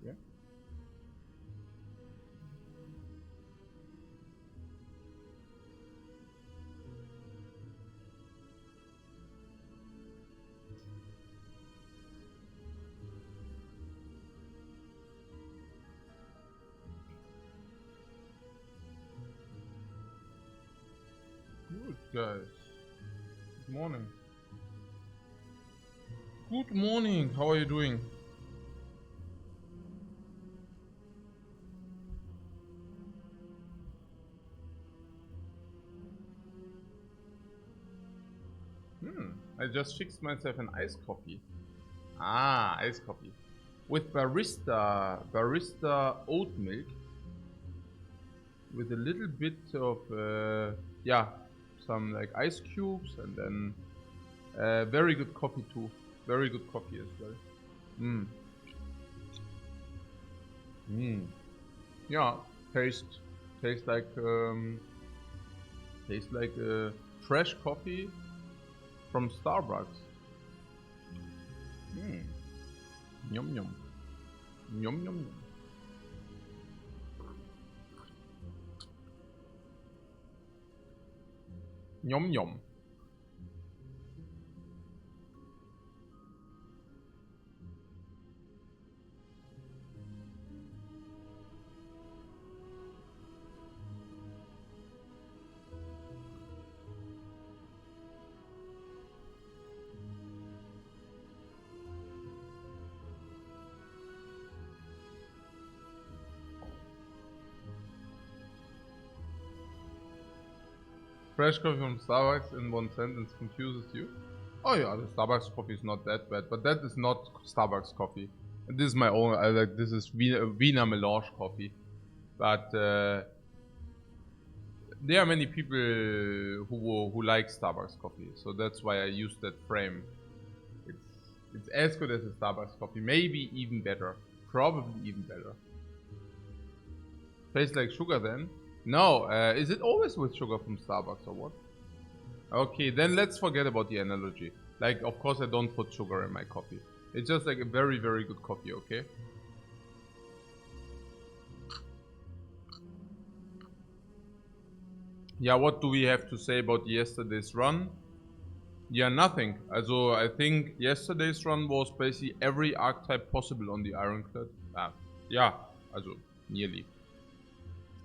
Yeah. Good guys. Good morning. Good morning. How are you doing? I just fixed myself an iced coffee. Ah, iced coffee. With barista oat milk. With a little bit of, yeah, some like ice cubes and then very good coffee too. Very good coffee as well. Mmm. Mmm. Yeah, taste tastes like fresh coffee from Starbucks. Mmm. Yum yum. Yum yum yum. Yum yum. Fresh coffee from Starbucks in one sentence confuses you? Oh yeah, the Starbucks coffee is not that bad, but that is not Starbucks coffee. This is my own. I like this is Wiener Melange coffee, but there are many people who like Starbucks coffee, so that's why I use that frame. It's as good as a Starbucks coffee, maybe even better, probably even better. Tastes like sugar then? No, is it always with sugar from Starbucks or what? Okay, then let's forget about the analogy. Like, of course I don't put sugar in my coffee. It's just like a very, very good coffee, okay? Yeah, what do we have to say about yesterday's run? Yeah, nothing. Also, I think yesterday's run was basically every archetype possible on the Ironclad. Yeah, also, nearly.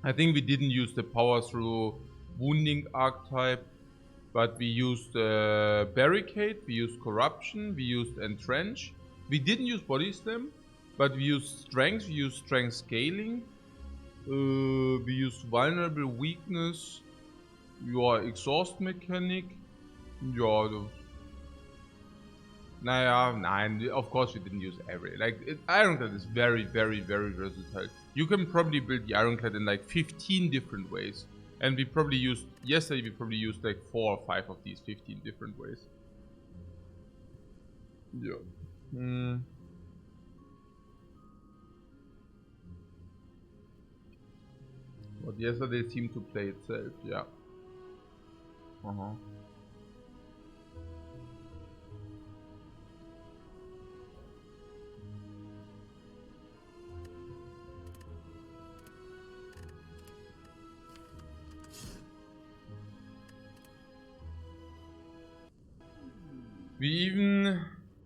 I think we didn't use the power through wounding archetype, but we used barricade, we used corruption, we used entrench. We didn't use body slam, but we used strength scaling, we used vulnerable weakness, your exhaust mechanic, ja, naja, nein, of course we didn't use every. Like, Ironclad is very, very, very versatile. You can probably build the Ironclad in like 15 different ways. And we probably used, yesterday we probably used like 4 or 5 of these 15 different ways. Yeah. But yesterday seemed to play itself, yeah. We even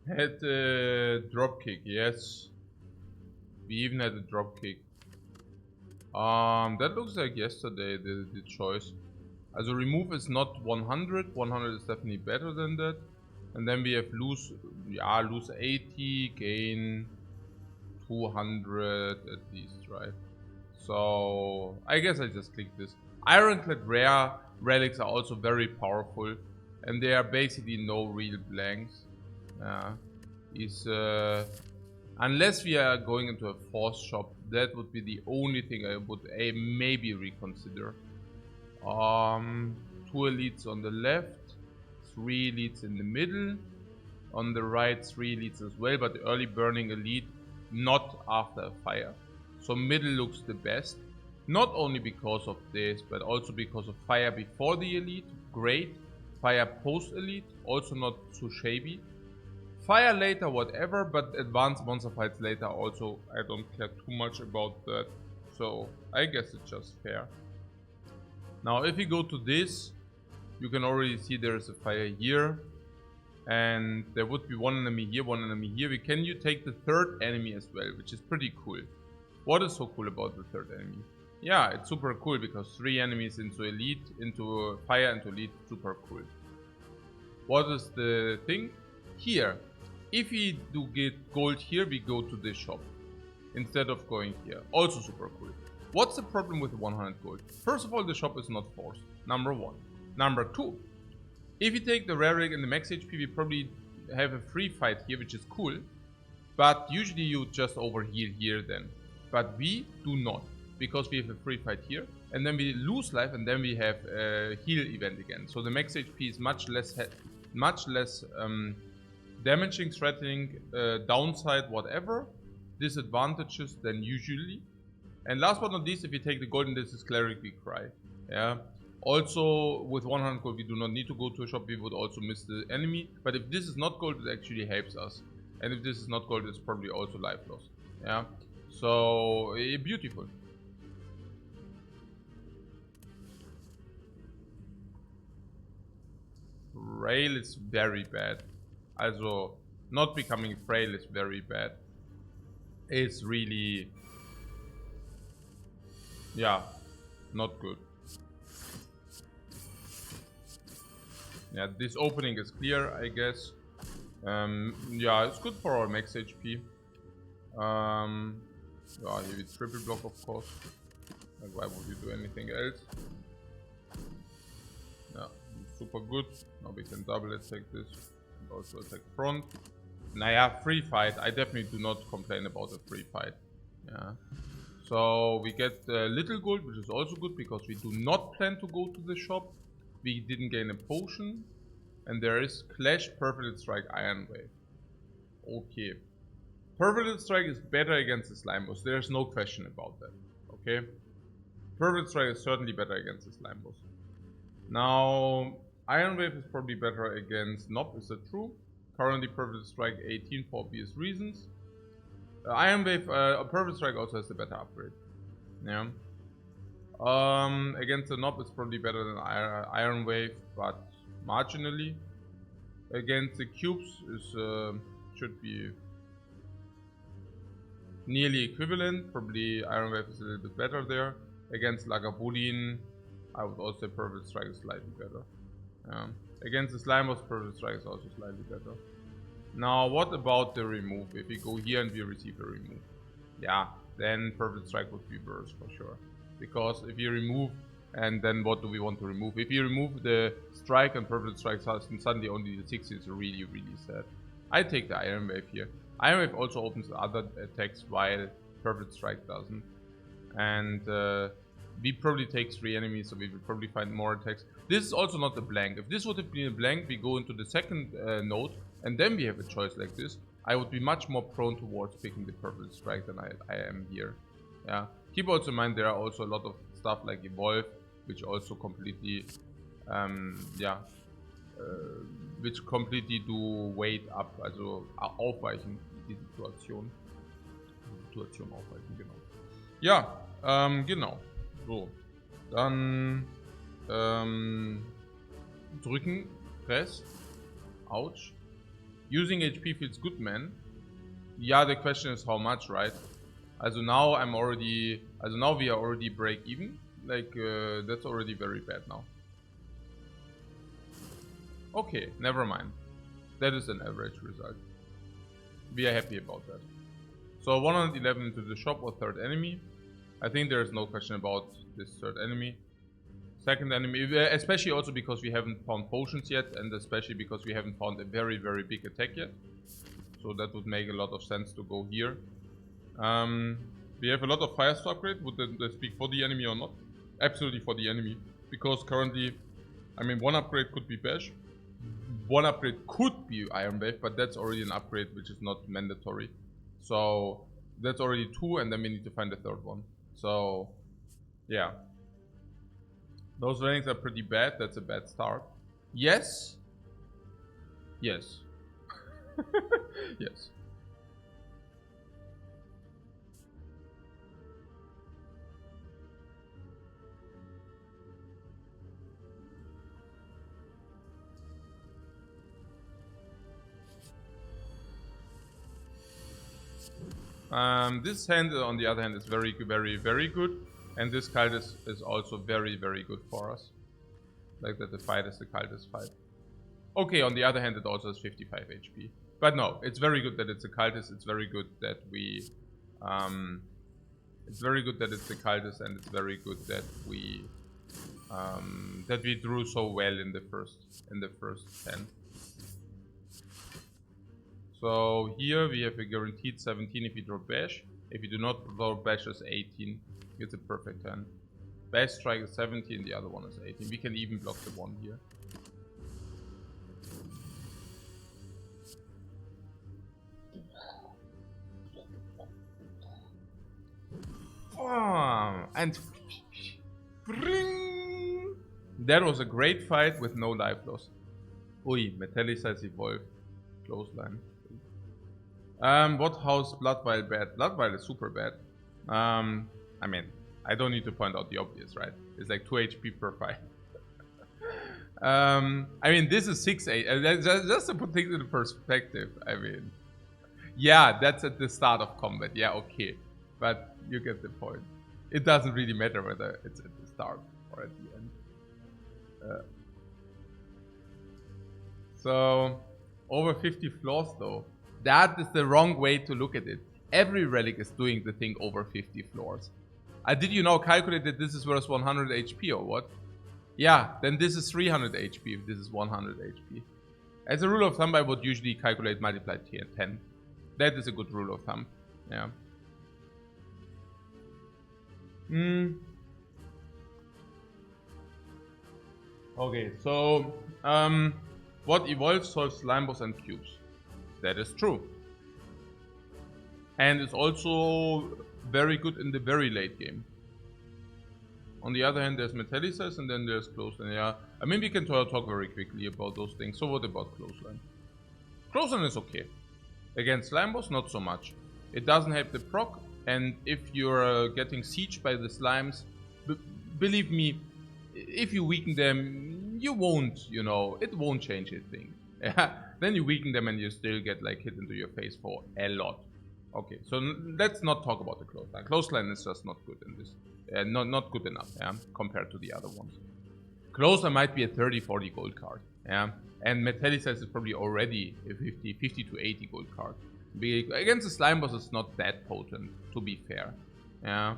had a dropkick, yes. We even had a dropkick. That looks like yesterday, the choice. Also remove is not 100, 100 is definitely better than that. And then we have lose 80, gain 200 at least, right? So I guess I just click this. Ironclad rare relics are also very powerful, and they are basically no real blanks. Unless we are going into a force shop, that would be the only thing I would maybe reconsider. 2 elites on the left, 3 elites in the middle, on the right 3 elites as well, but early burning elite not after a fire. So middle looks the best, not only because of this, but also because of fire before the elite, great. Fire post elite, also not too shabby. Fire later, whatever, but advanced monster fights later also, I don't care too much about that. So I guess it's just fair. Now if you go to this, you can already see there is a fire here. And there would be one enemy here, one enemy here. You take the third enemy as well, which is pretty cool. What is so cool about the third enemy? Yeah, it's super cool because 3 enemies into elite, into fire, into elite, super cool. What is the thing? Here, if we do get gold here, we go to this shop instead of going here. Also super cool. What's the problem with 100 gold? First of all, the shop is not forced. Number 1. Number 2. If you take the rare rig and the max HP, we probably have a free fight here, which is cool. But usually you just overheal here then. But we do not, because we have a free fight here. And then we lose life, and then we have a heal event again. So the max HP is much less damaging, threatening, downside, whatever. Disadvantages than usually. And last but not least, if you take the golden, this is Cleric, we cry. Yeah. Also, with 100 gold, we do not need to go to a shop. We would also miss the enemy. But if this is not gold, it actually helps us. And if this is not gold, it's probably also life loss. Yeah. So, beautiful. Frail is very bad. Also, not becoming frail is very bad. It's really... yeah, not good. Yeah, this opening is clear, I guess. Yeah, it's good for our max HP. Yeah, here we triple block, of course. Like, why would you do anything else? Yeah, super good. Now we can double attack this. And also attack front. Naja, free fight. I definitely do not complain about a free fight. Yeah. So we get little gold, which is also good because we do not plan to go to the shop. We didn't gain a potion. And there is Clash, Perforated Strike, Iron Wave. Okay. Perforated Strike is better against the Slime Boss. There's no question about that. Okay. Perforated Strike is certainly better against the Slime Boss. Now, Iron Wave is probably better against Nob, is that true? Currently Perfect Strike 18 for obvious reasons. Iron Wave, Perfect Strike also has the better upgrade. Yeah. Against the Nob it's probably better than Iron Wave, but marginally. Against the cubes is should be nearly equivalent. Probably Iron Wave is a little bit better there. Against Lagavulin, I would also say Perfect Strike is slightly better. Against the Slime Boss, Perfect Strike is also slightly better. Now, what about the remove? If we go here and we receive a remove, yeah, then Perfect Strike would be worse for sure. Because if you remove, and then what do we want to remove? If you remove the strike and Perfect Strike and suddenly only the 60, it's really, really sad. I take the Iron Wave here. Iron Wave also opens other attacks while Perfect Strike doesn't. And we probably take 3 enemies, so we will probably find more attacks. This is also not a blank. If this would have been a blank, we go into the second node, and then we have a choice like this. I would be much more prone towards picking the Perfect Strike than I am here. Yeah. Keep also in mind there are also a lot of stuff like Evolve, which also completely, which completely do weight up, also aufweichen die Situation. Situation aufweichen, genau. Ja, genau. So. Dann drücken, press. Ouch. Using HP feels good, man. Yeah, the question is how much, right? Also now now we are already break even. Like, that's already very bad now. Okay, never mind. That is an average result. We are happy about that. So 111 into the shop or third enemy. I think there is no question about this third enemy. Second enemy, especially also because we haven't found potions yet, and especially because we haven't found a very, very big attack yet. So that would make a lot of sense to go here. We have a lot of fire stock rate. Would that speak for the enemy or not? Absolutely for the enemy. Because currently, I mean, one upgrade could be Bash. One upgrade could be Iron Wave, but that's already an upgrade which is not mandatory. So that's already 2, and then we need to find the third one. So, yeah. Those ratings are pretty bad. That's a bad start. Yes. Yes. Yes. This hand, on the other hand, is very, very, very good. And this cultist is also very, very good for us. Like that the fight is the cultist fight. Okay, on the other hand, it also has 55 HP. But no, it's very good that it's a cultist. It's very good that we... it's very good that it's a cultist, and it's very good that we drew so well in the first 10. So here we have a guaranteed 17 if you draw Bash. If you do not draw Bash as 18, it's a perfect 10. Bash Strike is 17, the other one is 18. We can even block the one here. And that was a great fight with no life loss. Ui, Metallicized Evolve. Clothesline. What house Bloodvile bad? Bloodvile is super bad. I mean, I don't need to point out the obvious, right? It's like 2 HP per fight. I mean, this is 6-8. Just to put things into perspective, I mean, yeah, that's at the start of combat. Yeah, okay, but you get the point. It doesn't really matter whether it's at the start or at the end. So, over 50 floors though. That is the wrong way to look at it. Every relic is doing the thing over 50 floors. Did you now calculate that this is worth 100 HP or what? Yeah, then this is 300 HP if this is 100 HP. As a rule of thumb, I would usually calculate multiplied 10. That is a good rule of thumb. Yeah. Okay, so what evolves solves slime boss and cubes. That is true. And it's also very good in the very late game. On the other hand, there's Metallicized and then there's Clothesline. Yeah, I mean, we can talk very quickly about those things. So what about Clothesline? Clothesline is okay. Against Slime Boss, not so much. It doesn't have the proc, and if you're getting sieged by the slimes, believe me, if you weaken them, you won't, you know, it won't change a thing. Then you weaken them and you still get like hit into your face for a lot. Okay, so let's not talk about the Clothesline. Clothesline is just not good in this. Not good enough, yeah, compared to the other ones. Clothesline might be a 30-40 gold card, yeah. And Metallicized is probably already a 50 to 80 gold card. Against the Slime Boss, it's not that potent, to be fair, yeah.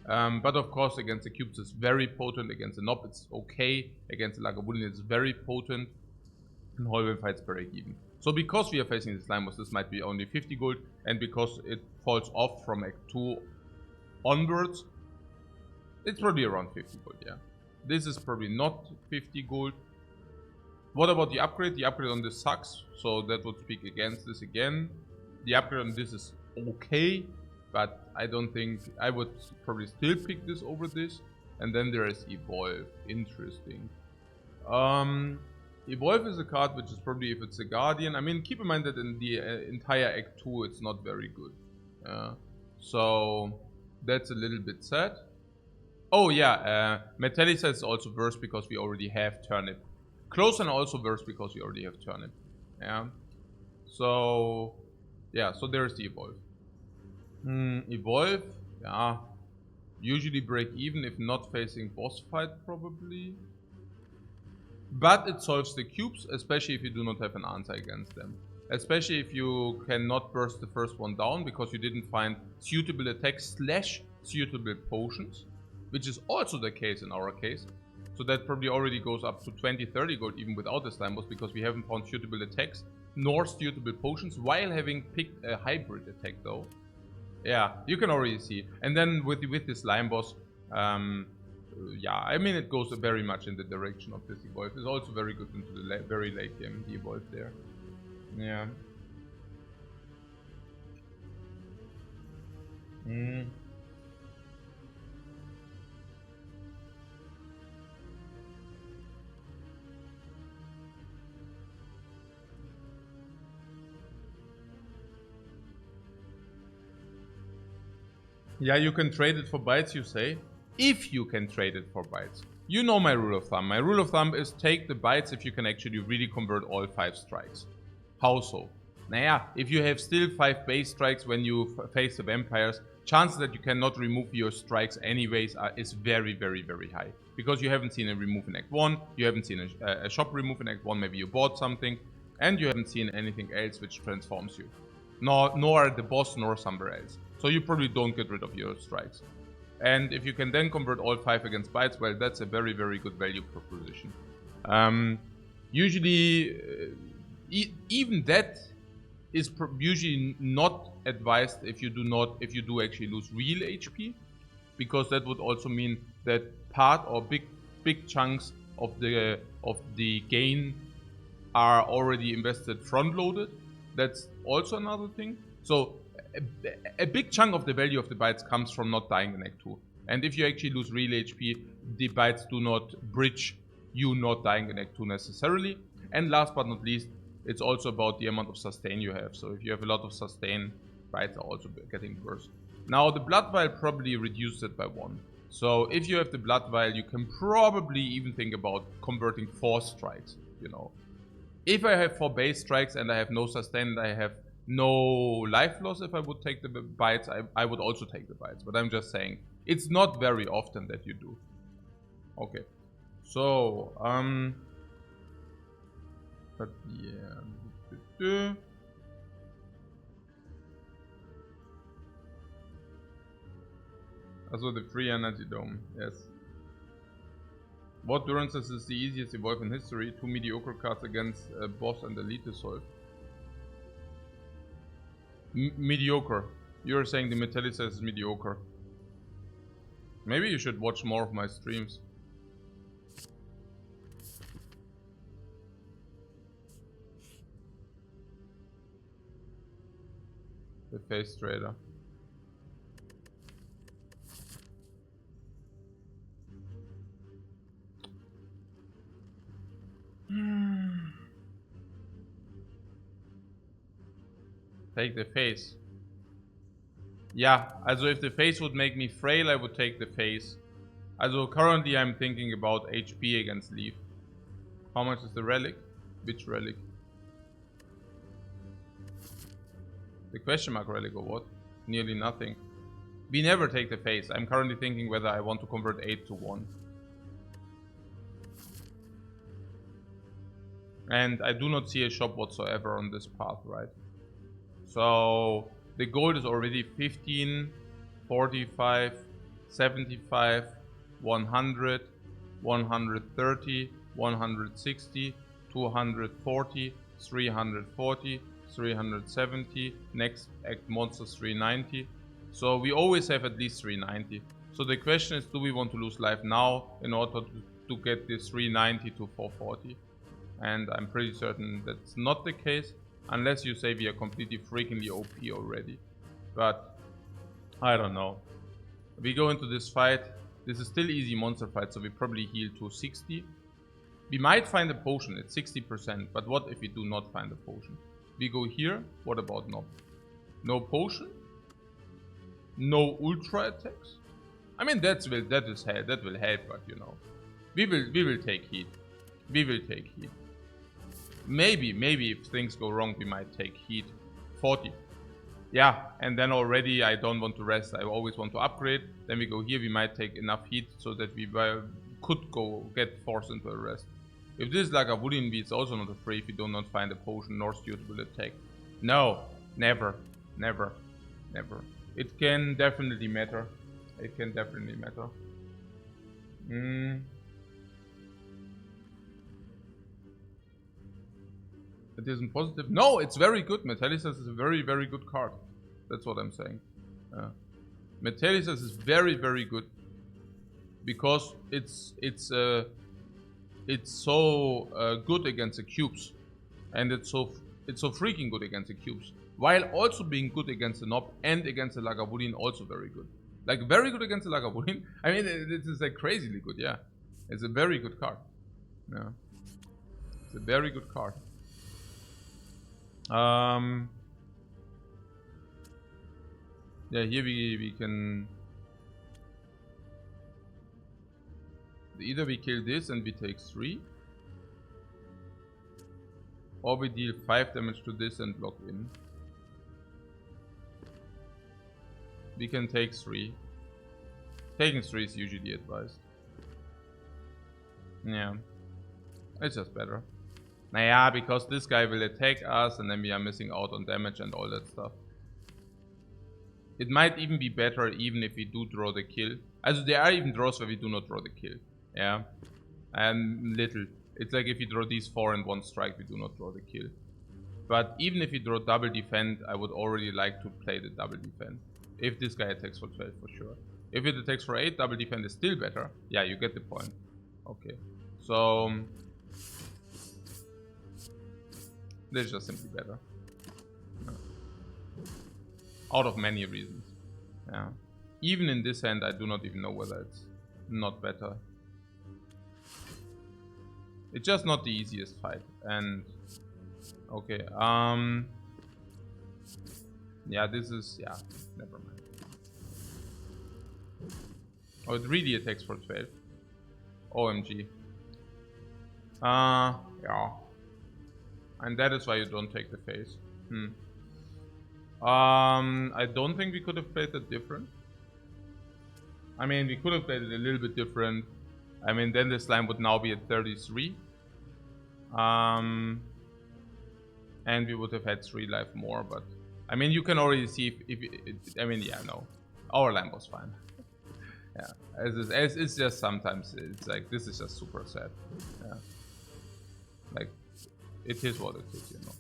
But of course, against the cubes, it's very potent. Against the Knob, it's okay. Against the Lagavulin, it's very potent. And Hallway fights break even. So because we are facing the Slime Boss, this might be only 50 gold. And because it falls off from Act 2 onwards, it's probably around 50 gold, yeah. This is probably not 50 gold. What about the upgrade? The upgrade on this sucks, so that would speak against this again. The upgrade on this is okay, but I don't think... I would probably still pick this over this. And then there is Evolve. Interesting. Evolve is a card which is probably, if it's a Guardian... I mean, keep in mind that in the entire Act 2 it's not very good. So, that's a little bit sad. Oh yeah, Metallicized is also worse because we already have Turnip. Clothesline also worse because we already have Turnip. Yeah. So, yeah, so there's the Evolve. Evolve, yeah. Usually break even if not facing boss fight, probably. But it solves the cubes, especially if you do not have an answer against them. Especially if you cannot burst the first one down because you didn't find suitable attacks / suitable potions. Which is also the case in our case. So that probably already goes up to 20-30 gold even without the Slime Boss, because we haven't found suitable attacks nor suitable potions while having picked a hybrid attack though. Yeah, you can already see. And then with the Slime Boss, yeah, I mean it goes very much in the direction of this Evolve. It's also very good into the very late game, the Evolve there. Yeah. Yeah, you can trade it for bytes, you say. If you can trade it for bytes. You know my rule of thumb. My rule of thumb is take the bytes if you can actually really convert all 5 strikes. How so? Naja, if you have still 5 base strikes when you face the vampires, chances that you cannot remove your strikes anyways is very, very, very high. Because you haven't seen a remove in Act 1, you haven't seen a shop remove in Act 1, maybe you bought something, and you haven't seen anything else which transforms you. Nor the boss, nor somewhere else. So you probably don't get rid of your strikes. And if you can then convert all 5 against bytes, well, that's a very, very good value proposition. Usually, even that is usually not advised if you do actually lose real HP, because that would also mean that part or big chunks of the gain are already invested front-loaded. That's also another thing. So a big chunk of the value of the bytes comes from not dying in Act 2. And if you actually lose real HP, the bytes do not bridge you not dying in Act 2 necessarily. And last but not least, it's also about the amount of sustain you have. So if you have a lot of sustain, bytes are also getting worse. Now the Blood Vial probably reduces it by 1. So if you have the Blood Vial, you can probably even think about converting 4 strikes, you know. If I have 4 base strikes and I have no sustain and I have no life loss, if I would take the bytes, I would also take the bytes. But I'm just saying, it's not very often that you do. Okay. So, but yeah. Also the free energy dome, yes. What Durances is the easiest evolve in history? 2 mediocre cards against boss and elite to solve. Mediocre. You're saying the Metallicized is mediocre. Maybe you should watch more of my streams. The Face Trader. Take the face. Yeah, also if the face would make me frail, I would take the face. Also currently I'm thinking about HP against Leaf. How much is the relic? Which relic? The question mark relic or what? Nearly nothing. We never take the face. I'm currently thinking whether I want to convert 8 to 1. And I do not see a shop whatsoever on this path, right? So the gold is already 15, 45, 75, 100, 130, 160, 240, 340, 370, next act monsters 390. So we always have at least 390. So the question is, do we want to lose life now in order to get this 390 to 440? And I'm pretty certain that's not the case, unless you say we are completely freakingly OP already. But I don't know. We go into this fight. This is still easy monster fight, so we probably heal to 60. We might find a potion at 60%, but what if we do not find a potion? We go here. What about no? No potion? No ultra attacks? I mean that will help, but you know. We will take heat. We will take heat. Maybe if things go wrong, we might take heat. 40. Yeah, and then already I don't want to rest. I always want to upgrade. Then we go here. We might take enough heat so that we could go get forced into a rest. If this is like a wooden bee, it's also not a free if you do not find a potion nor suitable attack. No, never, never, never. It can definitely matter. It can definitely matter. It isn't positive. No, it's very good. Metallicus is a very, very good card. That's what I'm saying. Metallicus is very, very good because it's so good against the cubes, and it's so freaking good against the cubes, while also being good against the Nob and against the Lagavulin, also very good. Like very good against the Lagavulin. I mean, this is like crazily good. Yeah, it's a very good card. Yeah, it's a very good card. Yeah, here we can either we kill this and we take 3, or we deal 5 damage to this and block in. We can take 3. Taking 3 is usually advised. Yeah, it's just better. Naja, because this guy will attack us and then we are missing out on damage and all that stuff. It might even be better even if we do draw the kill. Also there are even draws where we do not draw the kill. Yeah. And little. It's like if you draw these 4 and 1 strike, we do not draw the kill. But even if you draw double defend, I would already like to play the double defend. If this guy attacks for 12 for sure. If it attacks for 8, double defend is still better. Yeah, you get the point. Okay. So this is just simply better. Yeah. Out of many reasons. Yeah. Even in this hand, I do not even know whether it's not better. It's just not the easiest fight. And okay. Yeah, this is never mind. Oh, it really attacks for 12. OMG. Yeah. And that is why you don't take the face. I don't think we could have played it different. I mean, we could have played it a little bit different. I mean, then the slime would now be at 33. And we would have had 3 life more, but I mean, you can already see I mean, yeah, no. Our lamp was fine. Yeah, as it's just sometimes, it's like, this is just super sad. Yeah. Like, it is what it is, you know.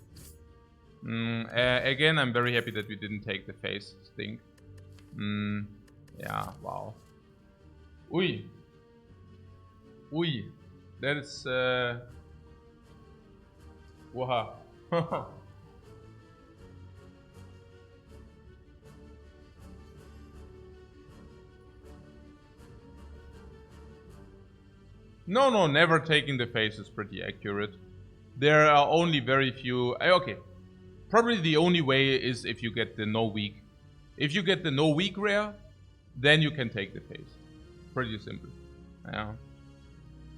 Again, I'm very happy that we didn't take the face stink. Yeah, wow. Ui. Ui. That is, Waha. No, never taking the face is pretty accurate. There are only very few... Okay. Probably the only way is if you get the no weak. If you get the no weak rare, then you can take the face. Pretty simple. Yeah.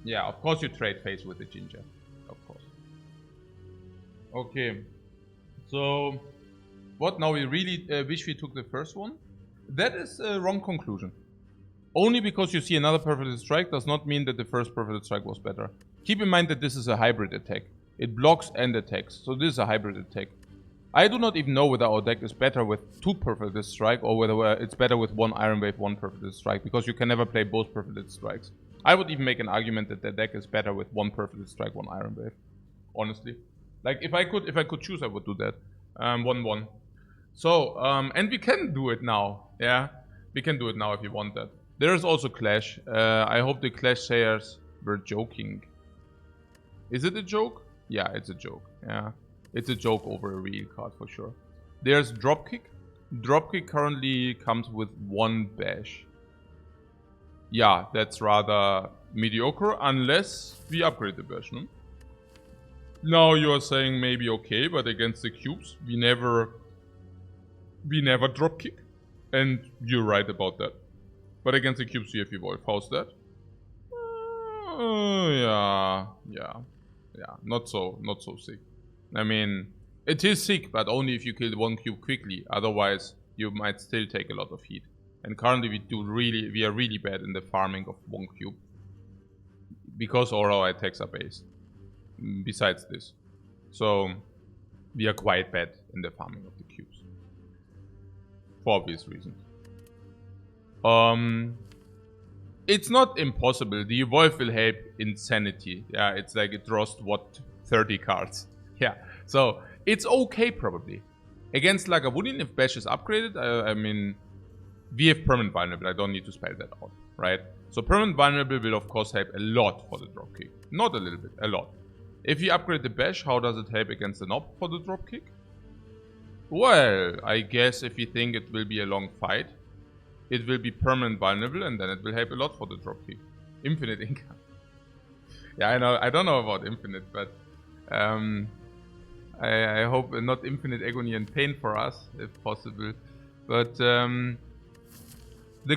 Yeah, of course you trade face with the ginger. Of course. Okay. So, what now? We really wish we took the first one? That is a wrong conclusion. Only because you see another perfect strike does not mean that the first perfect strike was better. Keep in mind that this is a hybrid attack. It blocks and attacks, so this is a hybrid attack. I do not even know whether our deck is better with 2 perfect strike or whether it's better with 1 Iron Wave, 1 perfect strike, because you can never play both perfect strikes. I would even make an argument that the deck is better with 1 perfect strike, 1 Iron Wave. Honestly. Like, if I could choose, I would do that. 1-1. So, and we can do it now. Yeah, we can do it now if you want that. There is also Clash. I hope the Clash sayers were joking. Is it a joke? Yeah, it's a joke. Yeah, it's a joke over a real card for sure. There's Dropkick. Dropkick currently comes with 1 bash. Yeah, that's rather mediocre unless we upgrade the bash, no? Now you are saying maybe okay, but against the cubes we never dropkick, and you're right about that. But against the cubes we have evolve. How's that? Yeah, not so sick. I mean, it is sick, but only if you kill 1 cube quickly. Otherwise, you might still take a lot of heat. And currently, we are really bad in the farming of 1 cube because all our attacks are based. Besides this, so we are quite bad in the farming of the cubes for obvious reasons. It's not impossible. The evolve will help insanity. Yeah, it's like it draws what 30 cards. Yeah, so it's okay probably against Lagavulin if bash is upgraded. I mean, we have permanent vulnerable. I don't need to spell that out, right? So permanent vulnerable will of course help a lot for the dropkick. Not a little bit, a lot. If you upgrade the bash, how does it help against the knob for the dropkick? Well, I guess if you think it will be a long fight, it will be permanent vulnerable and then it will help a lot for the dropkick. Infinite income. Yeah, I know. I don't know about infinite, but I hope not infinite agony and pain for us, if possible. But the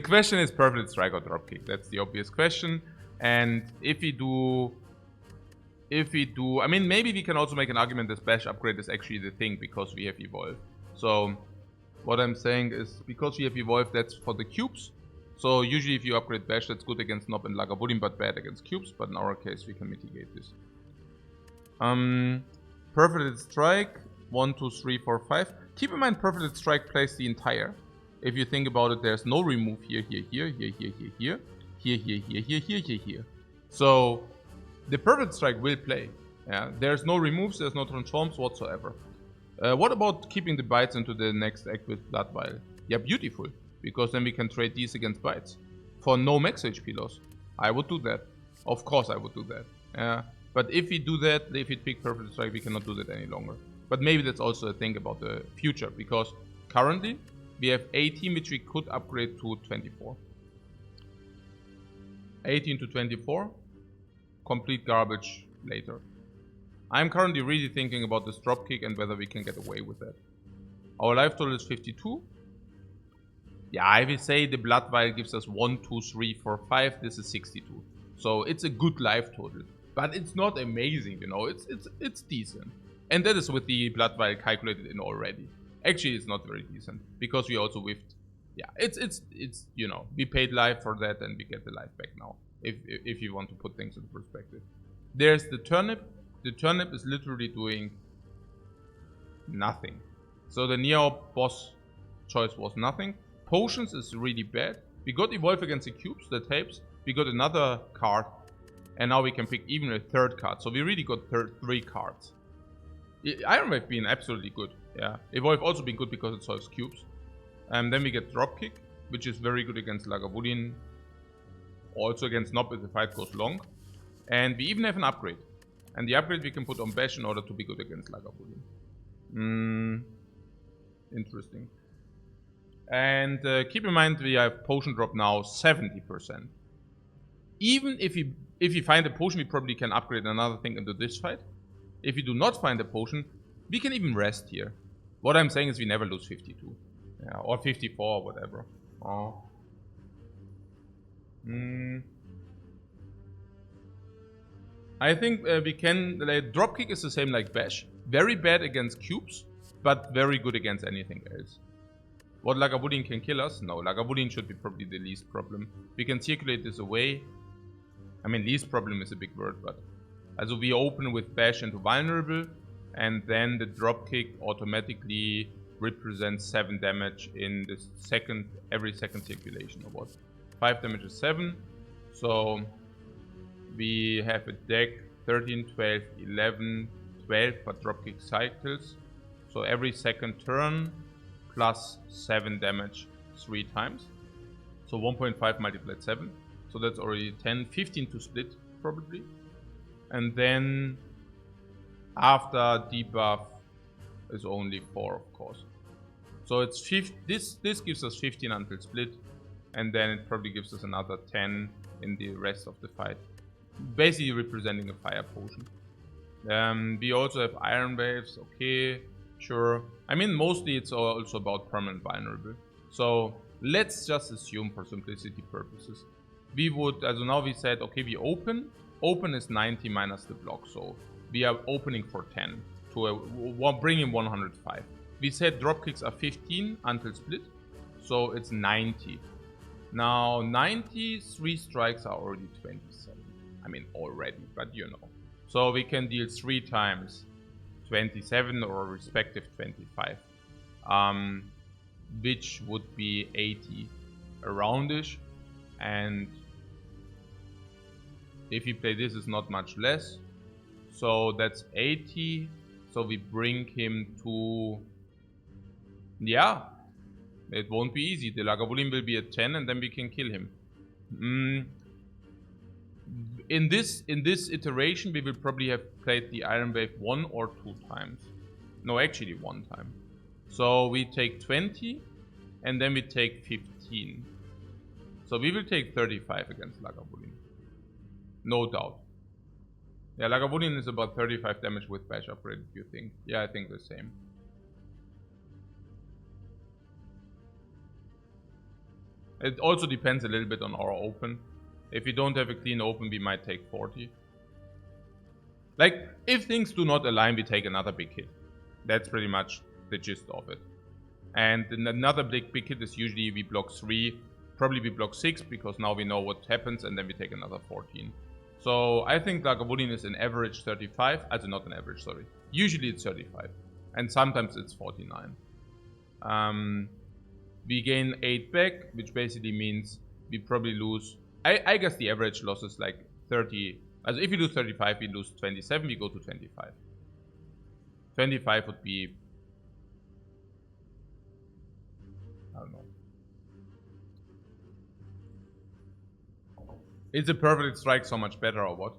question is perfect strike or dropkick. That's the obvious question. And if we do, I mean, maybe we can also make an argument that bash upgrade is actually the thing because we have evolve. So what I'm saying is because we have evolve, that's for the cubes. So usually if you upgrade bash, that's good against Nob and Lagavulin, but bad against cubes. But in our case, we can mitigate this. Perfect strike, 1, 2, 3, 4, 5. Keep in mind, perfect strike plays the entire. If you think about it, there's no remove here, here. So the perfect strike will play. Yeah, there's no removes, there's no transforms whatsoever. What about keeping the bites into the next act with Blood Vial? Yeah, beautiful. Because then we can trade these against bites. For no max HP loss. I would do that. Of course I would do that. Yeah. But if we do that, if we pick perfect strike, we cannot do that any longer. But maybe that's also a thing about the future. Because currently, we have 18 which we could upgrade to 24. 18 to 24. Complete garbage later. I'm currently really thinking about this dropkick and whether we can get away with that. Our life total is 52. Yeah, I will say the blood vial gives us 1, 2, 3, 4, 5. This is 62. So it's a good life total. But it's not amazing, you know. It's decent. And that is with the blood vial calculated in already. Actually, it's not very decent. Because we also whiffed. Yeah, it's you know, we paid life for that and we get the life back now. If you want to put things into perspective. There's the turnip. The turnip is literally doing nothing. So the Neo boss choice was nothing. Potions is really bad. We got evolve against the cubes, that helps. We got another card. And now we can pick even a third card. So we really got 3 cards. Iron Wave being absolutely good. Yeah. Evolve also being good because it solves cubes. And then we get Dropkick, which is very good against Lagavulin. Also against Nob if the fight goes long. And we even have an upgrade. And the upgrade we can put on Bash in order to be good against Lagavulin. Interesting. And keep in mind we have potion drop now 70%. Even if we find a potion, we probably can upgrade another thing into this fight. If we do not find a potion, we can even rest here. What I'm saying is we never lose 52. Yeah, or 54 or whatever. Oh. I think we can... Like, dropkick is the same like bash. Very bad against cubes, but very good against anything else. What Lagavulin can kill us? No, Lagavulin should be probably the least problem. We can circulate this away. I mean, least problem is a big word, but... Also we open with bash into vulnerable, and then the dropkick automatically represents 7 damage in the every second circulation or what. 5 damage is 7, so we have a deck 13, 12, 11, 12, but dropkick cycles. So every second turn plus 7 damage 3 times. So 1.5 multiplied 7. So that's already 10, 15 to split probably. And then after debuff is only 4, of course. So it's this gives us 15 until split, and then it probably gives us another 10 in the rest of the fight. Basically representing a fire potion. We also have iron waves, okay, sure. I mean, mostly it's also about permanent vulnerable. So let's just assume for simplicity purposes. We would, also now we said, okay, we open. Open is 90 minus the block, so we are opening for 10 to bring in 105. We said dropkicks are 15 until split, so it's 90. Now 90, 3 strikes are already 27. I mean already, but you know. So we can deal 3 times 27 or respective 25, which would be 80 aroundish, and if we play this, is not much less. So that's 80. So we bring him to... Yeah. It won't be easy. The Lagavulin will be at 10 and then we can kill him. In this iteration, we will probably have played the Iron Wave 1 or 2 times. No, actually 1 time. So we take 20 and then we take 15. So we will take 35 against Lagavulin. No doubt. Yeah, Lagavulin is about 35 damage with bash upgrade, if you think. Yeah, I think the same. It also depends a little bit on our open. If we don't have a clean open, we might take 40. Like, if things do not align, we take another big hit. That's pretty much the gist of it. And another big hit is usually we block 3. Probably we block 6, because now we know what happens, and then we take another 14. So I think Lagavulin is an average 35. Also not an average, sorry. Usually it's 35. And sometimes it's 49. We gain 8 back, which basically means we probably lose... I guess the average loss is like 30. Also if we lose 35, we lose 27, we go to 25. 25 would be... I don't know. Is a perfect strike so much better or what?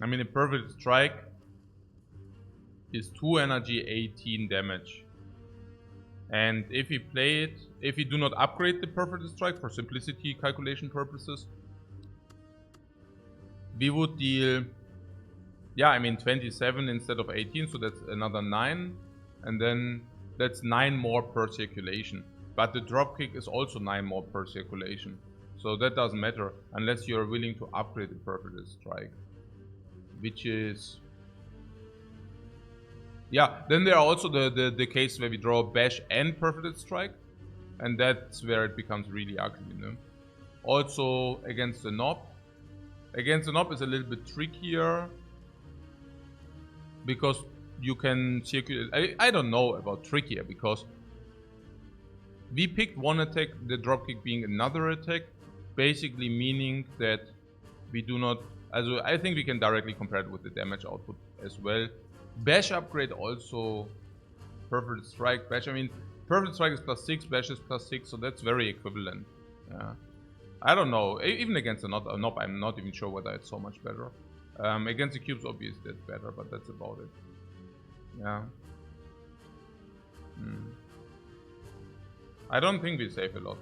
I mean, a perfect strike is 2 energy, 18 damage. And if we play it, if we do not upgrade the perfect strike for simplicity calculation purposes, we would deal, yeah, I mean 27 instead of 18, so that's another 9. And then that's 9 more per circulation. But the dropkick is also 9 more per circulation. So that doesn't matter unless you're willing to upgrade the perfect strike. Which is... Yeah, then there are also the case where we draw bash and perfect strike. And that's where it becomes really ugly, you know? Also against the knob. Against the knob is a little bit trickier. Because you can circulate... I don't know about trickier, because we picked one attack, the dropkick being another attack. Basically meaning that we do not... Also I think we can directly compare it with the damage output as well. Bash upgrade also perfect strike. Bash, I mean, perfect strike is +6, bash is +6, so that's very equivalent. Yeah. I don't know, even against the knob, I'm not even sure whether it's so much better. Against the cubes, obviously it's better, but that's about it. Yeah. I don't think we save a lot.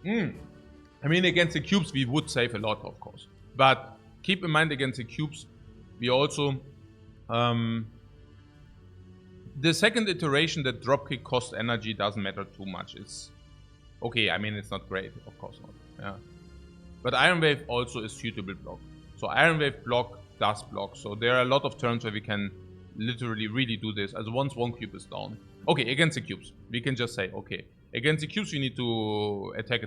Yeah. I mean, against the cubes we would save a lot, of course. But keep in mind, against the cubes, We also... the second iteration that dropkick costs energy doesn't matter too much. It's... okay, I mean, it's not great. Of course not. Yeah. But Iron Wave also is suitable block. So Iron Wave block does block. So there are a lot of turns where we can literally really do this. As once one cube is down. Okay, against the cubes. We can just say, okay. Against the cubes, we need to attack.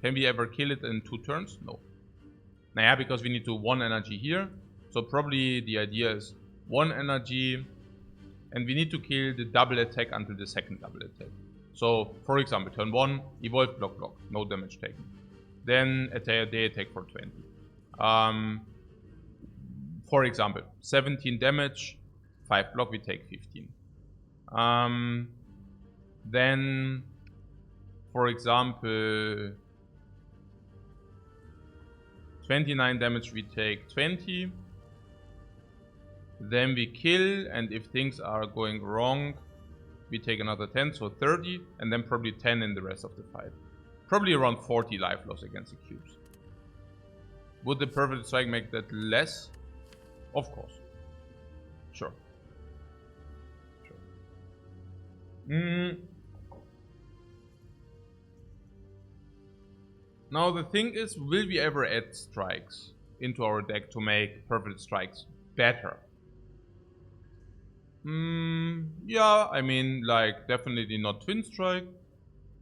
Can we ever kill it in 2 turns? No. Naja, because we need to 1 energy here. So probably the idea is 1 energy. And we need to kill the double attack until the second double attack. So, for example, turn 1, evolve, block. No damage taken. Then they attack for 20. For example, 17 damage, 5 block, we take 15. Then, for example, 29 damage, we take 20. Then we kill, and if things are going wrong, we take another 10, so 30, and then probably 10 in the rest of the fight. Probably around 40 life loss against the cubes. Would the perfect strike make that less? Of course. Sure. Now the thing is, will we ever add strikes into our deck to make perfect strikes better? Yeah, I mean, like, definitely not Twin Strike.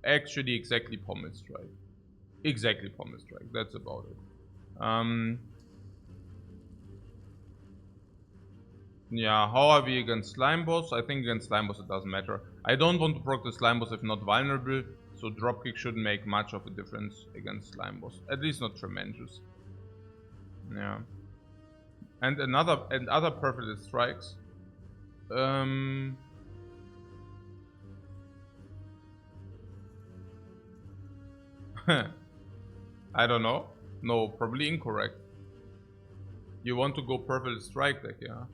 Actually, exactly Pommel Strike. Exactly Pommel Strike, that's about it. Yeah, how are we against Slime Boss? I think against Slime Boss it doesn't matter. I don't want to proc the Slime Boss if not vulnerable, so Dropkick shouldn't make much of a difference against Slime Boss. At least not tremendous. Yeah. And other perfect strikes. I don't know. No, probably incorrect. You want to go perfect strike deck, yeah?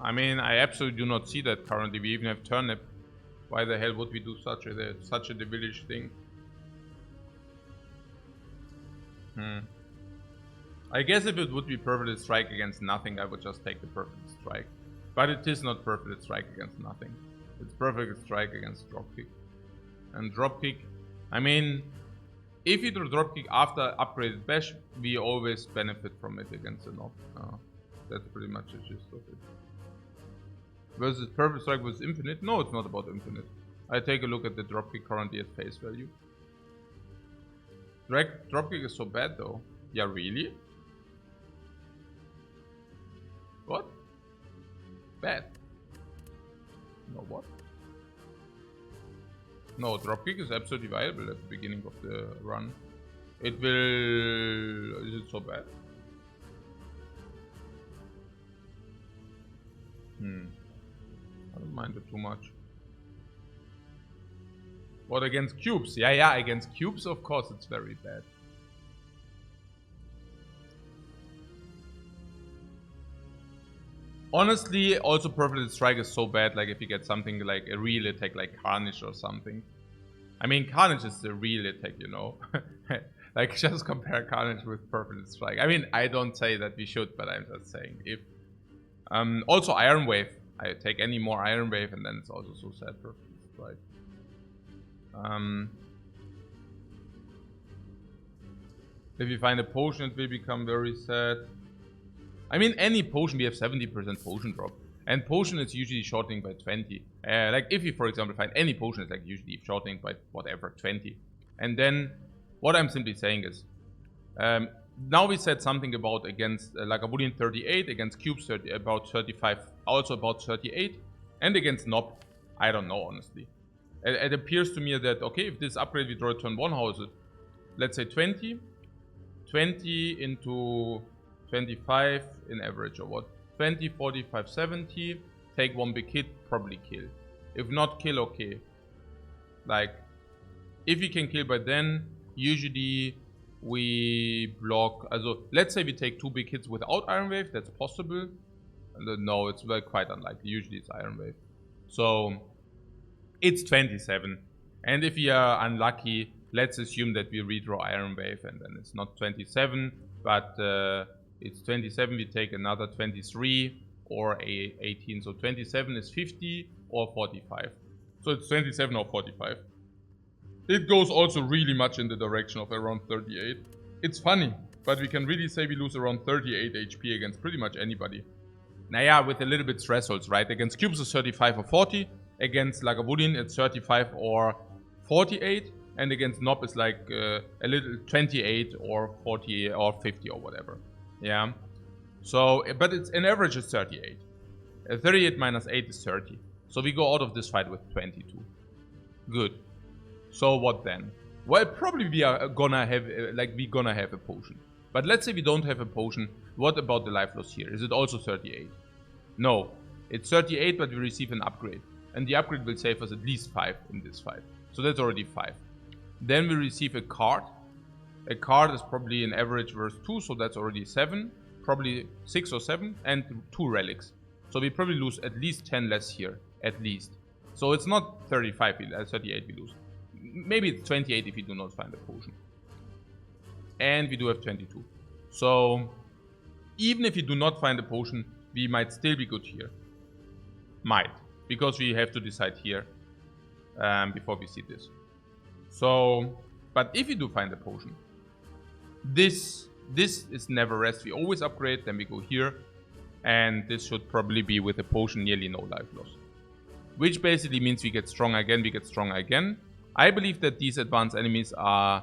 I mean, I absolutely do not see that currently. We even have Turnip. Why the hell would we do such a devilish thing? I guess if it would be perfect strike against nothing, I would just take the perfect strike. But it is not perfect strike against nothing. It's perfect strike against dropkick. And dropkick, I mean, if you do dropkick after upgraded bash, we always benefit from it against the knob. That's pretty much the gist of it. Versus perfect strike with infinite? No, it's not about infinite. I take a look at the dropkick currently at face value. Dropkick is so bad though. Yeah, really? What? Bad. No, what? No, dropkick is absolutely viable at the beginning of the run. It will... Is it so bad? I don't mind it too much. What, against cubes? Yeah, against cubes, of course, it's very bad. Honestly, also perfect strike is so bad, like if you get something like a real attack like Carnage or something. I mean, Carnage is the real attack, you know. Like, just compare Carnage with perfect strike. I mean, I don't say that we should, but I'm just saying if. Also Iron Wave. I take any more Iron Wave and then it's also so sad perfect strike. If you find a potion, it will become very sad. I mean, any potion, we have 70% potion drop. And potion is usually shortening by 20. Like, if you, for example, find any potion, it's like usually shortening by whatever, 20. And then, what I'm simply saying is, now we said something about against, like a Boolean 38, against cubes 30, about 35, also about 38. And against Knob, I don't know, honestly. It appears to me that, okay, if this upgrade we draw turn 1, how is it? Let's say 20. 20 into 25 in average or what? 20, 45, 70. Take one big hit, probably kill. If not kill, okay. Like, if we can kill by then, usually we block. Also, let's say we take 2 big hits without Iron Wave, that's possible. No, it's like quite unlikely. Usually it's Iron Wave. So, it's 27. And if we are unlucky, let's assume that we redraw Iron Wave, and then it's not 27, but it's 27. We take another 23 or 18. So 27 is 50 or 45. So it's 27 or 45. It goes also really much in the direction of around 38. It's funny, but we can really say we lose around 38 HP against pretty much anybody. Naja, with a little bit thresholds, right? Against cubes it's 35 or 40. Against Lagavulin it's 35 or 48. And against Nob it's like a little 28 or 40 or 50 or whatever. Yeah. So, but it's an average is 38. 38 minus 8 is 30. So we go out of this fight with 22. Good. So what then? Well, probably we are gonna have, we're gonna have a potion. But let's say we don't have a potion. What about the life loss here? Is it also 38? No. It's 38, but we receive an upgrade. And the upgrade will save us at least 5 in this fight. So that's already 5. Then we receive a card. A card is probably an average verse 2, so that's already 7. Probably 6 or 7. And 2 relics. So we probably lose at least 10 less here. At least. So it's not 35, 38 we lose. Maybe it's 28 if we do not find a potion. And we do have 22. So even if we do not find a potion, we might still be good here. Might. Because we have to decide here before we see this. So, but if we do find a potion, this is never rest. We always upgrade, then we go here. And this should probably be with a potion nearly no life loss. Which basically means we get stronger again, we get stronger again. I believe that these advanced enemies are,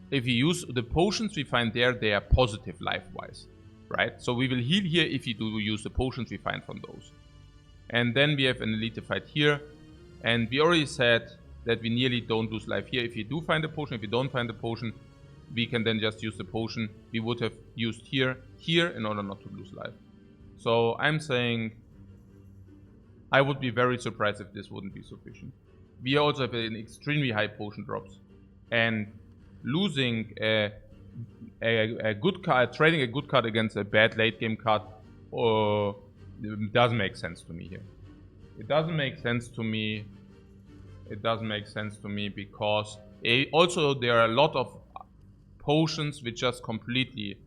if you use the potions we find there, they are positive life-wise. Right? So we will heal here if you do use the potions we find from those. And then we have an elite fight here. And we already said that we nearly don't lose life here. If you do find a potion, if you don't find a potion, we can then just use the potion we would have used here in order not to lose life. So I'm saying I would be very surprised if this wouldn't be sufficient. We also have an extremely high potion drops. And losing a good card, trading a good card against a bad late game card, doesn't make sense to me here. It doesn't make sense to me. It doesn't make sense to me because also there are a lot of potions which just completely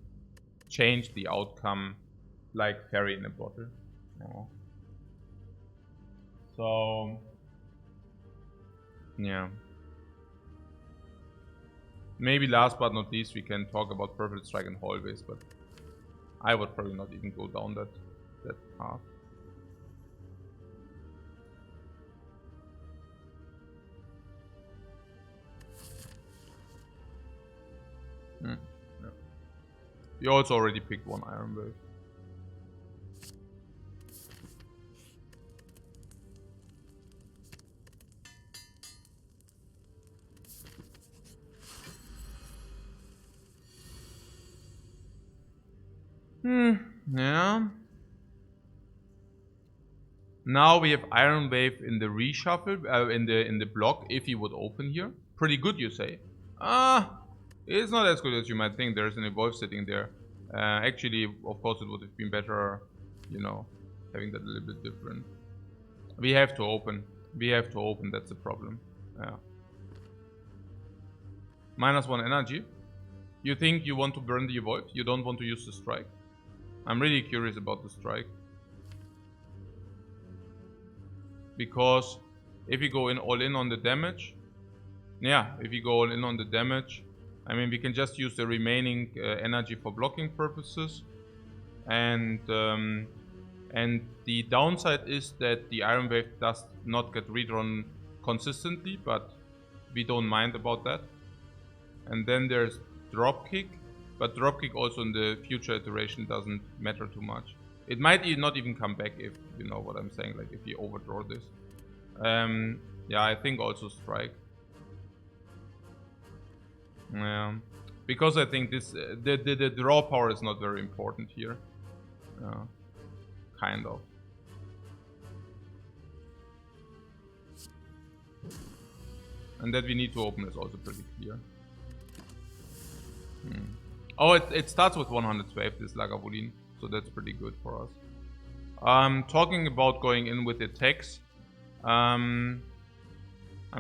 change the outcome, like Fairy in a Bottle. No. So yeah. Maybe last but not least we can talk about Perfect Strike and Hallways, but I would probably not even go down that path. Yeah. We also already picked one Iron Wave. Yeah. Now we have Iron Wave in the reshuffle, in the block, if he would open here. Pretty good, you say? It's not as good as you might think. There's an Evolve sitting there. Actually, of course, it would have been better, you know, having that a little bit different. We have to open. We have to open, that's the problem. Yeah. -1 energy. You think you want to burn the Evolve? You don't want to use the Strike? I'm really curious about the Strike. Because if we go in all in on the damage, yeah, if we go all in on the damage, I mean, we can just use the remaining energy for blocking purposes. And the downside is that the Iron Wave does not get redrawn consistently, but we don't mind about that. And then there's Dropkick, but Dropkick also in the future iteration doesn't matter too much. It might not even come back if, you know what I'm saying, like if you overdraw this. Yeah, I think also Strike. Yeah, because I think this the draw power is not very important here. Kind of. And that we need to open is also pretty clear. Oh, it starts with 112, this Lagavulin, so that's pretty good for us. Talking about going in with attacks. I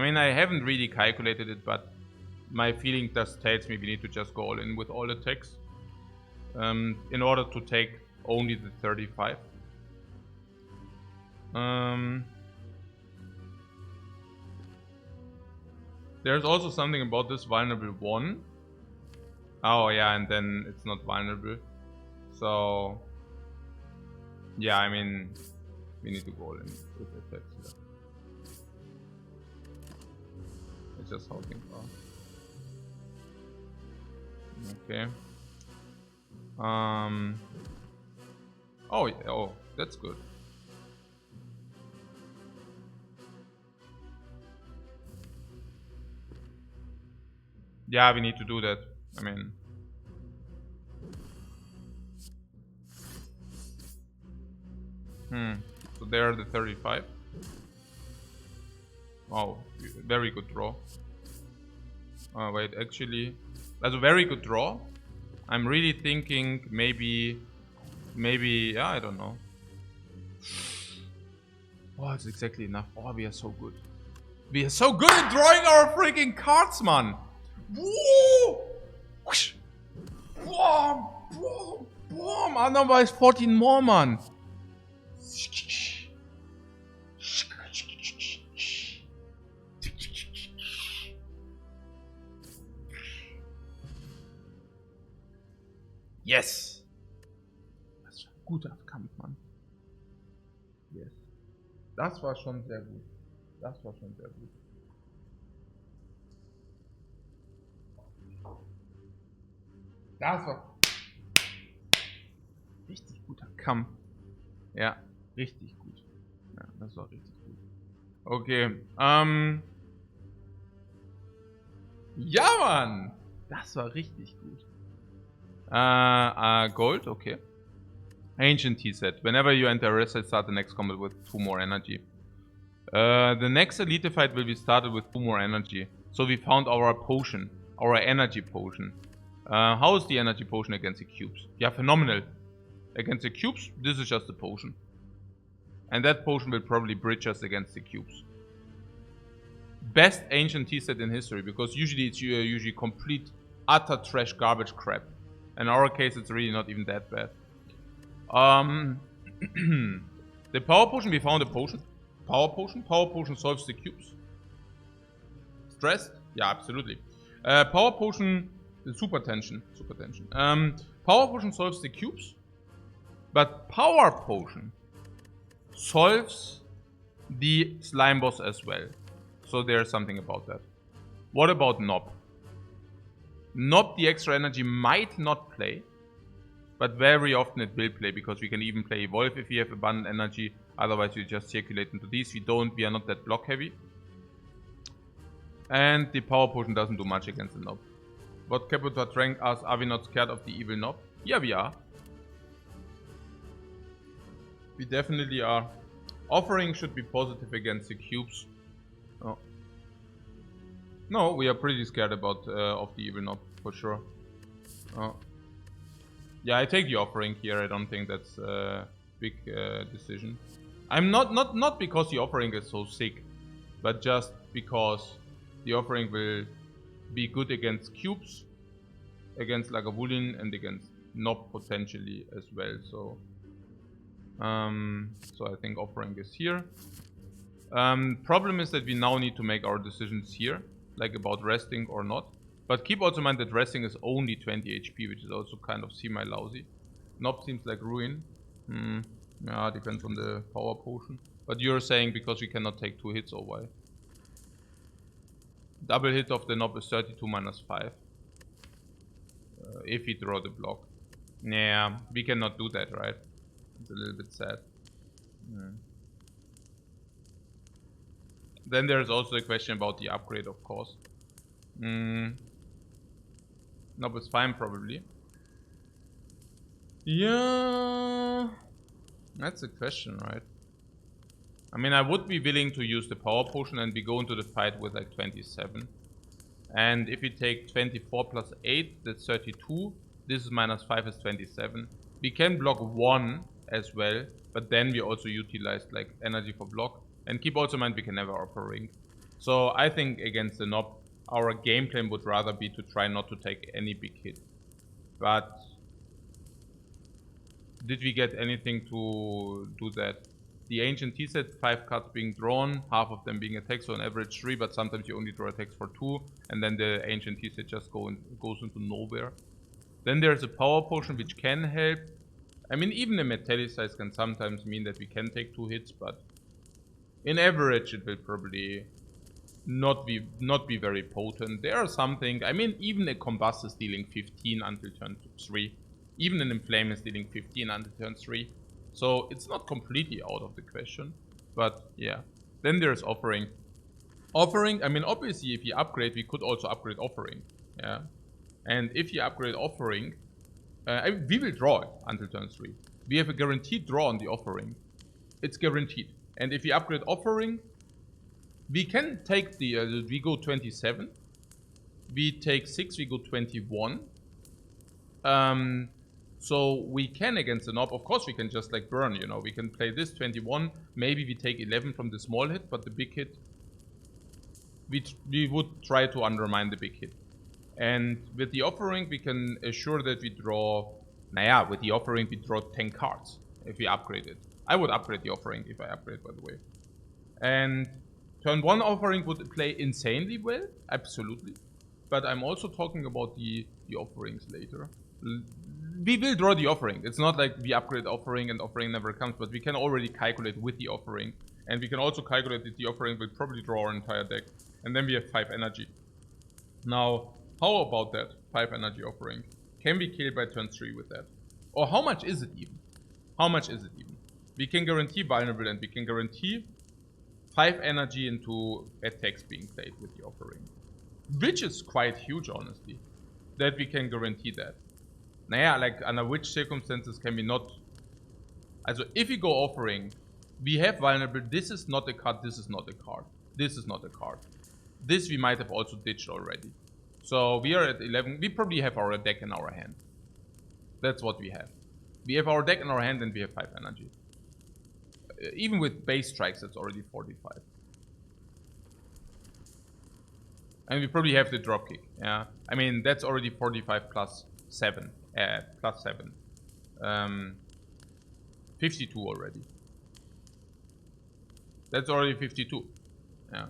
mean, I haven't really calculated it, but my feeling just tells me we need to just go all in with all attacks. In order to take only the 35. There's also something about this vulnerable 1. Oh yeah, and then it's not vulnerable. So yeah, I mean, we need to go all in with attacks here. It's just how things are. Okay. Oh, yeah, oh, that's good. Yeah, we need to do that. I mean, so there are the 35. Oh, very good draw. Oh, wait, actually, that's a very good draw. I'm really thinking maybe, yeah, I don't know. Oh, it's exactly enough. Oh, we are so good. We are so good at drawing our freaking cards, man. Woo! Whoosh! Boom! Boom! Boom! Otherwise 14 more, man. Yes! Das war ein guter Kampf, Mann. Yes. Das war schon sehr gut. Das war schon sehr gut. Das war richtig guter Kampf. Ja, richtig gut. Ja, das war richtig gut. Okay, ja, Mann! Das war richtig gut. Gold, okay. Ancient Tea set. Whenever you enter a reset, start the next combat with 2 more energy. The next elite fight will be started with 2 more energy. So we found our potion. Our energy potion. How is the energy potion against the cubes? Yeah, phenomenal. Against the cubes, this is just a potion. And that potion will probably bridge us against the cubes. Best ancient tea set in history, because usually it's usually complete, utter trash garbage crap. In our case, it's really not even that bad. The power potion, we found a potion. Power potion. Power potion solves the cubes. Stressed? Yeah, absolutely. Power potion, super tension. Power potion solves the cubes. But power potion solves the slime boss as well. So there's something about that. What about Knob? Knob, the extra energy might not play, but very often it will play, because we can even play Evolve if we have abundant energy. Otherwise we just circulate into these. We are not that block heavy. And the power potion doesn't do much against the Knob. What Caputa Trank asks, are we not scared of the evil Knob? Yeah, we are. We definitely are. Offering should be positive against the cubes. Oh. No, we are pretty scared about of the evil Knob, for sure. Oh. Yeah, I take the offering here. I don't think that's a big decision. I'm not because the offering is so sick, but just because the offering will be good against cubes, against Lagavulin, and against Knob potentially as well. So I think offering is here. Problem is that we now need to make our decisions here, like about resting or not. But keep also in mind that resting is only 20 HP, which is also kind of semi-lousy. Knob seems like ruin. Yeah, depends on the power potion. But you're saying because we cannot take 2 hits, or why? Double hit of the Knob is 32 minus 5. If we draw the block. Yeah, we cannot do that, right? It's a little bit sad. Then there's also a question about the upgrade, of course. Knob is fine, probably. Yeah, that's a question, right? I mean, I would be willing to use the power potion and we go into the fight with like 27. And if we take 24 plus 8, that's 32. This is minus 5 is 27. We can block 1 as well, but then we also utilize like energy for block. And keep also in mind we can never offer ring. So I think against the Knob, our game plan would rather be to try not to take any big hit. But did we get anything to do that? The Ancient Tea set, 5 cards being drawn, half of them being attacks, so on average 3, but sometimes you only draw attacks for 2, and then the Ancient Tea set just goes into nowhere. Then there's a Power Potion which can help. I mean, even a Metallicize can sometimes mean that we can take 2 hits, but in average it will probably not be very potent. There are something, I mean, even a Combust is dealing 15 until turn 3. Even an Inflame is dealing 15 until turn 3. So it's not completely out of the question. But yeah. Then there's Offering. Offering, I mean, obviously if you upgrade, we could also upgrade Offering. Yeah. And if you upgrade Offering, we will draw it until turn 3. We have a guaranteed draw on the Offering. It's guaranteed. And if you upgrade Offering, we can take the, we go 27. We take 6, we go 21. So we can against the knob, of course we can just like burn, you know, we can play this 21, maybe we take 11 from the small hit, but the big hit, we would try to undermine the big hit. And with the Offering, we can assure that we draw, with the Offering we draw 10 cards if we upgrade it. I would upgrade the Offering if I upgrade, by the way. And turn 1 Offering would play insanely well, absolutely. But I'm also talking about the Offerings later. We will draw the Offering. It's not like we upgrade Offering and Offering never comes, but we can already calculate with the Offering. And we can also calculate that the Offering will probably draw our entire deck. And then we have 5 energy. Now, how about that 5 energy Offering? Can we kill by turn 3 with that? Or how much is it even? How much is it even? We can guarantee vulnerable and we can guarantee 5 energy into attacks being played with the Offering. Which is quite huge, honestly. That we can guarantee that. Like under which circumstances can we not... Also, if we go Offering, we have vulnerable, this is not a card, this is not a card. This is not a card. This we might have also ditched already. So we are at 11, we probably have our deck in our hand. That's what we have. We have our deck in our hand and we have 5 energy. Even with base strikes, that's already 45. And we probably have the dropkick, yeah. I mean, that's already 45 plus 7. 52 already. That's already 52. Yeah.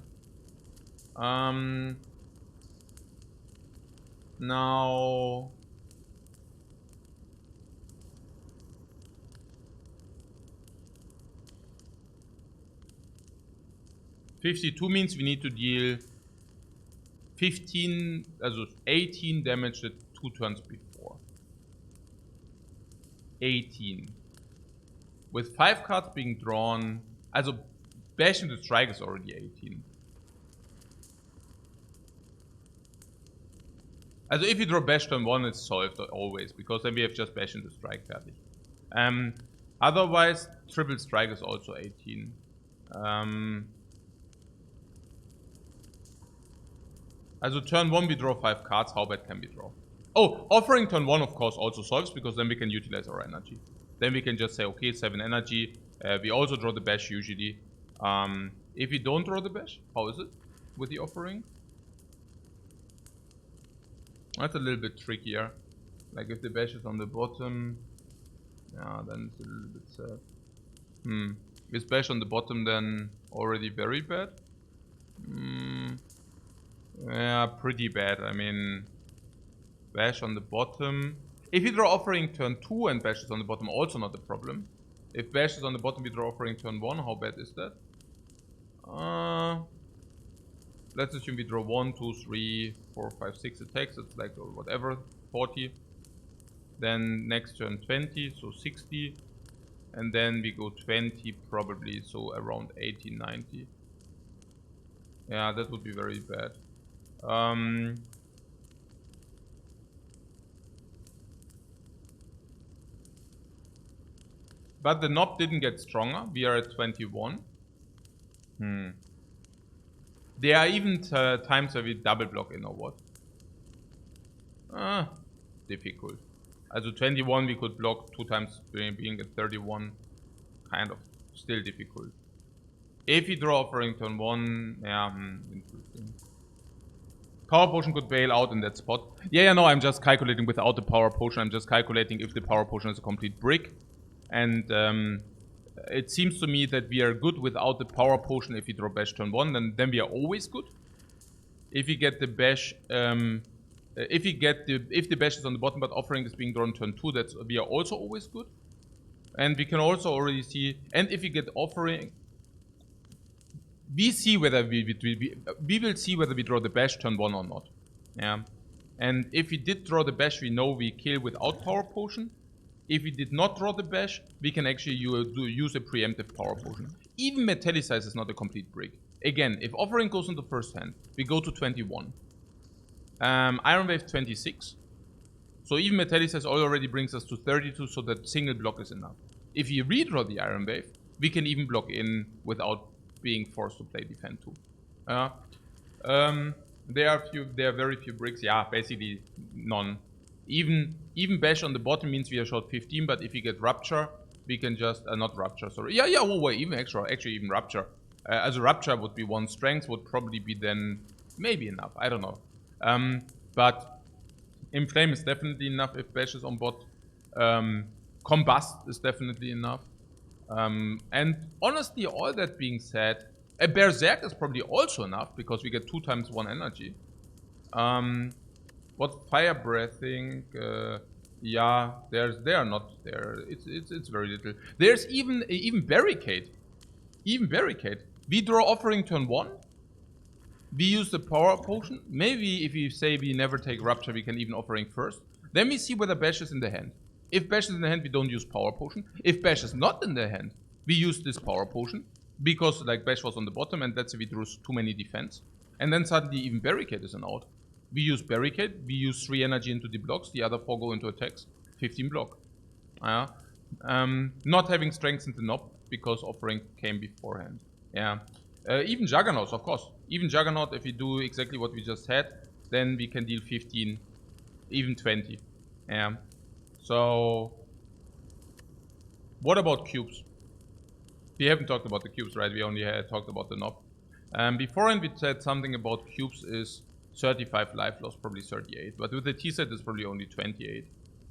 Now... $52 means we need to deal 15, also 18 damage at 2 turns before. 18. With 5 cards being drawn, also Bash into Strike is already 18. Also if you draw Bash turn 1, it's solved always, because then we have just Bash into Strike fertig. Otherwise, Triple Strike is also 18. Also turn 1 we draw 5 cards, how bad can we draw? Oh, Offering turn 1 of course also solves, because then we can utilize our energy. Then we can just say, okay, 7 energy. We also draw the Bash usually. If we don't draw the Bash, how is it with the Offering? That's a little bit trickier. Like if the Bash is on the bottom, yeah, then it's a little bit sad. Is Bash on the bottom then already very bad? Yeah, pretty bad. I mean, Bash on the bottom. If you draw Offering turn 2 and Bash is on the bottom, also not a problem. If Bash is on the bottom, we draw Offering turn 1. How bad is that? Let's assume we draw 1, 2, 3, 4, 5, 6 attacks. It's like whatever, 40. Then next turn 20, so 60. And then we go 20 probably, so around 80, 90. Yeah, that would be very bad. But the knob didn't get stronger. We are at 21. There are even times where we double block in or what? Difficult. Also 21 we could block 2 times being at 31. Kind of still difficult. If we draw Offering turn 1, yeah, interesting. Power Potion could bail out in that spot. Yeah, no, I'm just calculating without the Power Potion. I'm just calculating if the Power Potion is a complete brick. And it seems to me that we are good without the Power Potion if we draw Bash turn 1. Then we are always good. If we get the Bash... if the Bash is on the bottom but Offering is being drawn turn 2, we are also always good. And we can also already see... And if we get Offering... We see whether we will see whether we draw the Bash turn 1 or not. Yeah. And if we did draw the Bash, we know we kill without Power Potion. If we did not draw the Bash, we can actually use a preemptive Power Potion. Even Metallicize is not a complete brick. Again, if Offering goes into first hand, we go to 21. Iron Wave 26. So even Metallicize already brings us to 32, so that single block is enough. If we redraw the Iron Wave, we can even block in without being forced to play defend 2. There are very few bricks. Yeah, basically none. Even Bash on the bottom means we are short 15, but if we get Rupture, we can just not Rupture, sorry. Yeah, oh wait, even even Rupture. As a Rupture would be 1 strength, would probably be then maybe enough. I don't know. But Inflame is definitely enough if Bash is on bot. Combust is definitely enough. And honestly, all that being said, a Berserk is probably also enough because we get 2 times 1 energy. What Fire Breathing? Yeah, they are not there. It's very little. There's even Barricade. Even Barricade. We draw Offering turn 1. We use the Power Potion. Maybe if you say we never take Rupture, we can even Offering first. Then we see whether Bash is in the hand. If Bash is in the hand, we don't use Power Potion. If Bash is not in the hand, we use this Power Potion. Because like Bash was on the bottom and that's if we drew too many defense. And then suddenly even Barricade is an out. We use Barricade, we use 3 energy into the blocks, the other 4 go into attacks. 15 block. Not having strength in the knob because Offering came beforehand. Yeah. Even Juggernauts, of course. Even Juggernaut, if we do exactly what we just had, then we can deal 15, even 20. Yeah. So, what about cubes? We haven't talked about the cubes, right? We only talked about the knob. Beforehand, we said something about cubes is 35 life loss, probably 38. But with the T-set, it's probably only 28.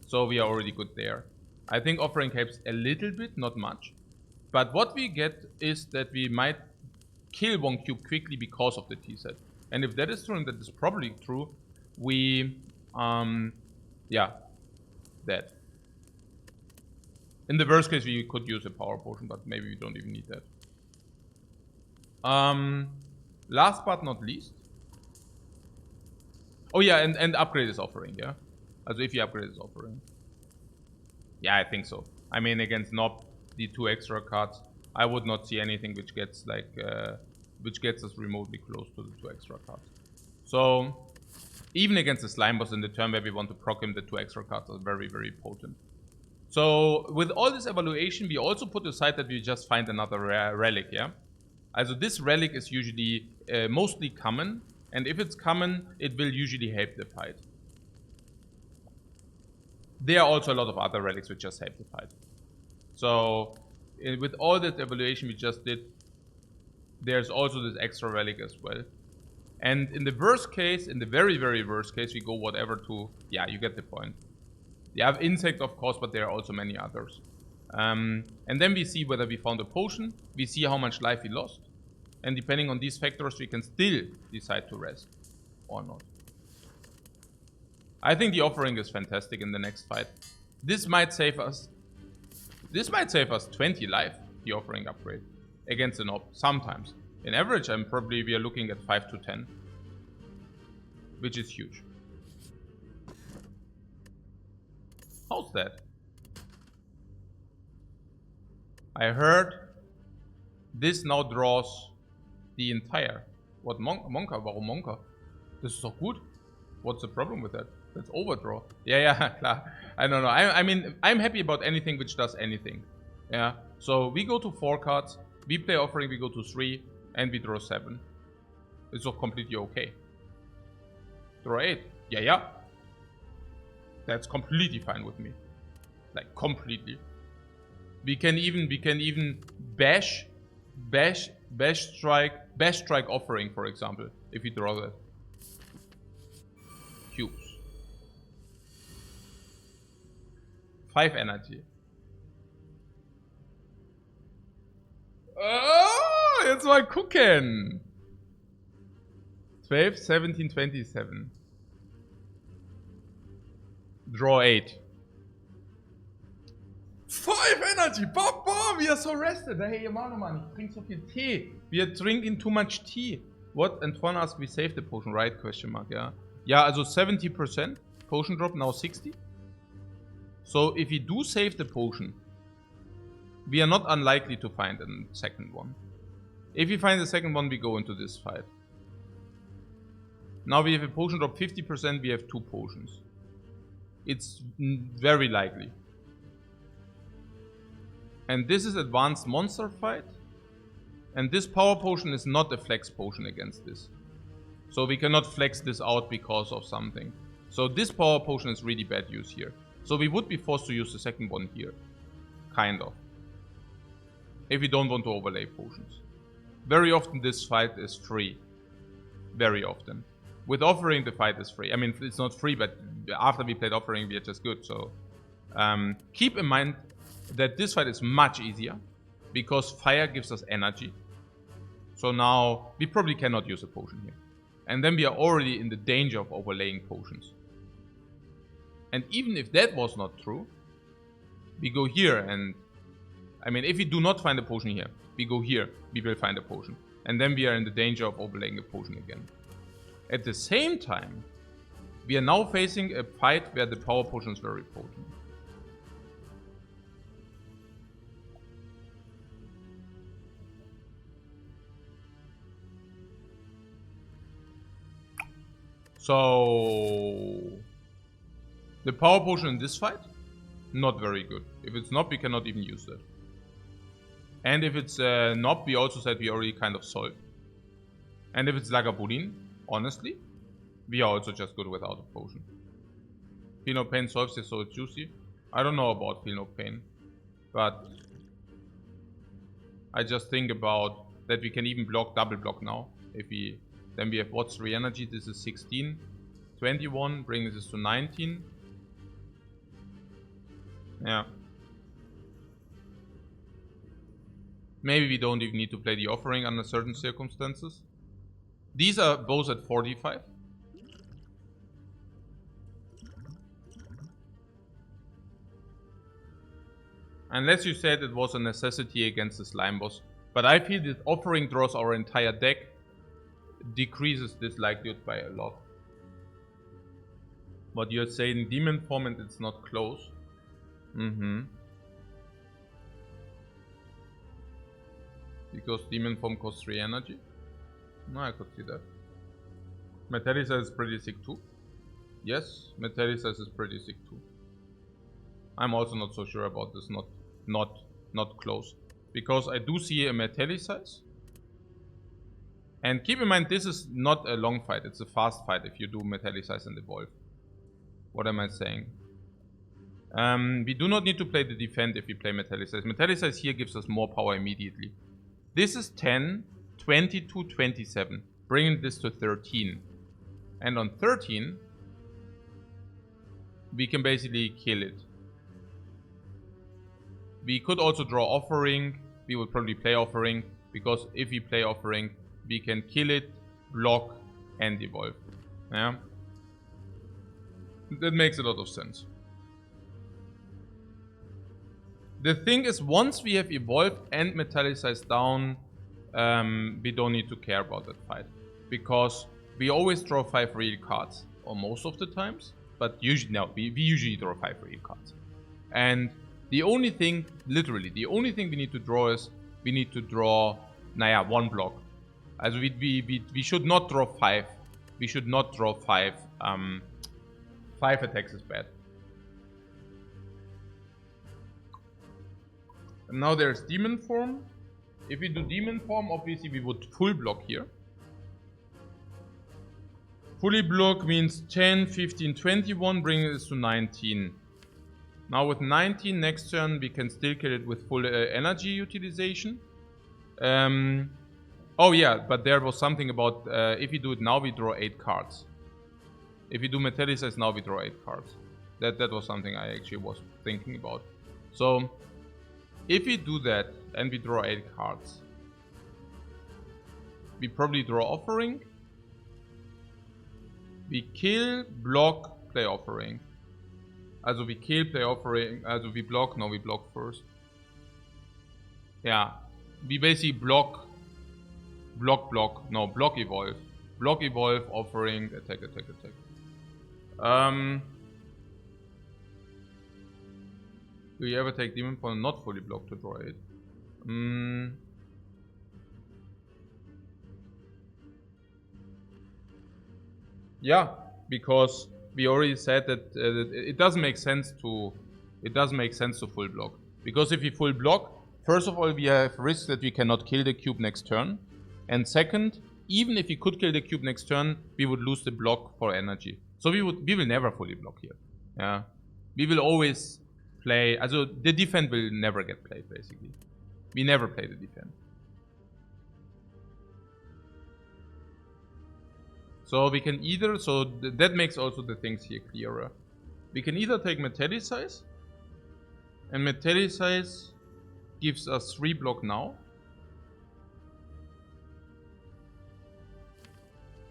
So we are already good there. I think Offering helps a little bit, not much. But what we get is that we might kill 1 cube quickly because of the T-set. And if that is true, and that is probably true, we, yeah, dead. In the worst case, we could use a Power Potion, but maybe we don't even need that. Last but not least. Oh yeah, and upgrade is Offering, yeah? Also if you upgrade is Offering. Yeah, I think so. I mean, against Knob, the 2 extra cards, I would not see anything which gets like, which gets us remotely close to the 2 extra cards. So, even against the Slime Boss in the turn where we want to proc him, the 2 extra cards are very, very potent. So, with all this evaluation, we also put aside that we just find another relic, yeah? Also, this relic is usually mostly common, and if it's common, it will usually help the fight. There are also a lot of other relics which just help the fight. So, with all that evaluation we just did, there's also this extra relic as well. And in the worst case, in the very, very worst case, we go whatever to... Yeah, you get the point. You have Insect, of course, but there are also many others. And then we see whether we found a potion. We see how much life we lost. And depending on these factors, we can still decide to rest or not. I think the Offering is fantastic in the next fight. This might save us... This might save us 20 life, the Offering upgrade, against an op, sometimes. In average, we are looking at 5 to 10, which is huge. How's that? I heard this now draws the entire... What, Monka? Warum Monka? Das ist doch gut. What's the problem with that? That's overdraw. Yeah, klar. I don't know. I mean, I'm happy about anything which does anything. Yeah. So we go to 4 cards. We play Offering, we go to 3. And we draw 7. It's all completely okay. Draw 8. Yeah. That's completely fine with me. Like, completely. We can even bash strike Offering, for example, if we draw that. 5 energy. Oh, jetzt mal gucken. 12, 17, 27. Draw 8. 5 Energy! Bob, we are so rested! Hey, man, ich trinke so viel Tee. We are drinking too much tea. What? And one asks, we saved the potion, right? Question mark, yeah. Yeah, also 70%. Potion drop, now 60. So if we do save the potion, we are not unlikely to find a second one. If we find the second one, we go into this fight. Now we have a potion drop 50%, we have 2 potions. It's very likely. And this is advanced monster fight. And this power potion is not a flex potion against this. So we cannot flex this out because of something. So this power potion is really bad use here. So we would be forced to use the second one here. Kind of. If we don't want to overlay potions. Very often this fight is free. Very often. With offering the fight is free. I mean, it's not free, but after we played offering we are just good. So keep in mind that this fight is much easier. Because fire gives us energy. So now we probably cannot use a potion here. And then we are already in the danger of overlaying potions. And even if that was not true, we go here and... I mean, if we do not find a potion here, we go here, we will find a potion. And then we are in the danger of overlaying a potion again. At the same time, we are now facing a fight where the power potion is very potent. So... the power potion in this fight? Not very good. If it's not, we cannot even use that. And if it's not, we also said we already kind of solved. And if it's Lagavulin, honestly, we are also just good without a potion. Feel no pain solves this, so it's juicy. I don't know about feel no pain. But I just think about that we can even block, double block now. If we... then we have what's 3 energy, this is 16. 21, brings this to 19. Yeah. Maybe we don't even need to play the offering under certain circumstances. These are both at 45. Unless you said it was a necessity against the slime boss. But I feel that offering draws our entire deck, decreases this likelihood by a lot. But you're saying demon form and it's not close. Because demon form costs 3 energy. No, I could see that. Metallicize is pretty sick too. Yes, Metallicize is pretty sick too. I'm also not so sure about this not close. Because I do see a Metallicize. And keep in mind, this is not a long fight, it's a fast fight if you do Metallicize and Evolve. What am I saying? We do not need to play the defend if we play Metallicize. Metallicize here gives us more power immediately. This is 10, 22, 27, bringing this to 13. And on 13, we can basically kill it. We could also draw offering. We would probably play offering, because if we play offering, we can kill it, block, and evolve. Yeah? That makes a lot of sense. The thing is, once we have evolved and Metallicize down, we don't need to care about that fight. Because we always draw 5 real cards. Or most of the times. But usually, no, we usually draw 5 real cards. And the only thing, literally, the only thing we need to draw is, we need to draw, 1 block. As we should not draw 5. We should not draw 5. 5 attacks is bad. And now there's demon form. If we do demon form, obviously we would full block here. Fully block means 10, 15, 21, bringing this to 19. Now with 19, next turn we can still kill it with full energy utilization. Oh yeah, but there was something about if we do it now, we draw 8 cards. If we do Metallicize now, we draw 8 cards. That was something I actually was thinking about. So, if we do that and we draw 8 cards, we probably draw Offering. We kill, block, play Offering. Also we kill, play Offering. Also we block. No, we block first. Yeah. We basically block, no, block, evolve. Block, evolve, Offering, attack. Do you ever take Demon Form not fully blocked to draw 8? Yeah, because we already said that it doesn't make sense to full block. Because if we full block, first of all, we have risk that we cannot kill the cube next turn, and second, even if we could kill the cube next turn, we would lose the block for energy. So we will never fully block here. Yeah, we will always play. Also the defense will never get played. Basically, we never play the defense. So we can either, that makes also the things here clearer. We can either take Metallicize, and Metallicize gives us 3 block now.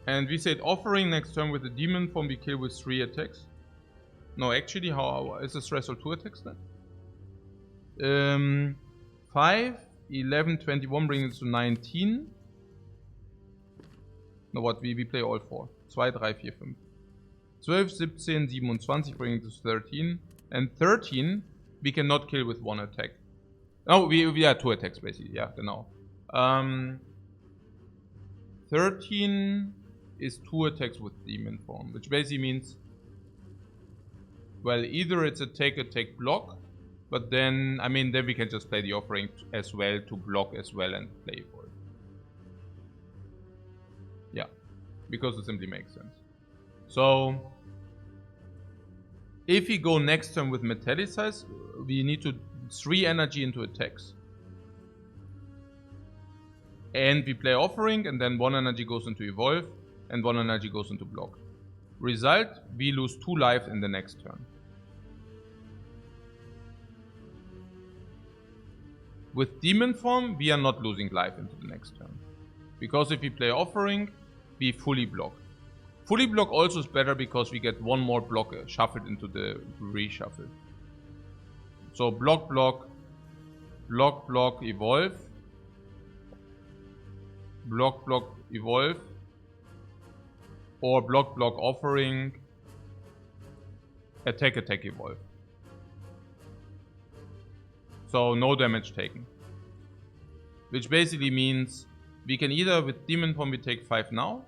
And we said Offering next turn with the Demon Form we kill with 3 attacks. No, actually, how is this threshold 2 attacks then? 5, 11, 21 brings it to 19. No, what? We play all 4. 2, 3, 4, 5. 12, 17, 27 brings us 13. And 13, we cannot kill with 1 attack. Oh, we have 2 attacks basically. Yeah, genau. 13 is 2 attacks with Demon Form, which basically means, well, either it's attack, block, but then, I mean, then we can just play the Offering as well to block as well and play for it. Yeah, because it simply makes sense. So, if we go next turn with Metallicize, we need to 3 energy into attacks. And we play Offering, and then 1 energy goes into Evolve, and 1 energy goes into Block. Result, we lose 2 life in the next turn. With Demon Form, we are not losing life into the next turn. Because if we play Offering, we fully block. Fully block also is better because we get 1 more block shuffled into the reshuffle. So block, block, block, block, evolve. Block, block, evolve. Or block, block, Offering. Attack, evolve. So no damage taken. Which basically means we can either with Demon Form we take 5 now.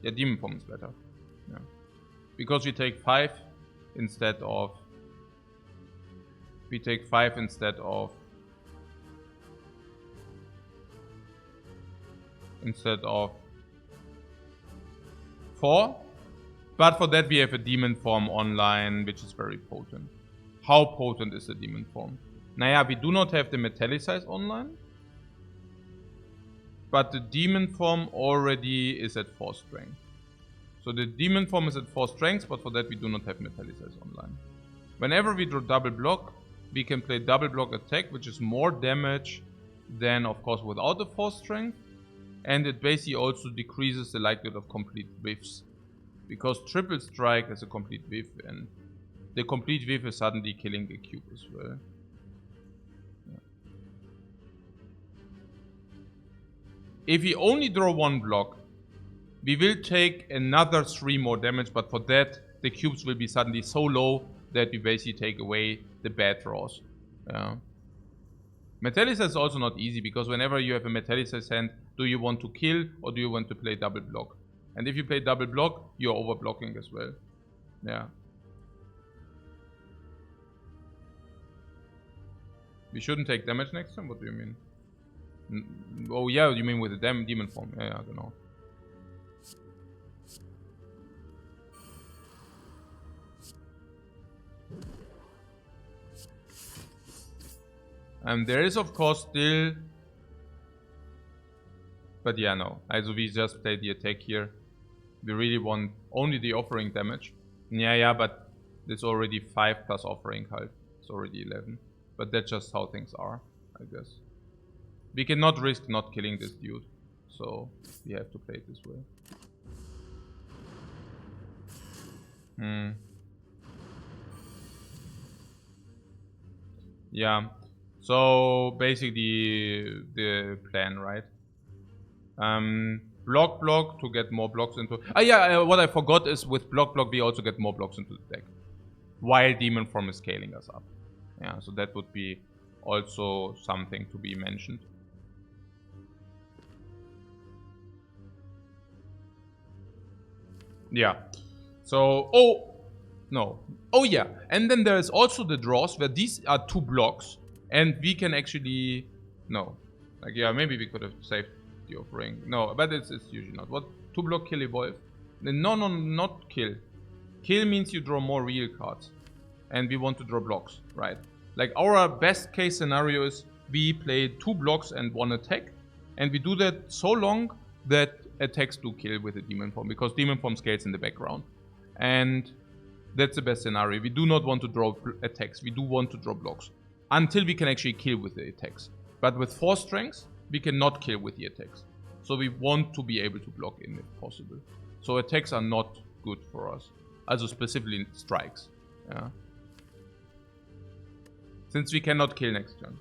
Yeah, Demon Form is better. Yeah. Because we take 5 instead of... We take 5 instead of 4. But for that we have a Demon Form online, which is very potent. How potent is the Demon Form? Naja, we do not have the Metallicize online. But the Demon Form already is at 4 strength. So the Demon Form is at 4 strength, but for that we do not have Metallicize online. Whenever we draw double block, we can play double block attack, which is more damage than, of course, without the 4 strength. And it basically also decreases the likelihood of complete whiffs. Because triple strike is a complete whiff, and the complete whiff is suddenly killing the cube as well. If we only draw 1 block, we will take another 3 more damage, but for that, the cubes will be suddenly so low that we basically take away the bad draws. Yeah. Metallicize is also not easy, because whenever you have a Metallicize hand, do you want to kill or do you want to play double block? And if you play double block, you're overblocking as well. Yeah. We shouldn't take damage next time? What do you mean? Oh yeah, you mean with the Demon Form. Yeah, I don't know. There is of course still... But yeah, no. Also we just play the attack here. We really want only the Offering damage. Yeah, but It's already 5 plus offering cult. It's already 11. But that's just how things are, I guess. We cannot risk not killing this dude. So we have to play it this way. Yeah. So basically the plan, right? Block to get more blocks into... what I forgot is with block we also get more blocks into the deck. While Demon Form is scaling us up. Yeah, so that would be also something to be mentioned. Yeah. So, yeah. And then there's also the draws where these are 2 blocks. And we can actually... No. Like, yeah, maybe we could have saved the offering. No, but it's usually not. What? 2 block kill evolve? No, not kill. Kill means you draw more real cards. And we want to draw blocks, right? Like, our best case scenario is we play 2 blocks and 1 attack. And we do that so long that attacks do kill with the Demon Form. Because Demon Form scales in the background. And that's the best scenario. We do not want to draw attacks. We do want to draw blocks. Until we can actually kill with the attacks. But with 4 strengths, we cannot kill with the attacks. So we want to be able to block in if possible. So attacks are not good for us. Also specifically strikes. Yeah. Since we cannot kill next turn.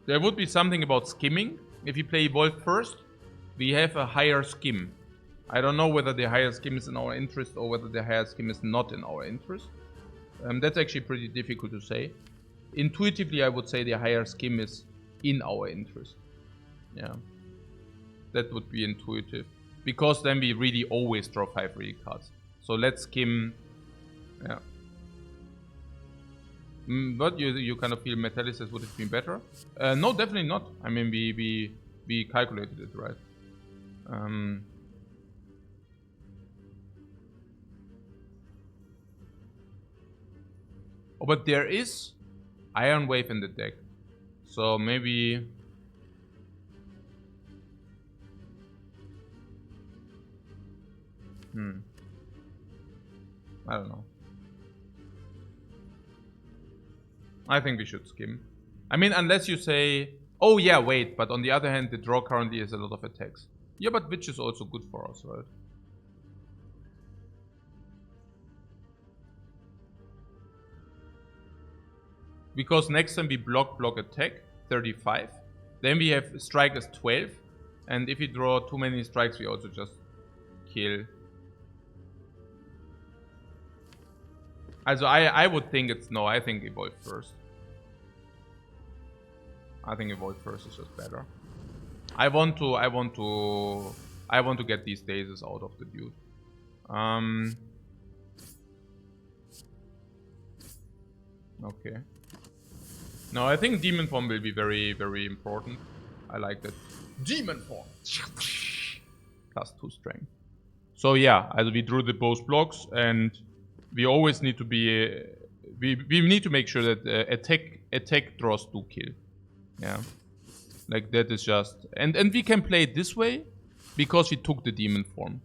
There would be something about skimming. If you play Evolve first, we have a higher skim. I don't know whether the higher skim is in our interest or whether the higher skim is not in our interest. That's actually pretty difficult to say. Intuitively, I would say the higher skim is in our interest. Yeah. That would be intuitive. Because then we really always draw 5 real cards. So let's skim. Yeah. But you kind of feel Metallicis would have been better? No, definitely not. I mean, we calculated it, right? Oh, but there is Iron Wave in the deck. So maybe... I don't know. I think we should skim. I mean, unless you say, oh yeah, wait, but on the other hand, the draw currently has a lot of attacks. Yeah, but Witch is also good for us, right? Because next time we block attack, 35. Then we have strike as 12. And if we draw too many strikes, we also just kill. Also, I would think it's no. I think Evolve first. I think Evolve first is just better. I want to get these daisies out of the dude. Okay. No, I think Demon Form will be very, very important. I like that. Demon Form. +2 strength. So yeah, also we drew the both blocks and we always need to be... we need to make sure that attack draws do kill. Yeah. Like that is just... And we can play it this way because we took the Demon Form.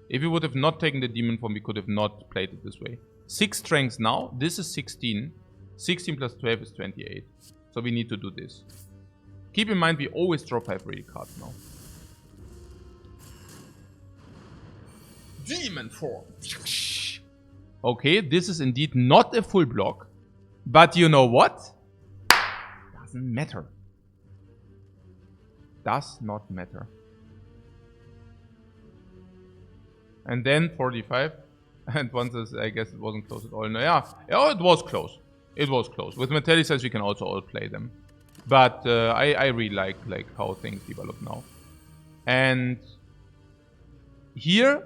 If we would have not taken the Demon Form, we could have not played it this way. 6 strengths now. This is 16. 16 plus 12 is 28. So we need to do this. Keep in mind we always draw 5 real cards now. Demon Form. Okay, this is indeed not a full block. But you know what? Doesn't matter. Does not matter. And then 45. And once I guess it wasn't close at all. No, yeah, it was close. It was close. With Metallicise we can also all play them. But I really like how things develop now. And here,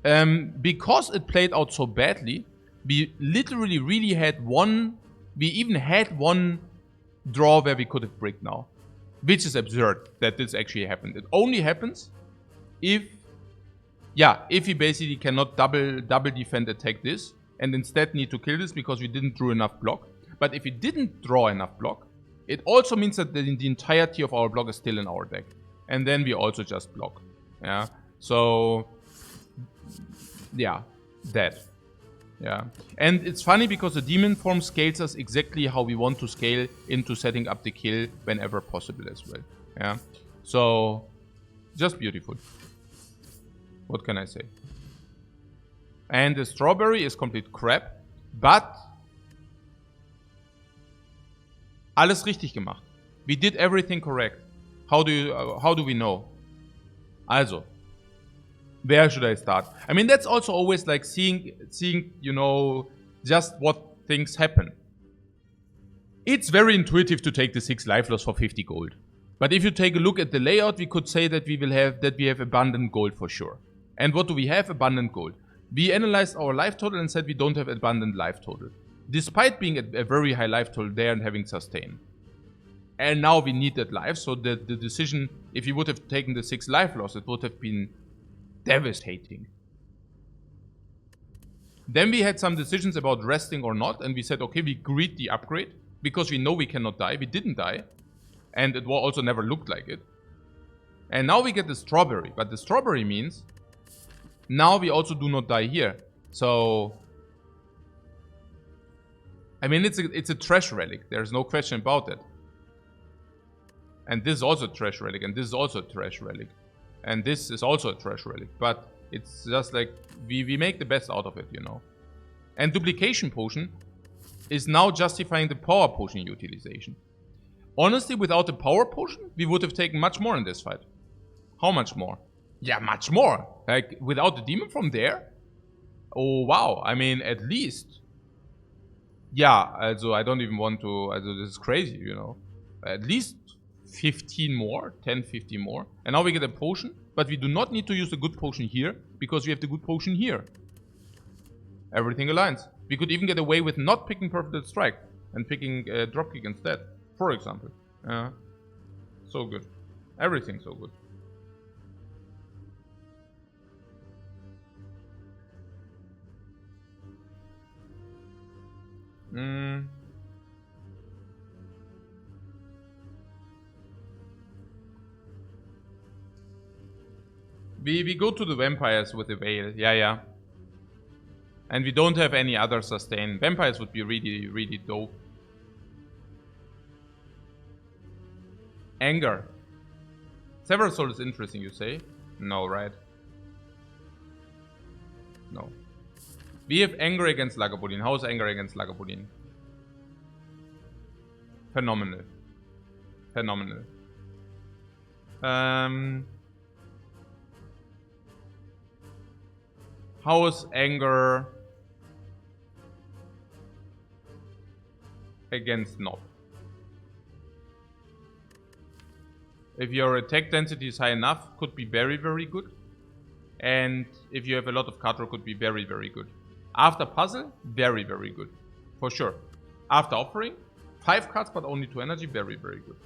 because it played out so badly, we literally really had one... We even had one draw where we could have bricked now. Which is absurd that this actually happened. It only happens if... Yeah, if we basically cannot double defend attack this. And instead need to kill this because we didn't draw enough block. But if we didn't draw enough block, it also means that the entirety of our block is still in our deck. And then we also just block. Yeah. So yeah, that. Yeah. And it's funny because the demon form scales us exactly how we want to scale into setting up the kill whenever possible as well. Yeah. So just beautiful. What can I say? And the strawberry is complete crap, but alles richtig gemacht. We did everything correct. How do we know? Also, where should I start? I mean, that's also always like seeing, you know, just what things happen. It's very intuitive to take the 6 life loss for 50 gold. But if you take a look at the layout, we could say that we have abundant gold for sure. And what do we have? Abundant gold. We analyzed our life total and said we don't have abundant life total, despite being at a very high life total there and having sustain. And now we need that life, so the decision, if you would have taken the 6 life loss, it would have been devastating. Then we had some decisions about resting or not, and we said, okay, we agreed the upgrade, because we know we cannot die. We didn't die, and it also never looked like it. And now we get the strawberry, but the strawberry means now we also do not die here. So, I mean, it's a trash relic. There's no question about it. And this is also a trash relic, and this is also a trash relic. And this is also a trash relic. But it's just like, we make the best out of it, you know. And duplication potion is now justifying the power potion utilization. Honestly, without the power potion, we would have taken much more in this fight. How much more? Yeah, much more. Like, without the demon from there? Oh, wow. I mean, at least. Yeah, also, I don't even want to... Also, this is crazy, you know. At least 15 more. 10, 15 more. And now we get a potion. But we do not need to use the good potion here, because we have the good potion here. Everything aligns. We could even get away with not picking Perfect Strike and picking Dropkick instead, for example. So good. Everything so good. We go to the vampires with the veil. Yeah. And we don't have any other sustain. Vampires would be really, really dope. Anger. Several Soul is interesting, you say? No, right? No. We have anger against Lagavulin. How is anger against Lagavulin? Phenomenal. Phenomenal. How is anger against Nob? If your attack density is high enough, could be very, very good. And if you have a lot of card draw, could be very, very good. After puzzle, very, very good. For sure. After offering, 5 cards but only 2 energy, very, very good.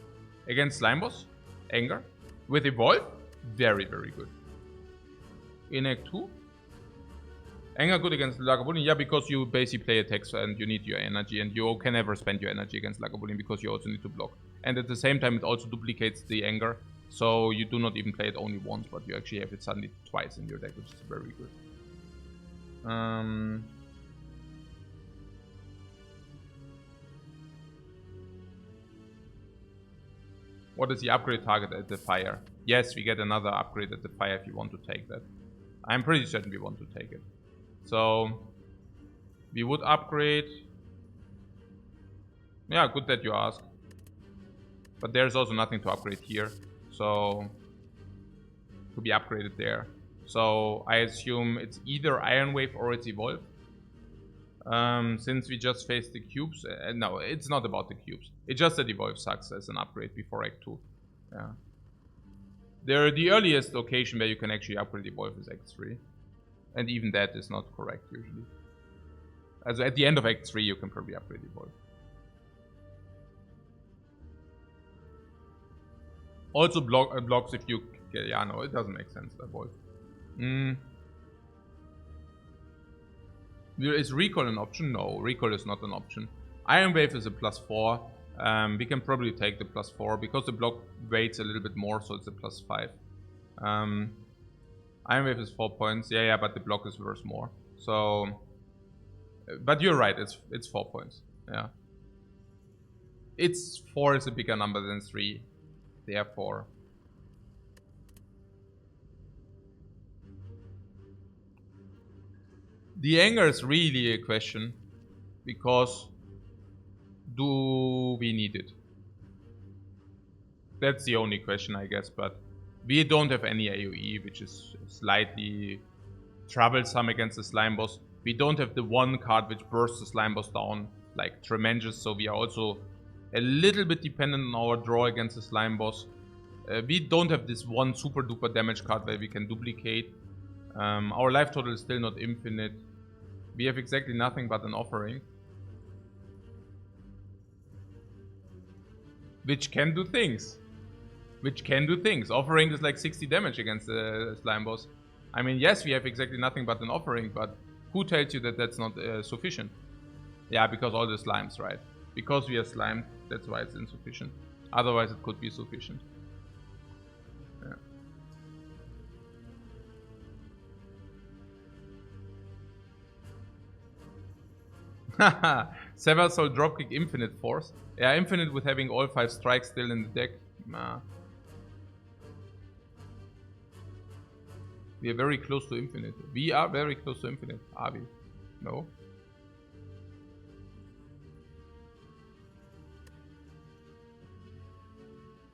Against Slime Boss, anger. With Evolve, very, very good. In Act 2, anger good against Lagavulin. Yeah, because you basically play attacks and you need your energy, and you can never spend your energy against Lagavulin because you also need to block. And at the same time, it also duplicates the anger, so you do not even play it only once, but you actually have it suddenly twice in your deck, which is very good. What is the upgrade target at the fire? Yes, we get another upgrade at the fire if you want to take that. I'm pretty certain we want to take it. So, we would upgrade. Yeah, good that you ask. But there's also nothing to upgrade here. So, to be upgraded there. So, I assume it's either Iron Wave or it's Evolve. Since we just faced the cubes. No, it's not about the cubes. It's just that Evolve sucks as an upgrade before Act 2. Yeah. The earliest location where you can actually upgrade Evolve is Act 3. And even that is not correct usually. Also at the end of Act 3 you can probably upgrade Evolve. Also blocks if you... Yeah, no, it doesn't make sense, Evolve. Is Recall an option? No, Recall is not an option. Iron Wave is a +4. We can probably take the +4 because the block weights a little bit more, so it's a +5. Iron Wave is 4 points. Yeah, but the block is worth more. So, but you're right. It's 4 points. Yeah. It's 4 is a bigger number than 3. Therefore. The anger is really a question. Because do we need it? That's the only question, I guess. But we don't have any AoE, which is slightly troublesome against the slime boss. We don't have the one card which bursts the slime boss down like tremendous, so we are also a little bit dependent on our draw against the slime boss. We don't have this one super duper damage card where we can duplicate. Our life total is still not infinite. We have exactly nothing but an offering, which can do things. Offering is like 60 damage against the slime boss. I mean, yes, we have exactly nothing but an offering, but who tells you that that's not sufficient? Yeah, because all the slimes, right? Because we are slimed, that's why it's insufficient. Otherwise, it could be sufficient. Yeah. Severed Soul Dropkick Infinite Force. Yeah, Infinite with having all 5 strikes still in the deck. Nah. We are very close to infinite. We are very close to infinite, are we? No?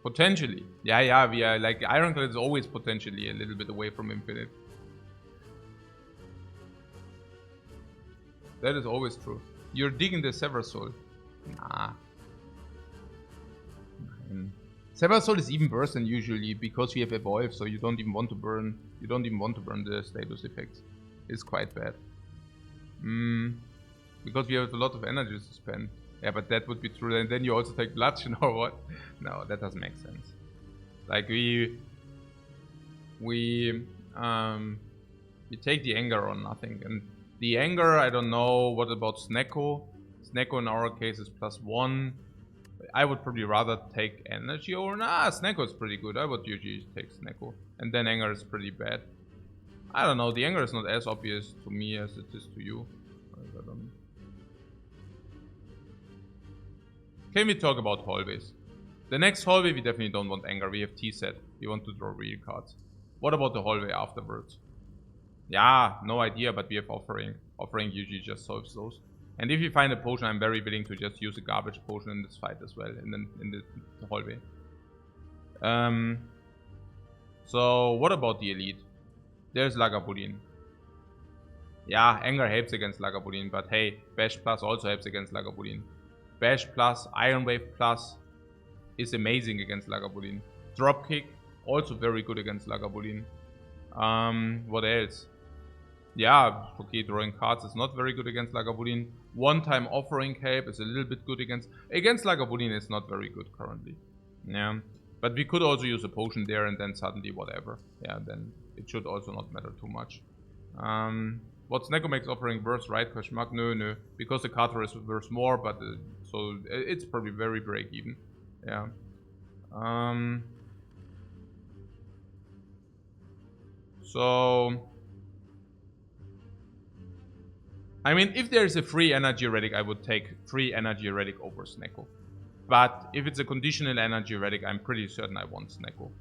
Potentially. Yeah, we are like, Ironclad is always potentially a little bit away from infinite. That is always true. You're digging the Sever Soul. Nah. Sever Soul is even worse than usually because we have evolved, so you don't even want to burn. You don't even want to burn the status effects. It's quite bad. Because we have a lot of energy to spend. Yeah, but that would be true. And then you also take bloodshed or what? No, that doesn't make sense. Like we take the anger on nothing, and the anger, I don't know. What about Snecko? Snecko in our case is +1. I would probably rather take energy over. Nah, Snecko is pretty good. I would usually take Snecko. And then anger is pretty bad. I don't know. The anger is not as obvious to me as it is to you. Can we talk about hallways? The next hallway, we definitely don't want anger. We have T-set. We want to draw real cards. What about the hallway afterwards? Yeah, no idea, but we have offering. Offering usually just solves those. And if you find a potion, I'm very willing to just use a garbage potion in this fight as well, in the hallway. So, what about the elite? There's Lagavulin. Yeah, anger helps against Lagavulin, but hey, Bash Plus also helps against Lagavulin. Bash Plus, Iron Wave Plus is amazing against Lagavulin. Dropkick, also very good against Lagavulin. What else? Yeah, okay, drawing cards is not very good against Lagavulin. One-time offering cape is a little bit good against Lagavulin is not very good currently. Yeah, but we could also use a potion there and then suddenly whatever. Yeah, then it should also not matter too much. What's Neko makes offering worse, right? Question mark? No, because the card is worth more, but so it's probably very break even. Yeah. So, I mean, if there's a free energy relic, I would take free energy relic over Snecko. But if it's a conditional energy relic, I'm pretty certain I want Snecko.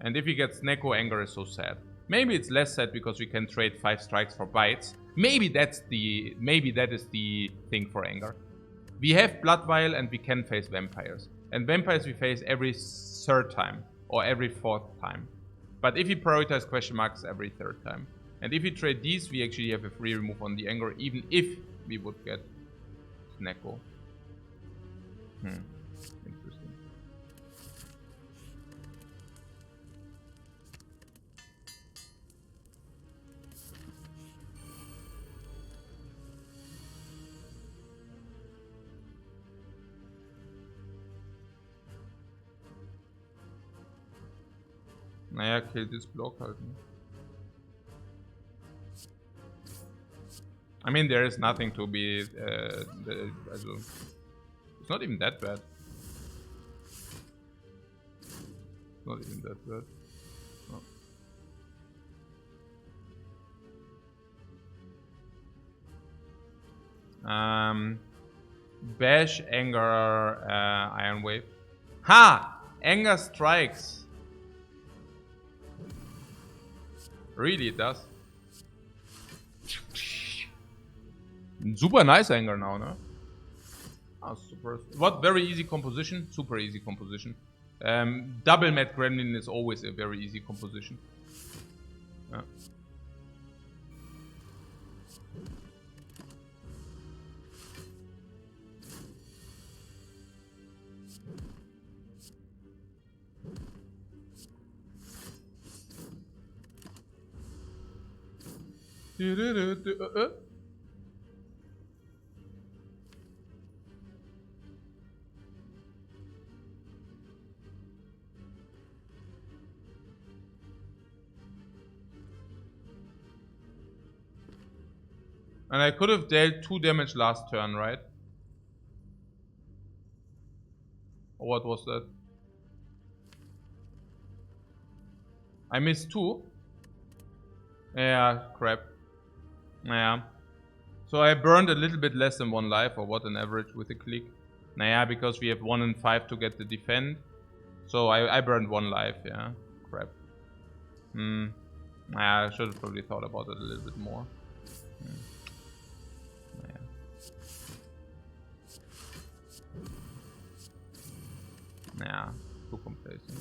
And if we get Snecko, anger is so sad. Maybe it's less sad because we can trade 5 strikes for bites. Maybe that is the thing for anger. We have Blood Vial and we can face vampires. And vampires we face every 3rd time or every 4th time. But if we prioritize question marks every 3rd time. And if we trade these, we actually have a free remove on the anger, even if we would get Snecko. Interesting. Naja, kill this block halt. I mean, there is nothing to be. It's not even that bad. Not even that bad. Oh. Bash, Anger, Iron Wave. Ha! Anger strikes. Really, it does. Super nice Anger now, no? Oh, super. What? Very easy composition? Super easy composition. Double Mad Gremlin is always a very easy composition. Yeah. And I could have dealt 2 damage last turn, right? Or what was that? I missed 2? Yeah, crap. Yeah. So I burned a little bit less than 1 life, or what, an average with a click. Yeah, because we have 1 and 5 to get the defend. So I burned 1 life, yeah. Crap. I should have probably thought about it a little bit more. Yeah, too complacent.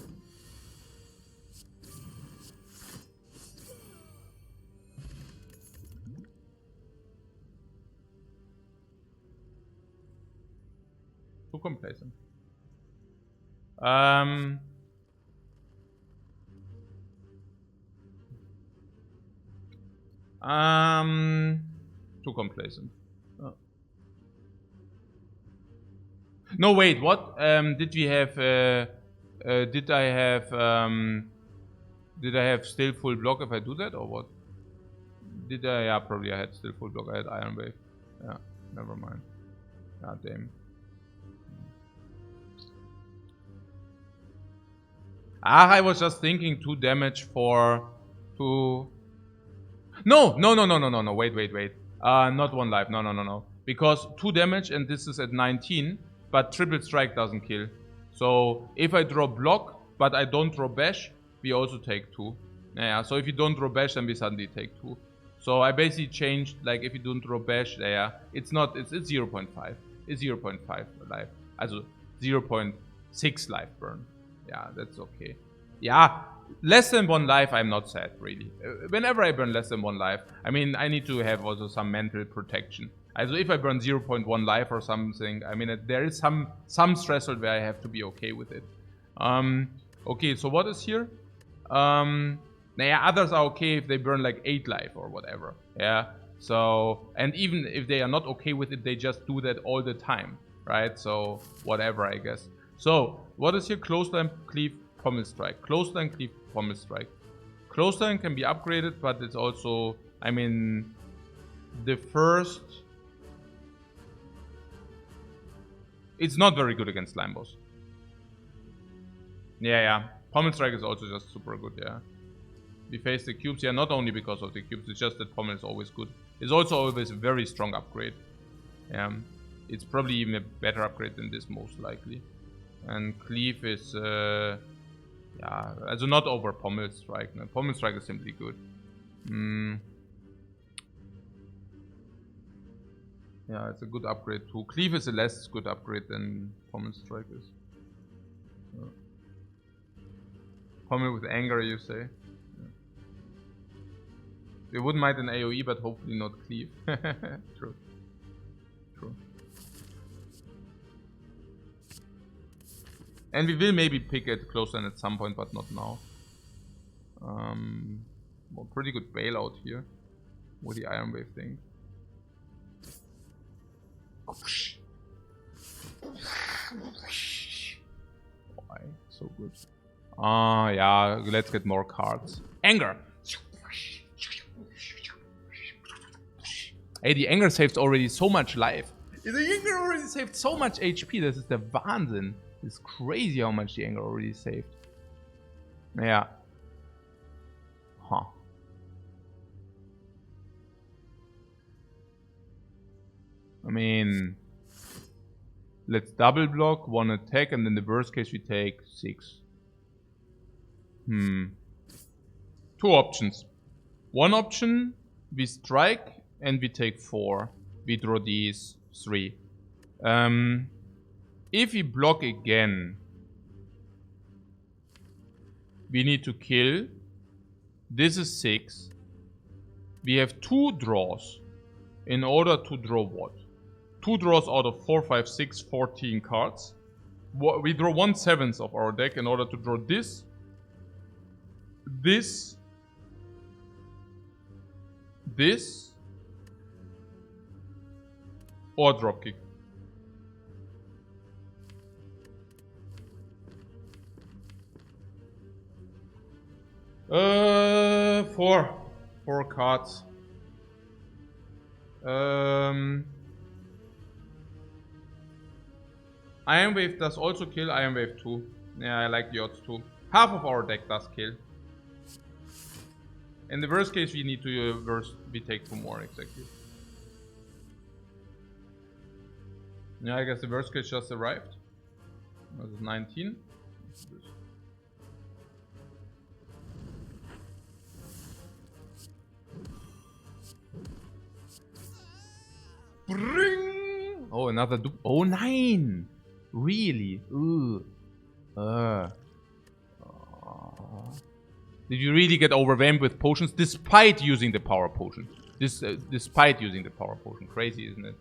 Too complacent. Too complacent. Oh. No, wait, what? Did we have, did I have still full block if I do that, or what? Did I? Yeah, probably I had still full block. I had Iron Wave. Yeah, never mind. God damn. I was just thinking 2 damage for 2. No, wait. Not 1 life. No. Because 2 damage and this is at 19, but triple strike doesn't kill. So if I draw block, but I don't draw bash, we also take 2. Yeah, so if you don't draw bash, then we suddenly take 2. So I basically changed, like, if you don't draw bash, yeah, it's 0.5. It's 0.5 life. Also 0.6 life burn. Yeah, that's okay. Yeah, less than 1 life, I'm not sad, really. Whenever I burn less than 1 life, I mean, I need to have also some mental protection. Also, if I burn 0.1 life or something, I mean, there is some threshold where I have to be okay with it. Okay, so what is here? Yeah, others are okay if they burn like 8 life or whatever. Yeah, so, and even if they are not okay with it, they just do that all the time, right? So, whatever, I guess. So, what is here? Clothesline, cleave, pommel strike. Clothesline, cleave, pommel strike. Clothesline can be upgraded, but it's also, I mean, the first... It's not very good against slime boss. Yeah. Pommel strike is also just super good, yeah. We face the cubes, yeah, not only because of the cubes, it's just that pommel is always good. It's also always a very strong upgrade. Yeah. It's probably even a better upgrade than this, most likely. And cleave is, yeah, also not over pommel strike. No, pommel strike is simply good. Yeah, it's a good upgrade too. Cleave is a less good upgrade than pommel strike is. Pommel with anger, you say? Yeah. We wouldn't mind an AoE, but hopefully not cleave. True. And we will maybe pick it closer at some point, but not now. Well, pretty good bailout here with the Iron Wave thing. Why? So good. Yeah, let's get more cards. Anger! Hey, the anger saved already so much life. The anger already saved so much HP. This is the Wahnsinn. It's crazy how much the anger already saved. Yeah. Huh. I mean, let's double block, 1 attack, and in the worst case we take 6. 2 options. One option, we strike and we take 4. We draw these 3. If we block again, we need to kill. This is 6. We have 2 draws in order to draw what? 2 draws out of 4, 5, 6, 14 cards. We draw 1/7 of our deck in order to draw this, this, this, or dropkick. Four cards. Iron Wave does also kill. Iron Wave 2. Yeah, I like the odds too. Half of our deck does kill. In the worst case, we need to we take 2 more exactly. Yeah, I guess the worst case just arrived. This is 19. Bring! Oh, another oh, 9! Really? Ooh. Did you really get overwhelmed with potions despite using the power potion? Despite using the power potion. Crazy, isn't it?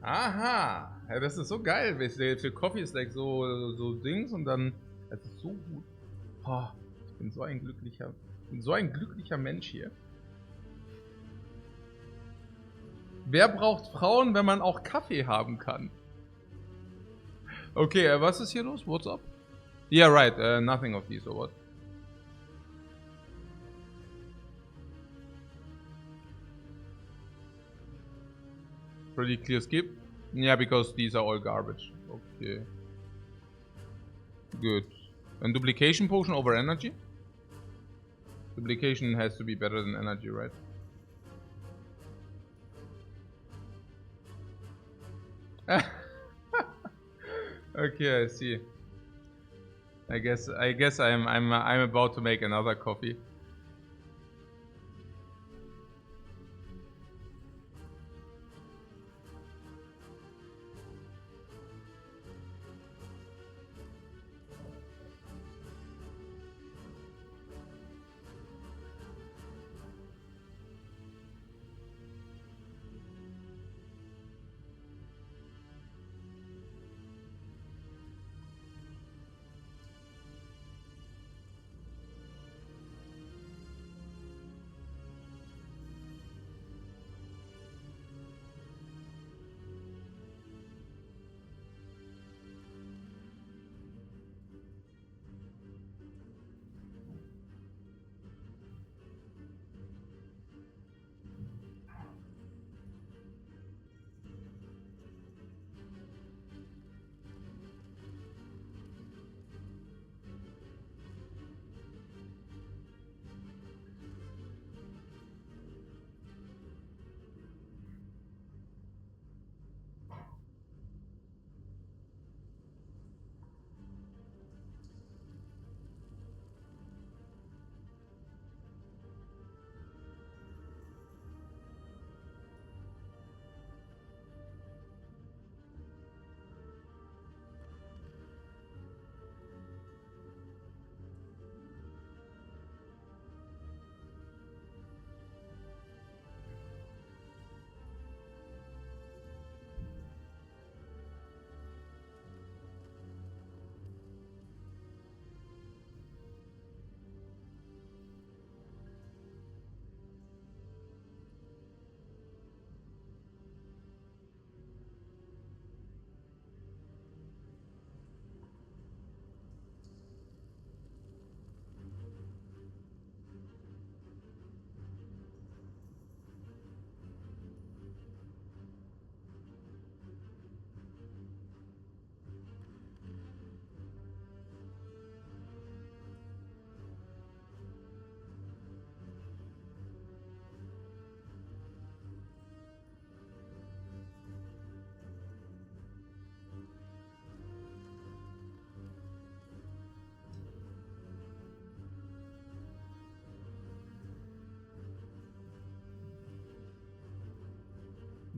Aha. Ja, das ist so geil. Für Coffee ist like so Dings und dann. Das ist so gut. Oh, ich bin so ein glücklicher Mensch hier. Wer braucht Frauen, wenn man auch Kaffee haben kann? Okay, was ist hier los? What's up? Yeah, right. Nothing of these, or what? Pretty clear skip. Yeah, because these are all garbage. Okay. Good. And duplication potion over energy? Duplication has to be better than energy, right? Okay, I see. I guess I'm about to make another coffee.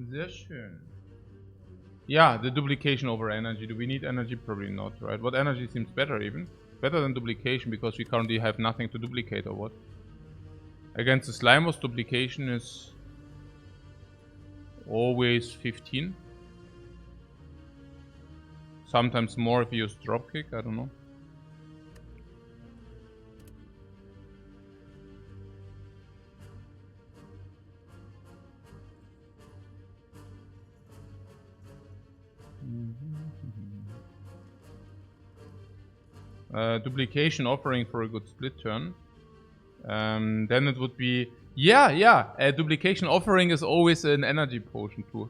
Sehr schön. Yeah, the duplication over energy. Do we need energy? Probably not, right? What energy seems better even? Better than duplication because we currently have nothing to duplicate or what? Against the Slimos, duplication is always 15. Sometimes more if you use dropkick, I don't know. Duplication offering for a good split turn. Then it would be... Yeah, duplication offering is always an energy potion too.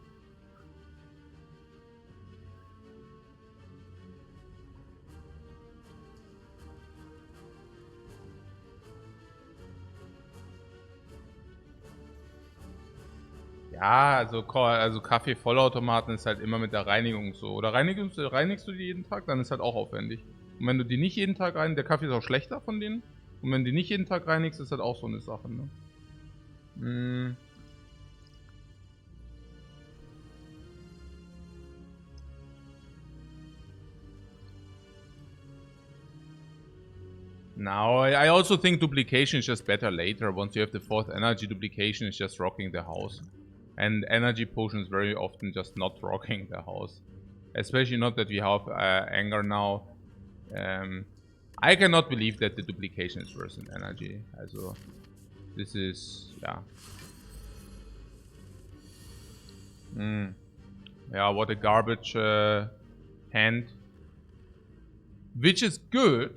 Ja, also Kaffee-Vollautomaten ist halt immer mit der Reinigung so. Oder reinigst du die jeden Tag, dann ist halt auch aufwendig. Und wenn du die nicht jeden Tag reinigst, der Kaffee ist auch schlechter von denen. Und wenn du die nicht jeden Tag reinigst, ist halt auch so eine Sache, ne? Now, I also think duplication is just better later. Once you have the 4th energy, duplication is just rocking the house. And energy potions very often just not rocking the house. Especially not that we have anger now. I cannot believe that the duplication is worse than energy. Also, this is, yeah. Yeah, what a garbage hand. Which is good.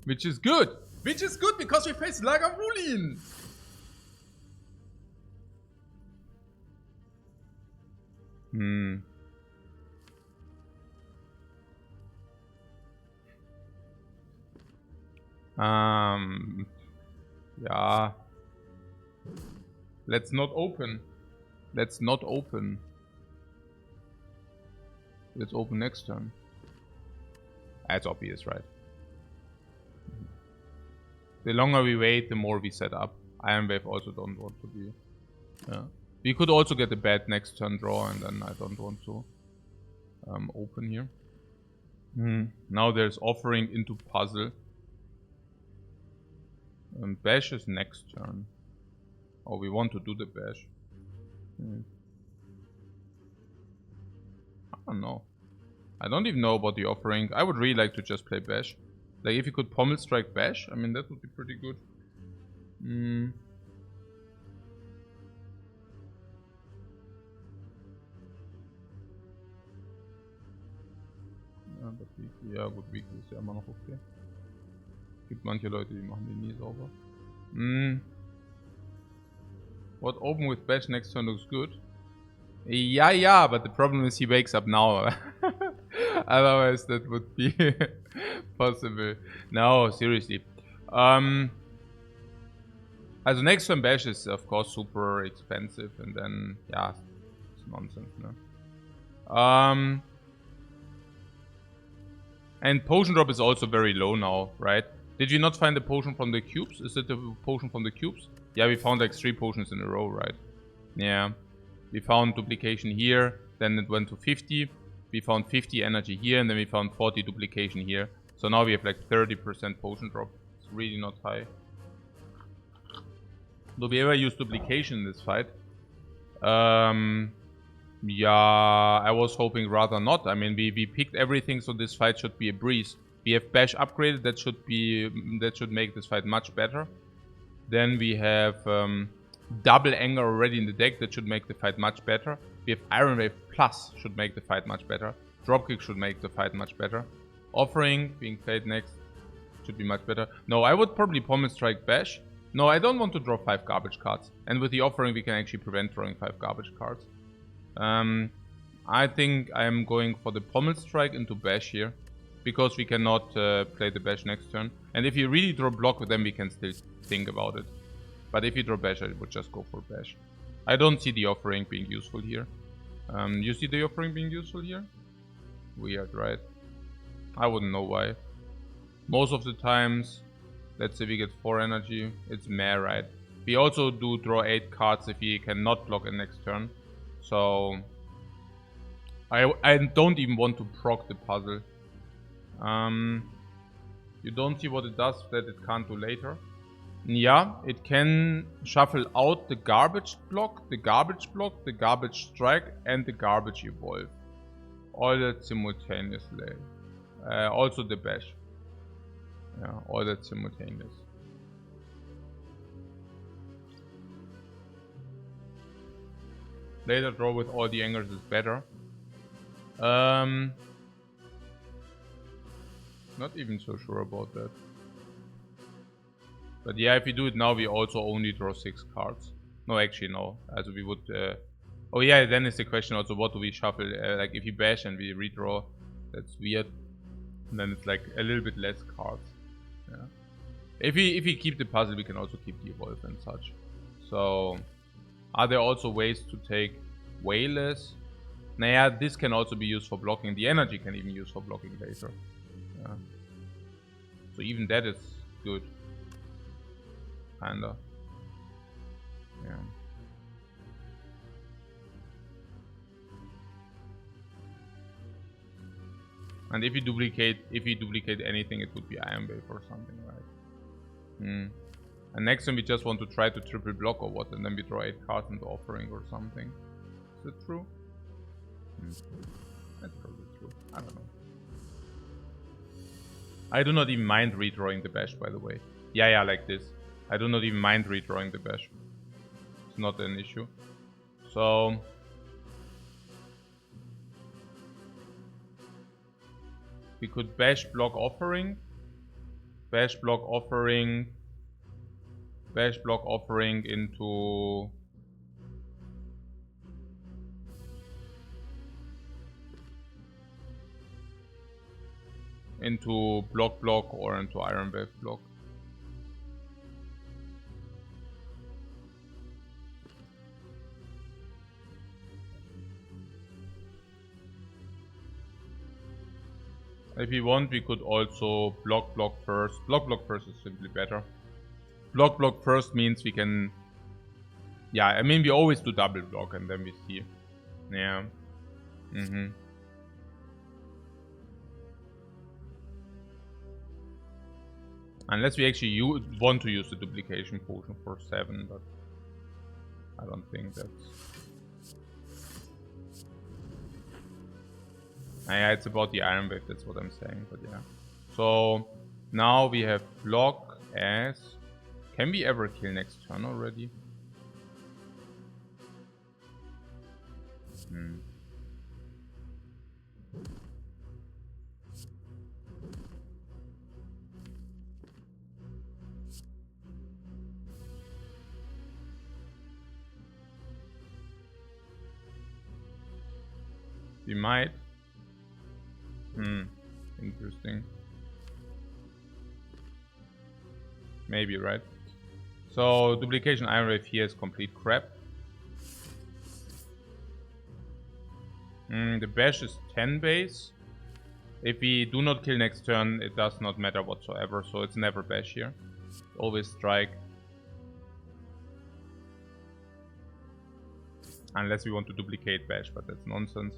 Which is good. Which is good because we face Lagavulin. Yeah. Let's not open. Let's not open. Let's open next turn. That's obvious, right? The longer we wait, the more we set up. Iron Wave also don't want to be... Yeah. We could also get a bad next turn draw, and then I don't want to open here. Now there's offering into puzzle. Bash is next turn. Oh, we want to do the bash. I don't know. I don't even know about the offering. I would really like to just play bash. Like if you could pommel strike bash, I mean that would be pretty good. Ja gut, Weekly ist ja immer noch okay. Gibt manche Leute, die machen die nie sauber. What open with bash next turn looks good. Yeah, but the problem is he wakes up now. Otherwise that would be possible. No, seriously. Also next turn bash is of course super expensive, and then yeah, it's nonsense, no? And potion drop is also very low now, right? Did you not find the potion from the cubes? Is it the potion from the cubes? Yeah, we found like 3 potions in a row, right? Yeah. We found duplication here, then it went to 50. We found 50 energy here, and then we found 40 duplication here. So now we have like 30% potion drop. It's really not high. Do we ever use duplication in this fight? Yeah, I was hoping rather not. I mean, we picked everything, so this fight should be a breeze. We have bash upgraded. That should make this fight much better. Then we have double anger already in the deck. That should make the fight much better. We have Iron Wave Plus should make the fight much better. Dropkick should make the fight much better. Offering being played next should be much better. No, I would probably pommel strike bash. No, I don't want to draw 5 garbage cards. And with the offering, we can actually prevent drawing 5 garbage cards. I think I'm going for the pommel strike into bash here, because we cannot play the bash next turn. And if you really draw block with them, we can still think about it. But if you draw bash, I would just go for bash. I don't see the offering being useful here. You see the offering being useful here? Weird, right? I wouldn't know why. Most of the times, let's say we get 4 energy, it's meh, right? We also do draw 8 cards if he cannot block in next turn. So I don't even want to proc the puzzle. You don't see what it does that it can't do later. Yeah, it can shuffle out the garbage block, the garbage strike, and the garbage evolve. All that simultaneously. Also the bash. Yeah, all that simultaneous. Later draw with all the angers is better. Not even so sure about that. But yeah, if we do it now, we also only draw 6 cards. No, actually, no. As we would... oh yeah, then is the question also, what do we shuffle? Like, if we bash and we redraw, that's weird. And then it's like a little bit less cards. Yeah. If we keep the puzzle, we can also keep the evolve and such. So, are there also ways to take way less? Nah, this can also be used for blocking. The energy can even use for blocking later. Yeah. So even that is good. Kinda. Yeah. And if you duplicate anything, it would be Iron Wave or something, right? And next time we just want to try to triple block or what, and then we draw 8 cards in the offering or something. Is it true? That's probably true. I don't know. I do not even mind redrawing the bash, by the way. Yeah, like this. I do not even mind redrawing the bash. It's not an issue. So... we could bash block offering. Bash block offering into block or into Iron Wave block. If we want, we could also block first. Block first is simply better. Block first means we can... yeah, I mean, we always do double block and then we see. Yeah. Unless we actually want to use the duplication potion for 7, but I don't think that's... yeah, it's about the Iron Wave, that's what I'm saying, but yeah. So, now we have block as... can we ever kill next turn already? We might. Interesting. Maybe, right? So, duplication Iron Wave here is complete crap. The bash is 10 base. If we do not kill next turn, it does not matter whatsoever, so it's never bash here. Always strike. Unless we want to duplicate bash, but that's nonsense.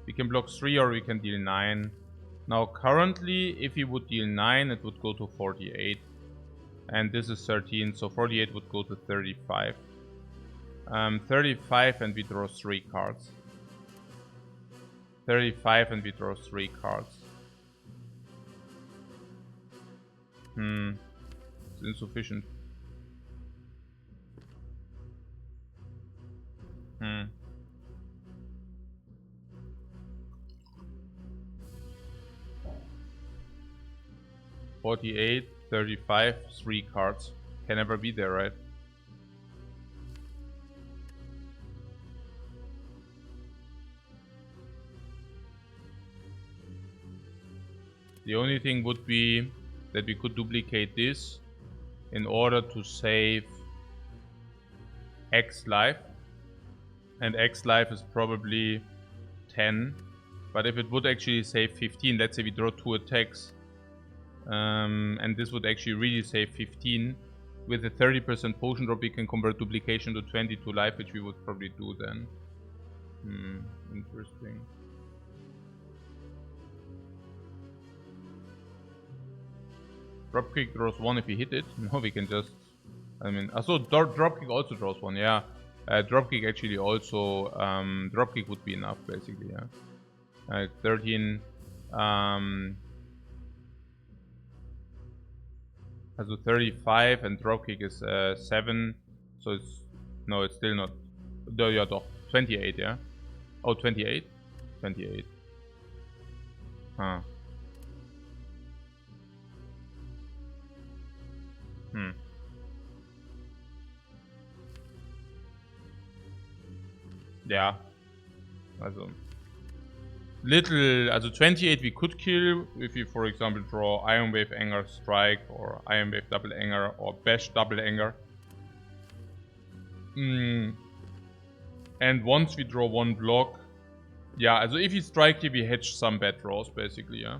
We can block 3 or we can deal 9. Now currently, if we would deal 9, it would go to 48. And this is 13, so 48 would go to 35. 35 and we draw 3 cards. 35 and we draw 3 cards. It's insufficient. 48, 35, 3 cards. Can never be there, right? The only thing would be that we could duplicate this in order to save X life. And X life is probably 10. But if it would actually save 15, let's say we draw 2 attacks. And this would actually really save 15. with a 30% potion drop, we can convert duplication to 22 life, which we would probably do then. Interesting. Dropkick draws 1 if we hit it. No, we can just... I mean... so Dropkick also draws 1, yeah. Dropkick actually also... Dropkick would be enough, basically, yeah. 13... so 35 and dropkick is 7, so it's... No, it's still not... Yeah, 28, yeah? Oh, 28? 28. Huh. Yeah. Also... Also 28 we could kill if we, for example, draw Iron Wave Anger Strike or Iron Wave Double Anger or Bash Double Anger. And once we draw 1 block, yeah, also if we strike here we hedge some bad draws basically, yeah.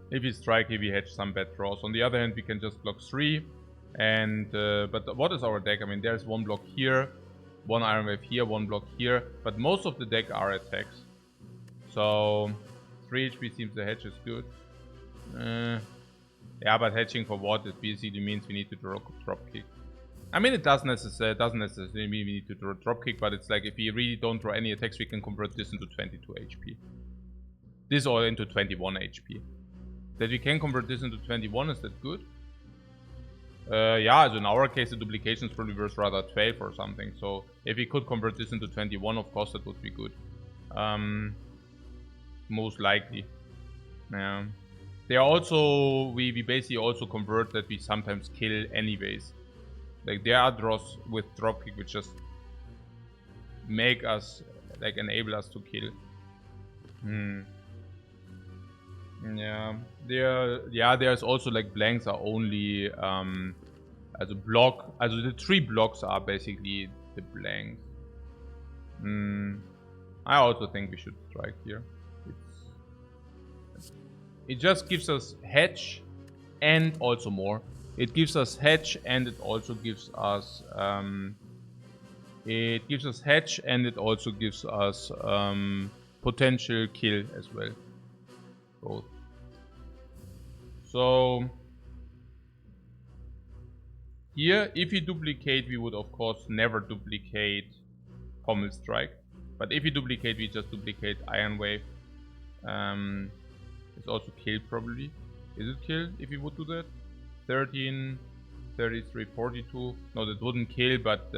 If we strike here we hedge some bad draws. On the other hand we can just block 3 and but what is our deck? I mean, there's 1 block here, 1 Iron Wave here, 1 block here, but most of the deck are attacks. So 3 HP seems the hedge is good. Yeah, but hedging for what? It basically means we need to draw drop kick. I mean, it doesn't necessarily mean we need to draw drop kick, but it's like if we really don't draw any attacks, we can convert this into 22 HP. This all into 21 HP. That we can convert this into 21, is that good? Yeah, so in our case the duplication is probably worth rather 12 or something. So if we could convert this into 21, of course that would be good. Most likely. Yeah. They are also, we basically also convert that we sometimes kill anyways. Like there are draws with dropkick which just make us, like enable us to kill. Yeah, there's also like blanks are only as a block. Also the 3 blocks are basically the blanks. I also think we should strike here. It just gives us hedge and also more. It gives us hedge and it also gives us hedge and it also gives us potential kill as well. Both. So here, if we duplicate, we would of course never duplicate Pommel Strike. But if we duplicate, we just duplicate Iron Wave. It's also killed probably. Is it killed if we would do that? 13, 33, 42. No, that wouldn't kill, but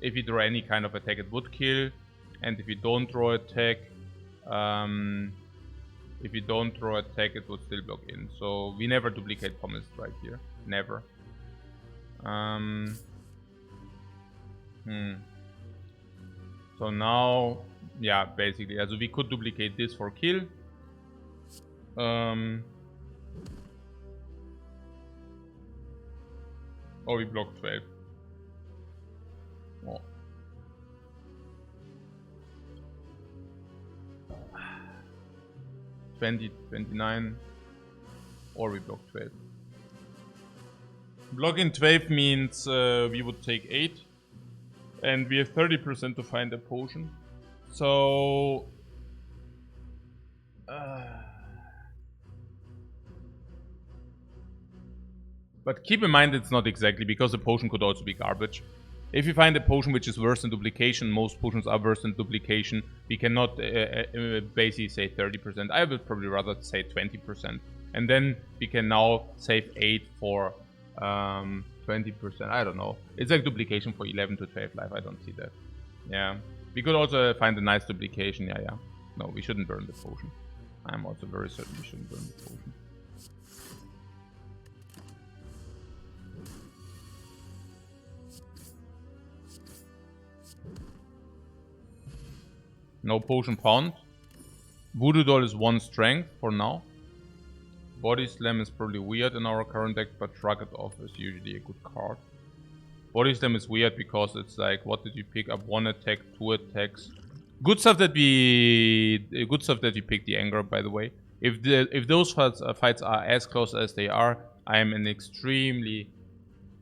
if we draw any kind of attack, it would kill. And if we don't draw attack, it would still block in. So we never duplicate Pommel Strike here. Never. So now, yeah, basically, so we could duplicate this for kill. Or we block 12. Oh. $20, $29, or we block 12. Blocking 12 means we would take 8, and we have 30% to find a potion. So but keep in mind it's not exactly, because the potion could also be garbage. If you find a potion which is worse than duplication, most potions are worse than duplication, we cannot basically say 30%. I would probably rather say 20%. And then we can now save 8 for 20%. I don't know. It's like duplication for 11 to 12 life. I don't see that. Yeah. We could also find a nice duplication. Yeah. No, we shouldn't burn the potion. I'm also very certain we shouldn't burn the potion. No potion found. Voodoo Doll is 1 strength for now. Body Slam is probably weird in our current deck, but Shrug It Off is usually a good card. Body Slam is weird because it's like, what did you pick up? 1 attack, 2 attacks. Good stuff that we picked the Anger, by the way. If those fights are as close as they are, I am an extremely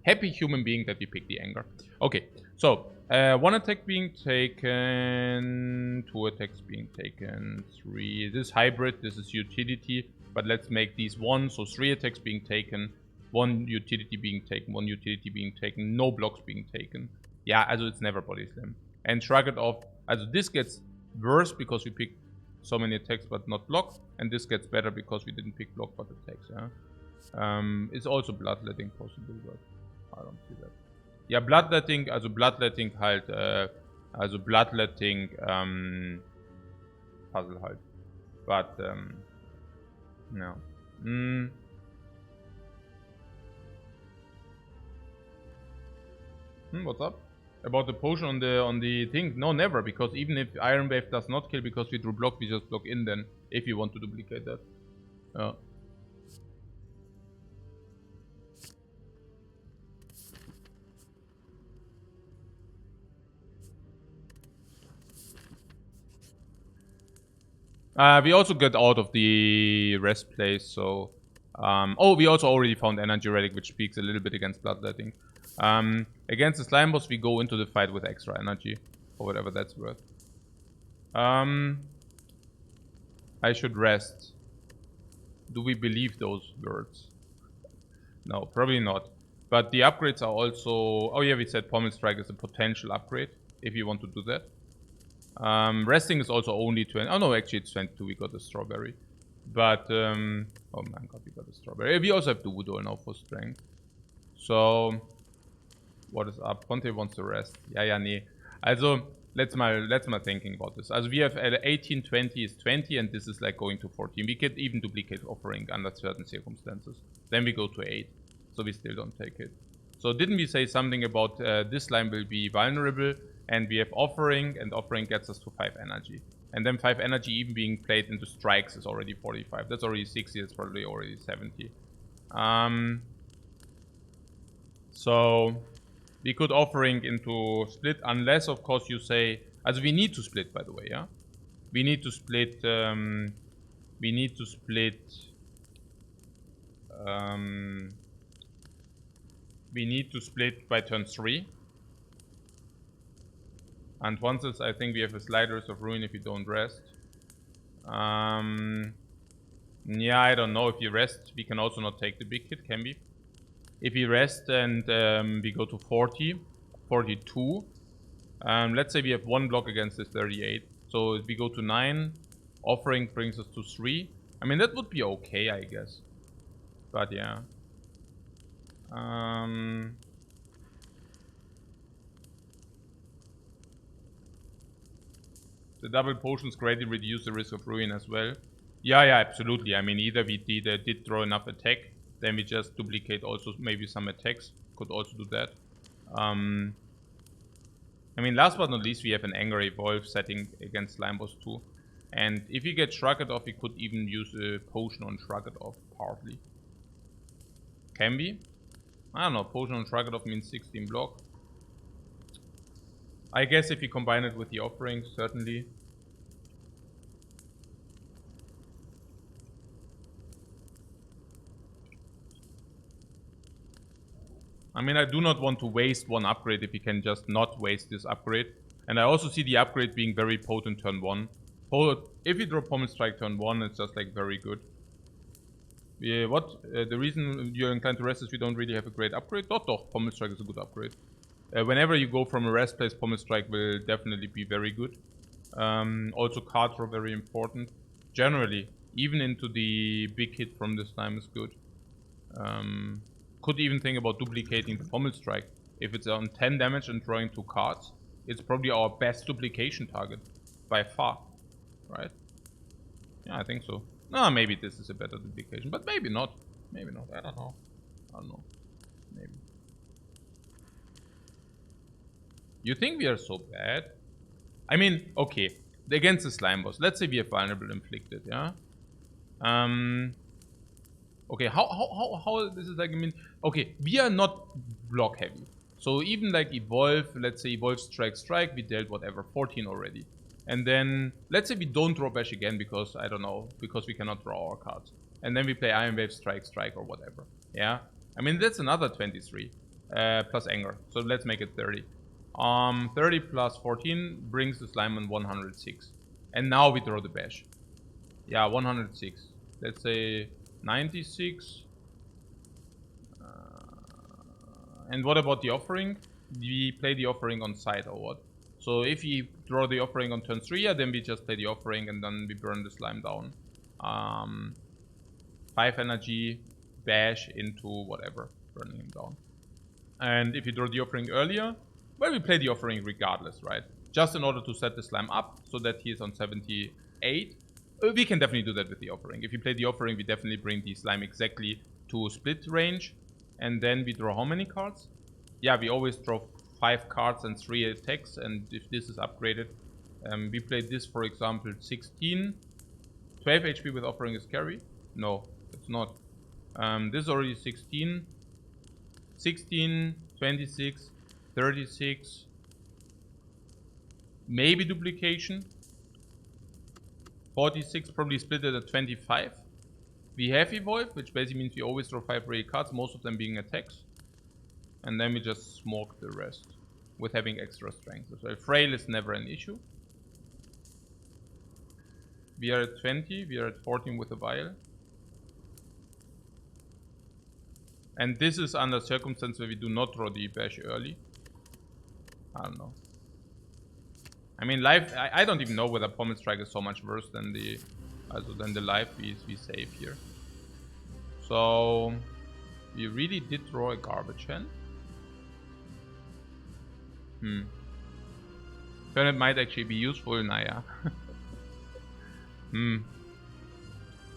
happy human being that we picked the anger. Okay, so 1 attack being taken, 2 attacks being taken, 3. This is hybrid, this is utility, but let's make these 1, so 3 attacks being taken, 1 utility being taken, 1 utility being taken, no blocks being taken. Yeah, also it's never body slam. And shrug it off. Also this gets worse because we picked so many attacks but not block, and this gets better because we didn't pick block but attacks. Yeah. It's also bloodletting possible, but I don't see that. Ja, Bloodletting, also Bloodletting halt, also Bloodletting, Puzzle halt. But, no. What's up? About the potion on the thing? No, never, because even if Iron Wave does not kill because we drew block, we just block in then, if you want to duplicate that. We also get out of the rest place, so... oh, we also already found Energy Relic, which speaks a little bit against Bloodletting. Against the Slime Boss, we go into the fight with extra energy, or whatever that's worth. I should rest. Do we believe those words? No, probably not. But the upgrades are also... Oh yeah, we said Pommel Strike is a potential upgrade, if you want to do that. Resting is also only 20. Oh no, actually it's 22. We got a strawberry. But, oh my god, we got a strawberry. We also have the Woodall now for strength. So, what is up? Ponte wants to rest. Ja, nee. Also, let's mal thinking about this. Also, we have 18, 20 is 20, and this is like going to 14. We could even duplicate offering under certain circumstances. Then we go to 8. So we still don't take it. So didn't we say something about this line will be vulnerable? And we have offering, and offering gets us to 5 energy. And then 5 energy even being played into strikes is already 45. That's already 60, that's probably already 70. So we could offering into split, unless of course you say, as we need to split, by the way, yeah? We need to split, by turn 3. And once it's, I think we have a Sliders of Ruin if you don't rest. Yeah, I don't know. If you rest, we can also not take the big hit, can we? If we rest and we go to 40, 42. Let's say we have 1 block against this 38. So if we go to 9, offering brings us to 3. I mean, that would be okay, I guess. But yeah. The double potions greatly reduce the risk of ruin as well. Yeah, absolutely. I mean, either we did throw enough attack, then we just duplicate also maybe some attacks. Could also do that. I mean, last but not least, we have an Anger Evolve setting against Slime Boss 2. And if you get Shrug It Off, we could even use a potion on Shrug It Off, partly. Can we? I don't know, potion on Shrug It Off means 16 block. I guess if you combine it with the offerings, certainly. I mean, I do not want to waste 1 upgrade if you can just not waste this upgrade. And I also see the upgrade being very potent turn 1. If you draw Pommel Strike turn 1, it's just like very good. Yeah, the reason you're inclined to rest is we don't really have a great upgrade. Doch, Pommel Strike is a good upgrade. Whenever you go from a rest place, Pommel Strike will definitely be very good. Also card draw very important. Generally, even into the big hit from this time is good. Could even think about duplicating the Pommel Strike. If it's on 10 damage and drawing 2 cards, it's probably our best duplication target. By far. Right? Yeah, I think so. No, maybe this is a better duplication, but maybe not. Maybe not. I don't know. Maybe. You think we are so bad? I mean, okay. Against the Slime Boss. Let's say we are vulnerable inflicted, yeah? Okay, how this is like, I mean, okay, we are not block heavy. So even like evolve, let's say evolve strike, we dealt whatever, 14 already. And then, let's say we don't draw Bash again because, I don't know, because we cannot draw our cards. And then we play Iron Wave, Strike, or whatever. Yeah? I mean, that's another 23. Plus Anger. So let's make it 30. 30 plus 14 brings the slime on 106. And now we draw the Bash. Yeah, 106. Let's say 96. And what about the offering? We play the offering on side or what? So if we draw the offering on turn 3, yeah, then we just play the offering and then we burn the slime down. 5 energy, bash into whatever, burning him down. And if you draw the offering earlier, well, we play the offering regardless, right? Just in order to set the slime up so that he is on 78. We can definitely do that with the offering. If you play the offering, we definitely bring the slime exactly to split range. And then we draw how many cards? Yeah, we always draw 5 cards and 3 attacks. And if this is upgraded, we play this, for example, 16. 12 HP with offering is carry? No, it's not. This is already 16. 16, 26, 36. Maybe duplication. 46, probably split it at 25. We have evolve, which basically means we always draw 5 rare cards, most of them being attacks. And then we just smoke the rest with having extra strength as well. Frail is never an issue. We are at 20, we are at 14 with a vial. And this is under circumstance where we do not draw the bash early. I don't know. I mean, I don't even know whether Pommel Strike is so much worse than the life we save here. So we really did draw a garbage hand. Then it might actually be useful, Naya.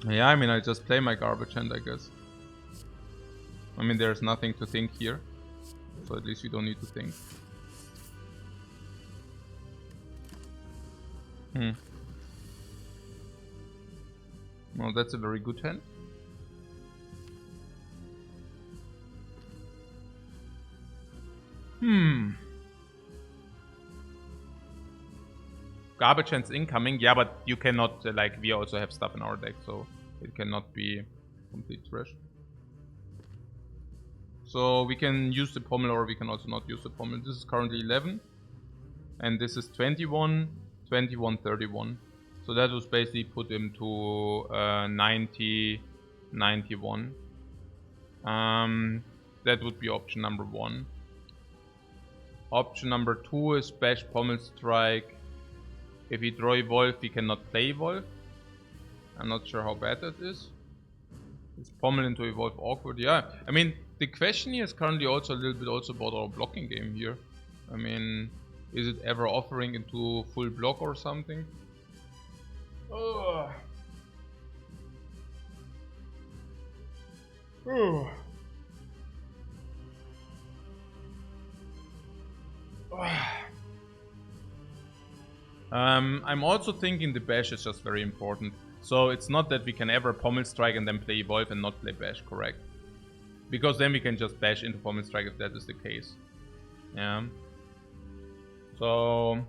Yeah, I mean, I just play my garbage hand, I guess. I mean, there's nothing to think here. So at least you don't need to think. Well, that's a very good hand. Garbage hands incoming. Yeah, but you cannot, like, we also have stuff in our deck, so it cannot be complete trash. So we can use the pommel or we can also not use the pommel. This is currently 11. And this is 21, 21, 31. So that was basically put him to 90, 91. That would be option number 1. Option number 2 is bash pommel strike. If we draw evolve, we cannot play evolve. I'm not sure how bad that is. Is pommel into evolve awkward? Yeah, I mean, the question here is currently also a little bit also about our blocking game here. I mean, is it ever offering into full block or something? Ugh. Ugh. I'm also thinking the bash is just very important. So it's not that we can ever pommel strike and then play evolve and not play bash, correct? Because then we can just bash into pommel strike if that is the case. Yeah. So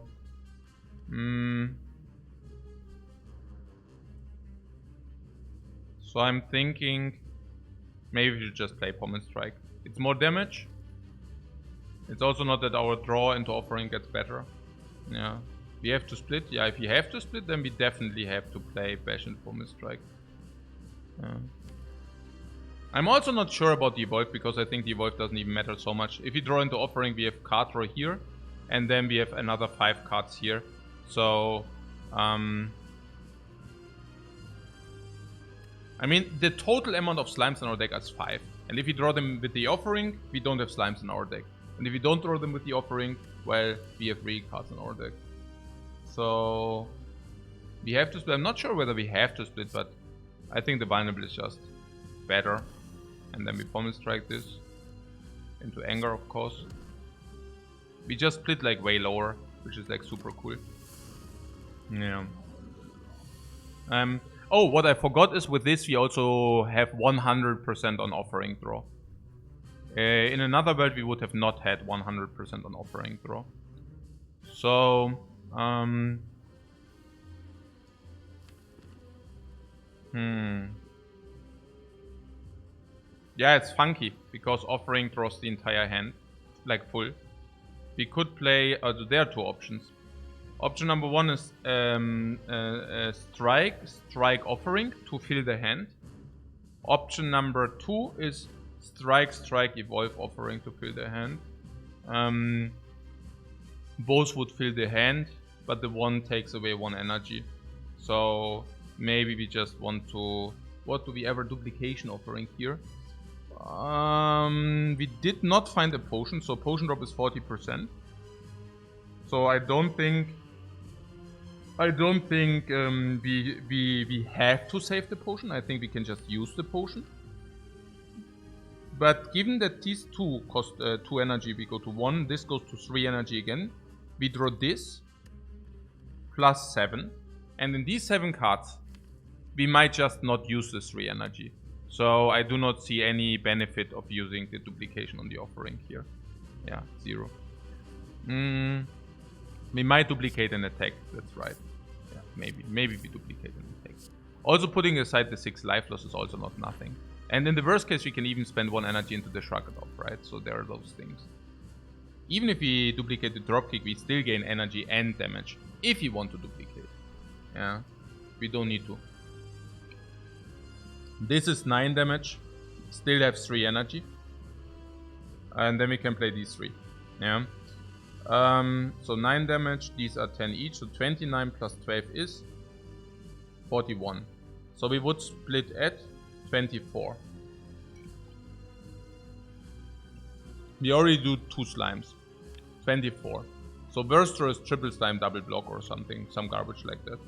so I'm thinking maybe we should just play pommel strike. It's more damage. It's also not that our draw into offering gets better. Yeah. We have to split. Yeah, if you have to split, then we definitely have to play bash and pommel strike. Yeah. I'm also not sure about the evolve because I think the evolve doesn't even matter so much. If you draw into offering, we have card draw here, and then we have another 5 cards here. So, I mean, the total amount of slimes in our deck is 5. And if you draw them with the offering, we don't have slimes in our deck. And if you don't draw them with the offering, well, we have 3 cards in our deck. So, we have to split. I'm not sure whether we have to split, but I think the vulnerable is just better. And then we pommel strike this into anger, of course. We just split like way lower, which is like super cool. Yeah. Oh, what I forgot is with this we also have 100% on offering draw. In another world we would have not had 100% on offering draw. So Yeah, it's funky, because offering draws the entire hand, like full. We could play, there are two options. Option number one is strike offering to fill the hand. Option number two is strike evolve offering to fill the hand. Both would fill the hand, but the one takes away one energy. So maybe we just want to... What do we ever duplication offering here? We did not find a potion, so potion drop is 40%. So I don't think we have to save the potion. I think we can just use the potion. But given that these two cost 2 energy, we go to 1. This goes to 3 energy again. We draw this plus 7, and in these 7 cards, we might just not use the 3 energy. So I do not see any benefit of using the duplication on the offering here. Yeah, 0. We might duplicate an attack, that's right. Yeah, maybe we duplicate an attack. Also putting aside the 6 life loss is also not nothing. And in the worst case, we can even spend 1 energy into the Shrug It Off, right? So there are those things. Even if we duplicate the dropkick, we still gain energy and damage. If you want to duplicate. Yeah, we don't need to. This is 9 damage. Still have 3 energy. And then we can play these 3. Yeah. So 9 damage, these are 10 each. So 29 plus 12 is 41. So we would split at 24. We already do 2 slimes. 24. So Burster is triple slime, double block or something. Some garbage like that.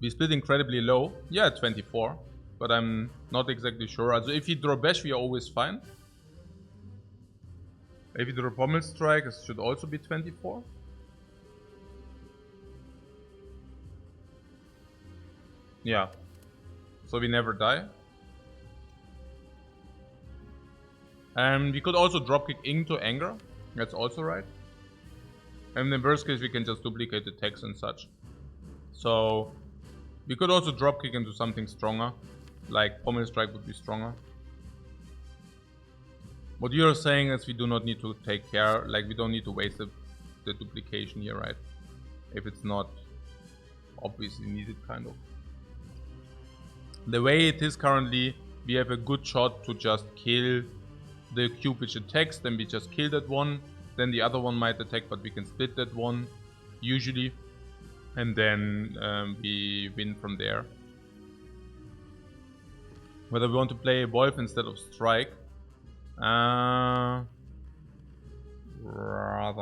We split incredibly low. Yeah, 24. But I'm not exactly sure. Also if you draw Bash, we are always fine. If you draw Pommel Strike, it should also be 24. Yeah. So we never die. And we could also dropkick into Anger. That's also right. And in the worst case, we can just duplicate the text and such. So we could also dropkick into something stronger. Like Pommel Strike would be stronger. What you're saying is we do not need to take care, like we don't need to waste the duplication here, right? If it's not obviously needed, kind of. The way it is currently, we have a good shot to just kill the cube which attacks, then we just kill that one, then the other one might attack, but we can split that one, usually, and then we win from there. Whether we want to play Evolve instead of Strike, rather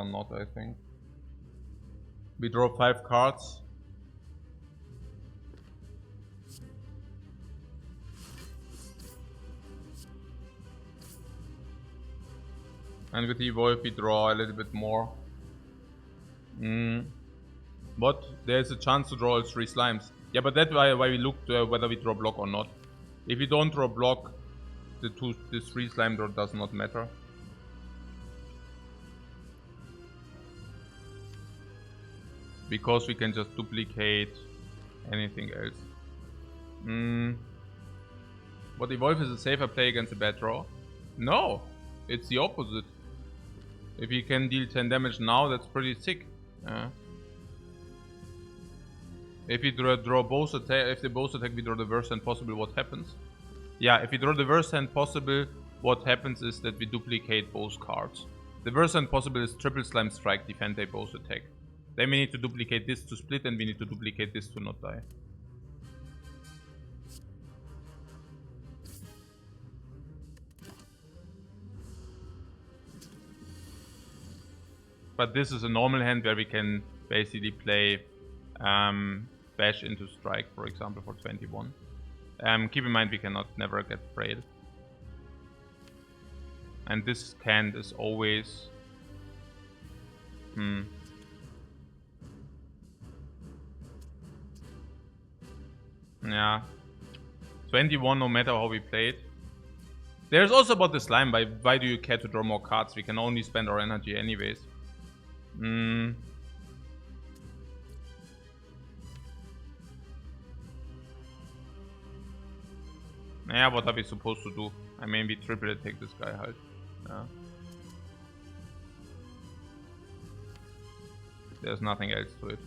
not, I think. We draw 5 cards. And with the Evolve we draw a little bit more. But there's a chance to draw all 3 slimes. Yeah, but that's why we looked whether we draw block or not. If you don't draw block, the 3 slime draw does not matter. Because we can just duplicate anything else. But Evolve is a safer play against a bad draw? No! It's the opposite. If you can deal 10 damage now, that's pretty sick. If you draw both attack, if they both attack, we draw the worst hand possible, what happens? Yeah, if you draw the worst hand possible, what happens is that we duplicate both cards. The worst hand possible is triple slime strike, defend, they both attack. Then we need to duplicate this to split, and we need to duplicate this to not die. But this is a normal hand where we can basically play Bash into Strike, for example, for 21. Keep in mind we cannot never get Frail. And this hand is always... Yeah. 21 no matter how we play it. There's also about the slime, why do you care to draw more cards? We can only spend our energy anyways. Yeah, what are we supposed to do? I mean, we triple attack this guy, halt. Yeah. There's nothing else to it.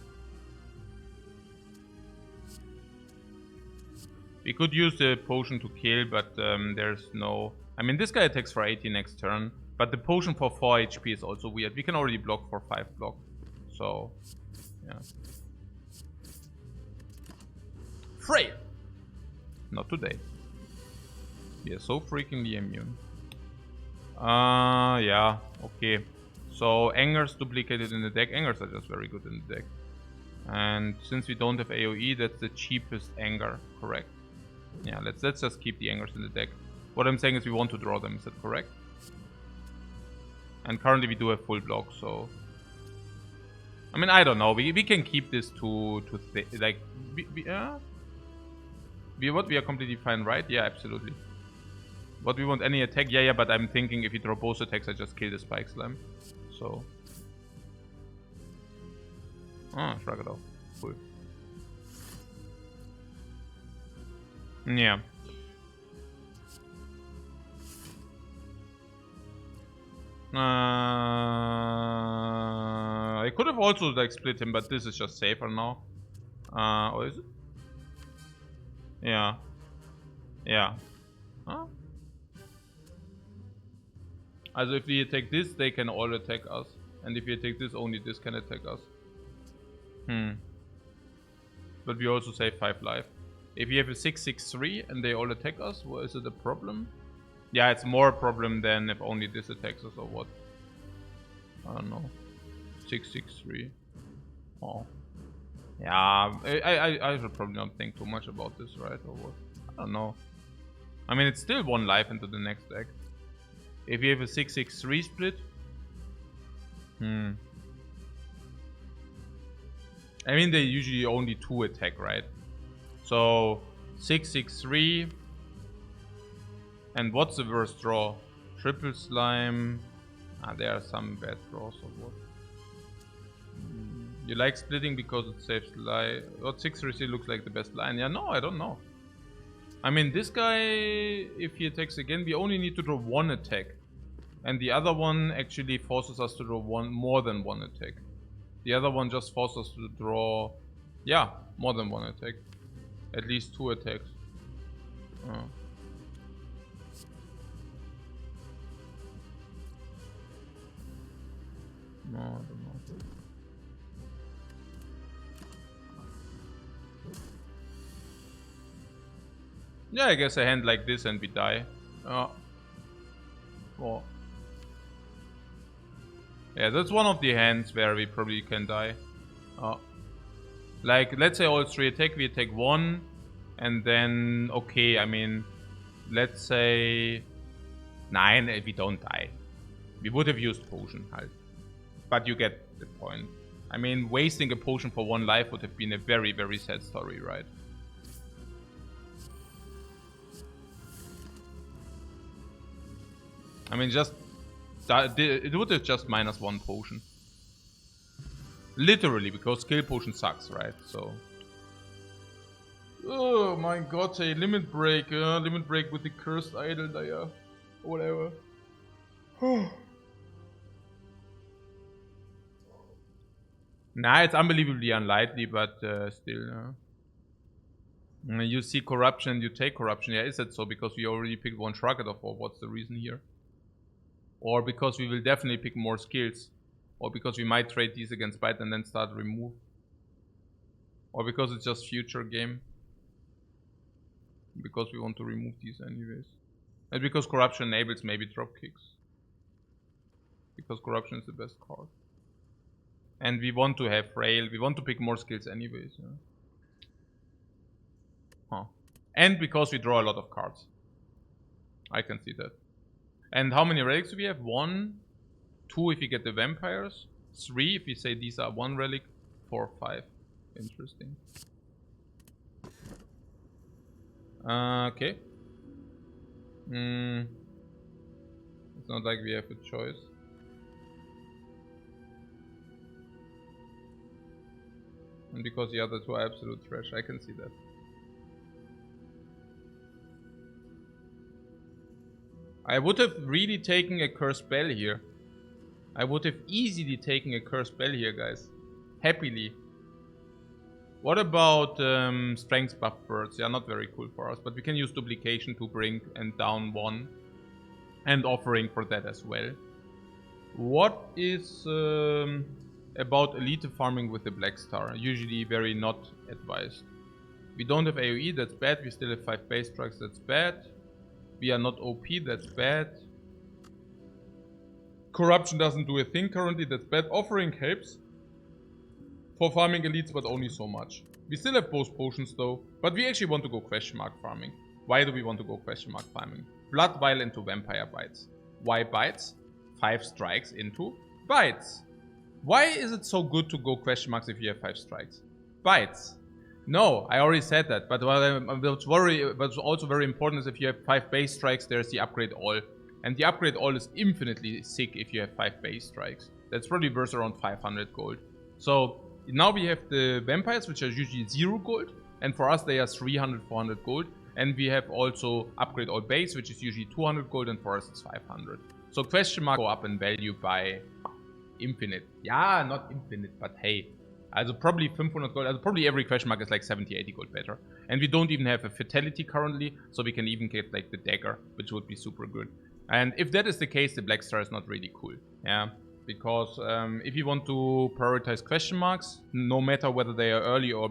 We could use the potion to kill, but there's no... I mean, this guy attacks for 80 next turn, but the potion for 4 HP is also weird. We can already block for 5 block. So, yeah. Frail! Not today. We are so freakingly immune. Yeah, okay. So, Angers duplicated in the deck. Angers are just very good in the deck. And since we don't have AoE, that's the cheapest Anger, correct? Yeah, let's just keep the Angers in the deck. What I'm saying is we want to draw them, is that correct? And currently we do have full block, so... I mean, I don't know. We can keep this to like... We are completely fine, right? Yeah, absolutely. What we want, any attack? Yeah, but I'm thinking if you draw both attacks, I just kill the Spike Slime. So... shrug it off. Cool. Yeah. I could have also like split him, but this is just safer now. Or is it? Yeah. Yeah. Huh? Also if we attack this, they can all attack us. And if we attack this, only this can attack us. But we also save 5 life. If we have a 6/6/3 and they all attack us, well, is it a problem? Yeah, it's more a problem than if only this attacks us or what. I don't know. 6/6/3. Oh. Yeah, I should probably not think too much about this, right? Or what? I don't know. I mean, it's still 1 life into the next deck. If you have a 6/6/3 split. I mean, they usually only 2 attack, right? So 6/6/3. And what's the worst draw? Triple Slime. There are some bad draws or what? You like splitting because it saves life. What 6/3 looks like the best line? Yeah, no, I don't know. I mean, this guy, if he attacks again, we only need to draw 1 attack. And the other one actually forces us to draw more than 1 attack. The other one just forces us to draw, yeah, more than 1 attack. At least 2 attacks. No, I don't know. Yeah, I guess a hand like this and we die. Oh. Yeah, that's one of the hands where we probably can die. Like, let's say all 3 attack, we attack 1. And then, okay, I mean, let's say 9 if we don't die. We would have used potion, halt. But you get the point. I mean, wasting a potion for 1 life would have been a very, very sad story, right? I mean, just... it would have just -1 potion. Literally, because skill potion sucks, right? So... Oh my god, a limit break. Limit break with the cursed idol there. Whatever. Nah, it's unbelievably unlikely, but still. You see corruption, you take corruption. Yeah, is that so? Because we already picked 1 Shrug it off, or what's the reason here? Or because we will definitely pick more skills. Or because we might trade these against Bite and then start remove. Or because it's just future game. Because we want to remove these anyways. And because corruption enables maybe drop kicks. Because corruption is the best card. And we want to have frail. We want to pick more skills anyways. Yeah. And because we draw a lot of cards. I can see that. And how many relics do we have? 1, 2 if you get the vampires. 3 if we say these are 1 relic. 4, 5. Interesting. Okay. It's not like we have a choice. And because the other 2 are absolute trash, I can see that. I would have really taken a Cursed Bell here. I would have easily taken a Cursed Bell here, guys. Happily. What about Strength Buff Birds? They are not very cool for us, but we can use Duplication to bring and down 1. And Offering for that as well. What is about Elite farming with the Black Star? Usually very not advised. We don't have AoE, that's bad. We still have 5 base strikes, that's bad. We are not OP, that's bad. Corruption doesn't do a thing currently, that's bad. Offering helps for farming elites, but only so much. We still have both potions though, but we actually want to go question mark farming. Why do we want to go question mark farming? Blood Vial into Vampire Bites. Why Bites? 5 strikes into Bites. Why is it so good to go question marks if you have 5 strikes? Bites. No, I already said that, but what's also very important is if you have 5 base strikes, there's the Upgrade All. And the Upgrade All is infinitely sick if you have 5 base strikes. That's probably worth around 500 gold. So now we have the Vampires, which are usually 0 gold. And for us, they are 300, 400 gold. And we have also Upgrade All Base, which is usually 200 gold, and for us it's 500. So question mark go up in value by infinite. Yeah, not infinite, but hey. Also probably 500 gold. Also probably every question mark is like 70, 80 gold better. And we don't even have a Fatality currently, so we can even get like the Dagger, which would be super good. And if that is the case, the Black Star is not really cool. Yeah, because if you want to prioritize question marks, no matter whether they are early or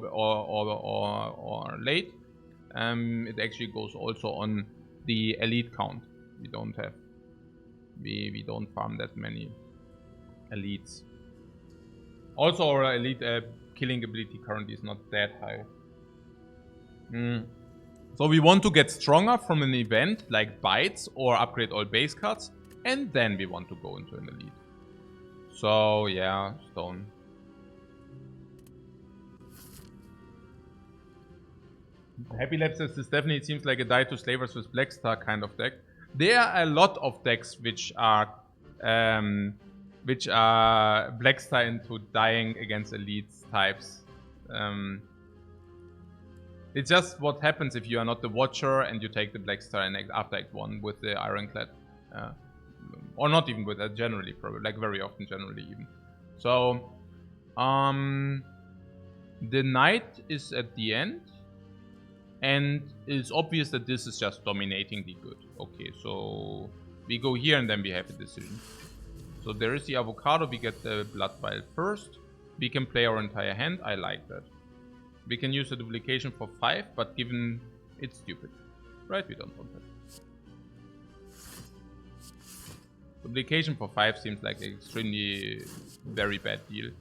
late, it actually goes also on the elite count. We don't have, we don't farm that many elites. Also, our elite killing ability currently is not that high. So we want to get stronger from an event like Bites or Upgrade All Base Cards, and then we want to go into an elite. So yeah, Stone. Happy Lab says this definitely seems like a Die to Slavers with Black Star kind of deck. There are a lot of decks which are Black Star into dying against elites types. It's just what happens if you are not the Watcher and you take the Black Star in after Act 1 with the Ironclad. Or not even with that, generally, probably. Like very often, generally even. So, the Knight is at the end. And it's obvious that this is just dominatingly good. Okay, so we go here and then we have a decision. So there is the Avocado, we get the Blood Vial first. We can play our entire hand, I like that. We can use the Duplication for 5, but given it's stupid. Right, we don't want that. Duplication for 5 seems like an extremely very bad deal.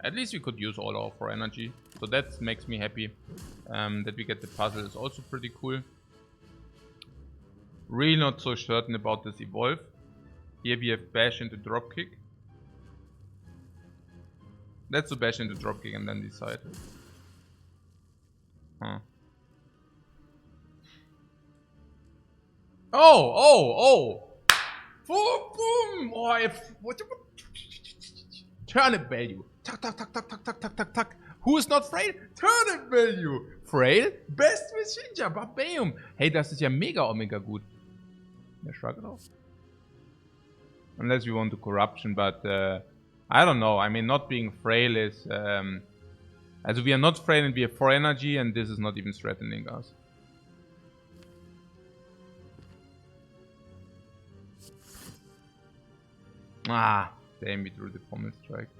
At least we could use all our 4 energy. So that makes me happy. That we get the puzzle is also pretty cool. Really not so certain about this Evolve. Here we have Bash into Dropkick. Let's do Bash into Dropkick and then decide. Huh. Oh! Boom! Boom! Oh, what? Turnip value. Tuck, tuck, tuck, tuck, tuck, tuck, tuck, tuck, tuck. Who is not Frail? Turnip value. Frail? Best Messenger. Bam. Hey, das ist ja mega gut. Ja, shrug it off. Unless we want to Corruption, but I don't know. I mean, not being Frail is... also, we are not Frail and we have 4 energy, and this is not even threatening us. Ah, damn, we drew the Pommel Strike.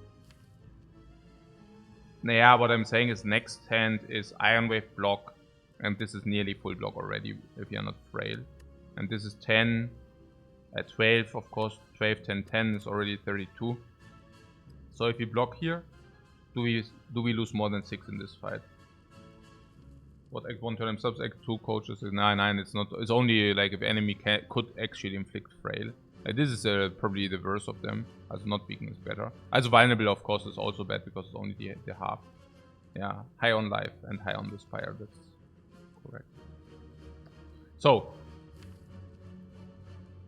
Yeah, what I'm saying is next hand is Iron Wave block, and this is nearly full block already if you're not Frail. And this is 10, 12, of course, 12, 10, 10 is already 32. So if we block here, do we lose more than 6 in this fight? What Act 1 turn themselves, Act 2 coaches is 9, it's not, it's only like if enemy could actually inflict Frail. This is probably the worst of them. Also not weaken is better. Also vulnerable of course is also bad because it's only the half. Yeah, high on life and high on the Spire, that's correct. So,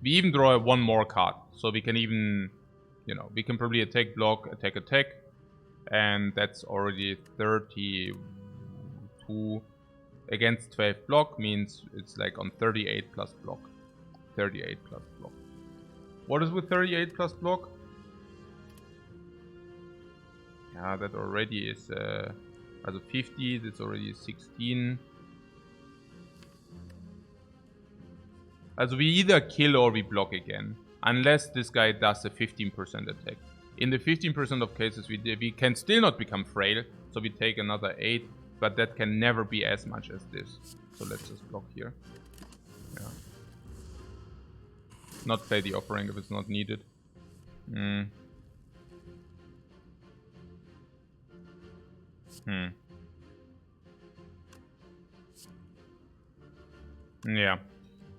we even draw 1 more card. So we can even, you know, we can probably attack, block, attack. And that's already 32 against 12 block, means it's like on 38 plus block. 38 plus block. What is with 38 plus block? Yeah, that already is also 50, that's already 16. Also we either kill or we block again. Unless this guy does a 15% attack. In the 15% of cases we can still not become frail. So we take another 8. But that can never be as much as this. So let's just block here. Yeah. Not play the offering if it's not needed. Yeah.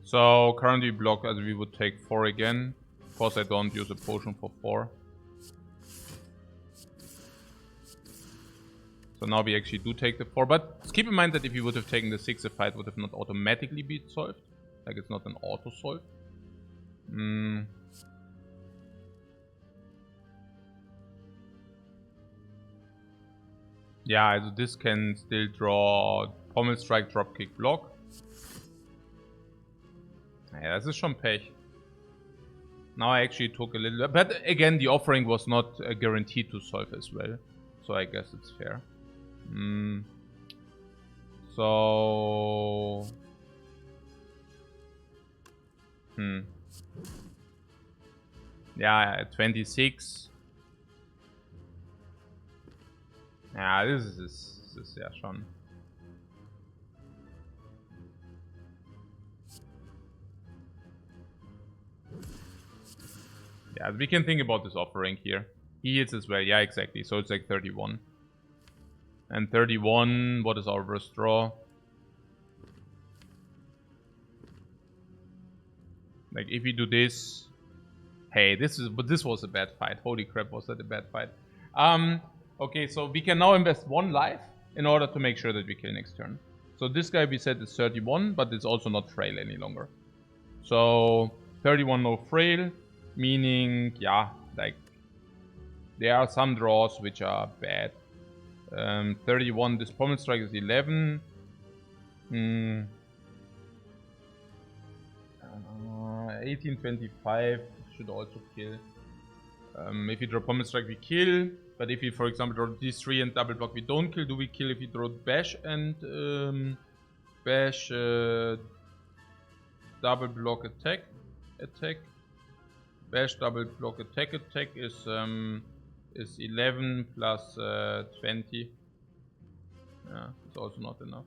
So currently block as we would take 4 again. Of course I don't use a potion for 4. So now we actually do take the 4. But keep in mind that if we would have taken the 6, the fight would have not automatically been solved. Like it's not an auto solve. Yeah, so this can still draw Pommel Strike, Dropkick, Block. Ja, das ist schon Pech. Now I actually took a little... But again, the offering was not guaranteed to solve as well. So I guess it's fair. So... Yeah, 26. Ja, das ist ja schon... Yeah, we can think about this offering here. He hits as well, yeah, exactly. So it's like 31. And 31, what is our first draw? Like if we do this... Hey, this was a bad fight. Holy crap, was that a bad fight. Okay, so we can now invest 1 life in order to make sure that we kill next turn. So this guy we said is 31, but it's also not frail any longer. So 31 no frail, meaning, yeah, like there are some draws which are bad. 31, this Pommel Strike is 11. 1825 should also kill. If you draw Pommel Strike, we kill. But if we, for example, draw these 3 and double block, we don't kill. Do we kill if we draw Bash and Bash, double block, attack? Bash, double block, attack is 11 plus 20. Yeah, it's also not enough.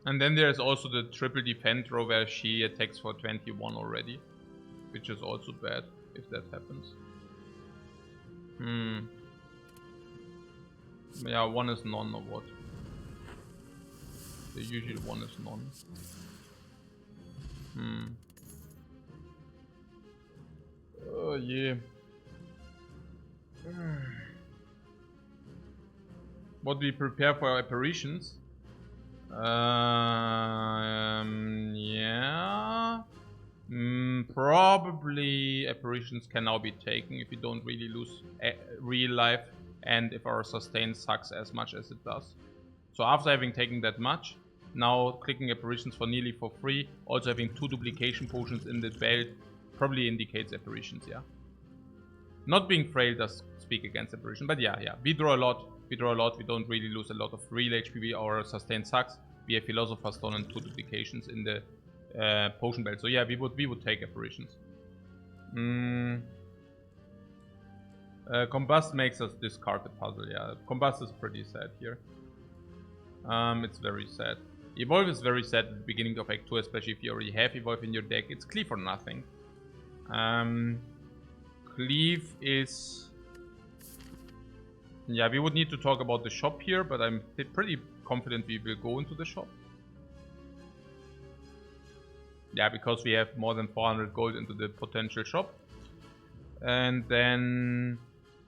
And then there's also the triple defend row where she attacks for 21 already. Which is also bad if that happens. Yeah, 1 is none or what? The usual 1 is none. Oh yeah. What do we prepare for our apparitions? Yeah. Probably apparitions can now be taken if we don't really lose real life and if our sustain sucks as much as it does. So after having taken that much, now clicking apparitions for nearly for free, also having 2 duplication potions in the belt probably indicates apparitions, yeah. Not being frail does speak against apparition, but yeah, we draw a lot. We don't really lose a lot of real HP, our sustain sucks. We have Philosopher's Stone and 2 duplications in the potion belt. So yeah, we would take apparitions. Combust makes us discard the puzzle, yeah. Combust is pretty sad here. It's very sad. Evolve is very sad at the beginning of Act 2, especially if you already have Evolve in your deck. It's cleave or nothing. Cleave is... Yeah, we would need to talk about the shop here, but I'm pretty confident we will go into the shop. Yeah, because we have more than 400 gold into the potential shop. And then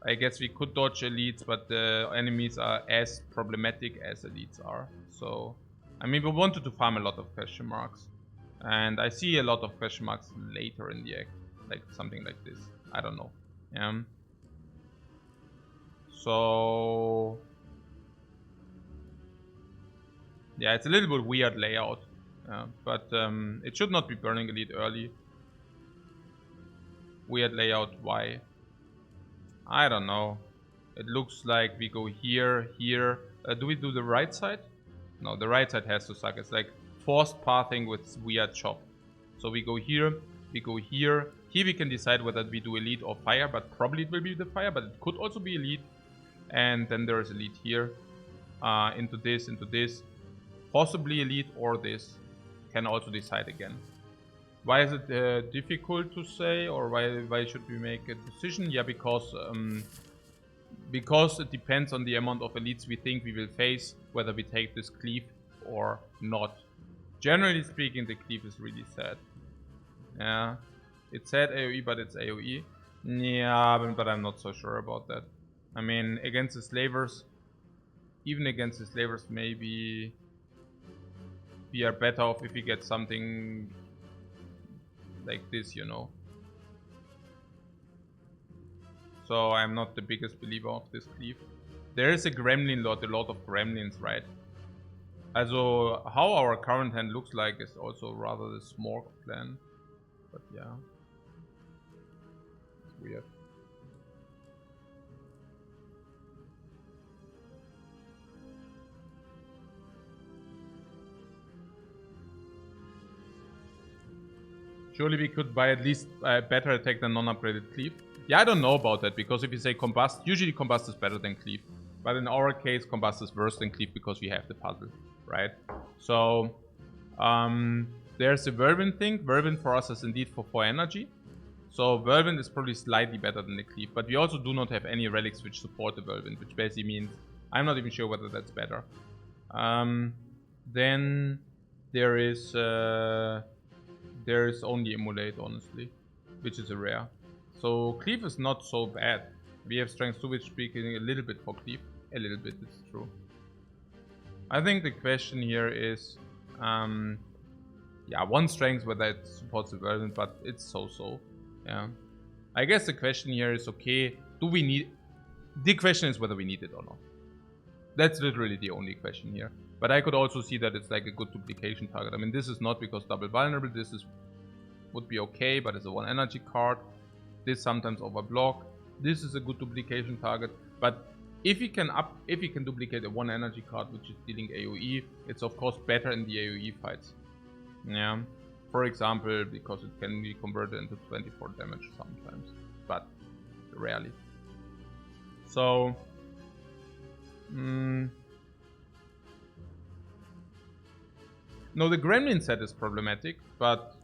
I guess we could dodge elites, but the enemies are as problematic as elites are. So, I mean, we wanted to farm a lot of question marks. And I see a lot of question marks later in the act. Like something like this. I don't know. Yeah. So... yeah, it's a little bit weird layout. But it should not be burning elite early. Weird layout, why? I don't know. It looks like we go here, here. Do we do the right side? No, the right side has to suck. It's like forced pathing with weird chop. So we go here, we go here. Here we can decide whether we do elite or fire, but probably it will be the fire, but it could also be elite. And then there is elite here. Into this. Possibly elite or this. Can also decide again. Why is it difficult to say, or why should we make a decision? Yeah, because it depends on the amount of elites we think we will face, whether we take this cleave or not. Generally speaking, the cleave is really sad. Yeah, it's sad AoE, but it's AoE. Yeah, but I'm not so sure about that. I mean, against the slavers, even against the slavers, maybe we are better off if we get something like this, you know. So I'm not the biggest believer of this cleave. There is a gremlin lord, a lot of gremlins, right? Also, how our current hand looks like is also rather the Smorg plan. But yeah. It's weird. Surely we could buy at least a better attack than non-upgraded cleave. Yeah, I don't know about that, because if you say combust, usually combust is better than cleave. But in our case, combust is worse than cleave because we have the puzzle, right? So, there's the whirlwind thing. Whirlwind for us is indeed for 4 energy. So whirlwind is probably slightly better than the cleave. But we also do not have any relics which support the whirlwind, which basically means I'm not even sure whether that's better. Then there is only Immolate, honestly, which is a rare. So cleave is not so bad. We have strength 2, which speaking a little bit for cleave. A little bit, it's true. I think the question here is, yeah, 1 strength, whether it supports the whirlwind, but it's so-so. Yeah. I guess the question here is, okay, do we need... The question is whether we need it or not. That's literally the only question here. But I could also see that it's like a good duplication target. I mean, this is not because double vulnerable. This would be okay, but it's a 1 energy card. This sometimes overblock. This is a good duplication target. But if you can duplicate a 1 energy card which is dealing AoE, it's of course better in the AoE fights. Yeah. For example, because it can be converted into 24 damage sometimes, but rarely. So, no, the Gremlin set is problematic, but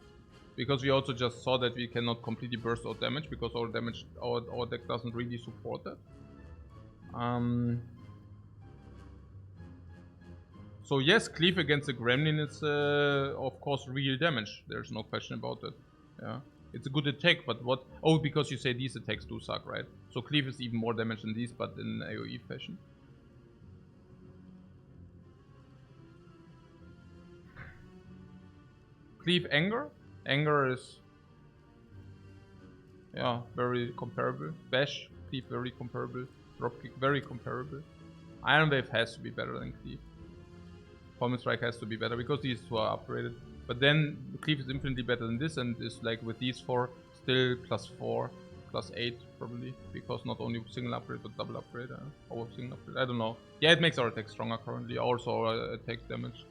because we also just saw that we cannot completely burst out damage because our deck doesn't really support that. So yes, cleave against the Gremlin is of course real damage. There's no question about it. Yeah, it's a good attack, but what? Oh, because you say these attacks do suck, right? So cleave is even more damage than these, but in AoE fashion. Cleave anger. Anger is, yeah, very comparable. Bash, cleave very comparable. Dropkick very comparable. Iron Wave has to be better than cleave. Common Strike has to be better because these 2 are upgraded. But then cleave is infinitely better than this, and is like with these 4 still +4, +8 probably, because not only single upgrade but double upgrade or single upgrade. I don't know. Yeah, it makes our attack stronger currently. Also our attack damage.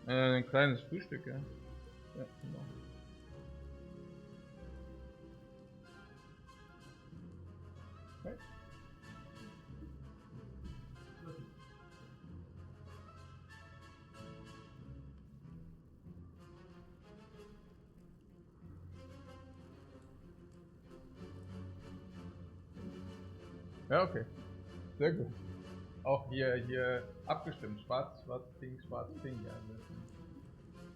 Ein kleines Frühstück, ja. Ja, genau. Okay. Ja, okay. Sehr gut. Auch hier abgestimmt. Schwarz, Pink, ja.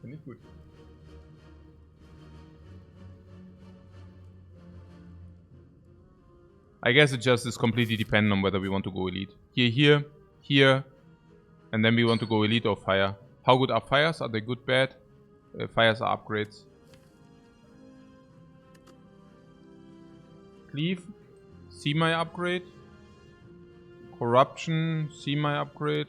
Finde ich gut. I guess it just is completely dependent on whether we want to go elite. Here, here, and then we want to go elite or fire. How good are fires? Are they good, bad? Fires are upgrades. Cleave, see my upgrade. Corruption, see my upgrade.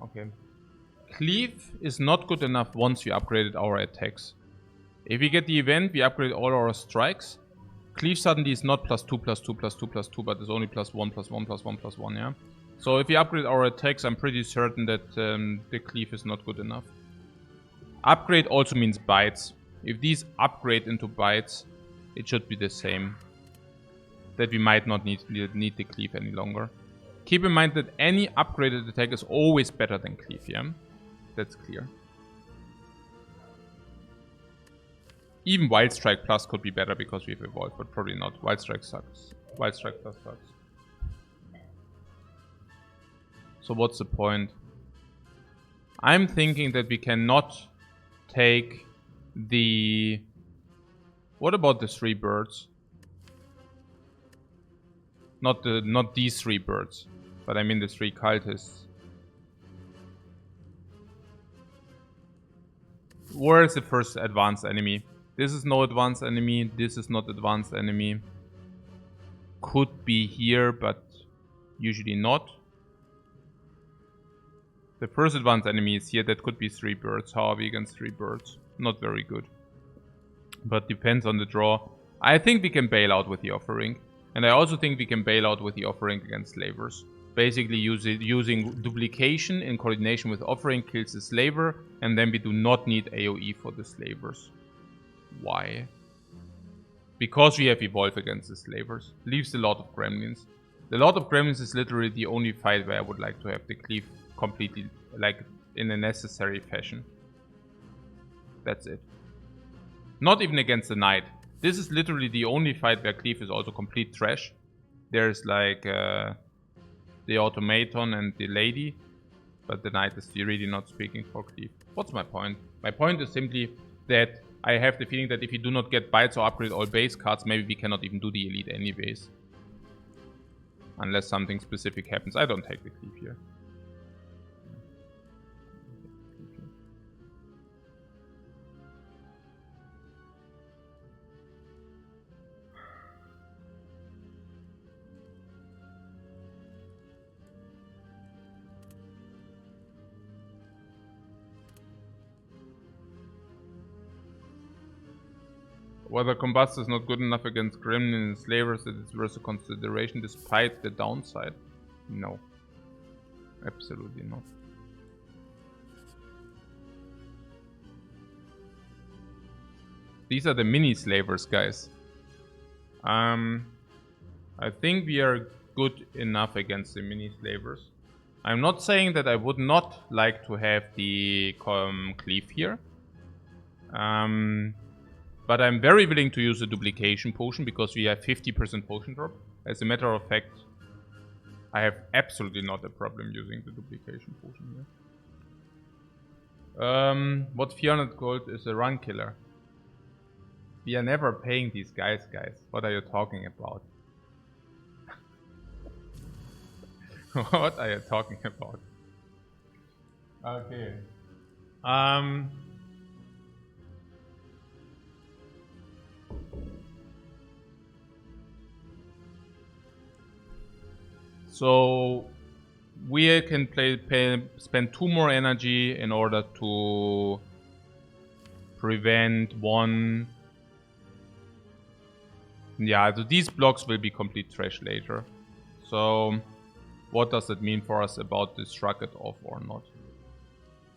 Okay. Cleave is not good enough once we upgraded our attacks. If we get the event, we upgrade all our strikes. Cleave suddenly is not +2, +2, +2, +2, but it's only +1, +1, +1, +1, yeah? So if we upgrade our attacks, I'm pretty certain that the cleave is not good enough. Upgrade also means bites. If these upgrade into bites, it should be the same. That we might not need the cleave any longer. Keep in mind that any upgraded attack is always better than cleave, yeah? That's clear. Even Wild Strike Plus could be better because we've evolved, but probably not. Wild Strike sucks. Wild Strike Plus sucks. So what's the point? I'm thinking that we cannot take the... What about the 3 birds? Not these 3 birds, but I mean the 3 cultists. Where is the first advanced enemy? This is no advanced enemy, this is not advanced enemy. Could be here, but usually not. The first advanced enemy is here, that could be 3 birds. How are we against 3 birds? Not very good. But depends on the draw. I think we can bail out with the offering. And I also think we can bail out with the offering against slavers. Basically using duplication in coordination with offering kills the slaver, and then we do not need AoE for the slavers. Why? Because we have evolved against the slavers. Leaves a lot of gremlins. The lot of gremlins is literally the only fight where I would like to have the cleave completely, like, in a necessary fashion. That's it. Not even against the knight. This is literally the only fight where cleave is also complete trash. There's like the automaton and the lady, but the knight is really not speaking for cleave. What's my point? My point is simply that I have the feeling that if you do not get bites or upgrade all base cards, maybe we cannot even do the elite anyways. Unless something specific happens. I don't take the cleave here. Whether Combust is not good enough against Gremlin and Slavers that it's worth a consideration despite the downside? No. Absolutely not. These are the mini slavers, guys. I think we are good enough against the mini slavers. I'm not saying that I would not like to have the cleave here. But I'm very willing to use a duplication potion because we have 50% potion drop. As a matter of fact, I have absolutely not a problem using the duplication potion here. What 400 gold is a run killer? We are never paying these guys. What are you talking about? What are you talking about? Okay. So we can spend 2 more energy in order to prevent one. Yeah, so these blocks will be complete trash later. So what does that mean for us about this Shrug It Off or not?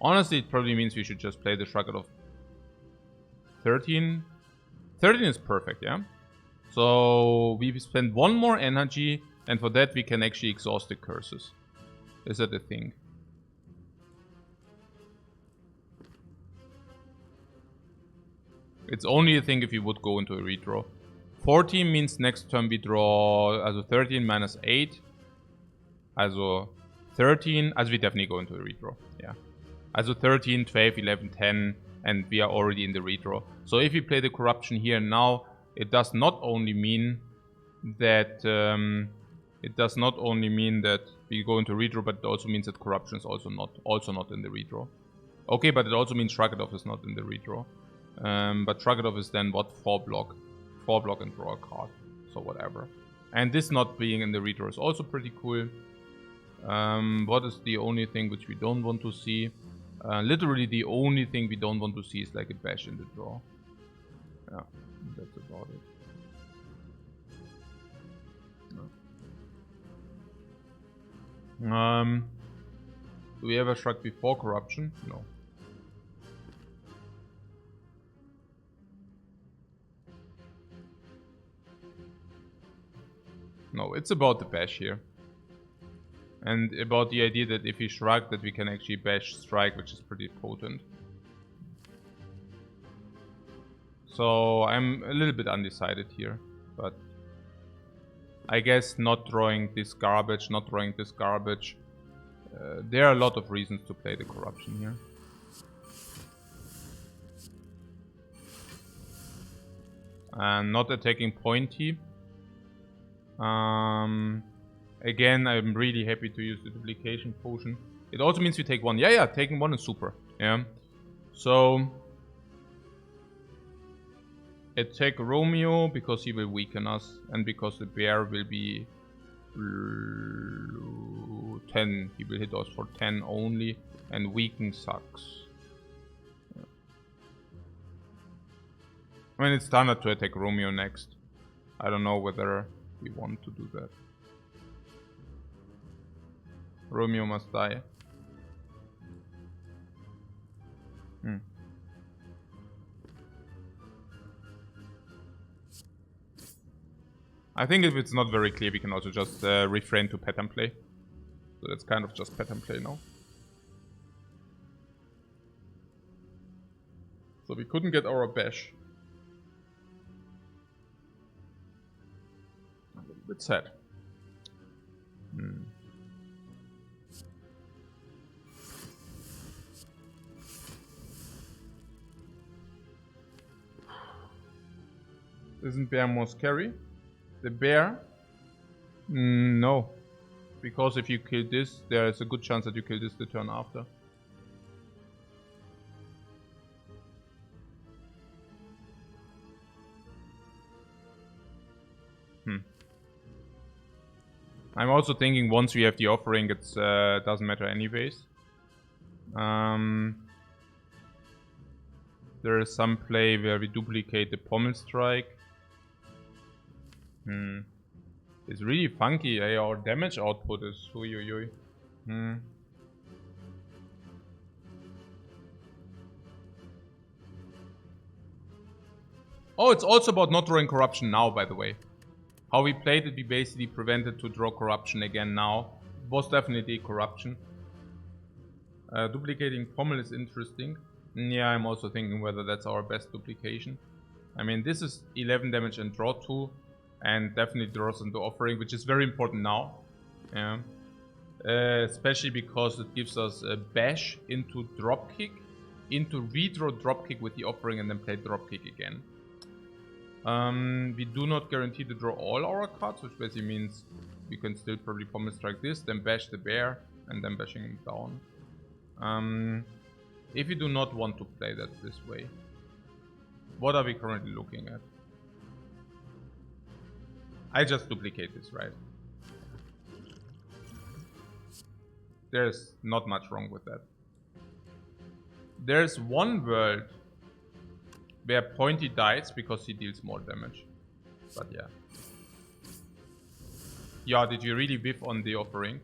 Honestly, it probably means we should just play the Shrug It Off. 13? 13 is perfect, yeah? So we spend 1 more energy, and for that we can actually exhaust the curses. Is that a thing? It's only a thing if you would go into a redraw. 14 means next turn we draw, also 13 minus 8. Also 13, also we definitely go into a redraw, yeah. Also 13, 12, 11, 10, and we are already in the redraw. So if we play the corruption here and now, it does not only mean that we go into redraw, but it also means that corruption is also not in the redraw. Okay, but it also means Shrug It Off is not in the redraw. But Shrug It Off is then what? 4 block and draw a card. So whatever. And this not being in the redraw is also pretty cool. What is the only thing which we don't want to see? Literally the only thing we don't want to see is like a bash in the draw. Yeah, that's about it. No. Do we ever shrug before corruption? No. No, it's about the bash here. And about the idea that if we shrug that we can actually bash strike, which is pretty potent. So I'm a little bit undecided here, but I guess not drawing this garbage, there are a lot of reasons to play the corruption here. And not attacking pointy. Again, I'm really happy to use the duplication potion. It also means we take 1. Yeah, taking 1 is super. Yeah. So attack Romeo because he will weaken us, and because the bear will be 10. He will hit us for 10 only, and weaken sucks. Yeah. I mean, it's standard to attack Romeo next. I don't know whether we want to do that. Romeo must die. I think if it's not very clear, we can also just refrain to pattern play. So that's kind of just pattern play now. So we couldn't get our bash. A little bit sad. Isn't bear more scary? The bear? No. Because if you kill this, there is a good chance that you kill this the turn after. I'm also thinking once we have the offering, it doesn't matter anyways. There is some play where we duplicate the pommel strike. It's really funky. Our damage output is oi. Oh, it's also about not drawing corruption now, by the way. How we played it, we basically prevented to draw corruption again now. It was definitely corruption. Duplicating Pommel is interesting. Yeah, I'm also thinking whether that's our best duplication. I mean, this is 11 damage and draw 2. And definitely draws into offering, which is very important now. Yeah. Especially because it gives us a bash into dropkick, into redraw dropkick with the offering, and then play dropkick again. We do not guarantee to draw all our cards, which basically means we can still probably Pommel strike this, then bash the bear, and then bashing him down. If you do not want to play that this way, what are we currently looking at? I just duplicate this, right? There's not much wrong with that. There's one world where Pointy dies because he deals more damage. But yeah. Yeah, did you really whiff on the offering?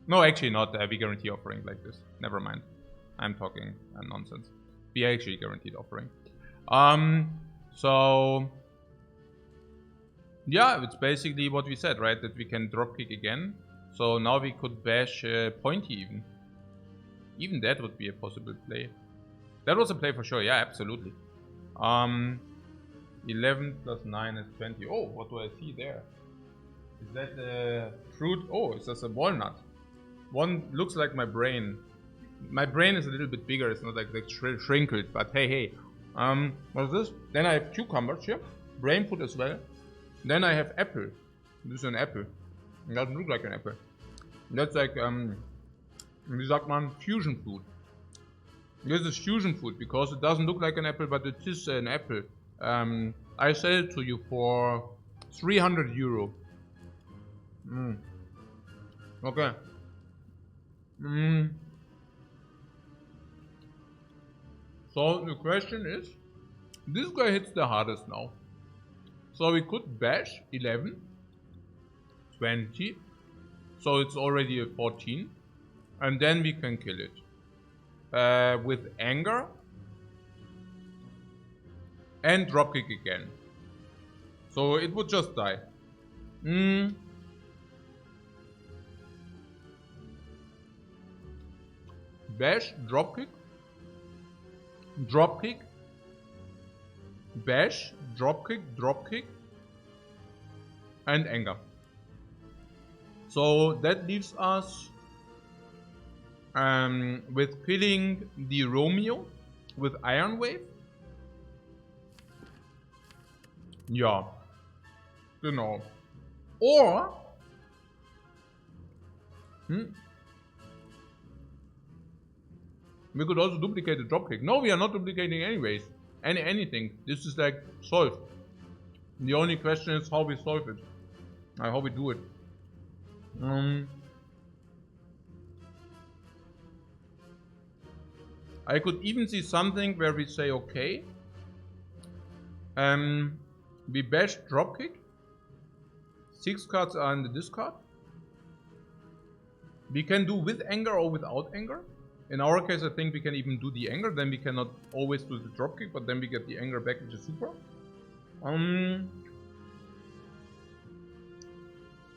No, actually not. We guarantee offering like this. Never mind. I'm talking nonsense. We actually guaranteed offering. So yeah, it's basically what we said, right? That we can dropkick again. So now we could bash Pointy even. Even that would be a possible play. That was a play for sure. Yeah, absolutely. 11 plus 9 is 20. Oh, what do I see there? Is that a fruit? Oh, is this a walnut? One looks like my brain. My brain is a little bit bigger. It's not like shrinkled, but hey. What's this? Then I have cucumbers here. Brain food as well. Then I have apple. This is an apple. It doesn't look like an apple. That's like, wie sagt man, fusion food. This is fusion food because it doesn't look like an apple, but it is an apple. I sell it to you for 300 euro. Okay. So the question is, this guy hits the hardest now. So we could bash 11, 20, so it's already a 14, and then we can kill it with anger and dropkick again. So it would just die. Bash, dropkick, dropkick, bash, dropkick, and anger. So that leaves us with killing the Romeo with Iron Wave. Yeah, genau. Or we could also duplicate the dropkick. No, we are not duplicating anyways. Anything. This is like solved. The only question is how we solve it. How we do it. I could even see something where we say, okay, we bash dropkick. 6 cards are in the discard. We can do with anger or without anger. In our case, I think we can even do the anger. Then we cannot always do the dropkick, but then we get the anger back, which is super.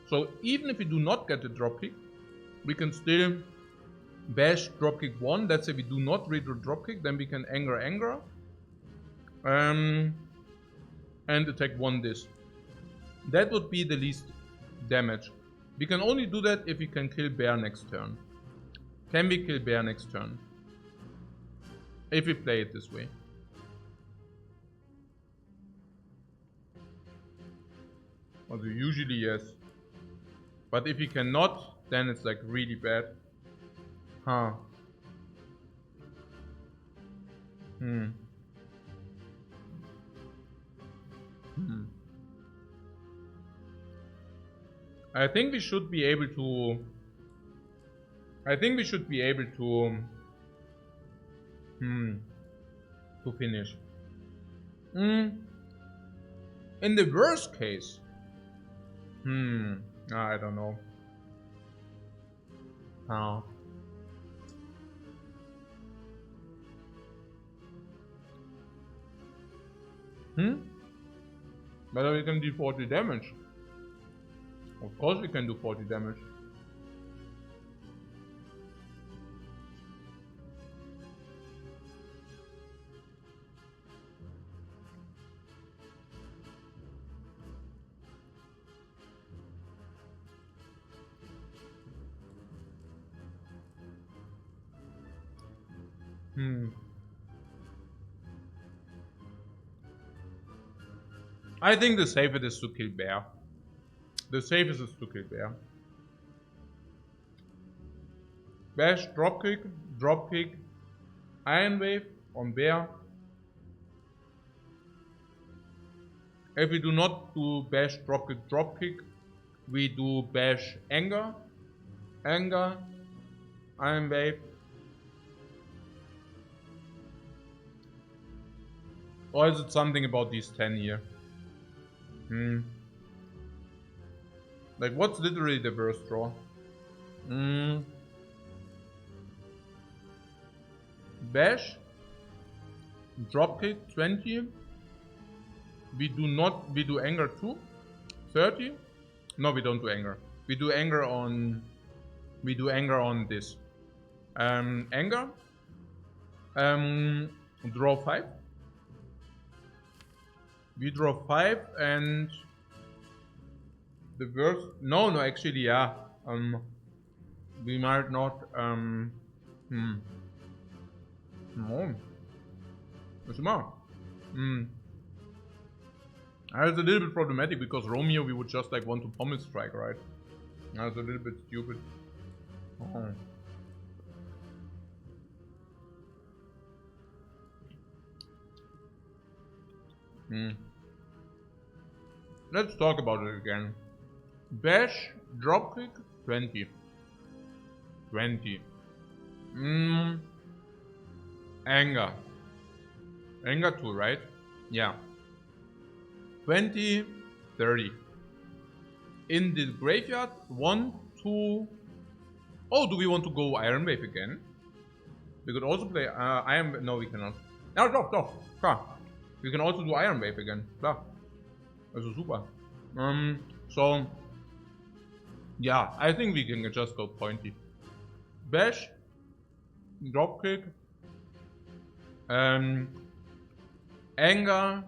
So even if we do not get the dropkick, we can still bash dropkick 1. Let's say we do not redraw dropkick, then we can anger, and attack 1 this. That would be the least damage. We can only do that if we can kill bear next turn. Can we kill bear next turn? If we play it this way. Also usually yes. But if we cannot, then it's like really bad. Huh. I think we should be able to finish. In the worst case, I don't know. But we can do 40 damage. Of course we can do 40 damage. I think the safest is to kill bear. The safest is to kill bear. Bash, dropkick, Iron Wave on bear. If we do not do bash, dropkick, we do bash, anger, Iron Wave. Or is it something about these 10 here? Like, what's literally the worst draw? Bash, dropkick 20. We do anger too. 30. No, we don't do anger. We do anger on this. Anger. Draw 5. We draw 5 and the worst. No, actually, yeah. We might not. No. What's the matter? It's a little bit problematic because Romeo we would just like want to pommel strike, right? That's a little bit stupid. Oh. Let's talk about it again. Bash, dropkick, 20. 20. Anger. Anger 2, right? Yeah. 20, 30. In the graveyard, 1, 2. Oh, do we want to go Iron Wave again? We could also play Iron. No, we cannot. No, no. Klar. We can also do Iron Wave again. Klar. Also super. So yeah, I think we can just go pointy. Bash, dropkick, anger,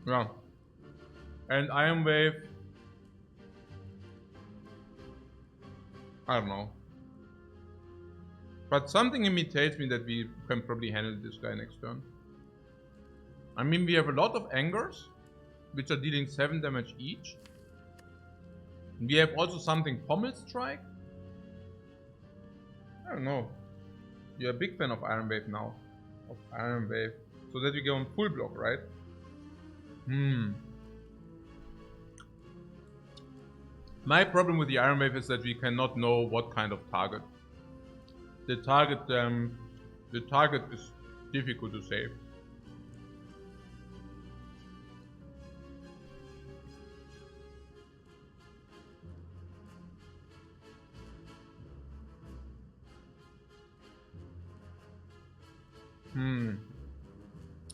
yeah, and Iron Wave. I don't know. But something in me tells me that we can probably handle this guy next turn. I mean, we have a lot of angers, which are dealing 7 damage each. We have also something pommel strike. I don't know. You're a big fan of Iron Wave now. Of Iron Wave. So that we go on full block, right? My problem with the Iron Wave is that we cannot know what kind of target. The target is difficult to save.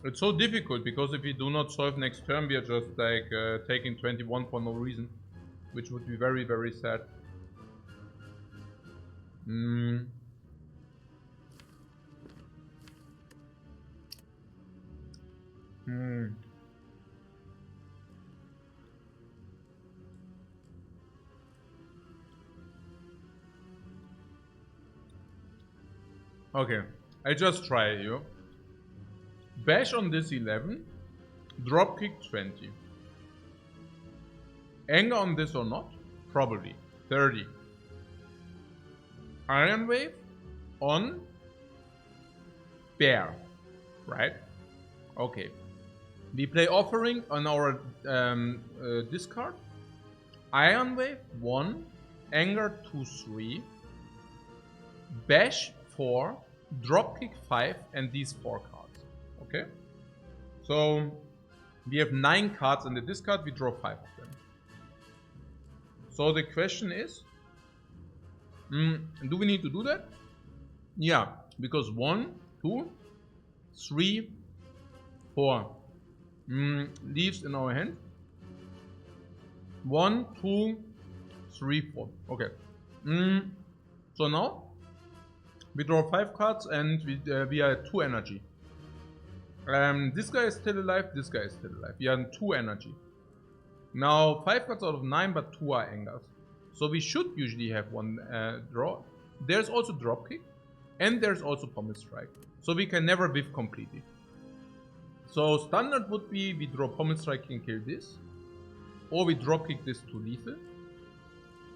It's so difficult because if we do not solve next turn, we are just like taking 21 for no reason, which would be very, very sad. Okay, I just try you. Bash on this 11, dropkick 20. Anger on this or not? Probably 30. Iron Wave on bear, right? Okay. We play offering on our discard. Iron Wave 1, anger 2, 3. Bash 4, dropkick 5, and these 4 cards. Okay? So we have 9 cards in the discard, we draw 5 of them. So the question is, do we need to do that? Yeah, because 1, 2, 3, 4 leaves in our hand. 1, 2, 3, 4. Okay. So now we draw 5 cards and we are at 2 energy. This guy is still alive, this guy is still alive. We are in 2 energy. Now 5 cards out of 9, but 2 are angers. So we should usually have 1 draw. There's also dropkick, and there's also pommel strike. So we can never whiff completely. So standard would be we draw pommel strike and kill this, or we dropkick this to lethal,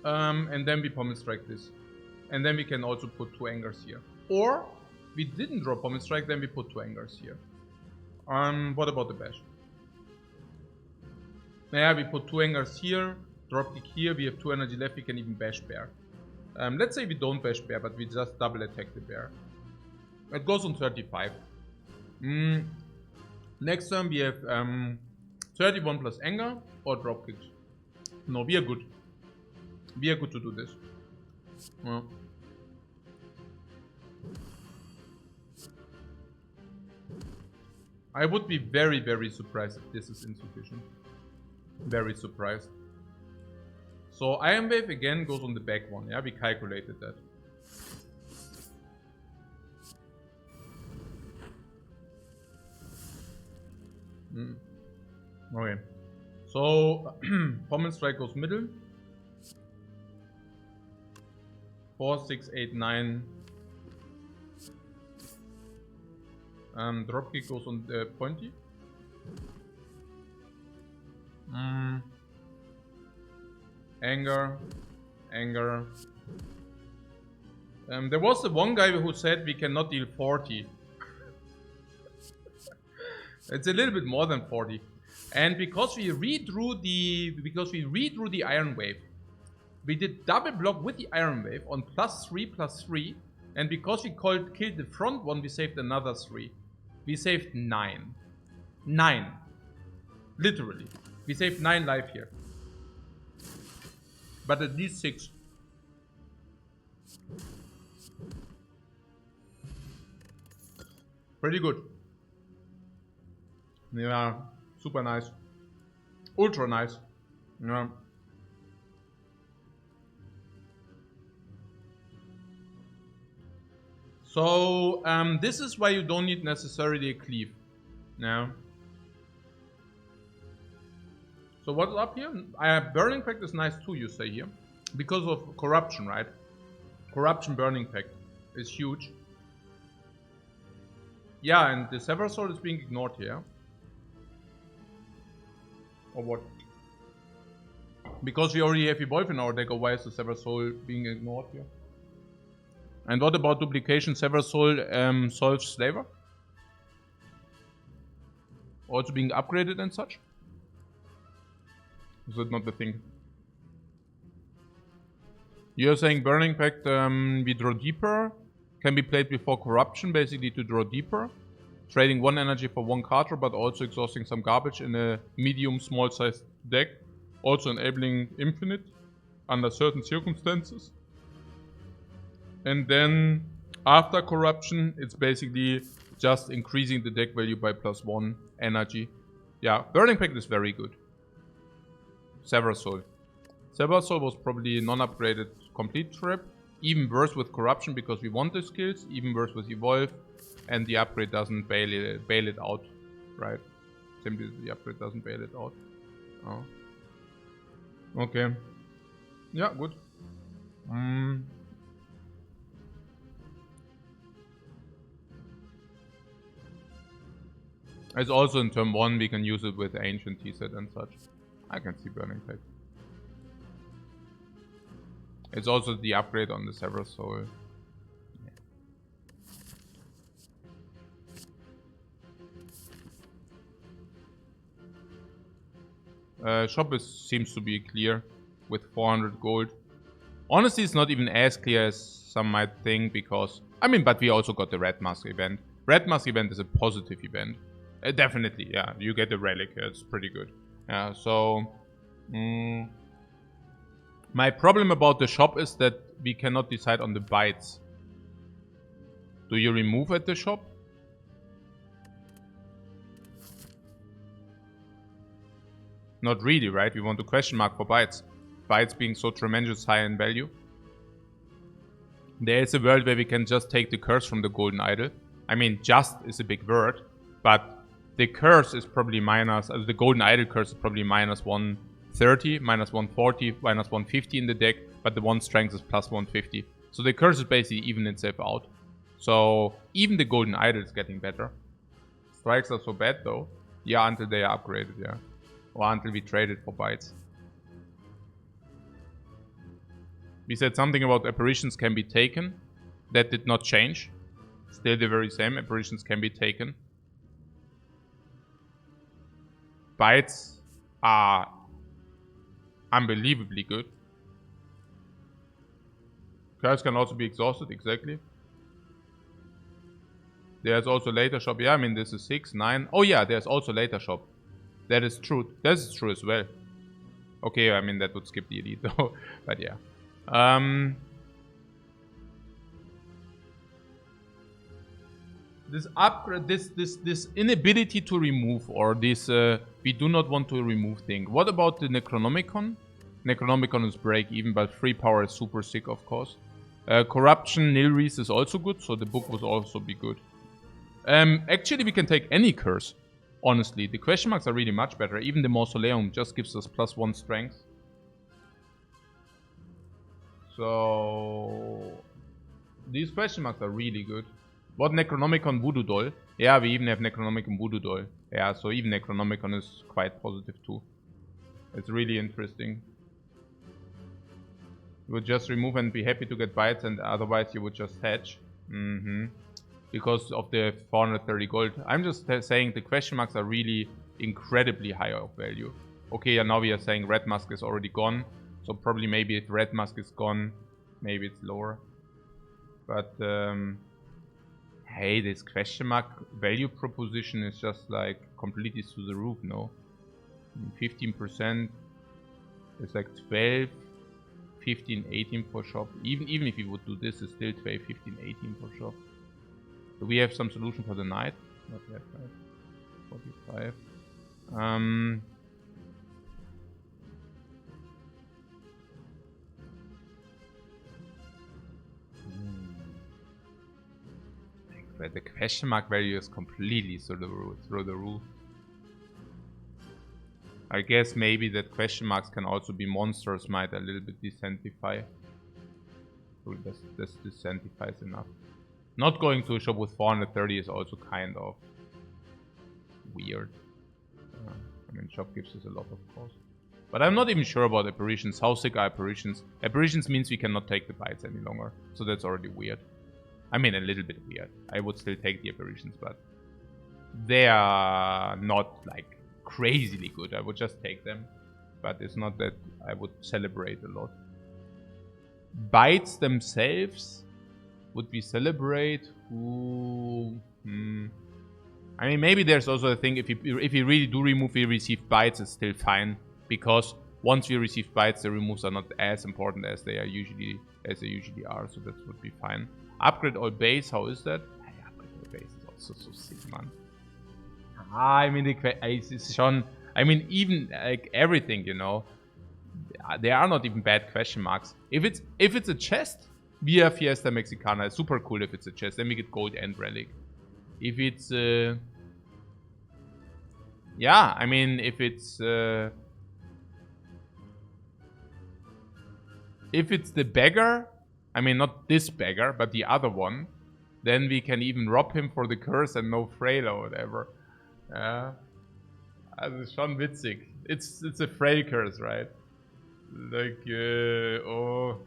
and then we pommel strike this, and then we can also put 2 angers here. Or we didn't draw pommel strike, then we put 2 angers here. What about the bash? Yeah, we put 2 angers here, dropkick here, we have 2 energy left, we can even bash bear. Let's say we don't bash bear, but we just double attack the bear. It goes on 35. Next turn we have 31 plus anger or dropkick. No, we are good. We are good to do this. I would be very, very surprised if this is insufficient. Very surprised. So Iron Wave again goes on the back one. Yeah, we calculated that. Okay. So pommel strike goes middle. 4, 6, 8, 9. Dropkick goes on the pointy. Anger. There was the one guy who said we cannot deal 40. It's a little bit more than 40. And because we redrew the Iron Wave, we did double block with the Iron Wave on +3/+3. And because we killed the front one, we saved another 3. We saved 9. 9. Literally. We saved 9 life here. But at least 6. Pretty good. Yeah, super nice. Ultra nice. Yeah. So, this is why you don't need necessarily a cleave. Yeah. So what's up here? Burning Pact is nice too, you say here. Because of corruption, right? Corruption Burning Pact is huge. Yeah, and the Sever Soul is being ignored here. Or what? Because we already have Evolve in our deck, or why is the Sever Soul being ignored here? And what about duplication? Sever Soul solves Slaver? Also being upgraded and such? Is that not the thing? You're saying Burning Pact, we draw deeper. Can be played before Corruption, basically to draw deeper. Trading 1 energy for 1 card draw, but also exhausting some garbage in a medium small sized deck. Also enabling infinite under certain circumstances. And then after Corruption, it's basically just increasing the deck value by +1 energy. Yeah, Burning Pact is very good. Sever Soul. Sever Soul was probably a non-upgraded complete trap. Even worse with Corruption because we want the skills. Even worse with Evolve. And the upgrade doesn't bail it out. Right? Simply the upgrade doesn't bail it out. Oh. Okay. Yeah, good. It's also in turn 1 we can use it with Ancient T-set and such. I can see Burning Pact. It's also the upgrade on the Sever Soul. Shop seems to be clear with 400 gold. Honestly, it's not even as clear as some might think because... I mean, but we also got the Red Mask event. Red Mask event is a positive event. Definitely, yeah. You get the Relic. It's pretty good. Yeah, so... my problem about the shop is that we cannot decide on the bites. Do you remove at the shop? Not really, right? We want to question mark for bites. Bites being so tremendous high in value. There is a world where we can just take the curse from the golden idol. I mean, just is a big word, but the curse is probably minus, the golden idol curse is probably minus 130, minus 140, minus 150 in the deck, but the one strength is plus 150. So the curse is basically even itself out. So even the golden idol is getting better. Strikes are so bad though. Yeah, until they are upgraded, yeah. Or until we trade it for bites. We said something about apparitions can be taken. That did not change. Still the very same. Apparitions can be taken. Bites are unbelievably good. Curse can also be exhausted, exactly. There's also later shop. Yeah, I mean, this is 6, 9. Oh yeah, there's also later shop. That is true. That is true as well. Okay, I mean, that would skip the elite though. But yeah. This upgrade, this inability to remove, or this we do not want to remove thing. What about the Necronomicon? Necronomicon is break even, but free power is super sick, of course. Corruption, Nilreese is also good, so the book would also be good. Actually, we can take any curse. Honestly, the question marks are really much better. Even the Mausoleum just gives us +1 strength. So these question marks are really good. What Necronomicon Voodoo Doll? Yeah, we even have Necronomicon Voodoo Doll. Yeah, so even Necronomicon is quite positive too. It's really interesting. You would just remove and be happy to get bites, and otherwise you would just hedge. Because of the 430 gold. I'm just saying the question marks are really incredibly high of value. Okay, and now we are saying Red Mask is already gone. So probably maybe if Red Mask is gone, maybe it's lower. But hey, this question mark value proposition is just like completely through the roof, no? 15%, it's like 12, 15, 18 for shop. Even if you would do this, it's still 12, 15, 18 for shop. Do we have some solution for the night? Not yet, right? 45. But the question mark value is completely through the roof. I guess maybe that question marks can also be monsters might a little bit decentify. So this decentifies enough. Not going to a shop with 430 is also kind of weird. I mean, shop gives us a lot, of course. But I'm not even sure about apparitions. How sick are apparitions? Apparitions means we cannot take the bites any longer. So that's already weird. I mean, a little bit weird. I would still take the apparitions, but they are not like crazily good. I would just take them. But it's not that I would celebrate a lot. Bites themselves, would we celebrate? Ooh, I mean, maybe there's also a thing, if you really do remove, we receive bites, it's still fine. Because once we receive bites, the removes are not as important as they usually are, so that would be fine. Upgrade all base, how is that? Yeah, upgrade all base is also so sick, man. I mean, it's schon, I mean, even like everything, you know, there are not even bad question marks. If it's a chest, via Fiesta Mexicana, it's super cool if it's a chest. Then we get gold and relic. If it's yeah, I mean, if it's the beggar, I mean, not this beggar, but the other one, then we can even rob him for the curse and no frail or whatever. Also schon witzig. It's a frail curse, right? Like, oh.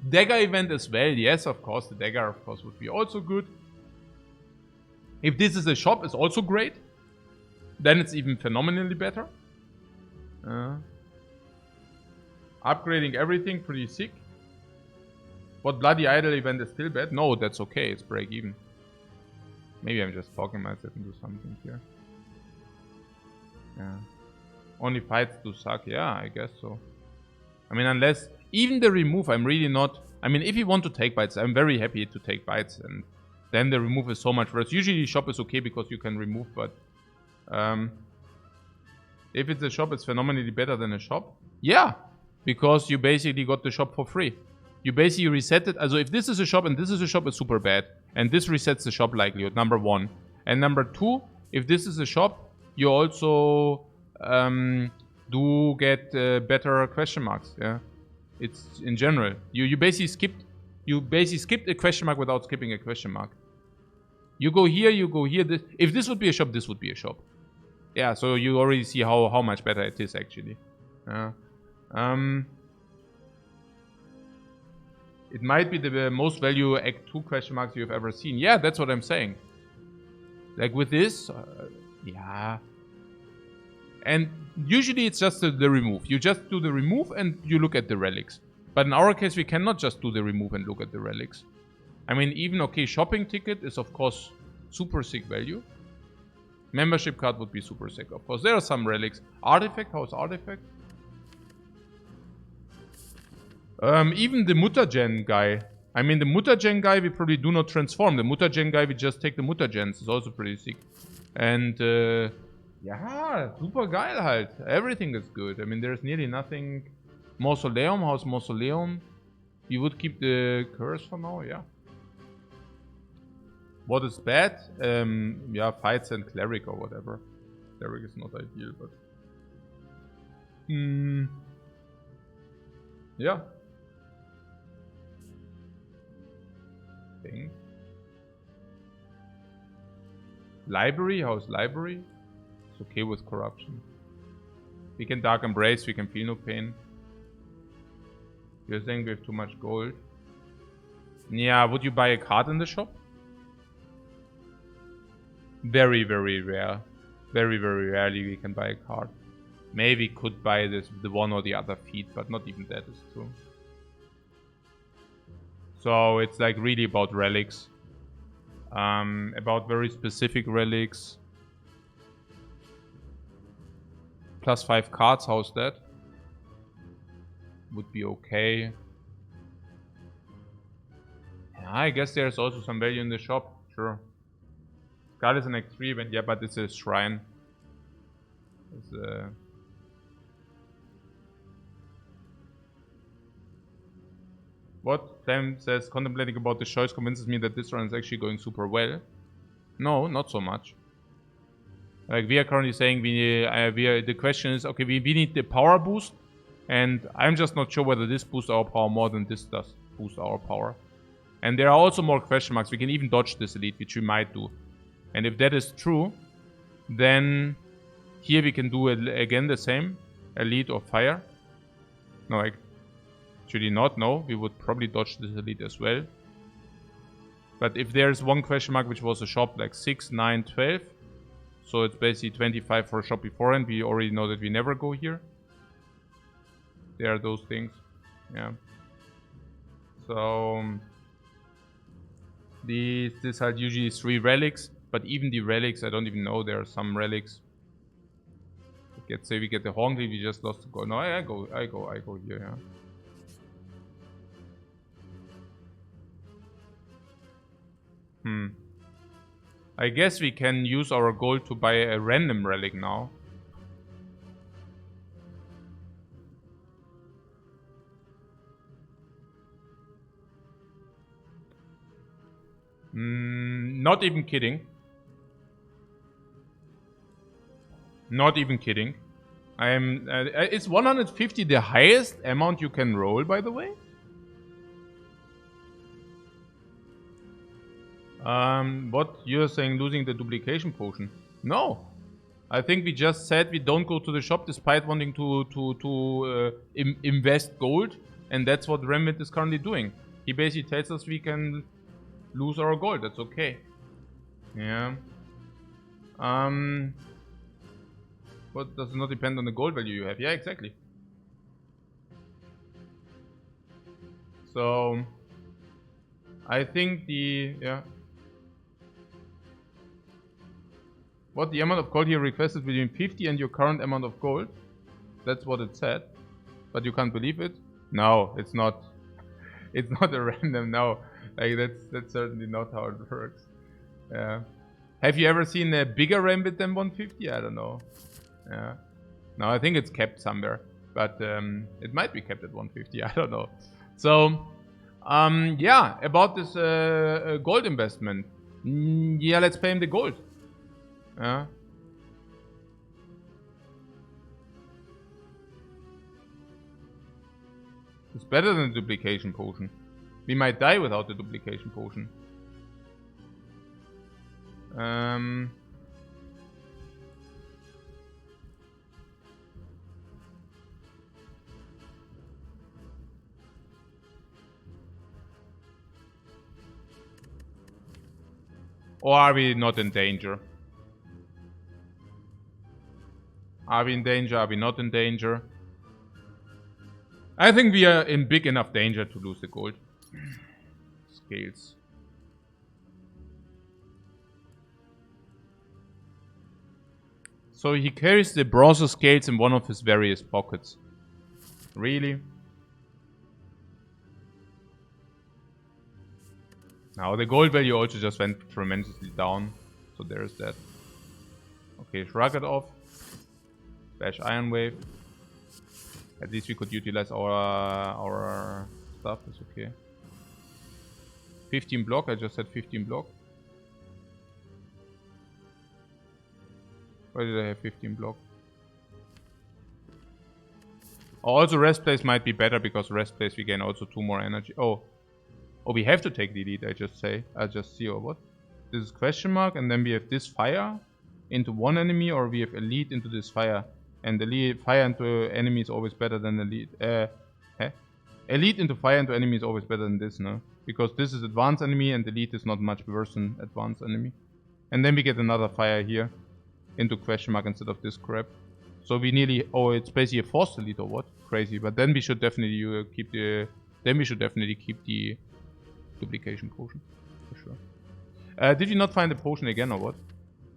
Dagger event as well, yes, of course. The dagger, of course, would be also good. If this is a shop, it's also great. Then it's even phenomenally better. Upgrading everything, pretty sick. What Bloody Idol event is still bad? No, that's okay, it's break even. Maybe I'm just talking myself into something here. Yeah. Only fights do suck, yeah, I guess so. I mean, unless, even the remove, I'm really not, I mean, if you want to take bites, I'm very happy to take bites, and then the remove is so much worse. Usually shop is okay because you can remove, but if it's a shop, it's phenomenally better than a shop. Yeah, because you basically got the shop for free. You basically reset it. Also if this is a shop and this is a shop, it's super bad. And this resets the shop likelihood, number 1. And number 2, if this is a shop, you also do get better question marks. Yeah, it's in general. You basically skipped a question mark without skipping a question mark. You go here, you go here. If this would be a shop, this would be a shop. Yeah, so you already see how much better it is actually. It might be the most value Act 2 question marks you've ever seen. Yeah, that's what I'm saying. Like with this, yeah. And usually it's just the remove. You just do the remove and you look at the relics. But in our case, we cannot just do the remove and look at the relics. I mean, even, okay, shopping ticket is, of course, super sick value. Membership card would be super sick. Of course, there are some relics. Artifact, how's artifact? Even the mutagen guy. I mean, the mutagen guy, we probably do not transform. The mutagen guy, we just take the mutagens. It's also pretty sick. And, yeah, super geil halt. Everything is good. I mean, there's nearly nothing. Mausoleum, how's Mausoleum? You would keep the curse for now, yeah. What is bad? Yeah, fights and cleric or whatever. Cleric is not ideal, but... yeah. Thing. Library, how's library? It's okay with corruption. We can dark embrace, we can feel no pain. You're saying we have too much gold. Yeah, would you buy a card in the shop? Very, very rare. Very, very rarely we can buy a card. Maybe could buy this, the one or the other feat, but not even that is true. So it's like really about relics. About very specific relics. +5 cards, how's that? Would be okay. Yeah, I guess there's also some value in the shop, sure. Skull is an Act 3 event, yeah, but it's a shrine. It's a... What? Flame says, contemplating about the choice convinces me that this run is actually going super well. No, not so much. Like, we are currently saying the question is, okay, we need the power boost. And I'm just not sure whether this boosts our power more than this does boost our power. And there are also more question marks. We can even dodge this elite, which we might do. And if that is true, then here we can do again the same. Elite or fire. No, actually not. No, we would probably dodge this elite as well. But if there's one question mark which was a shop like 6, 9, 12. So it's basically 25 for a shop beforehand. We already know that we never go here. There are those things. Yeah. So this had usually 3 relics. But even the relics, I don't even know. There are some relics. Let's say we get the Horngly, we just lost the goal. No, I go here, yeah. I guess we can use our gold to buy a random relic now. Not even kidding. Not even kidding. Is 150 the highest amount you can roll, by the way? What you're saying, losing the duplication potion? No. I think we just said we don't go to the shop despite wanting to invest gold. And that's what Remit is currently doing. He basically tells us we can lose our gold. That's okay. Yeah. But does not depend on the gold value you have. Yeah, exactly. So I think yeah. What the amount of gold you requested between 50 and your current amount of gold? That's what it said. But you can't believe it? No, it's not. It's not a random, no. Like that's certainly not how it works. Yeah. Have you ever seen a bigger Rambit than 150? I don't know. Yeah. No, I think it's kept somewhere. But it might be kept at 150. I don't know. So, yeah, about this gold investment. Yeah, let's pay him the gold. Yeah. It's better than the duplication potion. We might die without the duplication potion. Or are we not in danger? Are we in danger? Are we not in danger? I think we are in big enough danger to lose the gold. Scales. So he carries the bronze scales in one of his various pockets. Really? Now the gold value also just went tremendously down. So there's that. Okay, shrug it off. Bash Iron Wave. At least we could utilize our stuff. It's okay. 15 block. I just said 15 block. Why did I have 15 block? Also, rest place might be better because rest place we gain also 2 more energy. Oh, we have to take the elite. I just see or what? This is question mark, and then we have this fire into one enemy, or we have elite into this fire. And elite fire into enemy is always better than elite. Elite into fire into enemy is always better than this, no? Because this is advanced enemy and elite is not much worse than advanced enemy. And then we get another fire here into question mark instead of this crap. So we nearly, oh, it's basically a forced elite or what? Crazy. But then we should definitely keep the duplication potion for sure. Did you not find the potion again or what?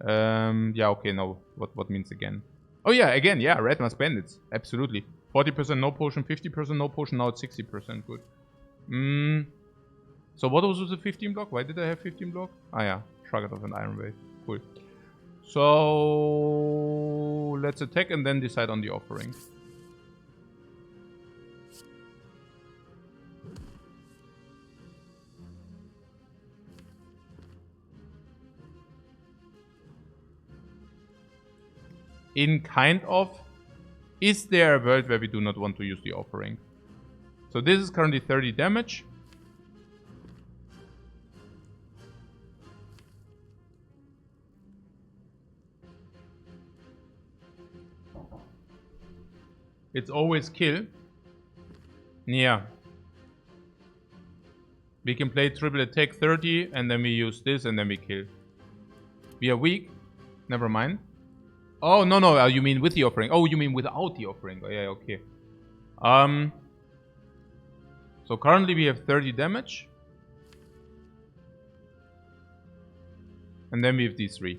Yeah, okay, no. What means again? Oh yeah, again, yeah, red mask bandits. Absolutely. 40% no potion, 50% no potion, now it's 60%. Good. So what was the 15 block? Why did I have 15 block? Ah yeah, shrug it off an iron wave. Cool. So let's attack and then decide on the offering. In kind of, is there a world where we do not want to use the offering? So this is currently 30 damage. It's always kill. Yeah. We can play triple attack 30 and then we use this and then we kill. We are weak. Never mind. Oh, no, you mean with the offering. Oh, you mean without the offering. Oh, yeah, okay. So currently we have 30 damage. And then we have these 3.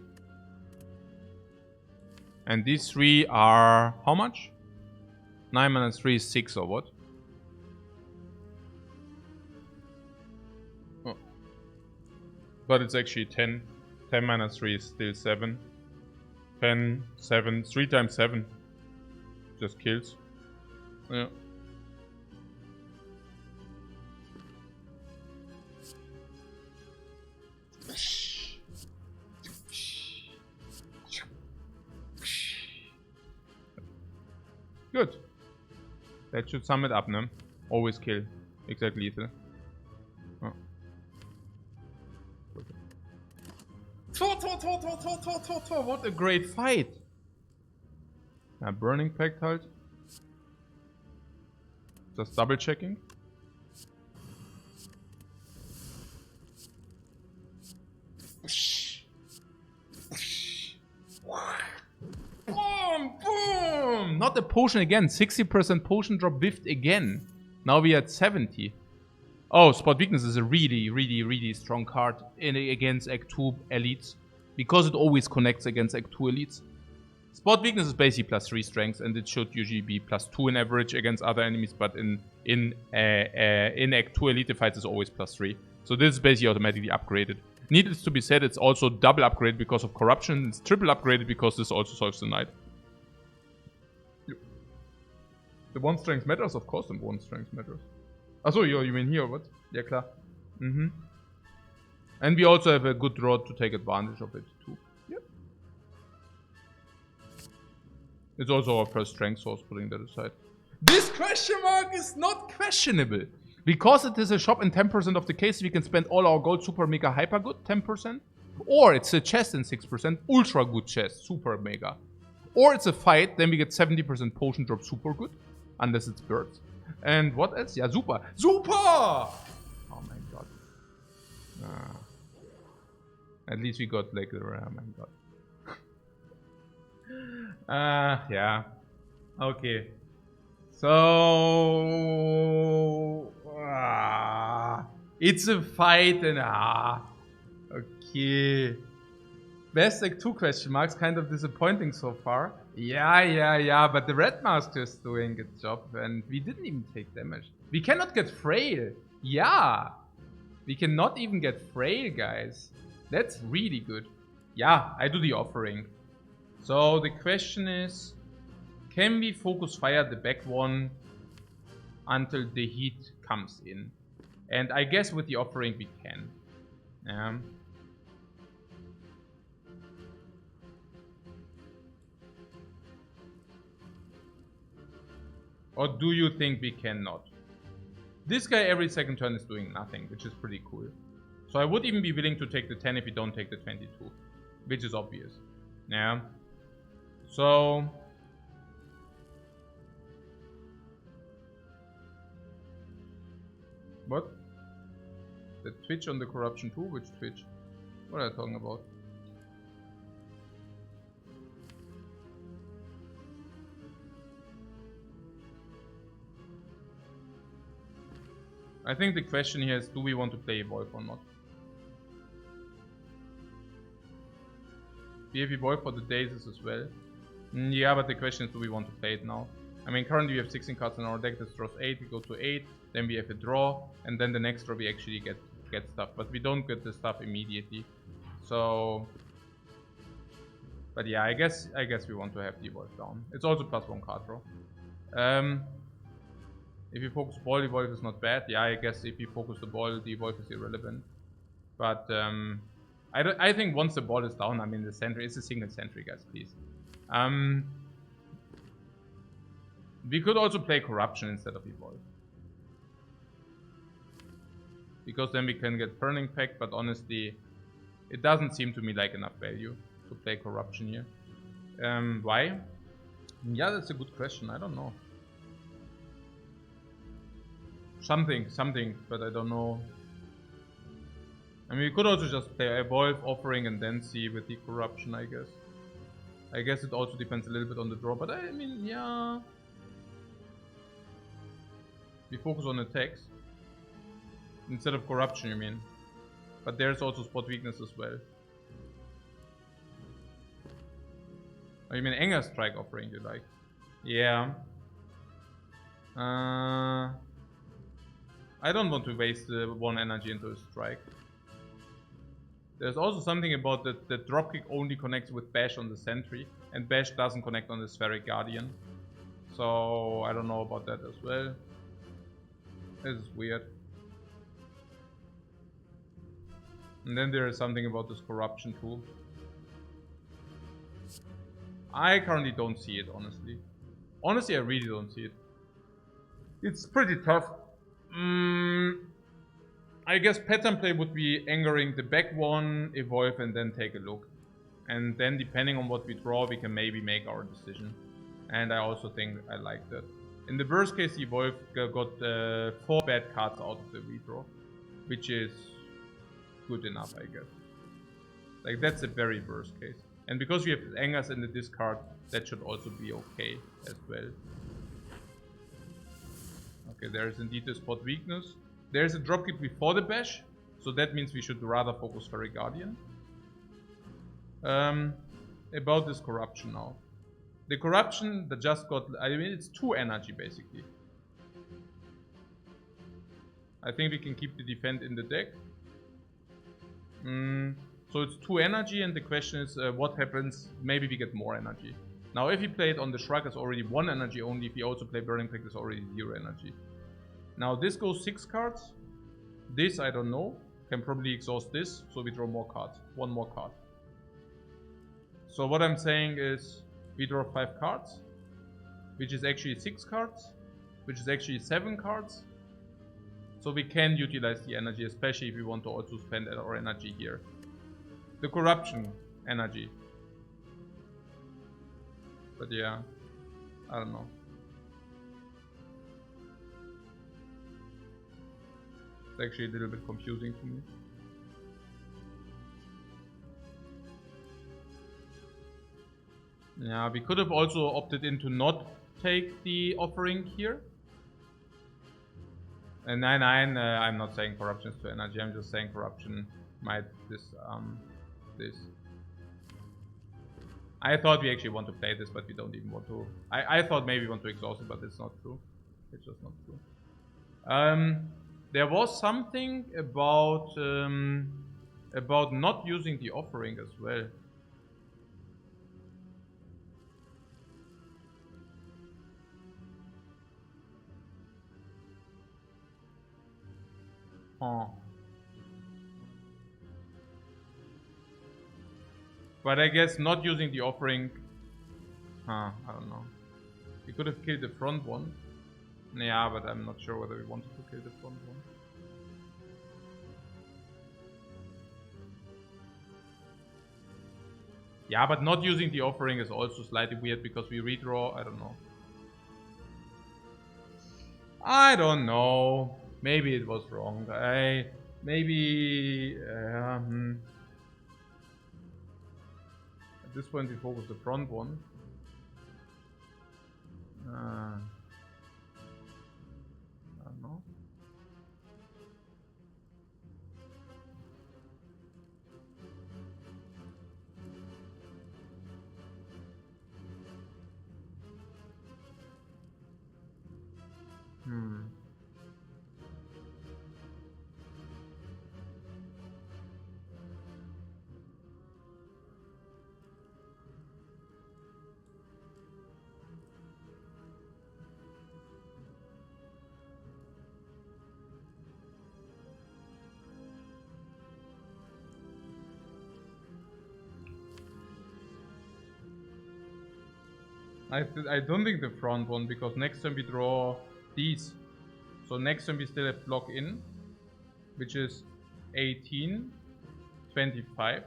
And these 3 are how much? 9 minus 3 is 6 or what? Oh. But it's actually 10. 10 minus 3 is still 7. 10, 7, 3 times 7. Just kills. Yeah. Good. That should sum it up, no? Always kill. Exact lethal. Oh. What a great fight! Burning Pact halt. Just double checking. Boom! Boom! Not a potion again. 60% potion drop whiffed again. Now we are at 70. Oh, Spot Weakness is a really strong card against Act 2 elites. Because it always connects against Act 2 elites. Spot Weakness is basically plus 3 strength, and it should usually be plus 2 in average against other enemies, but in Act 2 elite fights is always plus 3. So this is basically automatically upgraded. Needless to be said, it's also double upgraded because of corruption. It's triple upgraded because this also solves the knight. The one strength matters? Of course the one strength matters. Achso, you mean here, what? Yeah, klar. And we also have a good draw to take advantage of it too. Yep. It's also our first strength source, putting that aside. This question mark is not questionable. Because it is a shop in 10% of the cases, we can spend all our gold super mega hyper good, 10%. Or it's a chest in 6%, ultra good chest, super mega. Or it's a fight, then we get 70% potion drop super good. Unless it's birds. And what else? Yeah, super. Super! Oh my god. At least we got like the oh my god. Yeah. Okay. So it's a fight and okay. Best like 2 question marks, kind of disappointing so far. Yeah, but the Red Master is doing its job and we didn't even take damage. We cannot get frail. Yeah. We cannot even get frail, guys. That's really good. Yeah, I do the offering. So the question is, can we focus fire the back one until the heat comes in? And I guess with the offering we can. Or do you think we cannot? This guy every second turn is doing nothing, which is pretty cool. So I would even be willing to take the 10 if we don't take the 22. Which is obvious. Yeah. So... What? The Twitch on the corruption too? Which Twitch? What are you talking about? I think the question here is, do we want to play Evolve or not? We have Evolve for the daisies as well. Yeah, but the question is, do we want to play it now? I mean, currently we have 16 cards in our deck. This draws 8, we go to 8, then we have a draw, and then the next draw we actually get stuff. But we don't get the stuff immediately. So... But yeah, I guess we want to have the Evolve down. It's also +1 card draw. If you focus ball, the Evolve is not bad. Yeah, I guess if you focus the ball, the Evolve is irrelevant. But I think once the ball is down, I mean the sentry, it's a single sentry, guys, please. We could also play corruption instead of Evolve. Because then we can get Burning Pact, but honestly, it doesn't seem to me like enough value to play corruption here. Why? Yeah, that's a good question. I don't know. Something, but I don't know. I mean, we could also just play Evolve, Offering, and then see with the corruption, I guess. I guess it also depends a little bit on the draw, but I mean, yeah. We focus on attacks. Instead of corruption, you mean. But there's also spot weakness as well. Oh, you mean Anger Strike Offering, you like? Yeah. I don't want to waste 1 energy into a strike. There's also something about that the dropkick only connects with Bash on the sentry, and Bash doesn't connect on the Spheric Guardian. So I don't know about that as well. This is weird. And then there is something about this corruption too. I currently don't see it, honestly. Honestly, I really don't see it. It's pretty tough. I guess pattern play would be angering the back one, evolve, and then take a look. And then depending on what we draw, we can maybe make our decision. And I also think I like that. In the worst case, evolve got 4 bad cards out of the redraw, which is good enough, I guess. Like, that's a very worst case. And because we have angers in the discard, that should also be okay as well. Okay, there is indeed a spot weakness. There is a dropkick before the bash, so that means we should rather focus Fairy Guardian. About this corruption now. The corruption that just got, I mean, it's 2 energy basically. I think we can keep the defend in the deck. So it's 2 energy, and the question is what happens, maybe we get more energy. Now if he played on the Shrug, it's already 1 energy only. If he also play Burning Pact, it's already 0 energy. Now this goes 6 cards. This I don't know. Can probably exhaust this, so we draw more cards. 1 more card. So what I'm saying is we draw 5 cards, which is actually 6 cards, which is actually 7 cards. So we can utilize the energy, especially if we want to also spend our energy here. The corruption energy. But yeah, I don't know. It's actually a little bit confusing to me. Yeah, we could have also opted in to not take the offering here. And 9-9, I'm not saying corruption is to energy, I'm just saying corruption might this. I thought we actually want to play this, but we don't even want to. I thought maybe we want to exhaust it, but it's not true. It's just not true. There was something about not using the offering as well. Oh. But I guess not using the offering. I don't know. We could have killed the front one. Yeah, but I'm not sure whether we wanted to kill the front one. Yeah, but not using the offering is also slightly weird because we redraw. I don't know. I don't know. Maybe it was wrong. Maybe. At this point, we focus the front one. I don't know. I don't think the front one, because next time we draw these. So next time we still have block in, which is 18, 25.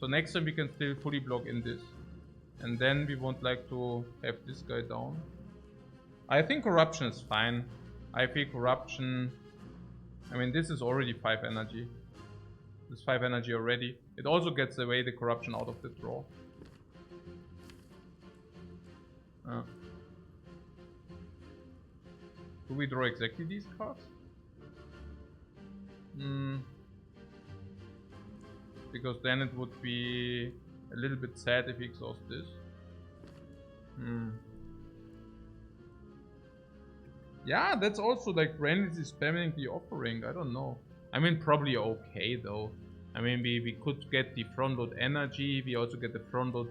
So next time we can still fully block in this. And then we won't like to have this guy down. I think corruption is fine. I feel corruption. I mean, this is already 5 energy. This is 5 energy already. It also gets away the corruption out of the draw. Do we draw exactly these cards? Because then it would be a little bit sad if we exhaust this. Yeah, that's also like randomly spamming the offering. I don't know. I mean, probably okay though. I mean, we could get the front load energy. We also get the front load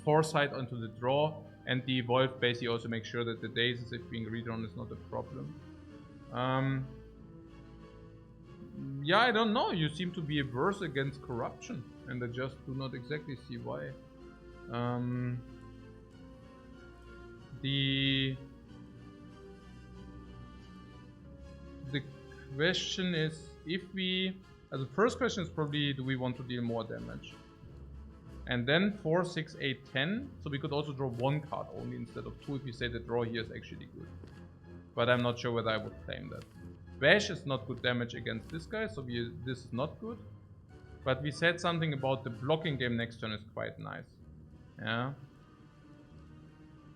foresight onto the draw. And the evolve basically also makes sure that the daisies, if being redrawn, is not a problem. Yeah, I don't know. You seem to be averse against corruption, and I just do not exactly see why. The question is, if we... the first question is probably, do we want to deal more damage? And then 4, 6, 8, 10. So we could also draw 1 card only instead of 2 if we say the draw here is actually good. But I'm not sure whether I would claim that. Bash is not good damage against this guy, so this is not good. But we said something about the blocking game next turn is quite nice. Yeah.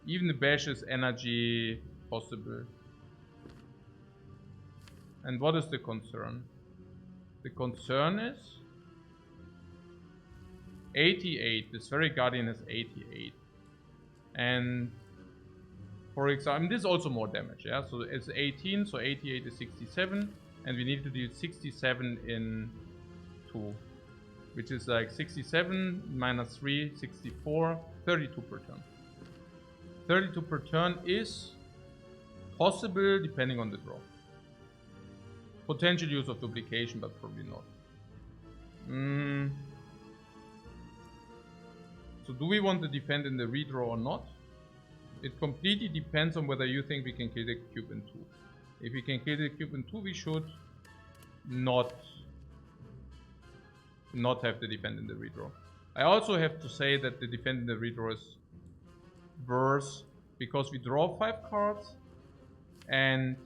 Even the bash is energy possible. And what is the concern? The concern is 88. This very guardian has 88. And for example, this is also more damage, yeah? So it's 18, so 88 is 67. And we need to deal 67 in 2. Which is like 67 minus 3, 64, 32 per turn. 32 per turn is possible depending on the draw. Potential use of duplication, but probably not. So do we want to defend in the redraw or not? It completely depends on whether you think we can kill the cube in 2. If we can kill the cube in 2, we should not have the defend in the redraw. I also have to say that the defend in the redraw is worse because we draw 5 cards, and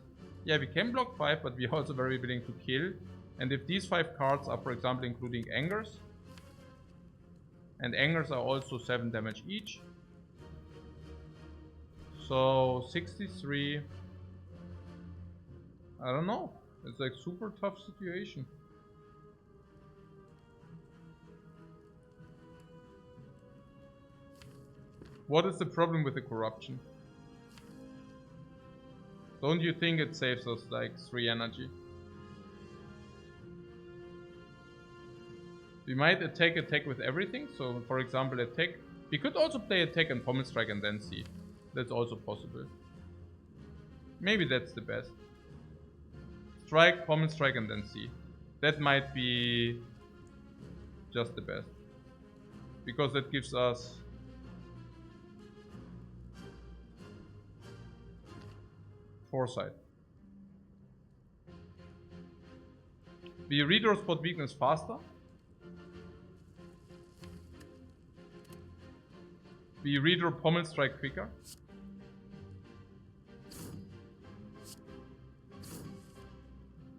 yeah, we can block 5, but we're also very willing to kill. And if these 5 cards are, for example, including angers, and angers are also 7 damage each, so 63, I don't know, it's like super tough situation. What is the problem with the corruption? Don't you think it saves us like 3 energy? We might attack with everything. So for example attack. We could also play attack and pommel strike and then see. That's also possible. Maybe that's the best. Strike, pommel strike and then see. That might be just the best. Because that gives us foresight. We redraw spot weakness faster. We redraw pommel strike quicker.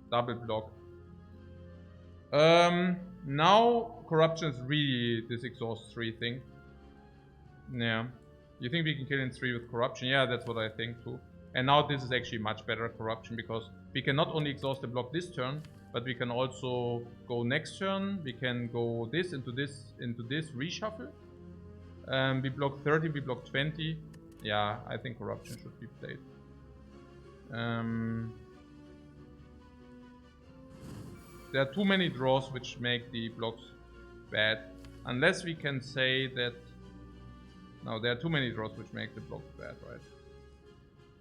Double block. Now corruption is really this exhaust 3 thing. Yeah. You think we can kill in 3 with corruption? Yeah, that's what I think too. And now this is actually much better corruption because we can not only exhaust the block this turn, but we can also go next turn. We can go this into this, reshuffle. We block 30, we block 20. Yeah, I think corruption should be played. There are too many draws which make the blocks bad. Unless we can say that... No, there are too many draws which make the blocks bad, right?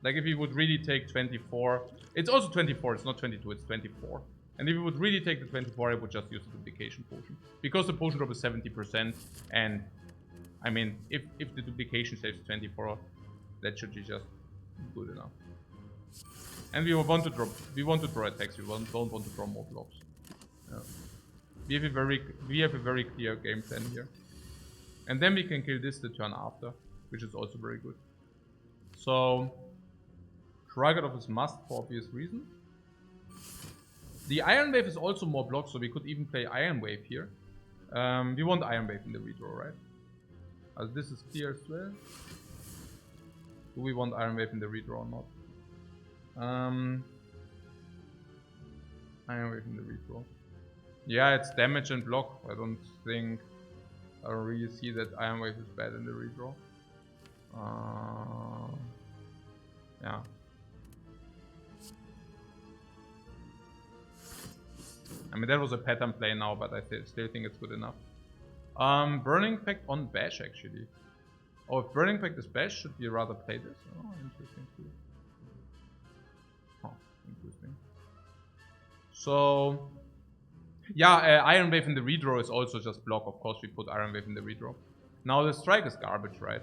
Like if we would really take 24... It's also 24, it's not 22, it's 24. And if we would really take the 24, I would just use the duplication potion. Because the potion drop is 70%, and... I mean, if the duplication saves 24, that should be just good enough. And we want to draw attacks, don't want to draw more blocks. Yeah. We have a very clear game plan here. And then we can kill this the turn after, which is also very good. So, Trigonoff is must for obvious reasons. The Iron Wave is also more blocks, so we could even play Iron Wave here. We want Iron Wave in the redraw, right? As this is clear as well. Do we want Iron Wave in the redraw or not? Iron Wave in the redraw. Yeah, it's damage and block. I don't really see that Iron Wave is bad in the redraw. Yeah. I mean, that was a pattern play now, but I still think it's good enough. Burning Pact on Bash, actually. Oh, if Burning Pact is Bash, should we rather play this? Oh, interesting too. Oh, interesting. So, yeah, Iron Wave in the redraw is also just block. Of course, we put Iron Wave in the redraw. Now the strike is garbage, right?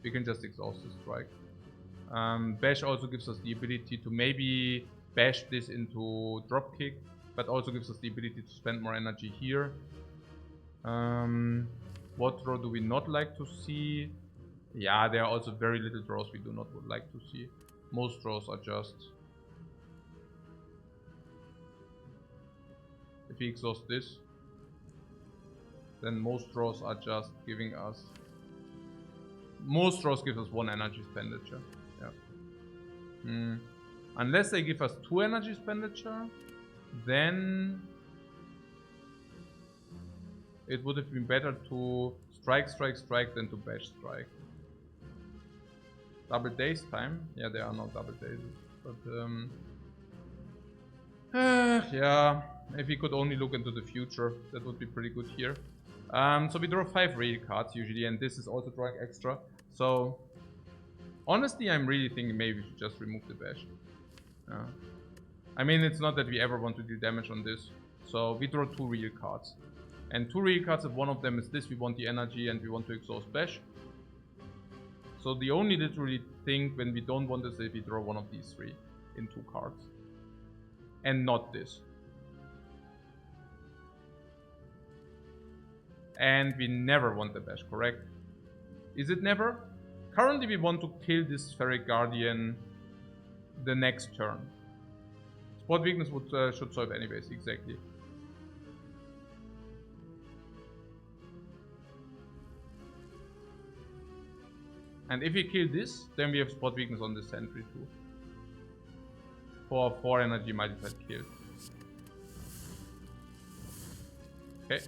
We can just exhaust the strike. Bash also gives us the ability to maybe bash this into dropkick, but also gives us the ability to spend more energy here. What draw do we not like to see? Yeah, there are also very little draws we do not would like to see. Most draws are just... If we exhaust this, then most draws are just giving us... Most draws give us 1 energy expenditure. Yeah. Unless they give us 2 energy expenditure, then... It would have been better to strike than to bash strike. Double days time? Yeah, there are no double days. But yeah. If we could only look into the future, that would be pretty good here. So we draw 5 real cards usually, and this is also drawing extra. So honestly, I'm really thinking maybe we should just remove the bash. I mean, it's not that we ever want to deal damage on this. So we draw 2 real cards. And 2 real cards, if one of them is this, we want the energy and we want to exhaust bash. So the only literally thing when we don't want this is if we draw one of these 3 in 2 cards. And not this. And we never want the bash, correct? Is it never? Currently we want to kill this Spheric Guardian the next turn. Spot weakness would should solve anyways, exactly. And if we kill this, then we have spot weakness on the sentry too. For 4 energy multiplied kill. Okay.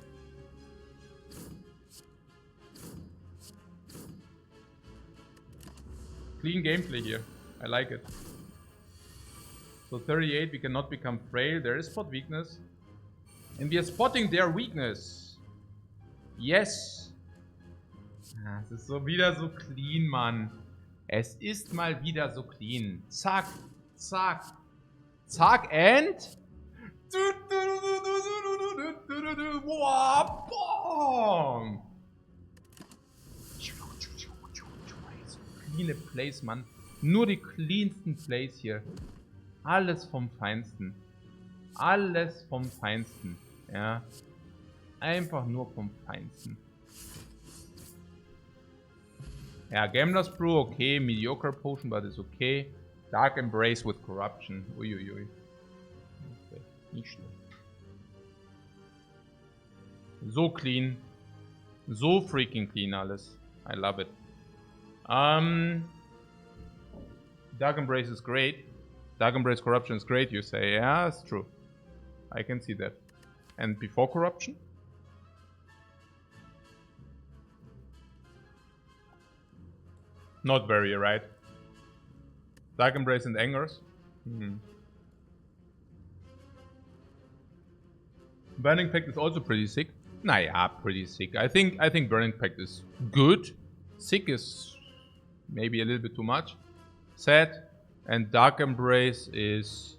Clean gameplay here. I like it. So 38, we cannot become frail. There is spot weakness. And we are spotting their weakness. Yes. Ah, es ist so wieder so clean, Mann. Es ist mal wieder so clean. Zack, zack, zack and... Boom! Cleane Plays, Mann. Nur die cleansten Plays hier. Alles vom Feinsten. Alles vom Feinsten. Ja. Einfach nur vom Feinsten. Ja, Gambler's Brew, okay. Mediocre Potion, but it's okay. Dark Embrace with Corruption. Uiuiui. Okay, nicht schlecht. So clean. So freaking clean alles. I love it. Dark Embrace is great. Dark Embrace Corruption is great, you say. Yeah, it's true. I can see that. And before Corruption? Not very, right? Dark Embrace and Angers? Burning Pact is also pretty sick. Naja, pretty sick. I think Burning Pact is good. Sick is maybe a little bit too much. Sad. And Dark Embrace is...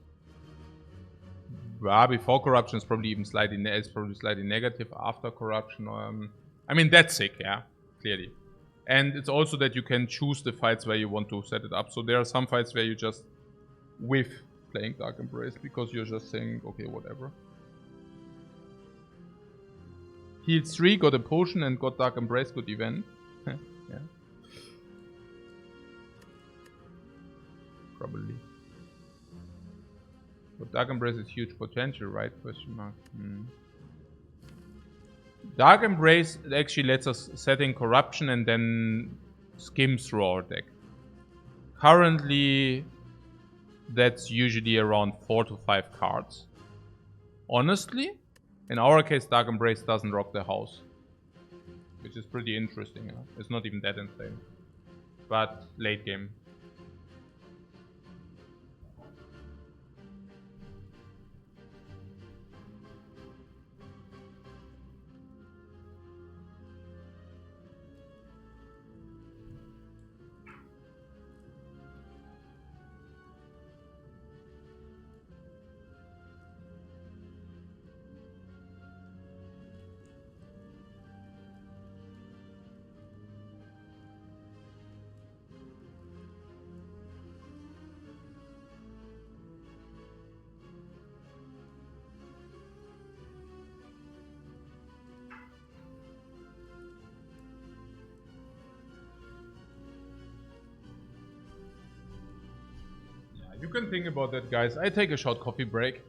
before Corruption is probably even slightly negative. After Corruption, I mean, that's sick, yeah, clearly. And it's also that you can choose the fights where you want to set it up. So there are some fights where you just whiff playing Dark Embrace because you're just saying, okay, whatever. Healed 3, got a potion and got Dark Embrace, good event. Yeah. Probably. But Dark Embrace is huge potential, right? Question mark. Dark Embrace actually lets us set in Corruption and then skim through our deck. Currently, that's usually around 4 to 5 cards. Honestly, in our case, Dark Embrace doesn't rock the house. Which is pretty interesting. Yeah? It's not even that insane. But late game. You can think about that, guys. I take a short coffee break.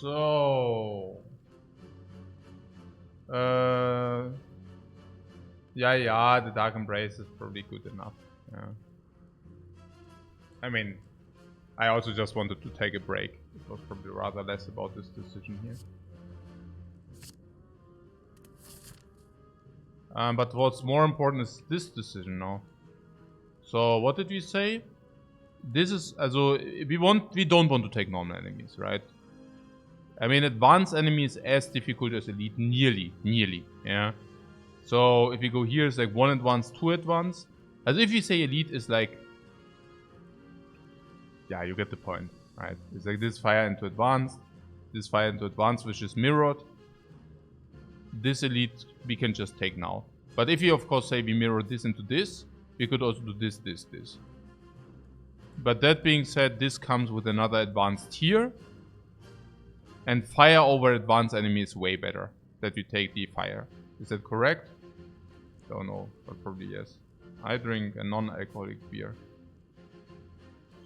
So... yeah, the Dark Embrace is probably good enough. Yeah. I mean, I also just wanted to take a break. It was probably rather less about this decision here. But what's more important is this decision now. So what did we say? This is also we don't want to take normal enemies, right? I mean, advanced enemy is as difficult as elite, nearly, yeah. So if we go here, it's like 1 advanced, 2 advanced. As if you say elite is like, yeah, you get the point, right? It's like this fire into advanced, this fire into advanced, which is mirrored. This elite we can just take now. But if you of course say we mirror this into this, we could also do this. But that being said, this comes with another advanced here. And fire over advanced enemy is way better. That you take the fire. Is that correct? Don't know, but probably yes. I drink a non-alcoholic beer.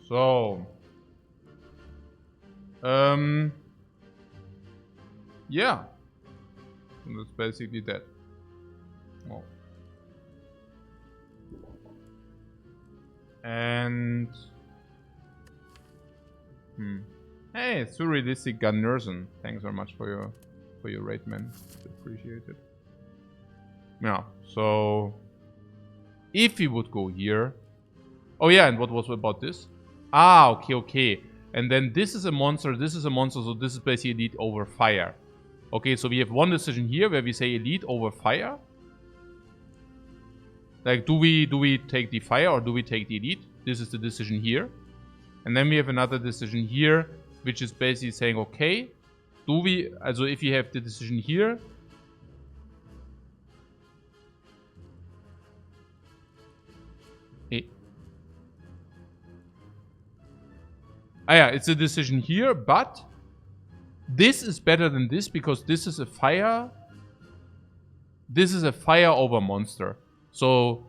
So... yeah. And that's basically that. Oh. And... Hey, surrealistic Gunnerson. Thanks very much for your raid, man. Appreciate it. Yeah, so if we would go here. Oh yeah, and what was about this? Ah, okay. And then this is a monster, so this is basically elite over fire. Okay, so we have one decision here where we say elite over fire. Like, do we take the fire or do we take the elite? This is the decision here. And then we have another decision here, which is basically saying, okay, do we, also if you have the decision here, yeah, it's a decision here, but this is better than this because this is a fire. This is a fire over monster. So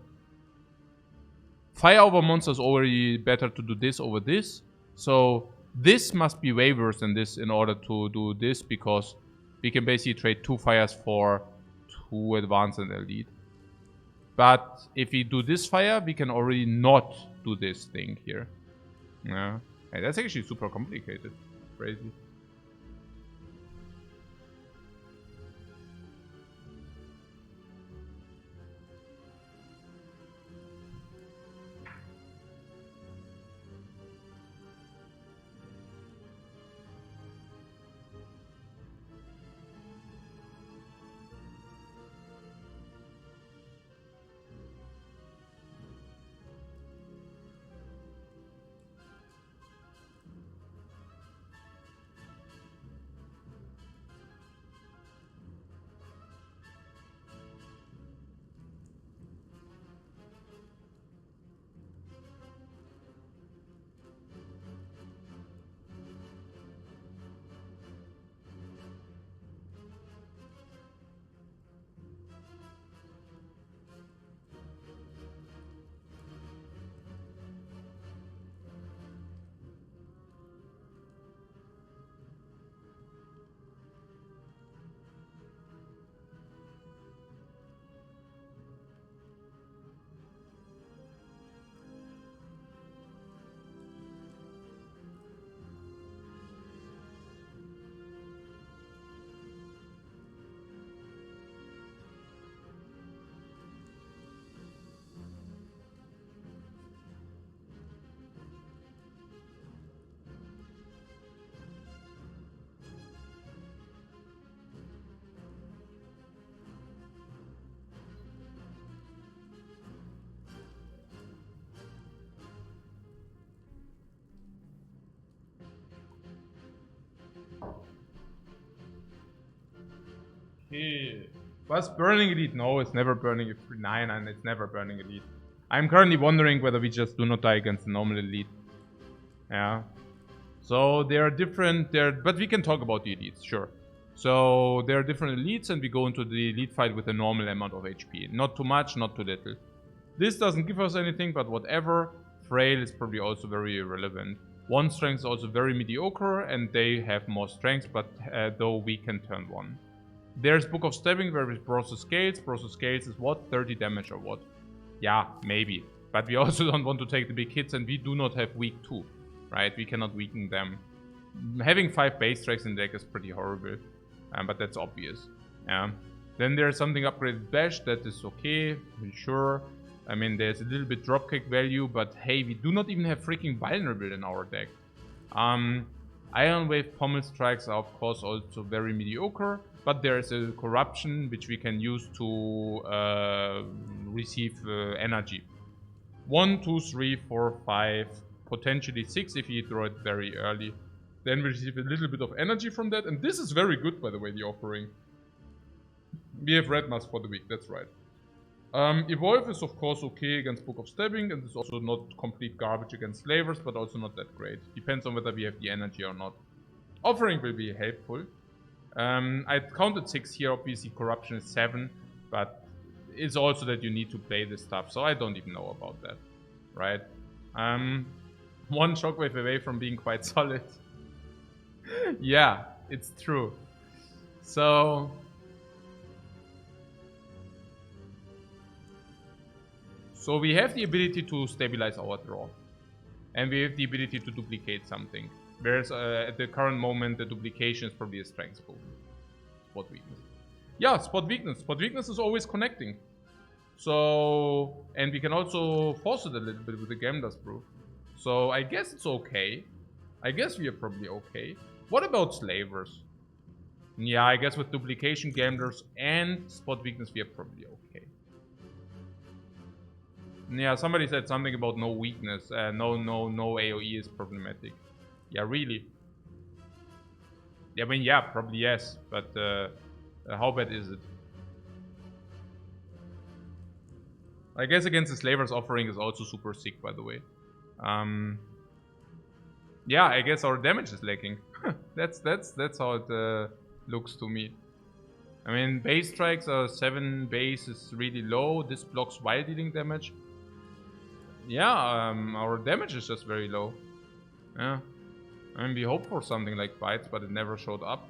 fire over monster is already better to do this over this. So this must be way worse than this in order to do this because we can basically trade 2 fires for 2 advanced and elite. But if we do this fire, we can already not do this thing here. Yeah. Hey, that's actually super complicated. Crazy. Okay. Was burning elite? No, it's never burning elite. Nine, it's never burning elite. I'm currently wondering whether we just do not die against the normal elite. Yeah. So there are different but we can talk about the elites, sure. So there are different elites and we go into the elite fight with a normal amount of HP. Not too much, not too little. This doesn't give us anything, but whatever. Frail is probably also very irrelevant. 1 strength is also very mediocre, and they have more strength, but though we can turn 1. There's Book of Stabbing where with Browser Scales. Browser Scales is what? 30 damage or what? Yeah, maybe. But we also don't want to take the big hits, and we do not have weak 2, right? We cannot weaken them. Having 5 base strikes in deck is pretty horrible, but that's obvious. Then there's something upgraded Bash, that is okay, sure. I mean, there's a little bit dropkick value, but hey, we do not even have freaking Vulnerable in our deck. Iron Wave Pommel Strikes are of course also very mediocre, but there is a Corruption which we can use to receive energy. 1, 2, 3, 4, 5, potentially 6 if you throw it very early. Then we receive a little bit of energy from that, and this is very good, by the way, the offering. We have Red Mask for the week, that's right. Evolve is of course okay against Book of Stabbing, and is also not complete garbage against Slavers, but also not that great. Depends on whether we have the energy or not. Offering will be helpful. I counted 6 here, obviously Corruption is 7, but it's also that you need to play this stuff, so I don't even know about that, right? 1 Shockwave away from being quite solid. Yeah, it's true. So we have the ability to stabilize our draw. And we have the ability to duplicate something. Whereas at the current moment, the duplication is probably a strength pool. Spot weakness. Yeah, spot weakness. Spot weakness is always connecting. So, and we can also force it a little bit with the Gambler's Brew. So I guess it's okay. I guess we are probably okay. What about Slavers? Yeah, I guess with duplication, Gamblers, and spot weakness, we are probably okay. Yeah, somebody said something about no weakness. No AoE is problematic. Yeah, really? I mean, yeah, probably yes. But how bad is it? I guess against the Slavers offering is also super sick, by the way. Yeah, I guess our damage is lacking. that's how it looks to me. I mean, base strikes are 7 base is really low. This blocks while dealing damage. Yeah, our damage is just very low. Yeah. I mean, we hope for something like bites, but it never showed up.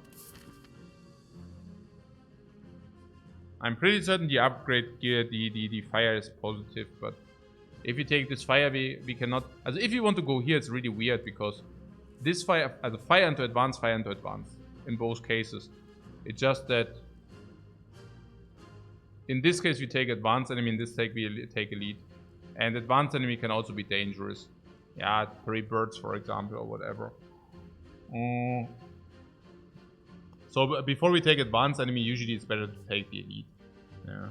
I'm pretty certain the upgrade gear, the fire is positive, but if you take this fire, we cannot... Also, if you want to go here, it's really weird, because this fire... Also, fire into advance, in both cases. It's just that... In this case, we take advanced enemy, in this case, we take elite. And advanced enemy can also be dangerous. Yeah, 3 birds, for example, or whatever. So before we take advanced enemy, usually it's better to take the elite. Yeah.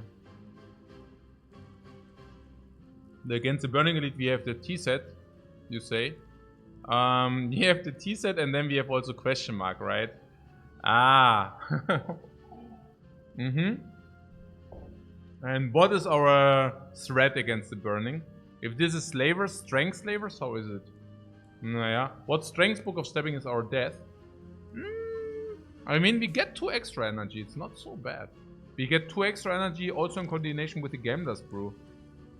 Against the Burning Elite, we have the T-set, you say. We have the T-set, and then we have also question mark, right? Ah. And what is our threat against the Burning? If this is Slavers, Strength Slavers, how is it? Yeah. What Strength Book of Stabbing is our death? I mean, we get 2 extra energy, it's not so bad. We get 2 extra energy also in coordination with the Gambler's Brew.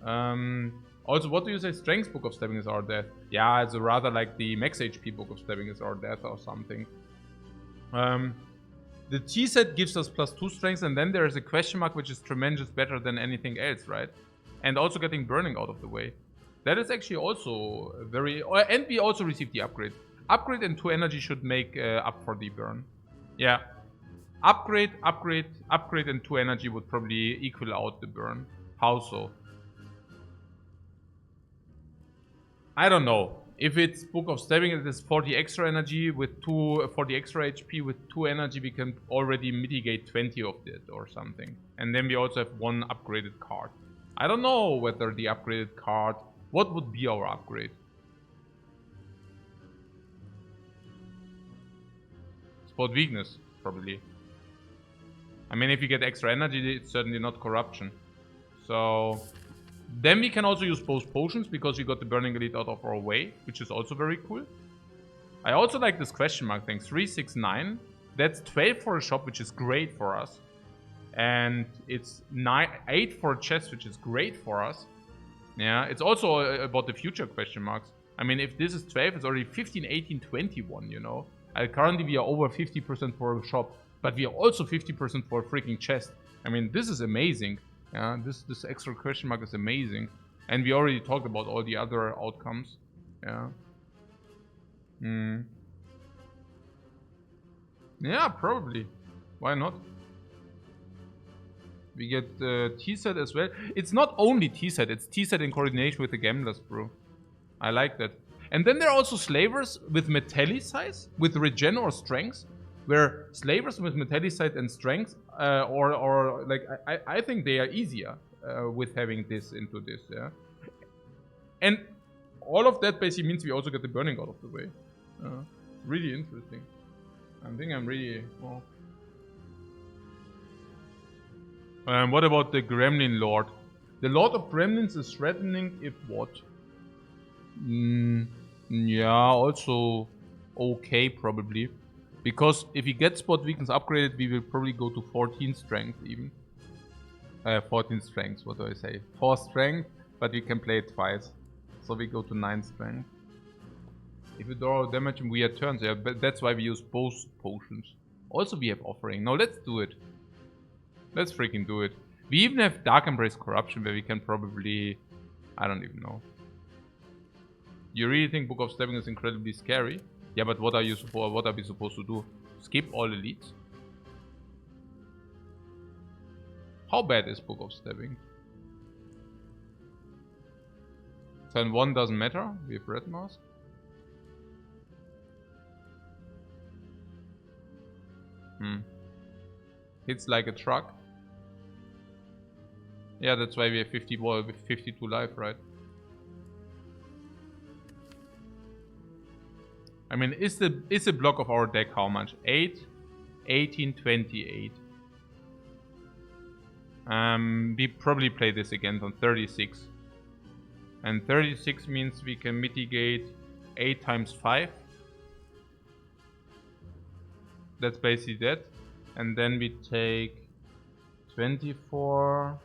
Also, what do you say Strength Book of Stabbing is our death? Yeah, it's rather like the Max HP Book of Stabbing is our death or something. The T-set gives us +2 strength, and then there is a question mark which is tremendous better than anything else, right? And also getting burning out of the way. That is actually also very... and we also received the upgrade. Upgrade and 2 energy should make up for the burn. Yeah. Upgrade and 2 energy would probably equal out the burn. How so? I don't know. If it's Book of Stabbing, it is 40 extra energy with 40 extra HP. With 2 energy, we can already mitigate 20 of it or something. And then we also have 1 upgraded card. I don't know whether the upgraded card... What would be our upgrade? Spot weakness, probably. I mean, if you get extra energy, it's certainly not corruption. So... Then we can also use both potions, because we got the Burning Elite out of our way, which is also very cool. I also like this question mark thing. 3, 6, 9. That's 12 for a shop, which is great for us. And it's 8 for a chest, which is great for us. Yeah, it's also about the future question marks. I mean, if this is 12, it's already 15, 18, 21, you know. Currently, we are over 50% for a shop, but we are also 50% for a freaking chest. I mean, this is amazing. Yeah, this extra question mark is amazing. And we already talked about all the other outcomes. Yeah. Yeah, probably. Why not? We get T-set as well. It's not only T-set, it's T-set in coordination with the Gamblers, bro. I like that. And then there are also slavers with metallicite, with regen or strength, where slavers with metallicite and strength, or like, I think they are easier with having this into this, yeah. And all of that basically means we also get the burning out of the way. Really interesting. I think I'm really... well. What about the Gremlin Lord? The Lord of Gremlins is threatening if what? Yeah, also okay probably. Because if he gets spot weakness upgraded, we will probably go to 14 strength even. 14 strength, what do I say? 4 strength, but we can play it twice. So we go to 9 strength. If we draw damage in weird turns, yeah, but that's why we use both potions. Also we have offering. No, let's do it. Let's freaking do it. We even have Dark Embrace Corruption where we can probably... I don't even know. You really think Book of Stabbing is incredibly scary? Yeah, but what are we supposed to do? Skip all elites? How bad is Book of Stabbing? Turn 1 doesn't matter. We have Red Mask. Hits like a truck. Yeah, that's why we have 52 life, right? I mean, is the block of our deck how much? 8, 18, 28. We probably play this again on 36. And 36 means we can mitigate 8 times 5. That's basically that. And then we take 24.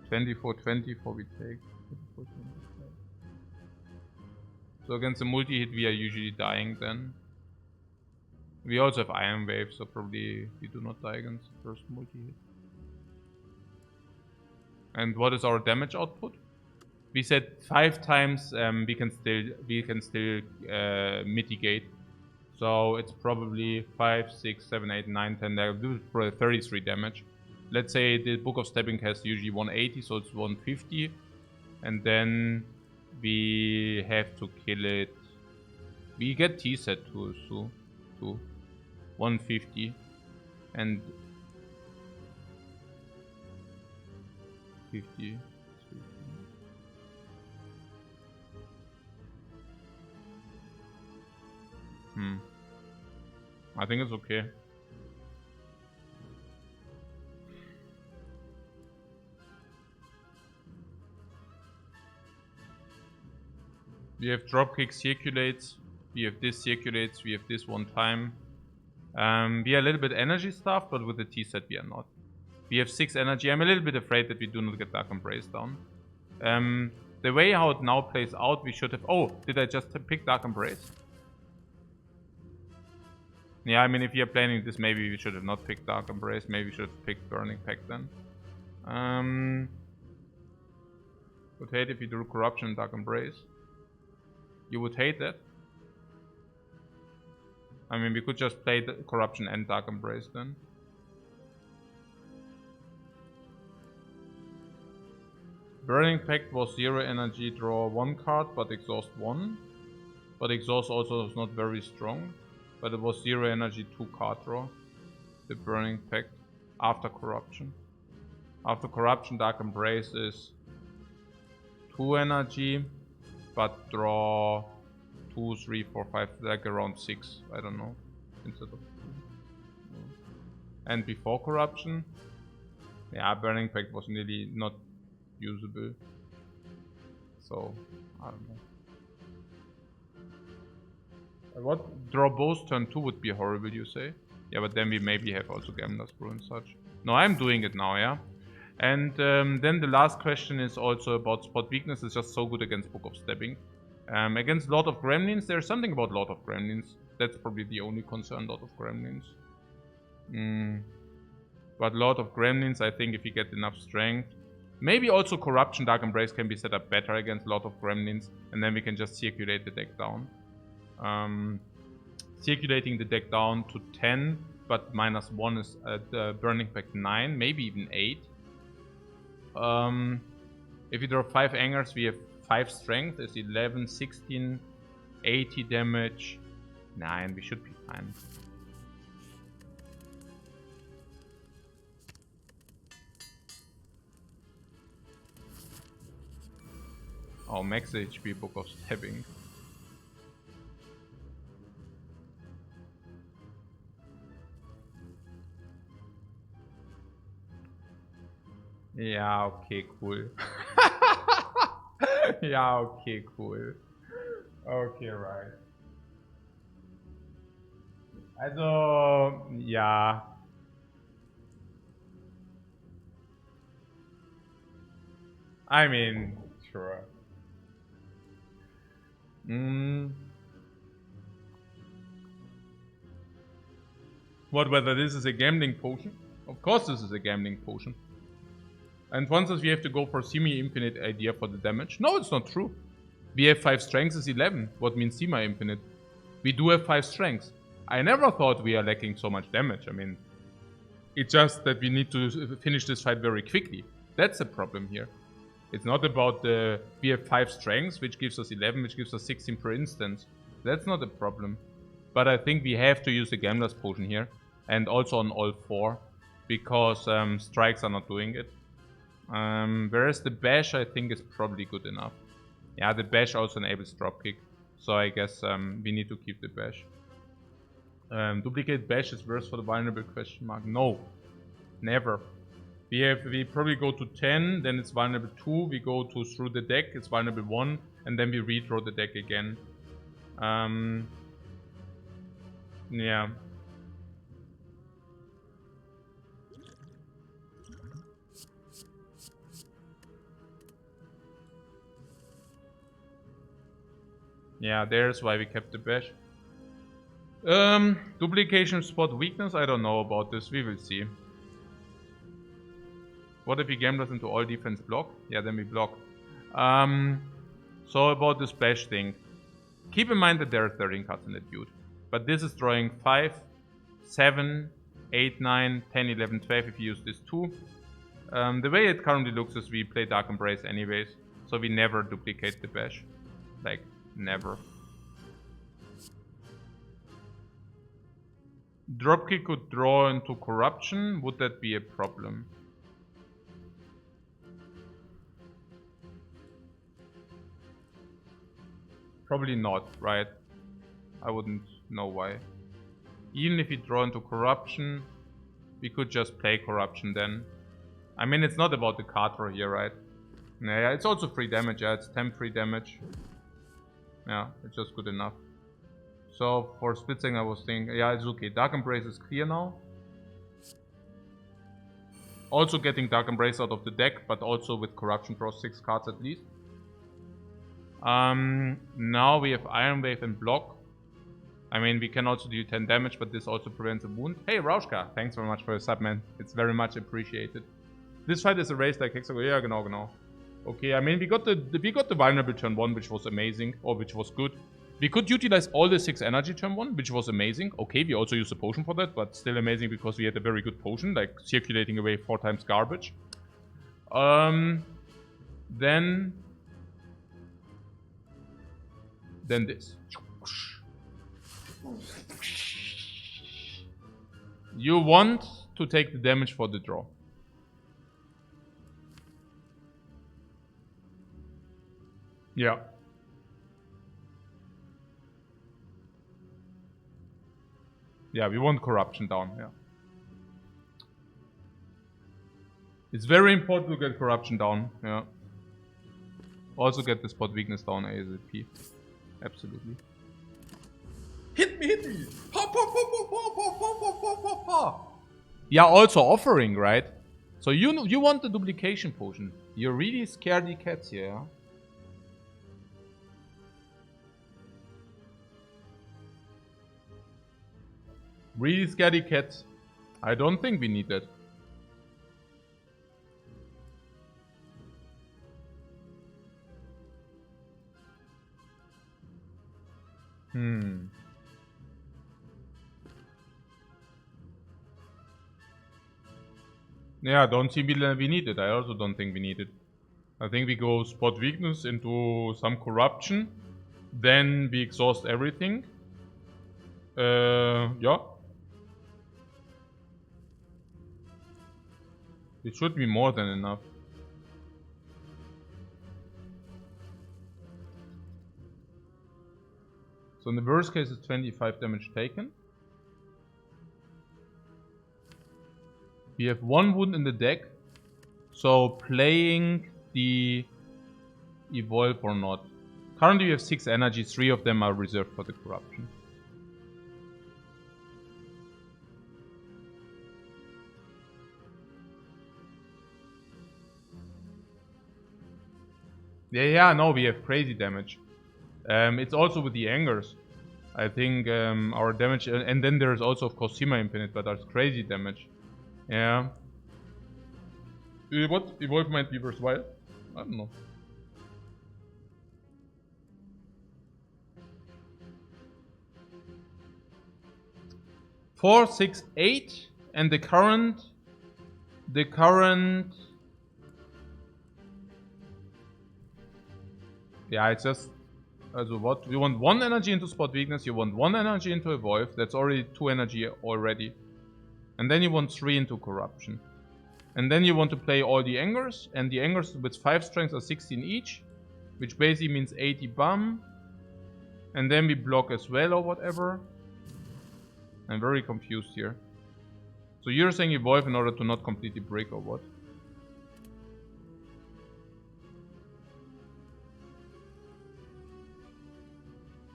24 we take. 24, 25. So against the multi-hit we are usually dying then. We also have Iron Wave, so probably we do not die against the first multi-hit. And what is our damage output? We said 5 times we can still mitigate. So it's probably 5, 6, 7, 8, 9, 10. They'll do 33 damage. Let's say the Book of Stabbing has usually 180, so it's 150. And then we have to kill it. We get T-set too, so 150. And 50. I think it's okay. We have dropkick circulates. We have this circulates. We have this one time. We are a little bit energy stuffed, but with the T-set we are not. We have 6 energy. I'm a little bit afraid that we do not get Dark Embrace down. The way how it now plays out, we should have... Oh, did I just pick Dark Embrace? Yeah, I mean, if you're planning this, maybe we should have not picked Dark Embrace. Maybe we should have picked Burning Pact then. Would hate if you do Corruption and Dark Embrace. You would hate that? I mean, we could just play the Corruption and Dark Embrace then. Burning Pact was 0 energy, draw 1 card, but exhaust 1. But exhaust also is not very strong. But it was 0 energy, 2 card draw. The Burning Pact after Corruption. After Corruption, Dark Embrace is 2 energy, but draw 2, 3, 4, 5, like around 6. I don't know. Instead of 2. And before Corruption, yeah, Burning Pact was nearly not usable. So, I don't know. What? Draw both turn 2 would be horrible, you say? Yeah, but then we maybe have also Gamblers Brew and such. No, I'm doing it now, yeah? And then the last question is also about spot weakness. It's just so good against Book of Stabbing. Against Lord of Gremlins, there's something about Lord of Gremlins. That's probably the only concern, Lord of Gremlins. But Lord of Gremlins, I think if you get enough strength. Maybe also Corruption Dark Embrace can be set up better against Lord of Gremlins. And then we can just circulate the deck down. Circulating the deck down to 10, but -1 is at Burning Pact 9, maybe even 8. If you draw 5 Angers, we have 5 strength. It's 11, 16, 80 damage. 9, we should be fine. Oh, max HP Book of Stabbing. Ja, okay, cool. Ja, okay, cool. Okay, right. Also, ja. I mean, sure. What, whether this is a gambling potion? Of course this is a gambling potion. And once we have to go for semi-infinite idea for the damage. No, it's not true. We have 5 strengths is 11. What means semi-infinite? We do have 5 strengths. I never thought we are lacking so much damage. I mean, it's just that we need to finish this fight very quickly. That's the problem here. It's not about the... We have 5 strengths, which gives us 11, which gives us 16 per instance. That's not a problem. But I think we have to use the Gambler's Potion here. And also on all 4. Because strikes are not doing it. Whereas the bash I think is probably good enough. Yeah, the bash also enables dropkick. So I guess we need to keep the bash. Duplicate bash is worse for the vulnerable question mark. No. Never. We probably go to 10, then it's vulnerable 2, we go to through the deck, it's vulnerable 1, and then we redraw the deck again. Yeah. Yeah, there's why we kept the bash. Duplication spot weakness, I don't know about this, we will see. What if he gamblers into all defense block? Yeah, then we block. So about the splash thing. Keep in mind that there are 13 cards in the dude. But this is drawing 5, 7, 8, 9, 10, 11, 12 if you use this 2. The way it currently looks is we play Dark Embrace anyways. So we never duplicate the bash. Like, never. Dropkick could draw into Corruption. Would that be a problem? Probably not, right? I wouldn't know why. Even if we draw into Corruption, we could just play Corruption then. I mean, it's not about the card draw here, right? Yeah, it's also free damage, yeah, it's 10 free damage. Yeah, it's just good enough. So, for splitsing I was thinking, yeah, it's okay. Dark Embrace is clear now. Also getting Dark Embrace out of the deck, but also with Corruption draws 6 cards at least. Now we have Iron Wave and block. I mean, we can also do 10 damage, but this also prevents a wound. Hey, Rauschka, thanks very much for your sub, man. It's very much appreciated. This fight is a race like Hexagon. Yeah, genau. Okay, I mean, we got the vulnerable turn 1, which was amazing, or which was good. We could utilize all the 6 energy turn 1, which was amazing. Okay, we also used a potion for that, but still amazing because we had a very good potion, like circulating away 4 times garbage. Then this. You want to take the damage for the draw. Yeah. Yeah, we want Corruption down, yeah. It's very important to get Corruption down, yeah. Also get the spot weakness down ASAP. Absolutely. Hit me! Ha, ha, ha, ha, ha, ha, ha, ha, ha. Yeah, also offering, right? So you want the duplication potion. You're really scaredy cats here, yeah? Really scaredy cats. I don't think we need that. Yeah, don't think we need it. I also don't think we need it. I think we go spot weakness into some corruption. Then we exhaust everything. Yeah. It should be more than enough. So in the worst case, it's 25 damage taken. We have 1 wound in the deck. So playing the evolve or not. Currently we have 6 energy, 3 of them are reserved for the corruption. Yeah, no, we have crazy damage. It's also with the angers. I think our damage, and then there's also of course Sima Infinite, but that's crazy damage. Yeah. What? Evolve might be worthwhile? I don't know. Four, 6, 8, and the current. Yeah, it's just. Also what? We want 1 energy into spot weakness. You want 1 energy into evolve. That's already 2 energy already. And then you want 3 into corruption. And then you want to play all the angers. And the angers with 5 strengths are 16 each. Which basically means 80 bum. And then we block as well or whatever. I'm very confused here. So you're saying evolve in order to not completely break or what?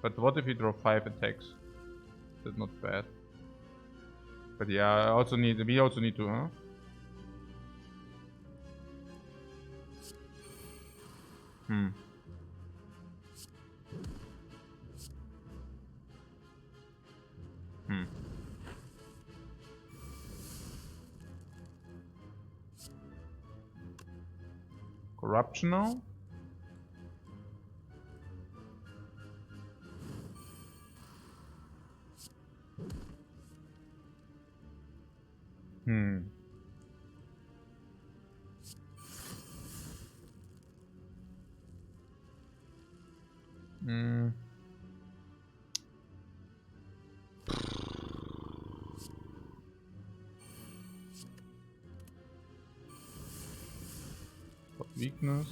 But what if you draw 5 attacks? That's not bad. But yeah, we also need to, huh? Corruption now? Weakness.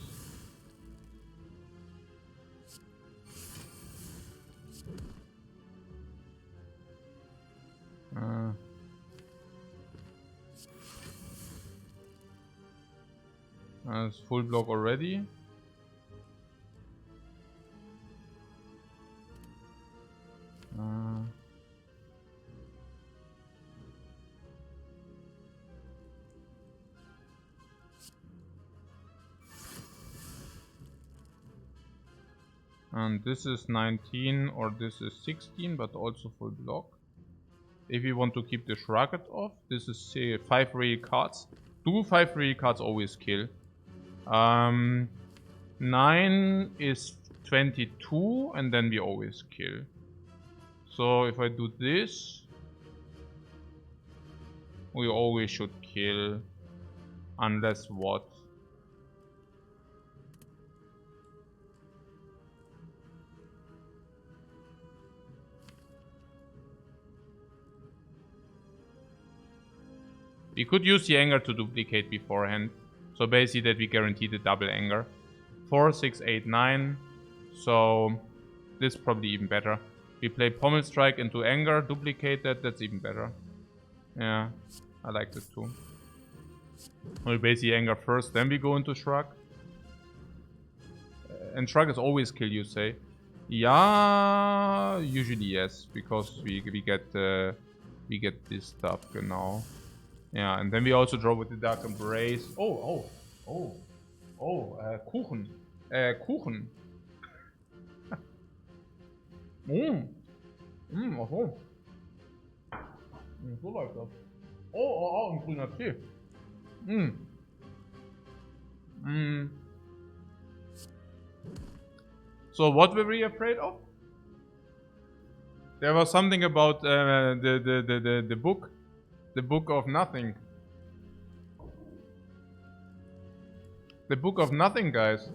It's full block already. And this is 19 or this is 16, but also full block. If you want to keep the Shrugged off, this is 5 real cards. Do 5 real cards always kill? 9 is 22 and then we always kill. So if I do this, we always should kill. Unless what? We could use the anger to duplicate beforehand. So basically that we guarantee the double anger. 4, 6, 8, 9. So this is probably even better. We play Pommel Strike into anger, duplicate that, that's even better. Yeah, I like this too. We basically anger first, then we go into Shrug. And Shrug is always kill, you say? Yeah, usually yes, because we get this stuff, genau. Yeah, and then we also draw with the Dark Embrace. Kuchen. Kuchen. Ach so. So läuft das. Ein grüner Tee. So what were we afraid of? There was something about the book. The Book of Nothing. The Book of Nothing, guys.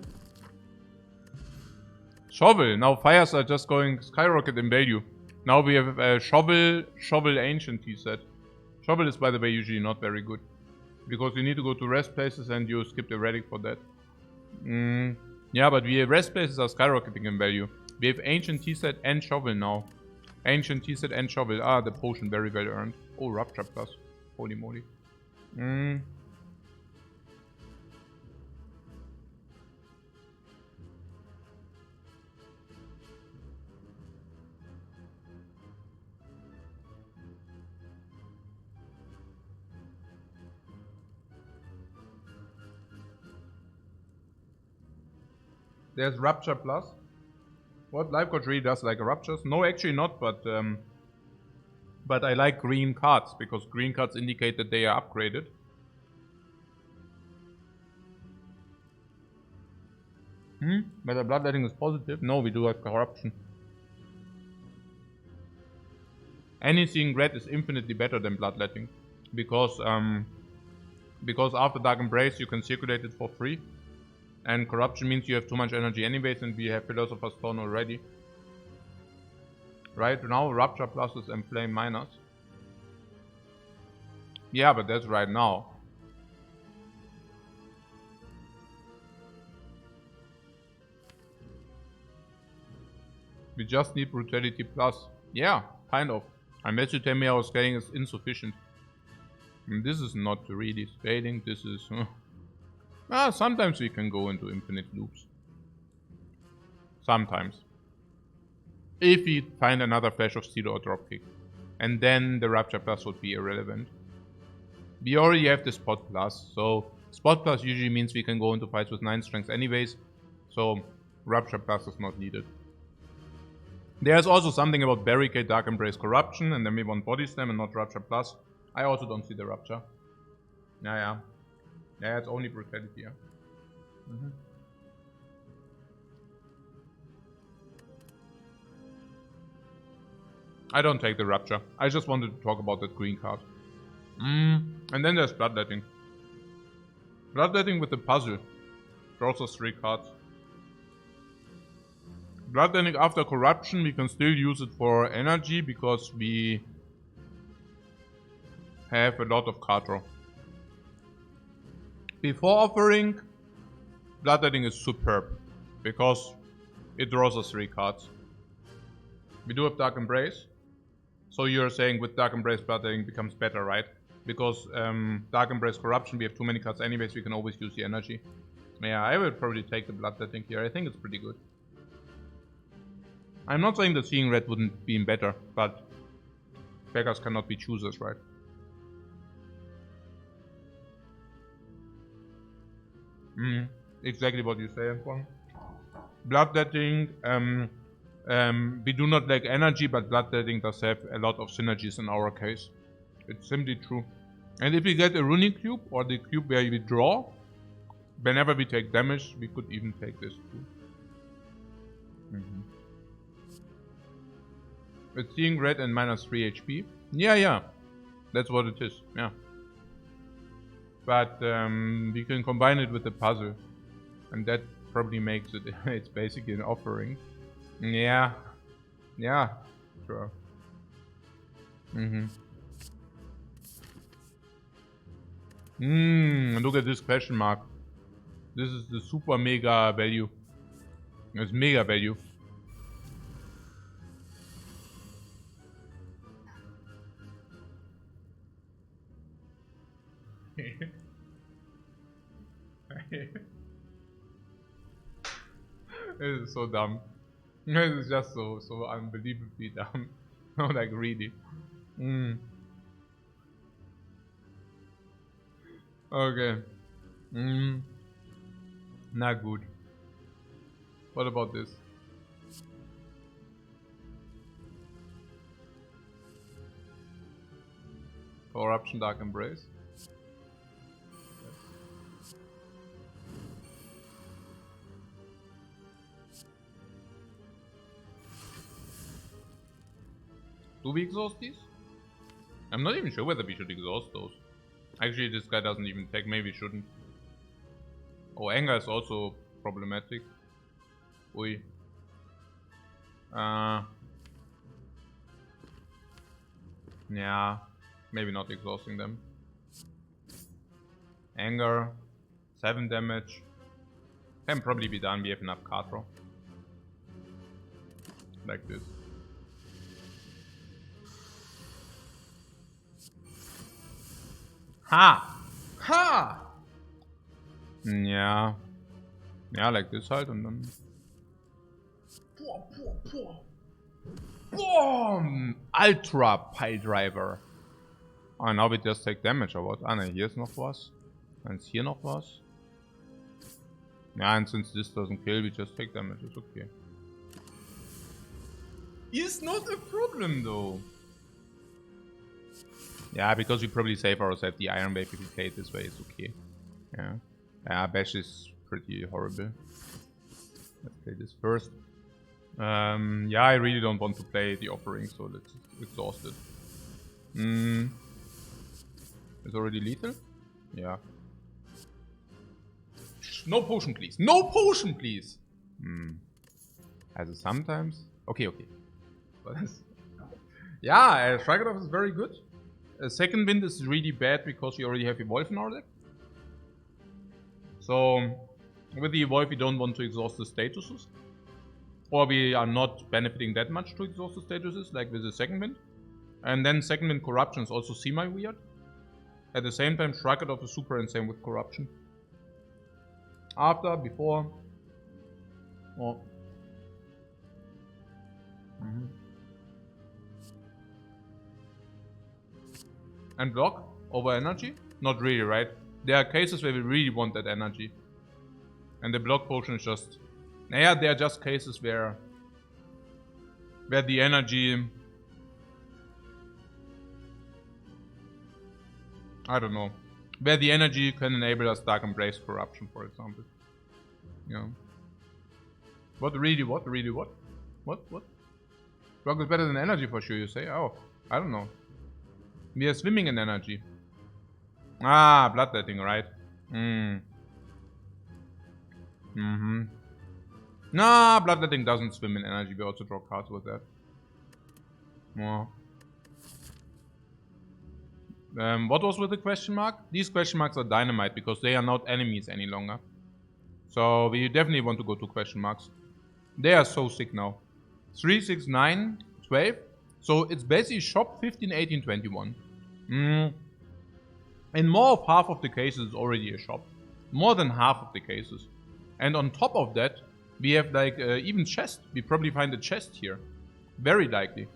Shovel. Now fires are just going skyrocket in value. Now we have Shovel Ancient, he said. Shovel is, by the way, usually not very good. Because you need to go to rest places and you skip the Relic for that. Yeah, but we have rest places are skyrocketing in value. We have Ancient T-Set and Shovel now. Ancient T-Set and Shovel. Ah, the potion very well earned. Oh, Rupture Plus. Holy moly. There's Rupture Plus. What? Lifecoach really does like Ruptures? No, actually not, but I like green cards, because green cards indicate that they are upgraded. Whether bloodletting is positive? No, we do have corruption. Anything red is infinitely better than bloodletting, because after Dark Embrace you can circulate it for free. And corruption means you have too much energy anyways, and we have Philosopher's Stone already. Right now, Rupture pluses and Flame minus. Yeah, but that's right now. We just need Brutality plus. Yeah, kind of. Unless you tell me our scaling is insufficient. And this is not really scaling, this is... sometimes we can go into infinite loops. Sometimes. If we find another Flash of Steel or Dropkick. And then the Rupture Plus would be irrelevant. We already have the Spot Plus, so Spot Plus usually means we can go into fights with 9 strengths anyways, so Rupture Plus is not needed. There's also something about Barricade, Dark Embrace, Corruption, and then we want Body Slam and not Rupture Plus. I also don't see the Rupture. Yeah, it's only Brutality, yeah. I don't take the Rupture. I just wanted to talk about that green card. And then there's Bloodletting. Bloodletting with the puzzle. Draws us 3 cards. Bloodletting after Corruption, we can still use it for energy because we have a lot of card draw. Before Offering, Bloodletting is superb because it draws us 3 cards. We do have Dark Embrace. So you're saying with Dark Embrace, Bloodletting becomes better, right? Because Dark Embrace Corruption, we have too many cards anyways, we can always use the energy. Yeah, I will probably take the Bloodletting here. I think it's pretty good. I'm not saying that seeing red wouldn't be better, but beggars cannot be choosers, right? Exactly what you say, Antoine. Bloodletting, we do not lack energy, but Bloodletting does have a lot of synergies in our case. It's simply true. And if we get a Runic Cube, or the cube where we draw, whenever we take damage, we could even take this too. It's seeing red and minus 3 HP. Yeah. That's what it is, yeah. But we can combine it with the puzzle. And that probably makes it, it's basically an offering. Yeah, sure. Look at this question mark. This is the super mega value. It's mega value. This is so dumb. This is just so unbelievably dumb. Like really. Okay. Not good. What about this? Corruption Dark Embrace. Do we exhaust these? I'm not even sure whether we should exhaust those. Actually, this guy doesn't even take. Maybe we shouldn't. Oh, anger is also problematic. Ui. Yeah. Maybe not exhausting them. Anger. 7 damage. Can probably be done. We have enough card draw. Like this. Ha! Ha! Ja. Ja, like this halt und dann... Boom! Ultra Pile Driver. Oh, now we just take damage or what? Ah, ne, hier ist noch was. Dann ist hier noch was. Ja, and since this doesn't kill, we just take damage. It's okay. It's not a problem though. Yeah, because we probably save ourselves the Iron Wave if we play it this way, it's okay. Yeah. Yeah, Bash is pretty horrible. Let's play this first. Yeah, I really don't want to play the Offering, so let's exhaust it. It's already lethal? Yeah. No potion, please. No potion, please! Also sometimes... Okay, okay. Yeah, Strikeoff is very good. Second wind is really bad because we already have Evolve in our deck. So, with the Evolve we don't want to exhaust the statuses. Or we are not benefiting that much to exhaust the statuses, like with the second wind. And then second wind Corruption is also semi-weird. At the same time, Strikeoff is super insane with Corruption. After, before... Oh. And block over energy? Not really, right? There are cases where we really want that energy. And the block potion is just... Yeah, there are just cases where the energy... I don't know. Where the energy can enable us Dark Embrace Corruption, for example. Yeah. What? Really what? Really what? What? Block is better than energy for sure, you say? Oh, I don't know. We are swimming in energy. Ah, Bloodletting, right? Nah, Bloodletting doesn't swim in energy. We also draw cards with that. More. What was with the question mark? These question marks are dynamite because they are not enemies any longer. So we definitely want to go to question marks. They are so sick now. 3, 6, 9, 12. So it's basically shop 15, 18, 21. In more of half of the cases, it's already a shop. More than half of the cases. And on top of that, we have like even chest. We probably find a chest here. Very likely.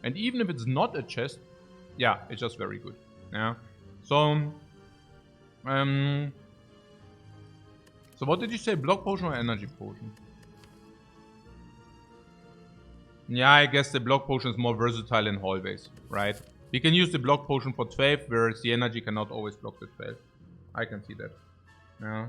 And even if it's not a chest, yeah, it's just very good. Yeah. So, so what did you say? Block potion or energy potion? Yeah, I guess the block potion is more versatile in hallways, right? We can use the block potion for 12, whereas the energy cannot always block the 12. I can see that. Yeah.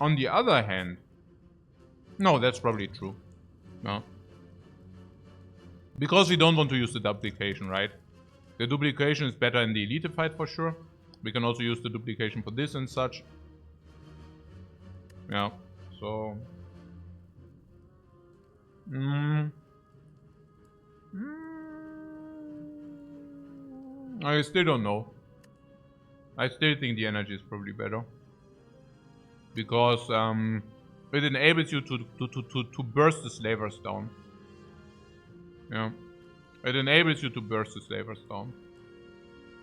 On the other hand, no, that's probably true. No. Because we don't want to use the duplication, right? The duplication is better in the elite fight for sure. We can also use the duplication for this and such. Yeah, so... I still don't know. I still think the energy is probably better. Because it enables you to burst the slavers down. Yeah. It enables you to burst the slavers down.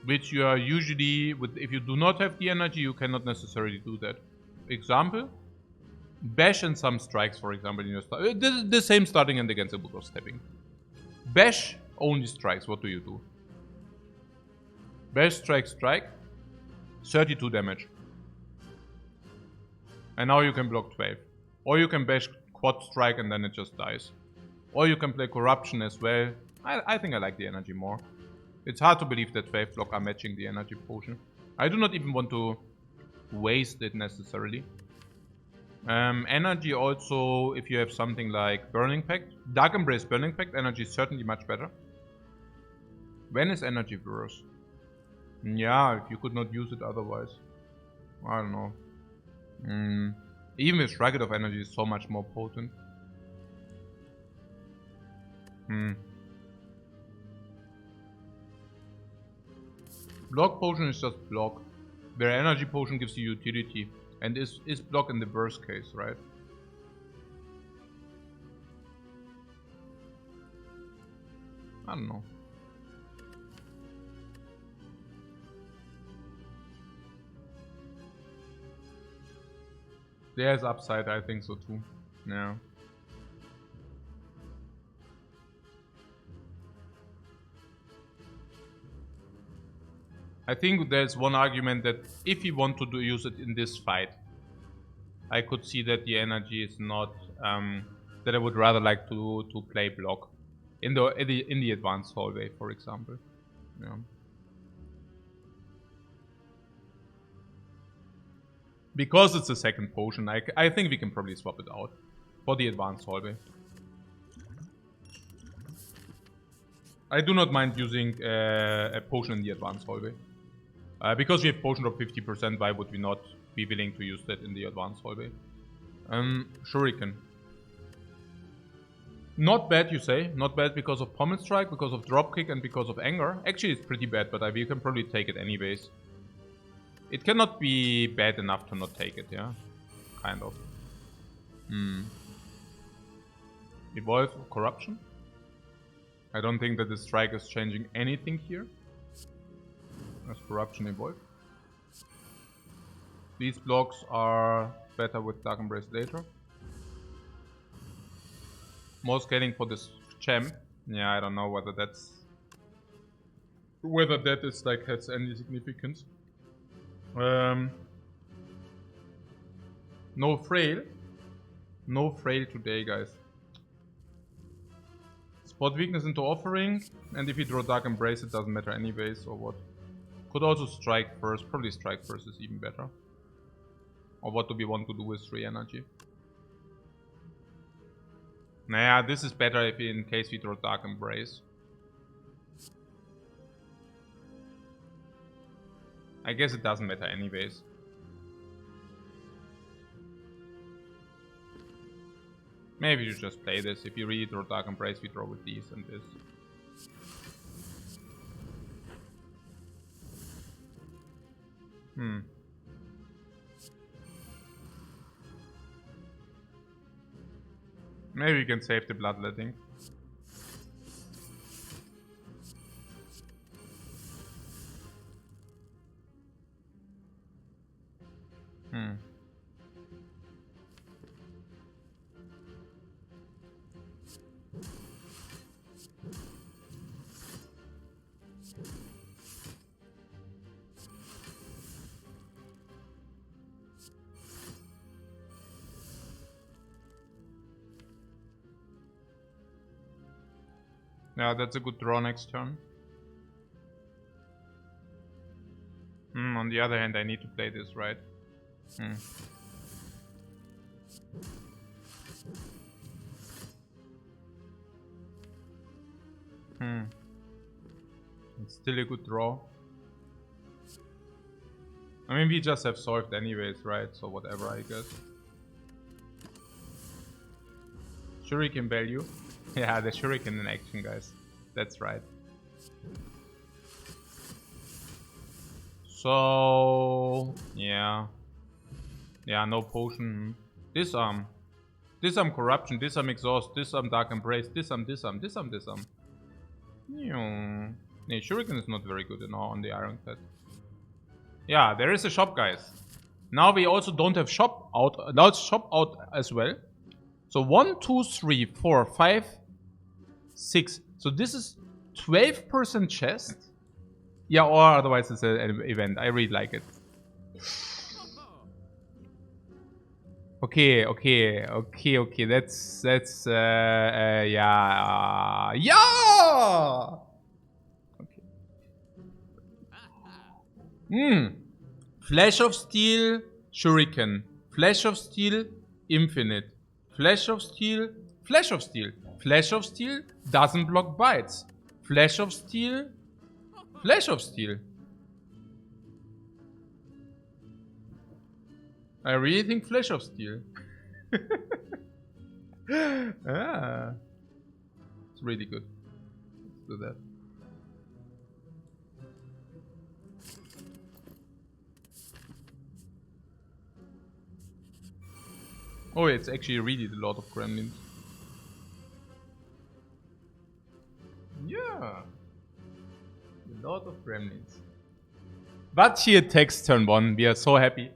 Which you are usually, if you do not have the energy, you cannot necessarily do that. Example? Bash and some strikes, for example, in your start. The same starting and against the book of stepping. Bash only strikes. What do you do? Bash, strike, strike. 32 damage. And now you can block 12. Or you can bash quad strike and then it just dies. Or you can play corruption as well. I think I like the energy more. It's hard to believe that 12 block are matching the energy potion. I do not even want to waste it necessarily. Energy also, if you have something like Burning Pact. Dark Embrace Burning Pact, energy is certainly much better. When is energy worse? Yeah, if you could not use it otherwise. I don't know. Even with Strike It of Energy is so much more potent. Block Potion is just block. Where Energy Potion gives you utility. And is block in the worst case, right? I don't know. There's upside, I think so too. Yeah. I think there's one argument that if you want to use it in this fight, I could see that the energy is not that I would rather like to play block in the advanced hallway, for example. Yeah. Because it's a second potion, I think we can probably swap it out for the advanced hallway. I do not mind using a potion in the advanced hallway. Because we have potion of 50%, why would we not be willing to use that in the advanced hallway? Shuriken. Not bad, you say. Not bad because of Pommel Strike, because of Dropkick, and because of Anger. Actually, it's pretty bad, but we can probably take it anyways. It cannot be bad enough to not take it, yeah? Kind of. Evolve Corruption? I don't think that the strike is changing anything here. As Corruption evolve. These blocks are better with Dark Embrace later. More scaling for this champ. Yeah, I don't know whether that is like has any significance. No frail. No frail today, guys. Spot weakness into offering, and if you draw Dark Embrace, it doesn't matter anyways, or what. Could also strike first. Probably strike first is even better. Or what do we want to do with 3 energy? Nah, this is better if in case we draw Dark Embrace. I guess it doesn't matter anyways. Maybe you just play this. If you really draw Dark Embrace, we draw with these and this. Maybe we can save the bloodletting. Yeah, that's a good draw next turn. On the other hand, I need to play this, right? It's still a good draw. I mean, we just have solved anyways, right? So whatever, I guess. Shuriken value. Yeah, the Shuriken in action, guys. That's right. So yeah, no potion. Disarm corruption. Disarm exhaust. Disarm dark embrace. Disarm. Yeah, Shuriken is not very good on the Ironclad. Yeah, there is a shop, guys. Now we also don't have shop out. Now it's shop out as well. So 1, 2, 3, 4, 5, 6. So this is 12% chest. Yeah, or otherwise it's an event. I really like it. Okay. That's yeah. Okay. Flash of Steel, Shuriken. Flash of Steel, Infinite. Flash of Steel, Flash of Steel. Flash of Steel doesn't block bites. Flash of Steel, Flash of Steel. I really think Flash of Steel. Ah. It's really good. Let's do that. Oh, it's actually really the Lord of Gremlins. Yeah. The Lord of Gremlins. But he attacks turn 1. We are so happy.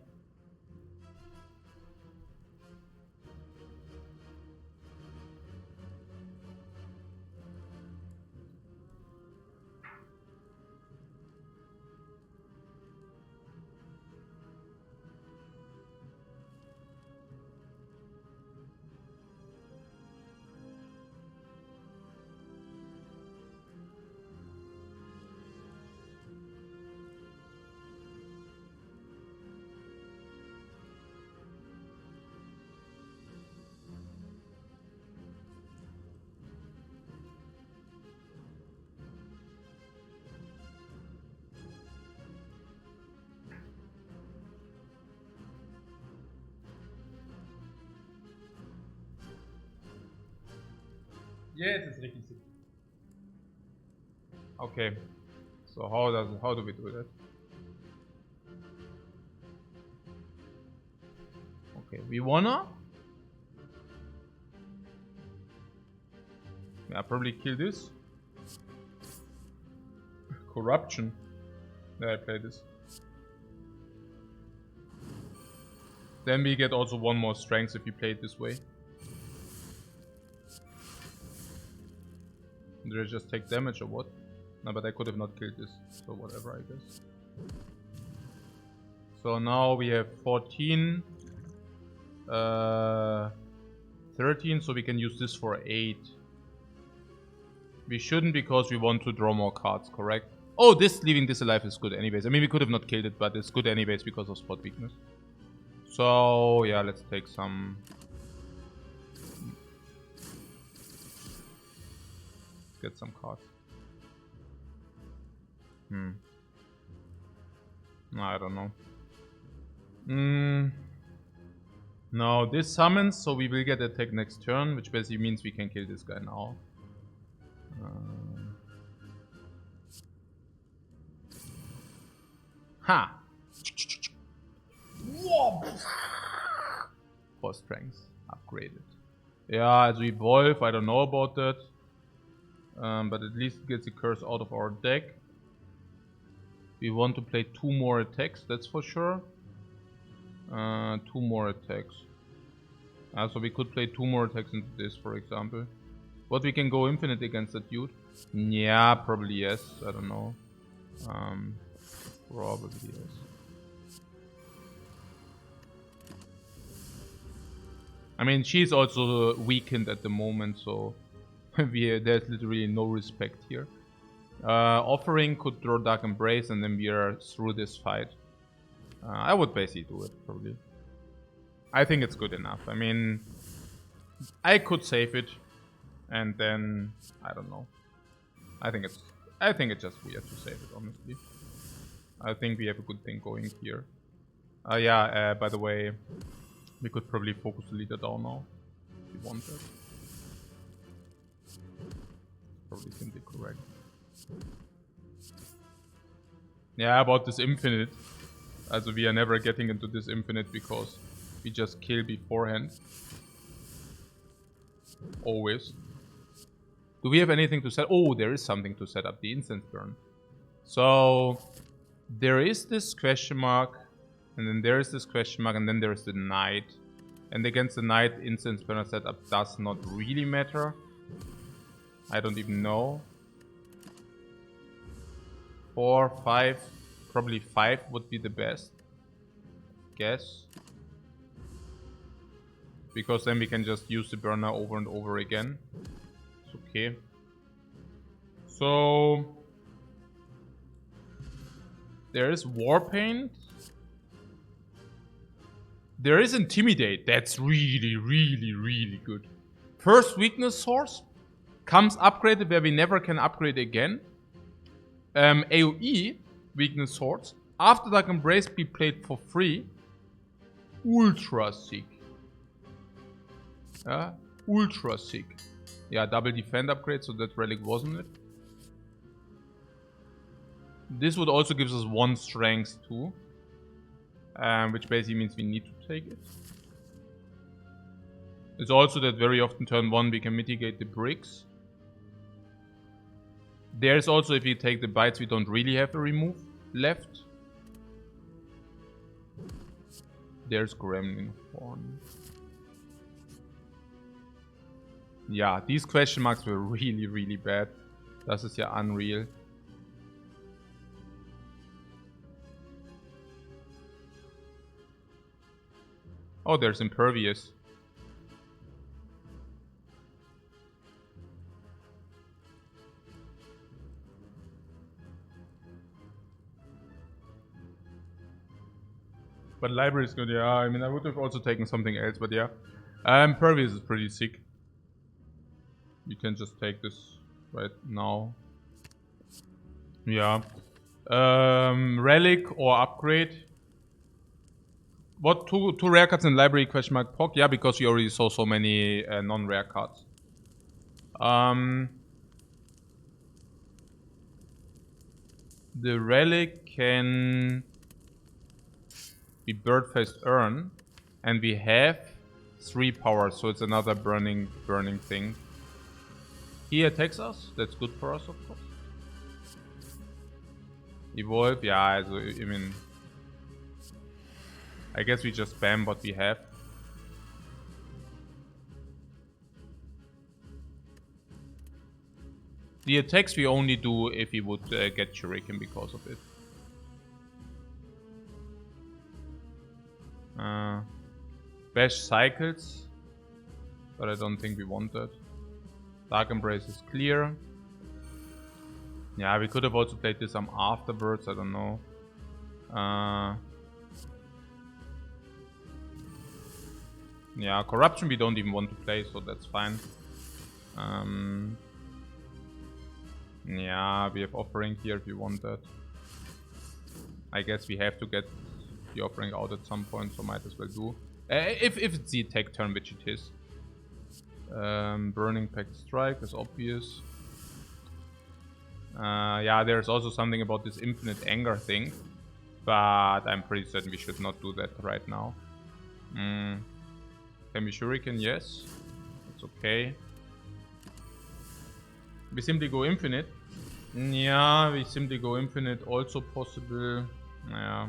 Yeah, it is richtig sick. Okay. So how do we do that? Okay, we wanna probably kill this. Corruption. Yeah, I play this. Then we get also one more strength if we play it this way. Did I just take damage or what? No, but I could have not killed this. So whatever, I guess. So now we have 14. 13, so we can use this for 8. We shouldn't because we want to draw more cards, correct? Oh, this leaving this alive is good anyways. I mean, we could have not killed it, but it's good anyways because of spot weakness. So, yeah, let's take some... Get some cards. No, I don't know. No, this summons, so we will get attack next turn, which basically means we can kill this guy now. Ha! 4 strength upgraded. Yeah, as we evolve, I don't know about that. But at least it gets the curse out of our deck. We want to play 2 more attacks, that's for sure. 2 more attacks. So we could play 2 more attacks into this, for example. But we can go infinite against that dude. Yeah, probably yes. I don't know. Probably yes. I mean, she's also weakened at the moment, so there's literally no respect here. Offering could draw Dark Embrace, and then we are through this fight. I would basically do it, probably. I think it's good enough. I mean, I could save it, and then I don't know. I think it's just weird to save it, honestly. I think we have a good thing going here. Yeah. By the way, we could probably focus the leader down now if we want that. Probably simply correct. Yeah, about this infinite. Also, we are never getting into this infinite because we just kill beforehand. Always. Do we have anything to set? Oh, there is something to set up. The instance burn. So, there is this question mark. And then there is this question mark, and then there is the knight. And against the knight, instant burner setup does not really matter. I don't even know. 4, 5, probably 5 would be the best. Guess. Because then we can just use the burner over and over again. It's okay. So there is Warpaint. There is Intimidate. That's really, really, really good. First weakness source comes upgraded where we never can upgrade again. AoE weakness source. After Dark Embrace be played for free. Ultra sick. Ultra sick. Yeah, double defend upgrade, so that Relic wasn't it. This would also give us 1 strength too. Which basically means we need to take it. It's also that very often turn 1 we can mitigate the bricks. There's also, if you take the bites, we don't really have a remove left. There's Gremlin Horn. Yeah, these question marks were really, really bad. Das ist ja unreal. Oh, there's Impervious. But library is good, yeah. I mean, I would have also taken something else, but yeah. Impervious is pretty sick. You can just take this right now. Yeah. Relic or upgrade. What, two rare cards in library, question mark, POC? Yeah, because you already saw so many non-rare cards. The Relic can be bird-faced urn, and we have 3 power, so it's another burning thing. He attacks us, that's good for us, of course. Evolve, yeah, also, I mean, I guess we just spam what we have. The attacks we only do if we would get Shuriken because of it. Bash cycles, but I don't think we want that. Dark Embrace is clear. Yeah, we could have also played this afterwards, I don't know. Yeah, Corruption we don't even want to play, so that's fine. Yeah, we have Offering here if you want that. I guess we have to get the Offering out at some point, so might as well do. If it's the attack turn, which it is. Burning Pact Strike is obvious. Yeah, there's also something about this infinite anger thing. But I'm pretty certain we should not do that right now. Can we Shuriken? Yes. It's okay. We simply go infinite. Yeah, we simply go infinite. Also possible. Yeah.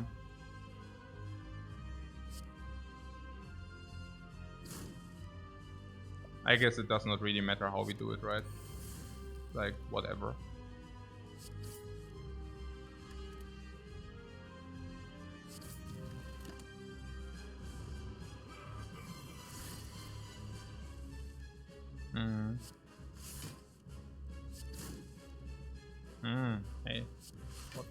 I guess it does not really matter how we do it, right? Like, whatever. Hey. What?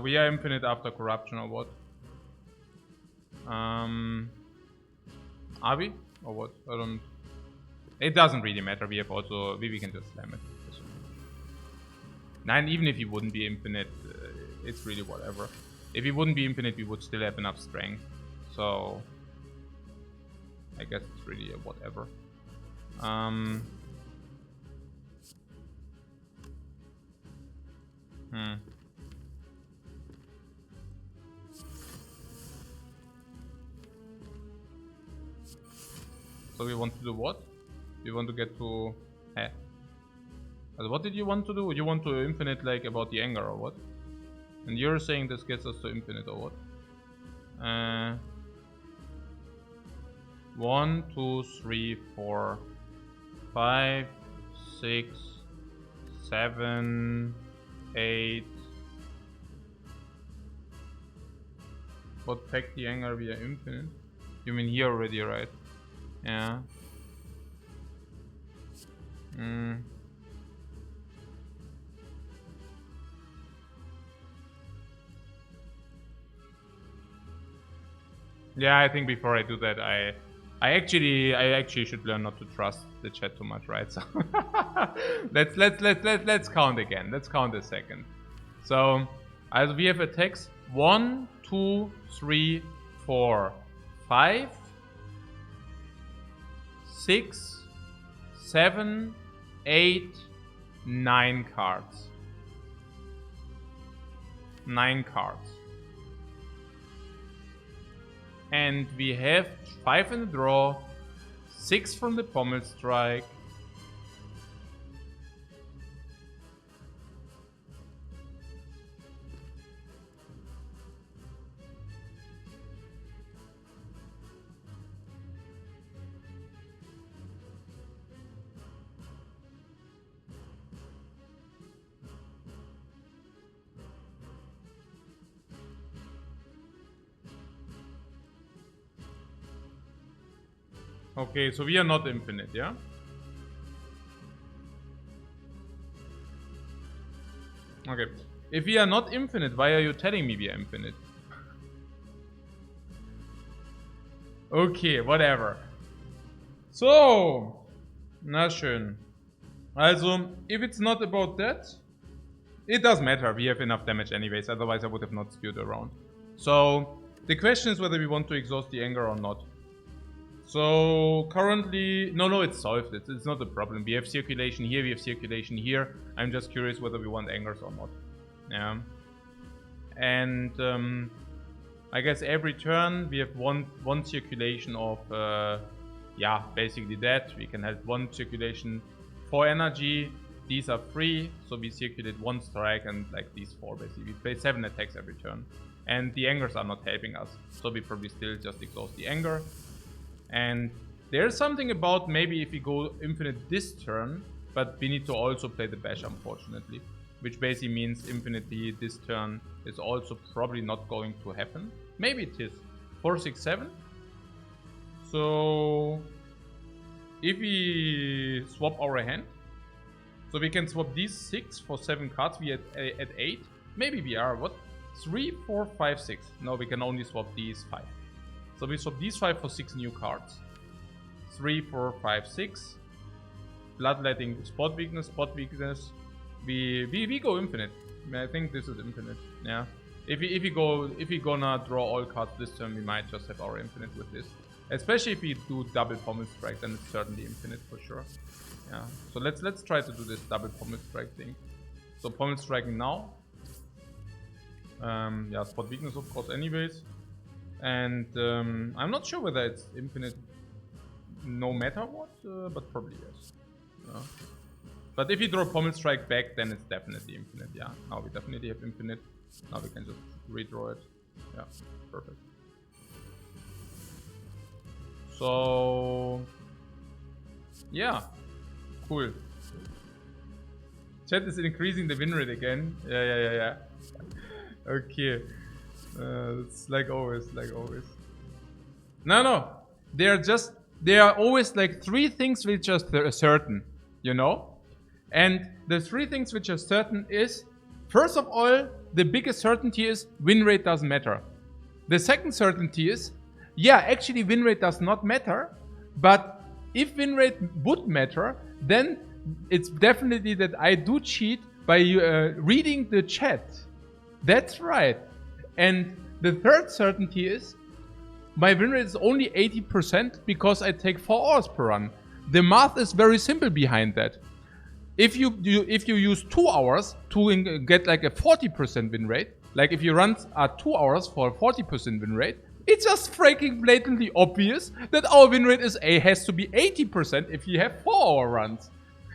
We are infinite after Corruption or what? Are we? Or what? I don't... It doesn't really matter. We have also... We can just slam it. And even if he wouldn't be infinite, it's really whatever. If he wouldn't be infinite, we would still have enough strength. So... I guess it's really a whatever. So we want to do what? You want to get to... What did you want to do? You want to infinite like about the anger or what? And you're saying this gets us to infinite or what? 1, 2, 3, 4, 5, 6, 7, 8. What pack the anger via infinite? You mean here already, right? Yeah. Yeah, I think before I do that, I actually should learn not to trust the chat too much, right? So let's count again. Let's count a second. So as we have attacks 1, 2, 3, 4, 5, 6, 7, 8, 9 cards. 9 cards. And we have 5 in the draw, 6 from the pommel strike. Okay, so we are not infinite, yeah? Okay. If we are not infinite, why are you telling me we are infinite? Okay, whatever. So, na schön. Also, if it's not about that, it doesn't matter. We have enough damage anyways, otherwise I would have not skewed around. So, the question is whether we want to exhaust the anger or not. So currently, no, it's solved. It's not a problem. We have circulation here, we have circulation here. I'm just curious whether we want angers or not. Yeah. And I guess every turn we have one circulation of, yeah, basically that. We can have one circulation for energy. These are free, so we circulate 1 strike and like these 4 basically. We play 7 attacks every turn. And the angers are not helping us, so we probably still just exhaust the anger. And there's something about maybe if we go infinite this turn, but we need to also play the bash, unfortunately. Which basically means infinity this turn is also probably not going to happen. Maybe it is. 4, 6, 7. So if we swap our hand, so we can swap these 6 for 7 cards. We at 8. Maybe we are what? 3, 4, 5, 6. No, we can only swap these 5. So we swap these 5 for 6 new cards. 3, 4, 5, 6. Bloodletting, spot weakness. We go infinite. I think this is infinite. Yeah. If we gonna draw all cards this turn, we might just have our infinite with this. Especially if we do double pommel strike, then it's certainly infinite for sure. Yeah. So let's try to do this double pommel strike thing. So pommel striking now. Yeah, spot weakness of course anyways. And I'm not sure whether it's infinite no matter what, but probably yes. Yeah. But if you draw pommel strike back, then it's definitely infinite. Yeah, now we definitely have infinite. Now we can just redraw it. Yeah, perfect. So, yeah, cool. Chat is increasing the win rate again. Yeah. Okay. It's like always, No. They are always like 3 things which are certain, you know? And the 3 things which are certain is, first of all, the biggest certainty is win rate doesn't matter. The second certainty is, yeah, actually win rate does not matter, but if win rate would matter, then it's definitely that I do cheat by reading the chat. That's right. And the third certainty is, my win rate is only 80% because I take 4 hours per run. The math is very simple behind that. If you use 2 hours to get like a 40% win rate, like if you run 2 hours for a 40% win rate, It's just freaking blatantly obvious that our win rate has to be 80% if you have 4-hour runs.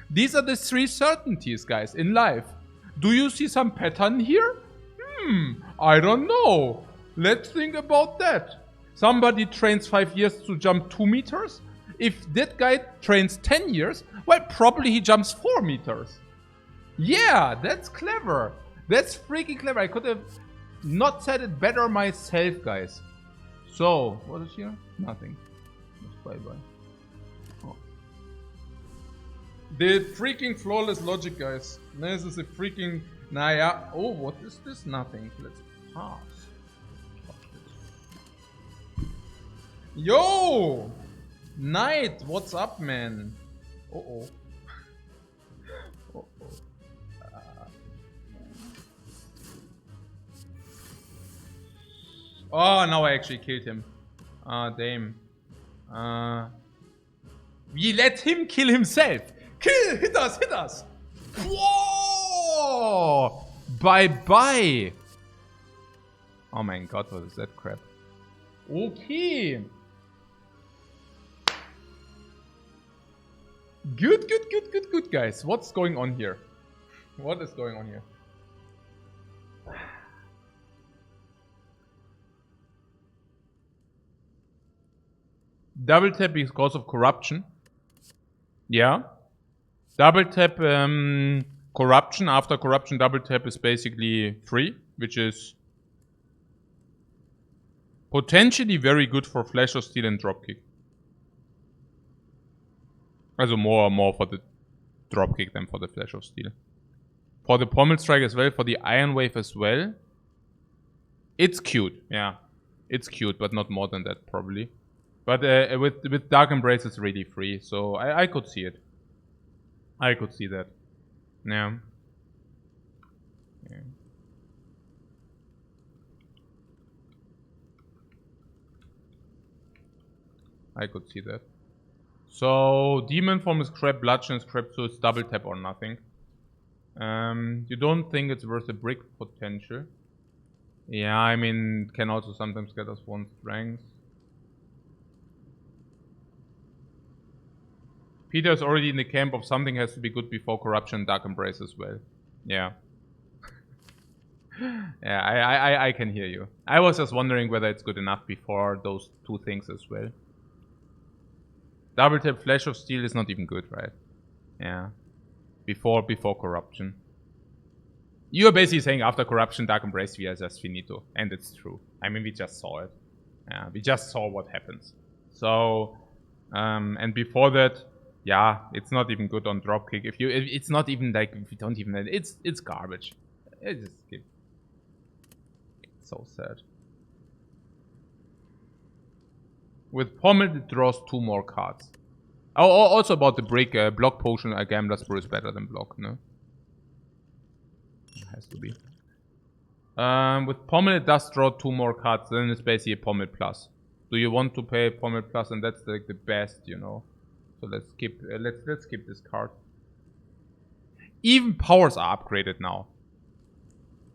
These are the 3 certainties, guys, in life. Do you see some pattern here? I don't know. Let's think about that. Somebody trains 5 years to jump 2 meters. If that guy trains 10 years, well, probably he jumps 4 meters. Yeah, that's clever. That's freaking clever. I could have not said it better myself, guys. So, what is here? Nothing. Just bye-bye. Oh. The freaking flawless logic, guys. This is a freaking... Naya. Oh, what is this? Nothing. Let's pass. Yo! Knight, what's up, man? Uh-oh. Uh-oh. Oh, now I actually killed him. Ah, damn. We let him kill himself. Hit us! Whoa! Bye-bye. Oh my god, what is that crap? Okay. Good, guys. What's going on here? What is going on here? Double tap because of corruption. Yeah. Double tap corruption. After corruption, double tap is basically free, which is potentially very good for Flash of Steel and Dropkick. Also more for the Dropkick than for the Flash of Steel. For the Pommel Strike as well, for the Iron Wave as well. It's cute, yeah. It's cute, but not more than that probably. But with Dark Embrace it's really free, so I could see it. I could see that. Yeah. I could see that. So, Demon Form is crap, Bludgeon is crap, so it's double tap or nothing. You don't think it's worth a brick potential? Yeah, I mean, can also sometimes get us 1 strength. Peter is already in the camp of something has to be good before corruption and Dark Embrace as well. Yeah. Yeah, I can hear you. I was just wondering whether it's good enough before those 2 things as well. Double tap Flash of Steel is not even good, right? Yeah. Before corruption. You're basically saying after corruption, Dark Embrace, we are just finito. And it's true. I mean, we just saw it. Yeah, we just saw what happens. So, and before that, yeah, it's not even good on Dropkick. It's not even like, if you don't even, it's garbage. It's just skip. It's so sad. With Pommel, it draws 2 more cards. Oh, also about the break, Block Potion, Gambler's Brew is better than Block, no? It has to be. With Pommel, it does draw 2 more cards, then it's basically a Pommel Plus. Do you want to pay Pommel Plus? And that's like the best, you know. So let's skip, let's skip this card. Even powers are upgraded now.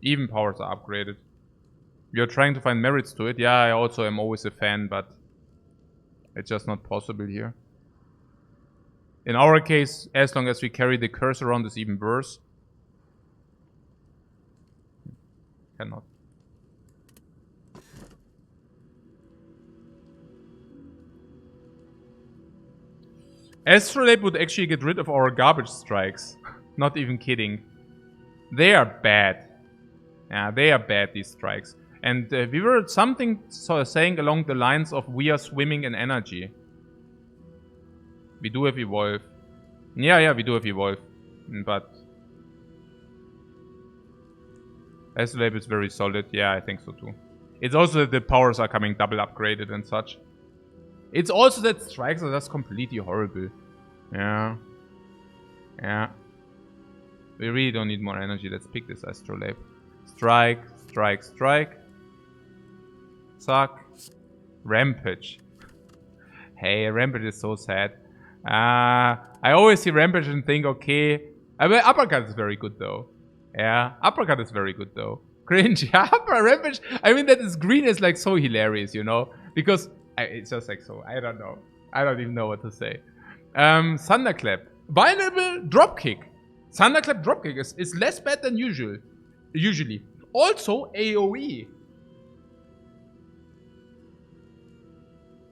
Even powers are upgraded. You're trying to find merits to it. Yeah, I also am always a fan, but it's just not possible here. In our case, as long as we carry the curse around, it's even worse. Cannot. Astrolabe would actually get rid of our garbage strikes. Not even kidding. They are bad. Yeah, they are bad, these strikes. And we were saying along the lines of we are swimming in energy. We do have Evolve. Yeah, we do have Evolve. But Astrolabe is very solid. Yeah, I think so too. It's also that the powers are coming double upgraded and such. It's also that strikes are just completely horrible. Yeah. Yeah. We really don't need more energy. Let's pick this Astrolabe. Strike, strike, strike. Suck. Rampage. Hey, Rampage is so sad. I always see Rampage and think, okay. I mean, Uppercut is very good though. Yeah, Uppercut is very good though. Cringe. Yeah, Rampage. I mean, that is green is like so hilarious, you know? Because it's just like so. I don't know. I don't even know what to say. Thunderclap. Vulnerable dropkick. Thunderclap dropkick is less bad than usually. Also AoE.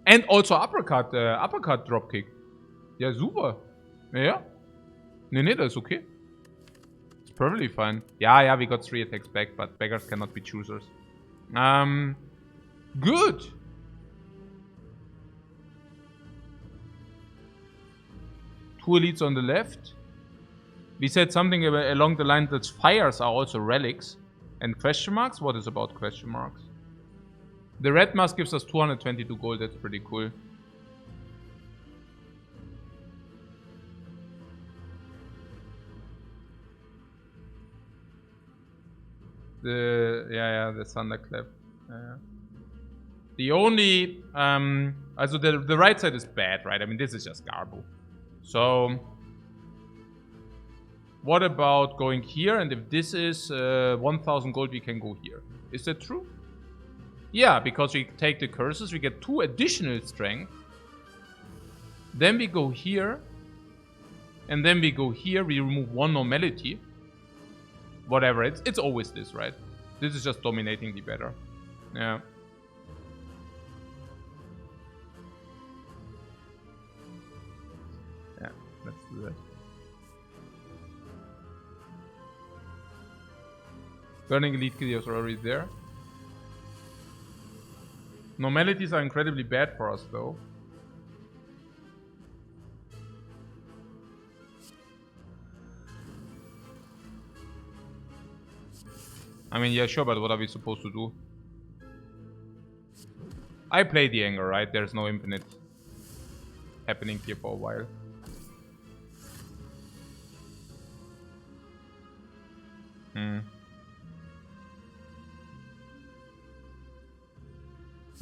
And also uppercut dropkick. Ja, super. Ja. Nee, das ist okay. It's perfectly fine. Yeah, we got 3 attacks back, but beggars cannot be choosers. Good. Two elites on the left. We said something along the line that fires are also relics. And question marks? What is about question marks? The red mask gives us 222 gold. That's pretty cool. The thunderclap. The only also the right side is bad, right? I mean, this is just garbo. So what about going here? And if this is 1000 gold, we can go here. Is that true? Yeah, because we take the curses, we get 2 additional strength. Then we go here. And then we go here, we remove 1 normality. Whatever, it's always this, right? This is just dominating the better. Yeah. Yeah, let's do that. Burning Elite Killios are already there. Normalities are incredibly bad for us, though. I mean, yeah, sure, but what are we supposed to do? I play the anger, right? There's no infinite happening here for a while.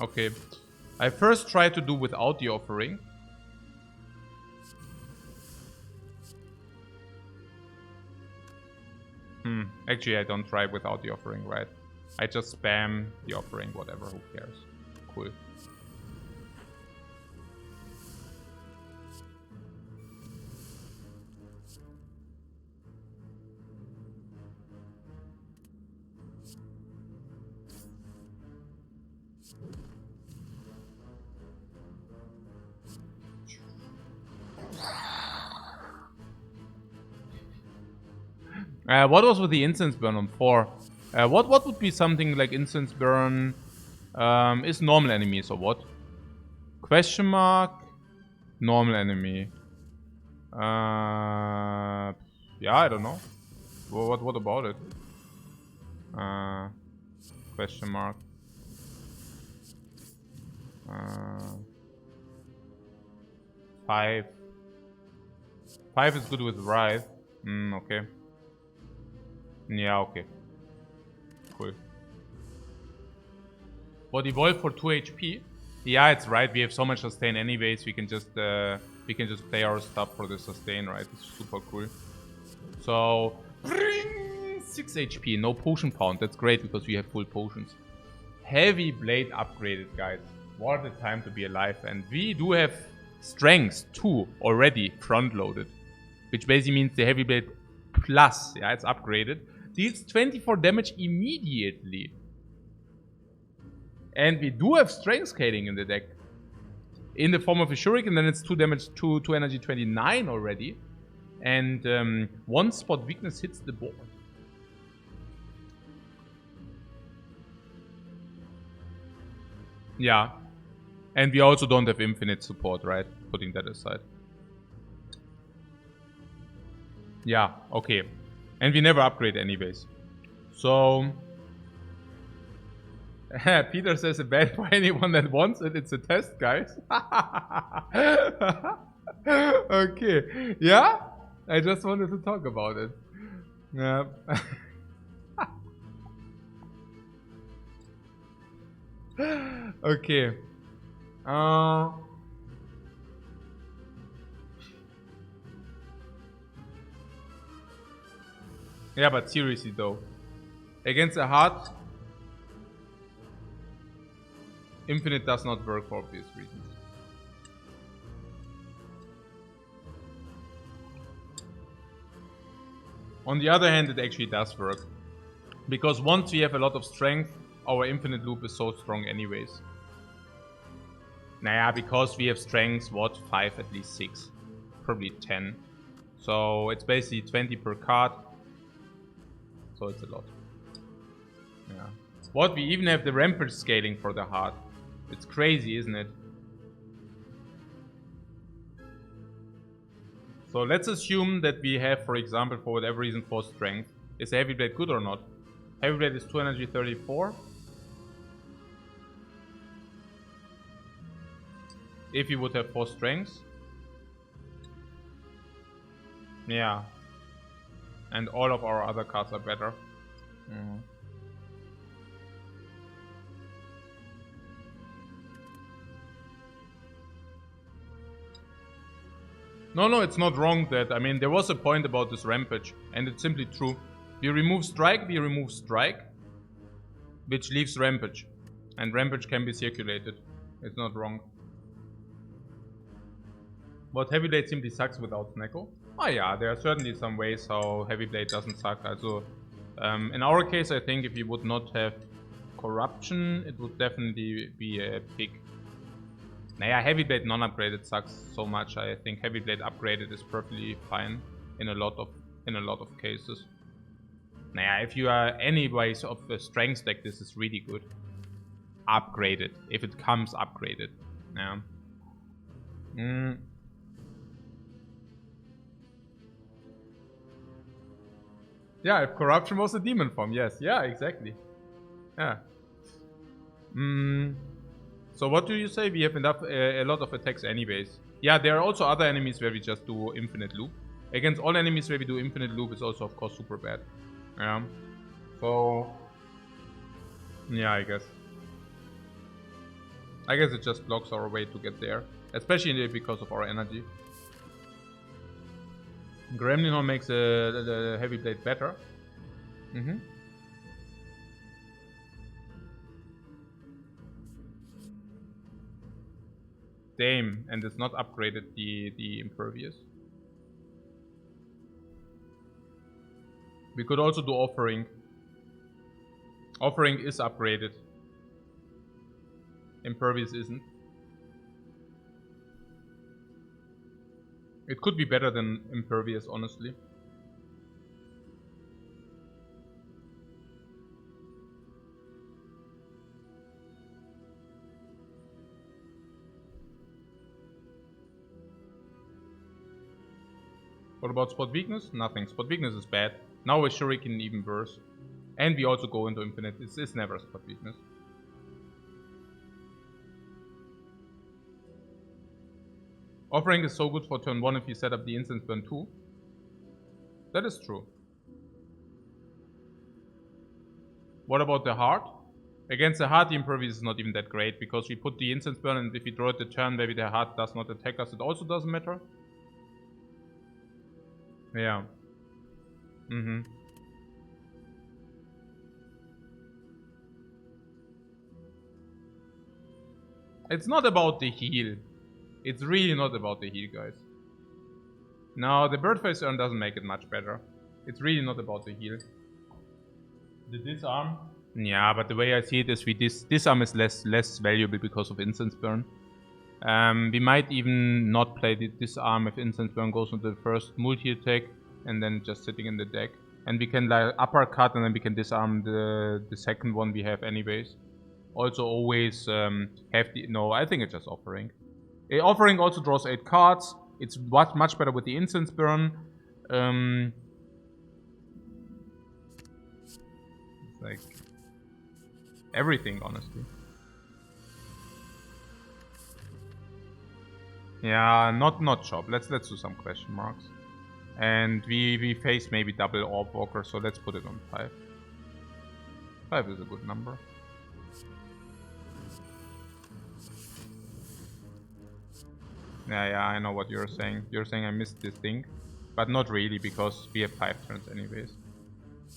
Okay. I first try to do without the offering. Actually, I don't try without the offering, right? I just spam the offering, whatever, who cares? Cool. What was with the incense burn on 4? What would be something like incense burn is normal enemies or what? Question mark, normal enemy. Yeah, I don't know. What about it? Question mark. 5. 5 is good with Wraith. Okay. Yeah, okay. Cool. What evolve for 2 HP? Yeah, it's right. We have so much sustain anyways. We can just play our stuff for the sustain, right? It's super cool. So 6 HP, no potion pound. That's great because we have full potions. Heavy blade upgraded, guys. What a time to be alive. And we do have strength 2 already front loaded, which basically means the heavy blade plus, yeah, it's upgraded, deals 24 damage immediately. And we do have strength scaling in the deck in the form of a shuriken, then it's 2 damage, 2 energy, 29 already. And 1 spot weakness hits the board. Yeah. And we also don't have infinite support, right? Putting that aside. Yeah, okay. And we never upgrade anyways. So Peter says a ban for anyone that wants it. It's a test, guys. Okay. Yeah? I just wanted to talk about it. Yeah. Okay. Yeah, but seriously though. Against a heart, infinite does not work for obvious reasons. On the other hand, it actually does work. Because once we have a lot of strength, our infinite loop is so strong anyways. Naja, because we have strengths, what? 5, at least 6. Probably 10. So it's basically 20 per card. So it's a lot. Yeah. What? We even have the rampage scaling for the heart. It's crazy, isn't it? So let's assume that we have, for example, for whatever reason, 4 strength. Is Heavy Blade good or not? Heavy Blade is 2 energy 34. If you would have 4 strengths. Yeah. And all of our other cards are better. No, it's not wrong that, I mean, there was a point about this rampage, and it's simply true. We remove strike, which leaves rampage. And rampage can be circulated. It's not wrong. But Heavy Blade simply sucks without Snecko. Oh yeah, there are certainly some ways how Heavy Blade doesn't suck. Also, in our case, I think if you would not have Corruption, it would definitely be a pick. Naja, Heavy Blade non-upgraded sucks so much. I think Heavy Blade upgraded is perfectly fine in a lot of cases. Naja, if you are anyways of the strength deck, this is really good. Upgraded, if it comes upgraded. Yeah. Yeah, if Corruption was a demon form, yes. Yeah, exactly. Yeah. So what do you say? We have enough, a lot of attacks anyways. Yeah, there are also other enemies where we just do infinite loop. Against all enemies where we do infinite loop is also of course super bad. Yeah. So yeah, I guess it just blocks our way to get there. Especially because of our energy. Gremlin Horn makes the Heavy Blade better. Damn, and it's not upgraded the Impervious. We could also do Offering. Offering is upgraded. Impervious isn't. It could be better than Impervious, honestly. What about Spot Weakness? Nothing. Spot Weakness is bad. Now with Shuriken even worse. And we also go into Infinite. It's never Spot Weakness. Offering is so good for turn 1 if you set up the instance turn 2. That is true. What about the heart? Against the heart, the Impervious is not even that great because we put the instance burn, and if we draw it the turn, maybe the heart does not attack us. It also doesn't matter. Yeah. It's not about the heal. It's really not about the heal, guys. No, the Birdface Urn doesn't make it much better. It's really not about the heal. The disarm? Yeah, but the way I see it is disarm is less valuable because of Instance Burn. We might even not play the disarm if Instance Burn goes into the first multi-attack and then just sitting in the deck. And we can like uppercut and then we can disarm the second one we have anyways. Also always have the... No, I think it's just Offering. Offering also draws 8 cards. It's much better with the Instance Burn. It's like... everything, honestly. Yeah, not Chop. Let's do some question marks. And we face maybe double Orb Walker, so let's put it on 5. 5 is a good number. Yeah, I know what you're saying. You're saying I missed this thing. But not really, because we have 5 turns anyways.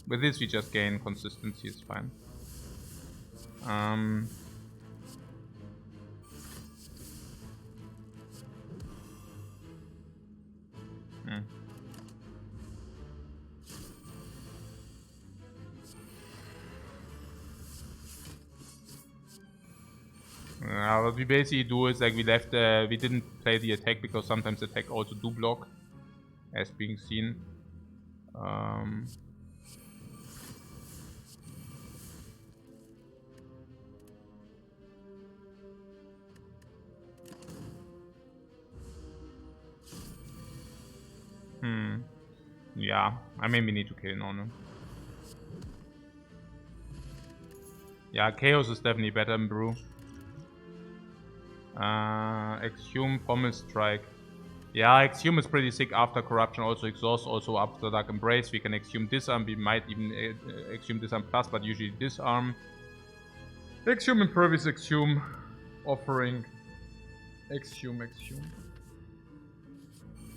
With this we just gain consistency, it's fine. What we basically do is like we didn't play the attack because sometimes attack also do block, as being seen. Yeah, I mean we need to kill Nono. Yeah, Chaos is definitely better than Brew. Exhume, Pommel Strike. Yeah, Exhume is pretty sick after Corruption, also Exhaust, also after Dark Embrace. We can Exhume Disarm, we might even Exhume Disarm Plus, but usually Disarm. Exhume Impervious, Exhume, Offering. Exhume.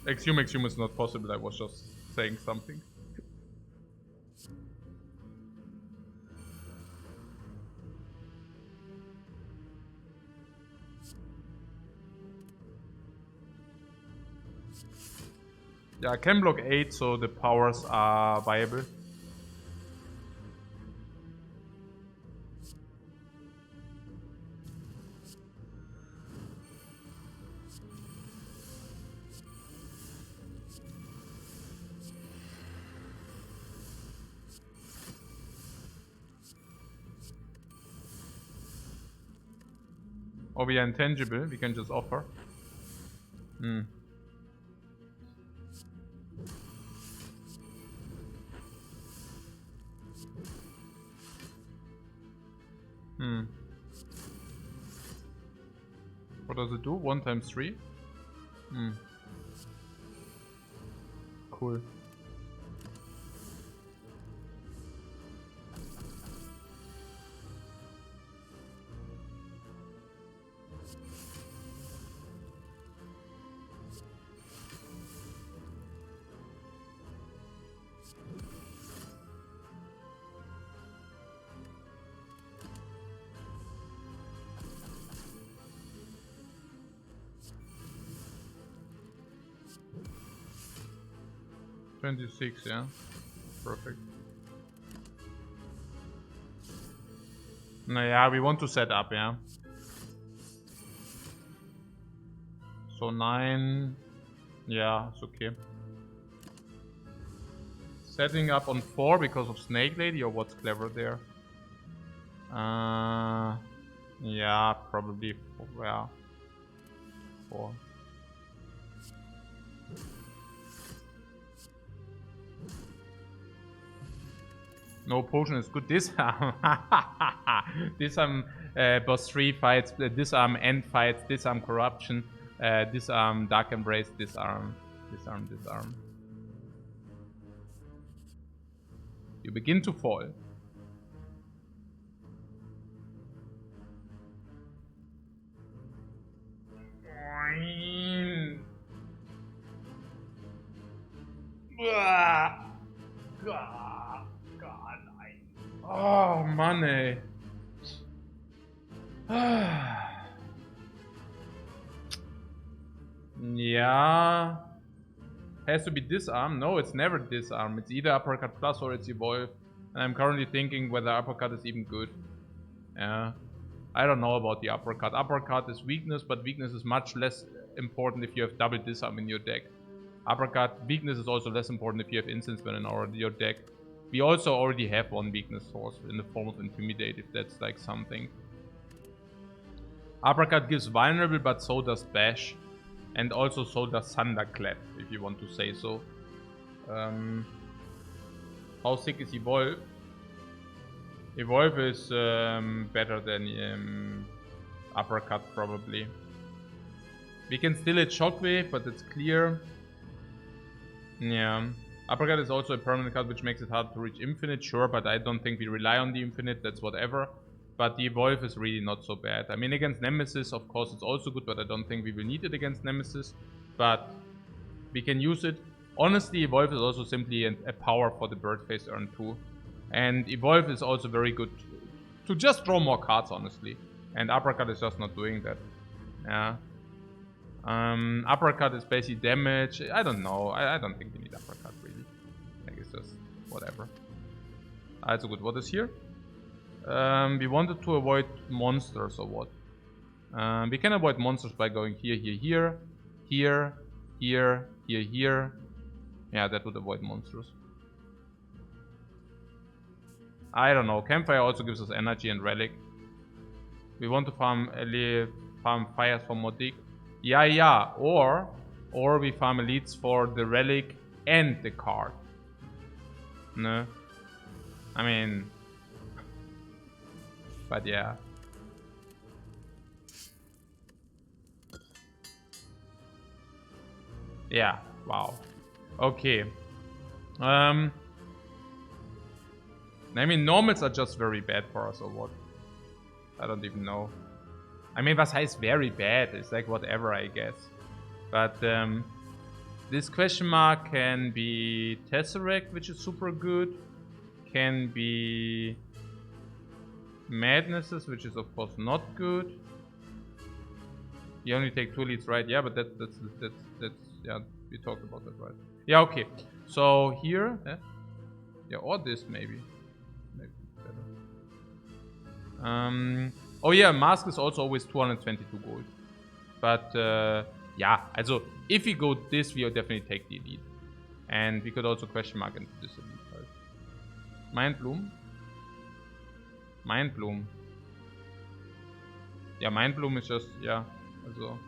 Exhume is not possible, I was just saying something. Yeah, I can block 8, so the powers are viable. Or we are intangible, we can just offer. What does it do? 1 times 3? Cool. $26, yeah. Perfect. No, yeah, we want to set up, yeah. So 9. Yeah, it's okay. Setting up on 4 because of Snake Lady, or what's clever there? Yeah, probably 4. Yeah. 4. No potion is good. Disarm. Disarm boss 3 fights, disarm end fights, disarm corruption, disarm dark embrace, disarm. You begin to fall. Oh, money. Yeah. Has to be disarm. No, it's never disarm. It's either uppercut plus or it's evolve. And I'm currently thinking whether uppercut is even good. Yeah. I don't know about the uppercut. Uppercut is weakness, but weakness is much less important if you have double disarm in your deck. Uppercut weakness is also less important if you have instance when in your deck. We also already have one weakness source in the form of Intimidate, if that's like something. Uppercut gives vulnerable, but so does Bash. And also so does Thunderclap, if you want to say so. How sick is Evolve? Evolve is better than Uppercut, probably. We can still hit Shockwave, but it's clear. Yeah. Uppercut is also a permanent card, which makes it hard to reach Infinite, sure, but I don't think we rely on the Infinite, that's whatever. But the Evolve is really not so bad. I mean, against Nemesis, of course, it's also good, but I don't think we will need it against Nemesis. But we can use it. Honestly, Evolve is also simply a power for the bird phase turn 2. And Evolve is also very good to just draw more cards, honestly. And Uppercut is just not doing that. Yeah. Uppercut is basically damage. I don't know. I don't think we need Uppercut, really. Like, it's just whatever. That's a good. What is here? We wanted to avoid monsters or what? We can avoid monsters by going here, here, here, here, here, here, here. Yeah, that would avoid monsters. I don't know. Campfire also gives us energy and relic. We want to farm fires for Modik. Yeah. Or we farm elites for the relic and the card. No. I mean, but yeah. Yeah. Wow. Okay. I mean, normals are just very bad for us, or what? I don't even know. I mean, was heißt very bad? It's like whatever, I guess. But this question mark can be Tesseract, which is super good. Can be Madnesses, which is of course not good. You only take 2 leads, right? Yeah, but that's yeah, we talked about that, right? Yeah, okay. So here, yeah, or this maybe. Oh yeah, Mask is also always 222 gold. But yeah, also if we go this, we'll definitely take the elite. And we could also question mark into this elite. Right? Mindbloom. Mindbloom. Yeah, Mindbloom is just, yeah, also.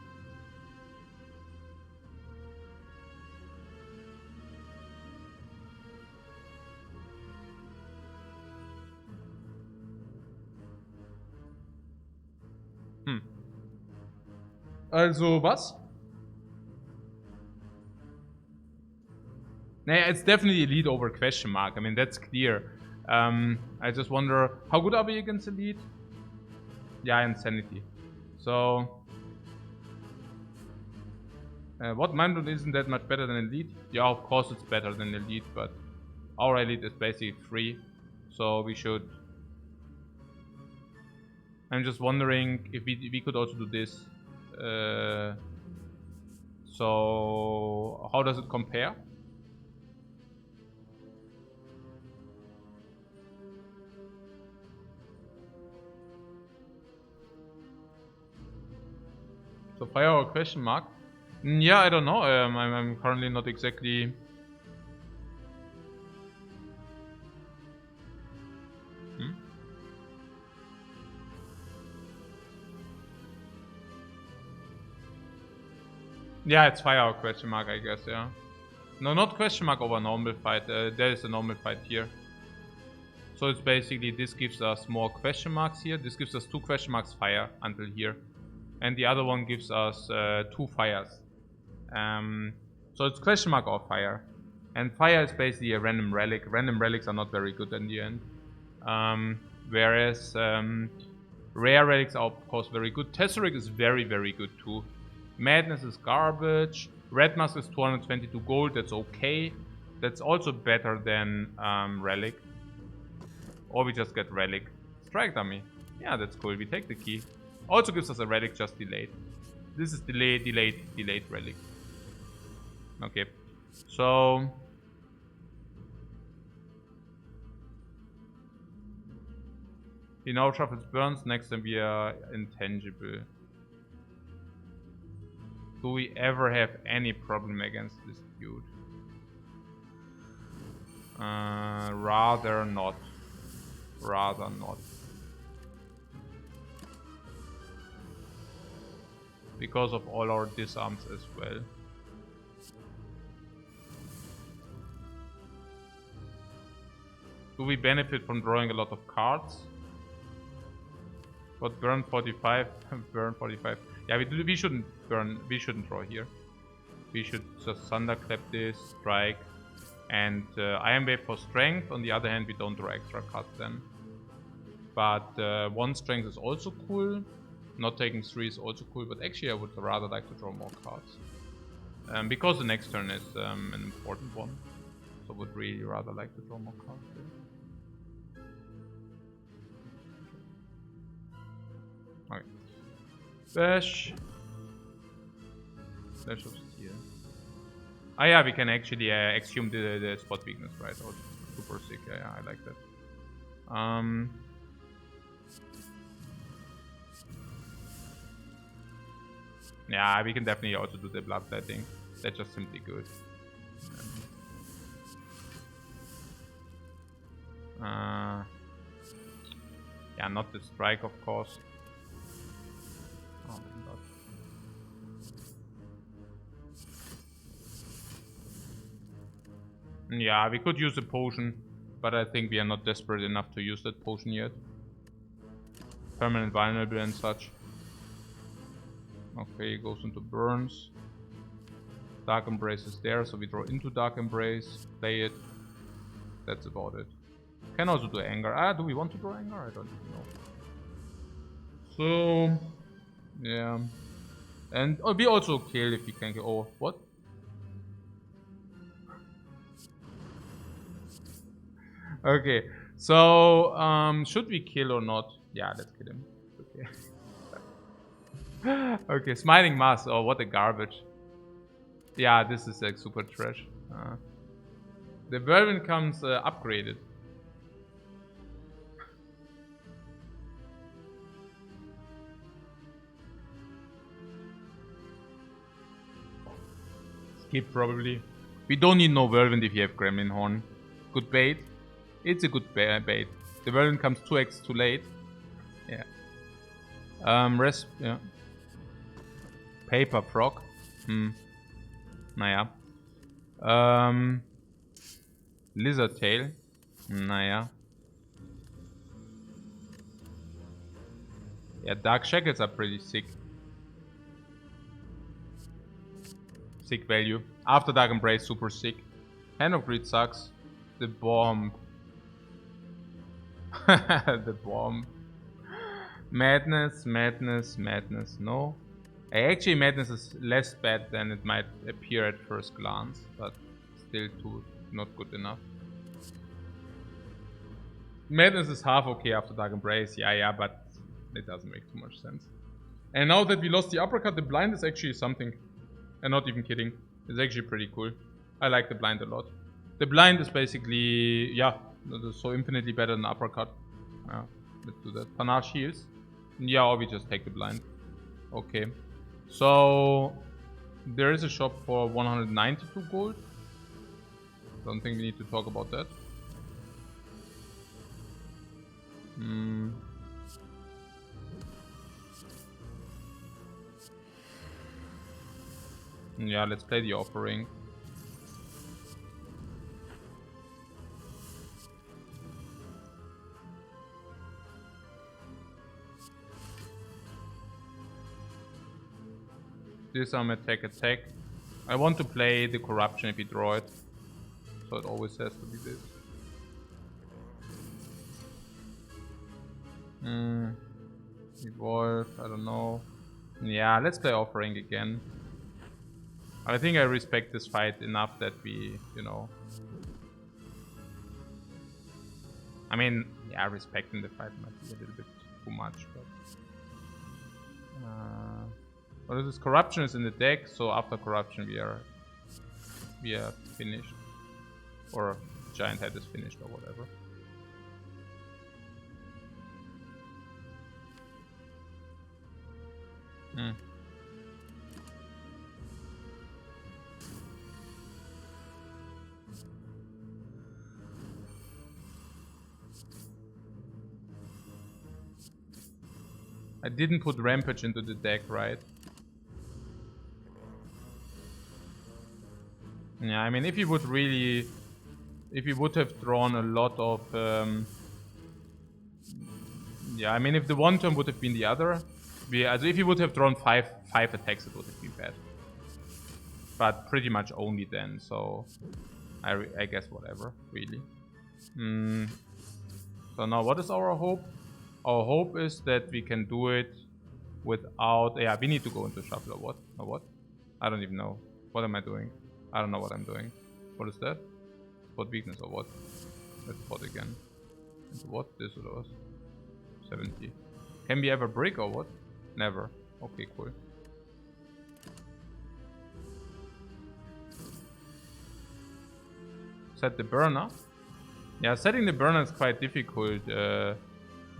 Also, was? Naja, it's definitely elite over question mark. I mean, that's clear. I just wonder, how good are we against elite? Yeah, insanity. So, what Mindbloom isn't that much better than elite? Yeah, of course it's better than elite, but our elite is basically 3. So we should... I'm just wondering if we could also do this. So how does it compare? So fire or question mark? Yeah, I don't know. I'm currently not exactly... Yeah, it's fire or question mark, I guess, yeah. No, not question mark over normal fight. There is a normal fight here. So it's basically, this gives us more question marks here. This gives us 2 question marks fire until here. And the other one gives us 2 fires. So it's question mark or fire. And fire is basically a random relic. Random relics are not very good in the end. Whereas rare relics are of course very good. Tesseract is very, very good too. Madness is garbage. Red Mask is 222 gold, that's okay. That's also better than Relic. Or we just get Relic. Strike Dummy. Yeah, that's cool, we take the key. Also gives us a Relic, just delayed. This is delayed Relic. Okay, so... He now shuffles burns, next time we are intangible. Do we ever have any problem against this dude? Rather not. Rather not. Because of all our disarms as well. Do we benefit from drawing a lot of cards? But burn 45, burn 45. Yeah, we shouldn't burn, we shouldn't draw here. We should just thunderclap this, strike, and Iron Wave for strength. On the other hand, we don't draw extra cards then. But 1 strength is also cool. Not taking 3 is also cool, but actually I would rather like to draw more cards. Because the next turn is an important one. So I would really rather like to draw more cards there. Okay. Bash. Slash of Steel. Ah yeah, we can actually exhume the spot weakness, right? Oh, super sick. Yeah, I like that. Yeah, we can definitely also do the bloodletting. That's just simply good. Yeah, not the strike, of course. Oh my god. Yeah, we could use a potion, but I think we are not desperate enough to use that potion yet. Permanent vulnerable and such. Okay, it goes into burns. Dark Embrace is there, so we draw into Dark Embrace, play it. That's about it. Can also do Anger. Ah, do we want to draw Anger? I don't even know. So, yeah. And we also kill if we can kill. Oh, what? Okay, so should we kill or not? Yeah, let's kill him. Okay. Okay, Smiling Mass. Oh, what a garbage. Yeah, this is like super trash. The Whirlwind comes upgraded. Skip probably. We don't need no Whirlwind if you have Gremlin Horn. Good bait. It's a good bait. The Whirlwind comes 2x too late. Yeah. Yeah. Paper Frog. Naja. Lizard Tail. Naja. Yeah, Dark Shackles are pretty sick. Sick value. After Dark Embrace, super sick. Hand of Greed sucks. The Bomb. The Bomb. Madness. No. Actually, Madness is less bad than it might appear at first glance, but still not good enough. Madness is half okay after Dark Embrace, yeah, but it doesn't make too much sense. And now that we lost the uppercut, the blind is actually something. And not even kidding. It's actually pretty cool. I like the blind a lot. The blind is basically, yeah, so infinitely better than uppercut. Yeah, let's do that. Panache heals. Yeah, or we just take the blind. Okay. So, there is a shop for 192 gold. Don't think we need to talk about that. Yeah, let's play the offering. Disarm, attack. I want to play the corruption if you draw it. So it always has to be this. Evolve, I don't know. Yeah, let's play offering again. I think I respect this fight enough that we, you know... I mean, yeah, respecting the fight might be a little bit too much, but... What is this? Corruption is in the deck, so after corruption we are finished. Or Giant Head is finished or whatever. I didn't put Rampage into the deck, right? Yeah, I mean, if you would have drawn a lot of... yeah, I mean, if the one turn would have been the other... if you would have drawn five attacks, it would have been bad. But pretty much only then, so... I guess whatever, really. So now what is our hope? Our hope is that we can do it without... Yeah, we need to go into shuffle or what? Or what? I don't even know. What am I doing? I don't know what I'm doing. What is that? Spot weakness or what? Let's spot again. Into what? This or those? 70. Can we ever brick or what? Never. Okay, cool. Set the burner. Yeah, setting the burner is quite difficult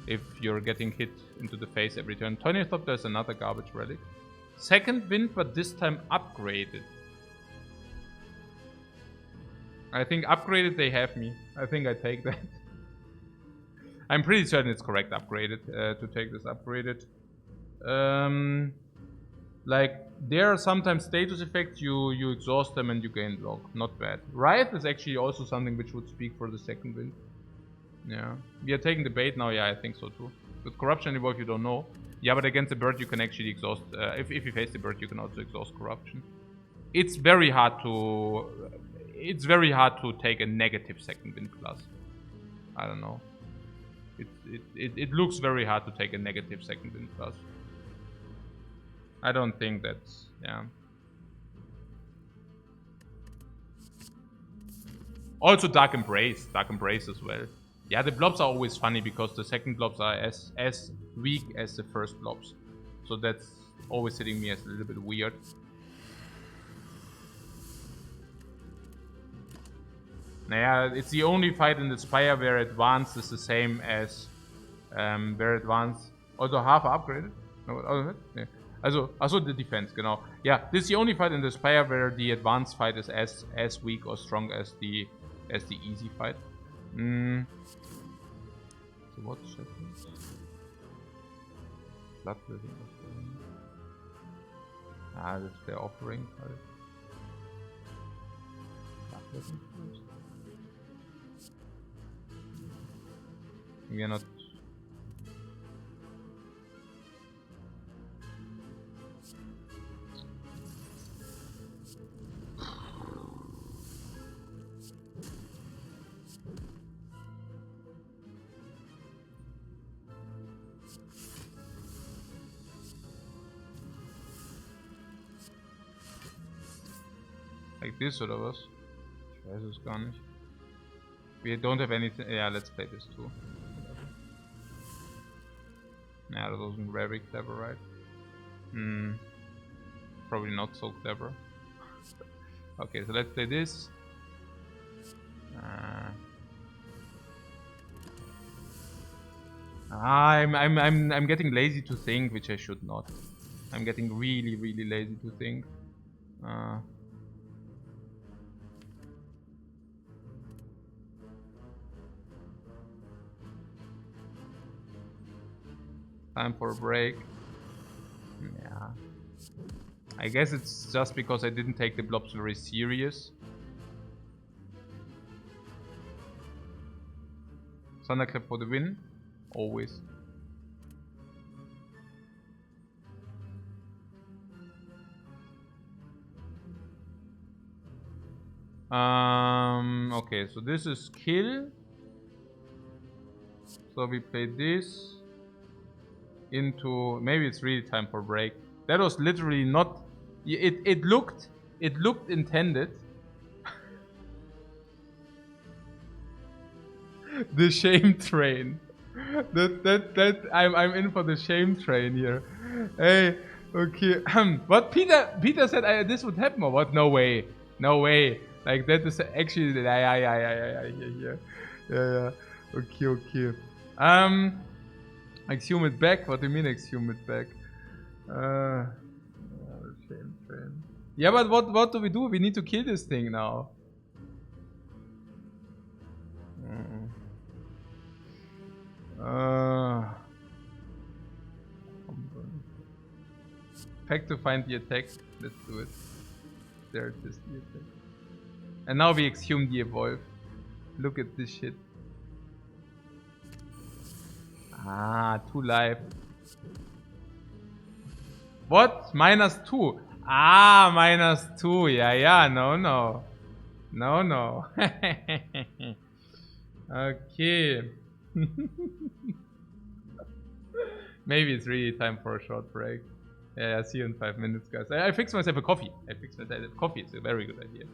if you're getting hit into the face every turn. 20th top, there's another garbage relic. Second wind, but this time upgraded. I think upgraded, they have me. I think I take that. I'm pretty certain it's correct upgraded to take this upgraded. Like, there are sometimes status effects, you exhaust them and you gain block. Not bad. Riot is actually also something which would speak for the second wind. Yeah. We are taking the bait now, yeah, I think so too. With Corruption Evolve, you don't know. Yeah, but against the bird, you can actually exhaust... if you face the bird, you can also exhaust Corruption. It's very hard to... It's very hard to take a negative second wind plus. I don't know. It looks very hard to take a negative second wind plus. I don't think that's... yeah. Also Dark Embrace. Dark Embrace as well. Yeah, the blobs are always funny because the second blobs are as weak as the first blobs. So that's always hitting me as a little bit weird. Yeah, it's the only fight in the Spire where advance is the same as where advance... Also half upgraded? No, yeah. Also the defense, genau. Yeah, this is the only fight in the Spire where the advanced fight is as weak or strong as the easy fight. So what seconds? Blood living offering. Ah, that's their offering. Blood living first. We are not. Like this oder was? Ich weiß es gar nicht. We don't have anything. Yeah, let's play this too. Yeah, that wasn't very clever, right? Probably not so clever. Okay, so let's play this. I'm getting lazy to think, which I should not. I'm getting really lazy to think. Time for a break. Yeah. I guess it's just because I didn't take the blobs very serious. Thunderclap for the win. Always. Okay, so this is kill. So we play this into, maybe it's really time for break. That was literally not, it looked intended. The shame train. I'm in for the shame train here. Hey, okay. What Peter said this would happen or what? No way. Like that is actually yeah. Okay. Exhume it back? What do you mean exhume it back? Shame train. Yeah, but what do we do? We need to kill this thing now. Pack to find the attack. Let's do it. There it is, the attack. And now we exhume the evolve. Look at this shit. Ah, 2 life. What? -2. Ah, -2. Yeah. No. Okay. Maybe it's really time for a short break. Yeah, see you in 5 minutes, guys. I fixed myself a coffee. Coffee is a very good idea.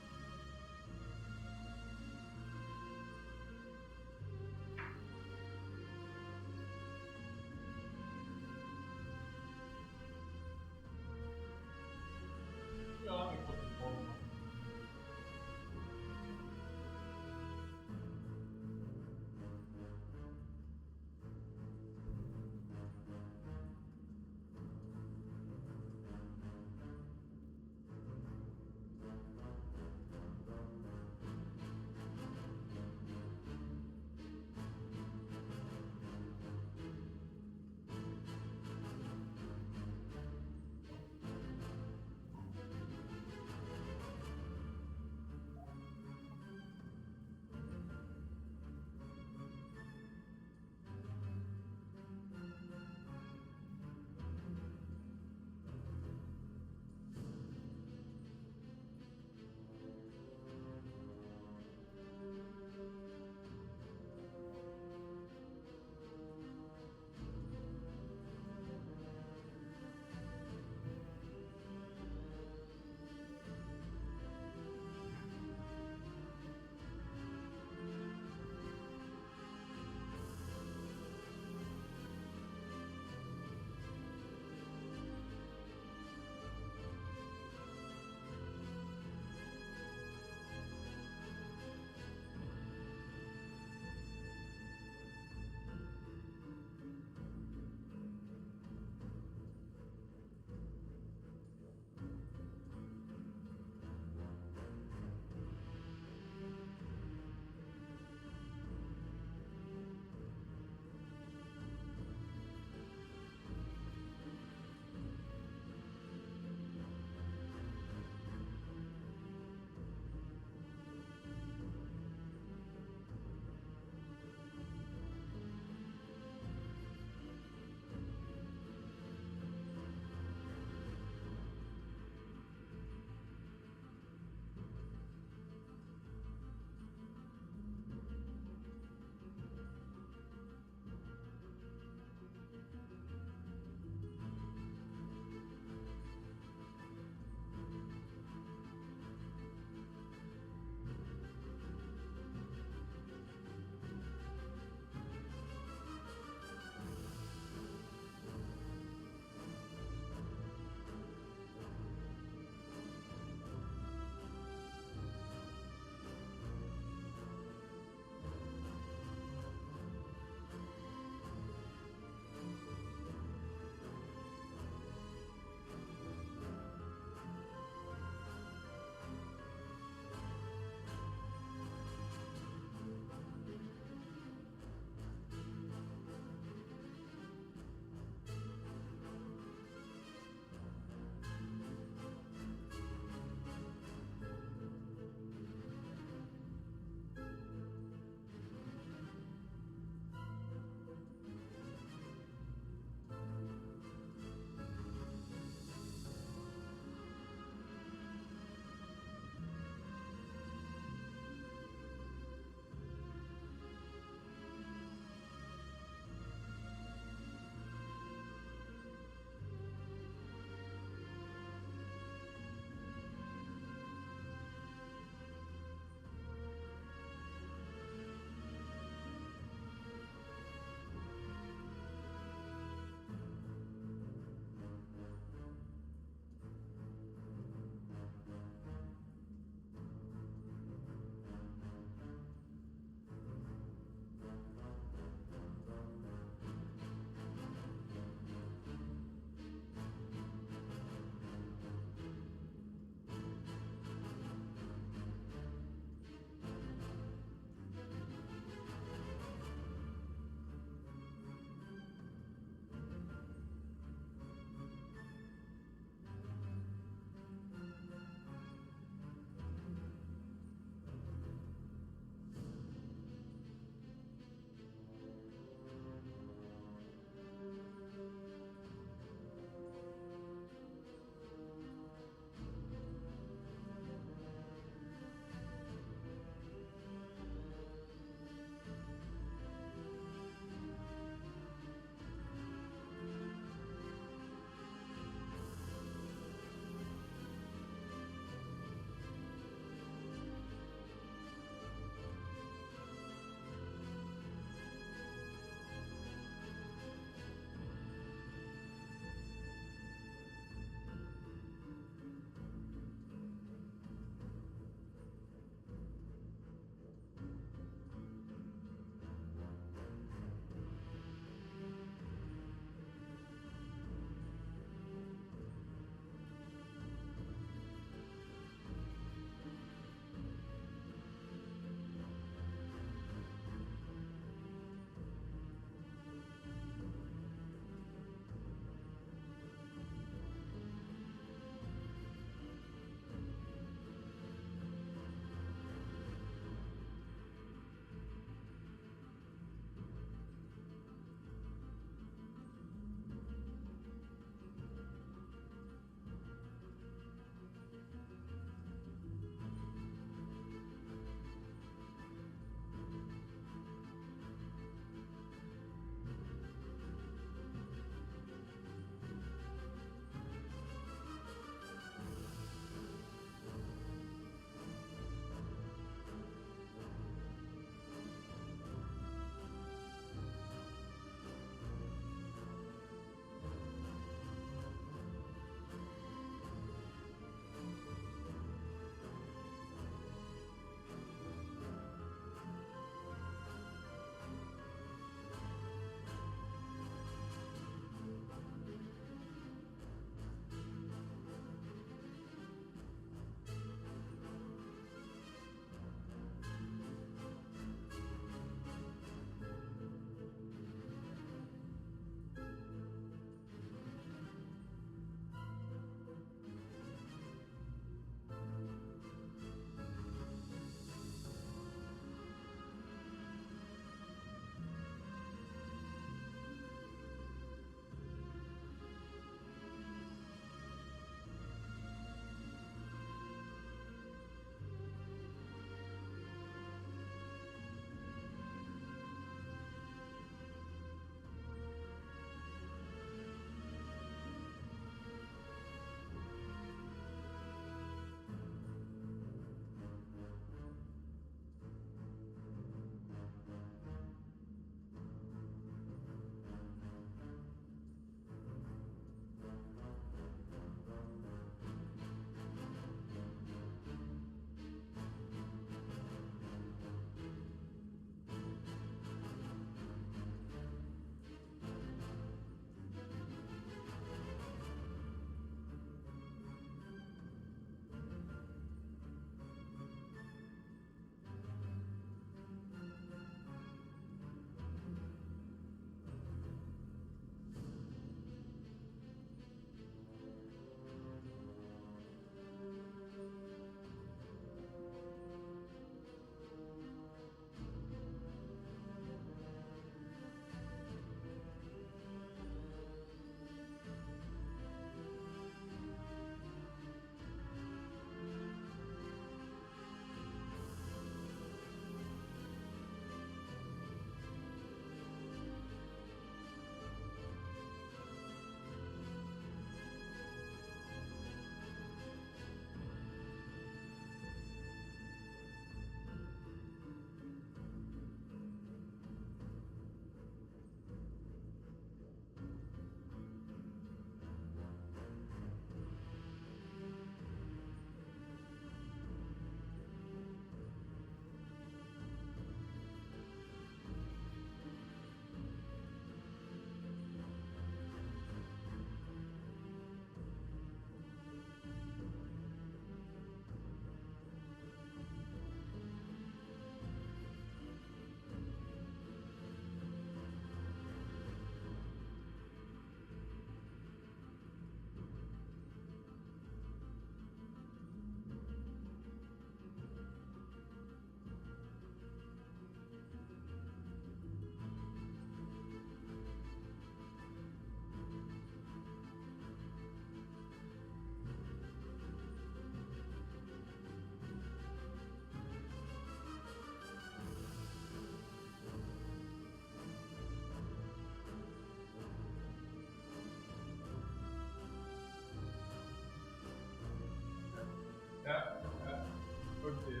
Okay.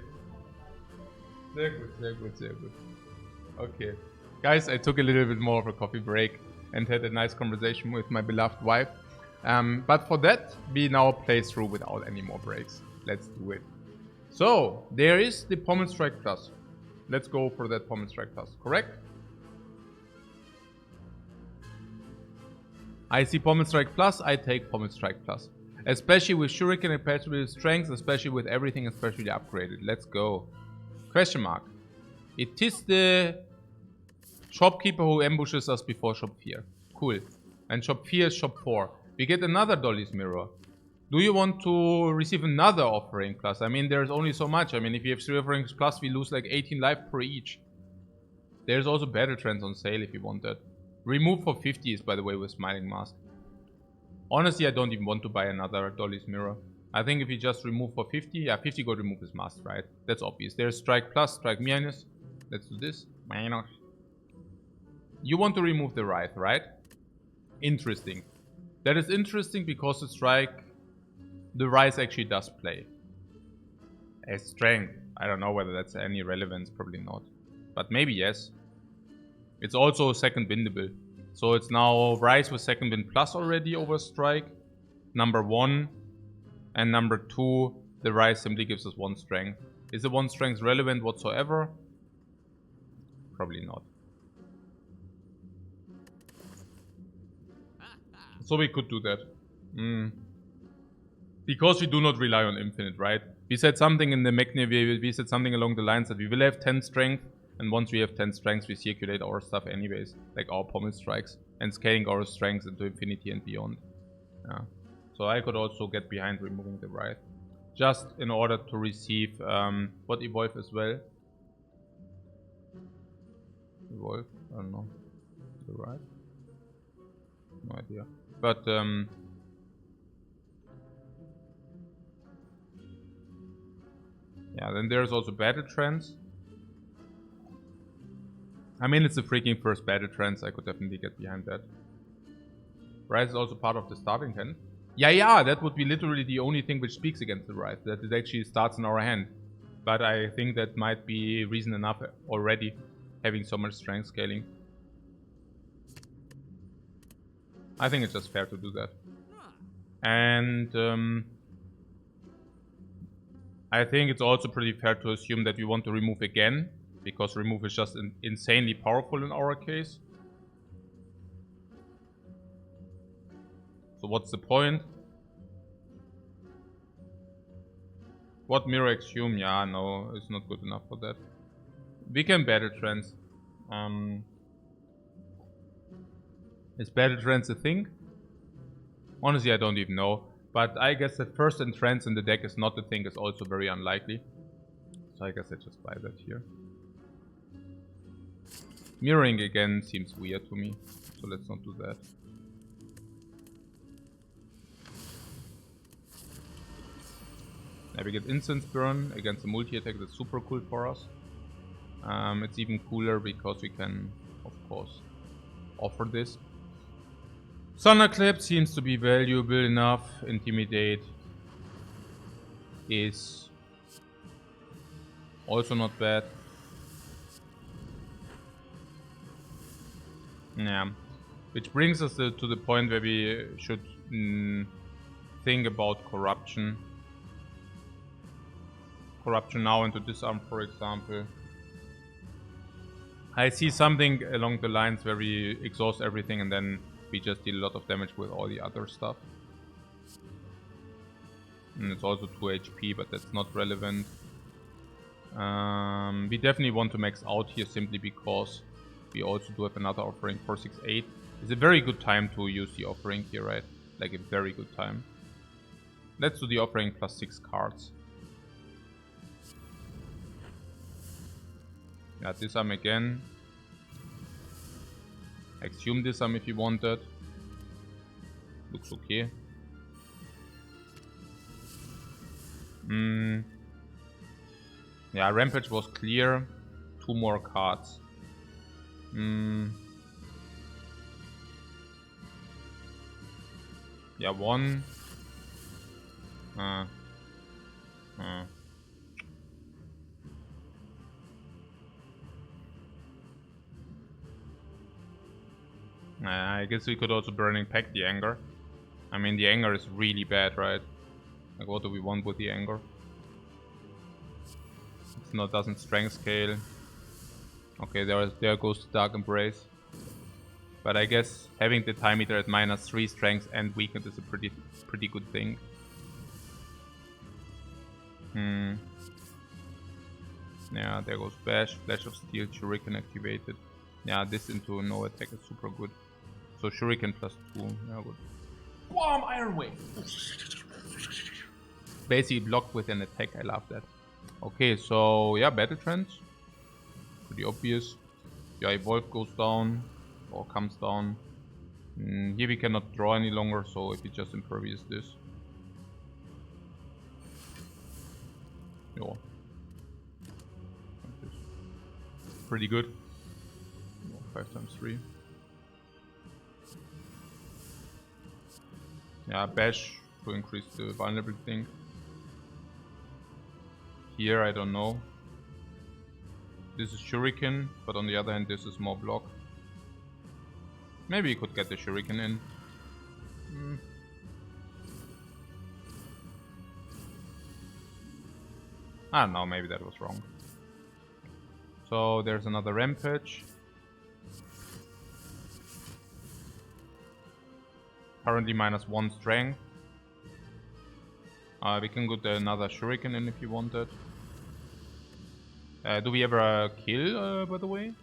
Sehr good, sehr good, sehr good. Okay. Guys, I took a little bit more of a coffee break and had a nice conversation with my beloved wife. But for that, we now play through without any more breaks. Let's do it. So, there is the Pommel Strike Plus. Let's go for that Pommel Strike Plus, correct? I see Pommel Strike Plus, I take Pommel Strike Plus. Especially with Shuriken, especially with Strength, especially with everything, especially upgraded. Let's go. Question mark. It is the shopkeeper who ambushes us before shop 4. Cool. And shop 4 is shop 4. We get another Dolly's Mirror. Do you want to receive another offering plus? I mean, there's only so much. I mean, if you have 3 offerings plus, we lose like 18 life per each. There's also Battle Trance on sale if you want that. Remove for 50 is, by the way, with Smiling Mask. Honestly, I don't even want to buy another Dolly's Mirror. I think if you just remove for 50, yeah, 50 gold remove is must, right? That's obvious. There's Strike Plus, Strike Minus. Let's do this. Minus. You want to remove the Wraith, right? Interesting. That is interesting because the Strike... The Rise actually does play. As Strength. I don't know whether that's any relevance, probably not. But maybe yes. It's also second windable. So it's now Rise with second wind plus already over Strike. Number 1. And number 2, the Rise simply gives us 1 strength. Is the 1 strength relevant whatsoever? Probably not. So we could do that. Because we do not rely on infinite, right? We said something in the Magni, we said something along the lines that we will have 10 strength, and once we have 10 strengths, we circulate our stuff anyways, like our Pommel Strikes, and scaling our strengths into infinity and beyond. Yeah. So I could also get behind removing the Wraith, just in order to receive what Evolve as well. Evolve, I don't know. The Wraith? No idea. But yeah, then there's also Battle Trance. I mean, it's the freaking first Battle Trance. I could definitely get behind that. Rise is also part of the starting hand. Yeah, that would be literally the only thing which speaks against the Rise. That it actually starts in our hand. But I think that might be reason enough already, having so much strength scaling. I think it's just fair to do that. And I think it's also pretty fair to assume that we want to remove again, because remove is just insanely powerful in our case. So what's the point? What Mirror Exhume? Yeah, no, it's not good enough for that. We can Battle Trance. Is Battle Trance a thing? Honestly, I don't even know. But I guess that first entrance in the deck is not a thing, is also very unlikely. So I guess I just buy that here. Mirroring again seems weird to me, so let's not do that. Yeah, we get Incense Burn against the multi-attack, that's super cool for us. It's even cooler because we can, of course, offer this. Thunderclap seems to be valuable enough. Intimidate is also not bad. Yeah. Which brings us to the point where we should think about corruption. Corruption now into disarm, for example. I see something along the lines where we exhaust everything and then we just deal a lot of damage with all the other stuff. And it's also 2 HP, but that's not relevant. We definitely want to max out here simply because we also do have another offering, 468. It's a very good time to use the offering here, right? Like a very good time. Let's do the offering plus 6 cards. Yeah, disarm again. Exhume disarm if you wanted. Looks okay. Yeah, Rampage was clear. 2 more cards. Yeah, 1. I guess we could also Burning Pact the Anger. I mean, the Anger is really bad, right? Like, what do we want with the Anger? It's not, doesn't strength scale. Okay, there goes the Dark Embrace. But I guess having the Time Eater at -3 strength and weakened is a pretty good thing. Yeah, there goes Bash, Flash of Steel, Shuriken activated. Yeah, this into no attack is super good. So Shuriken +2, yeah, good. Boom! Iron Wave! Basically blocked with an attack, I love that. Okay, so yeah, Battle Trends. Pretty obvious. Yeah, Evolve goes down, or comes down. Here we cannot draw any longer, so if we just Impervious this. Yeah. Pretty good. 5 times 3. Yeah, Bash to increase the vulnerable thing. Here, I don't know. This is Shuriken, but on the other hand, this is more block. Maybe you could get the Shuriken in. Ah, no, maybe that was wrong. So there's another Rampage. Currently -1 strength. We can get another Shuriken in if you wanted. Do we ever kill, by the way?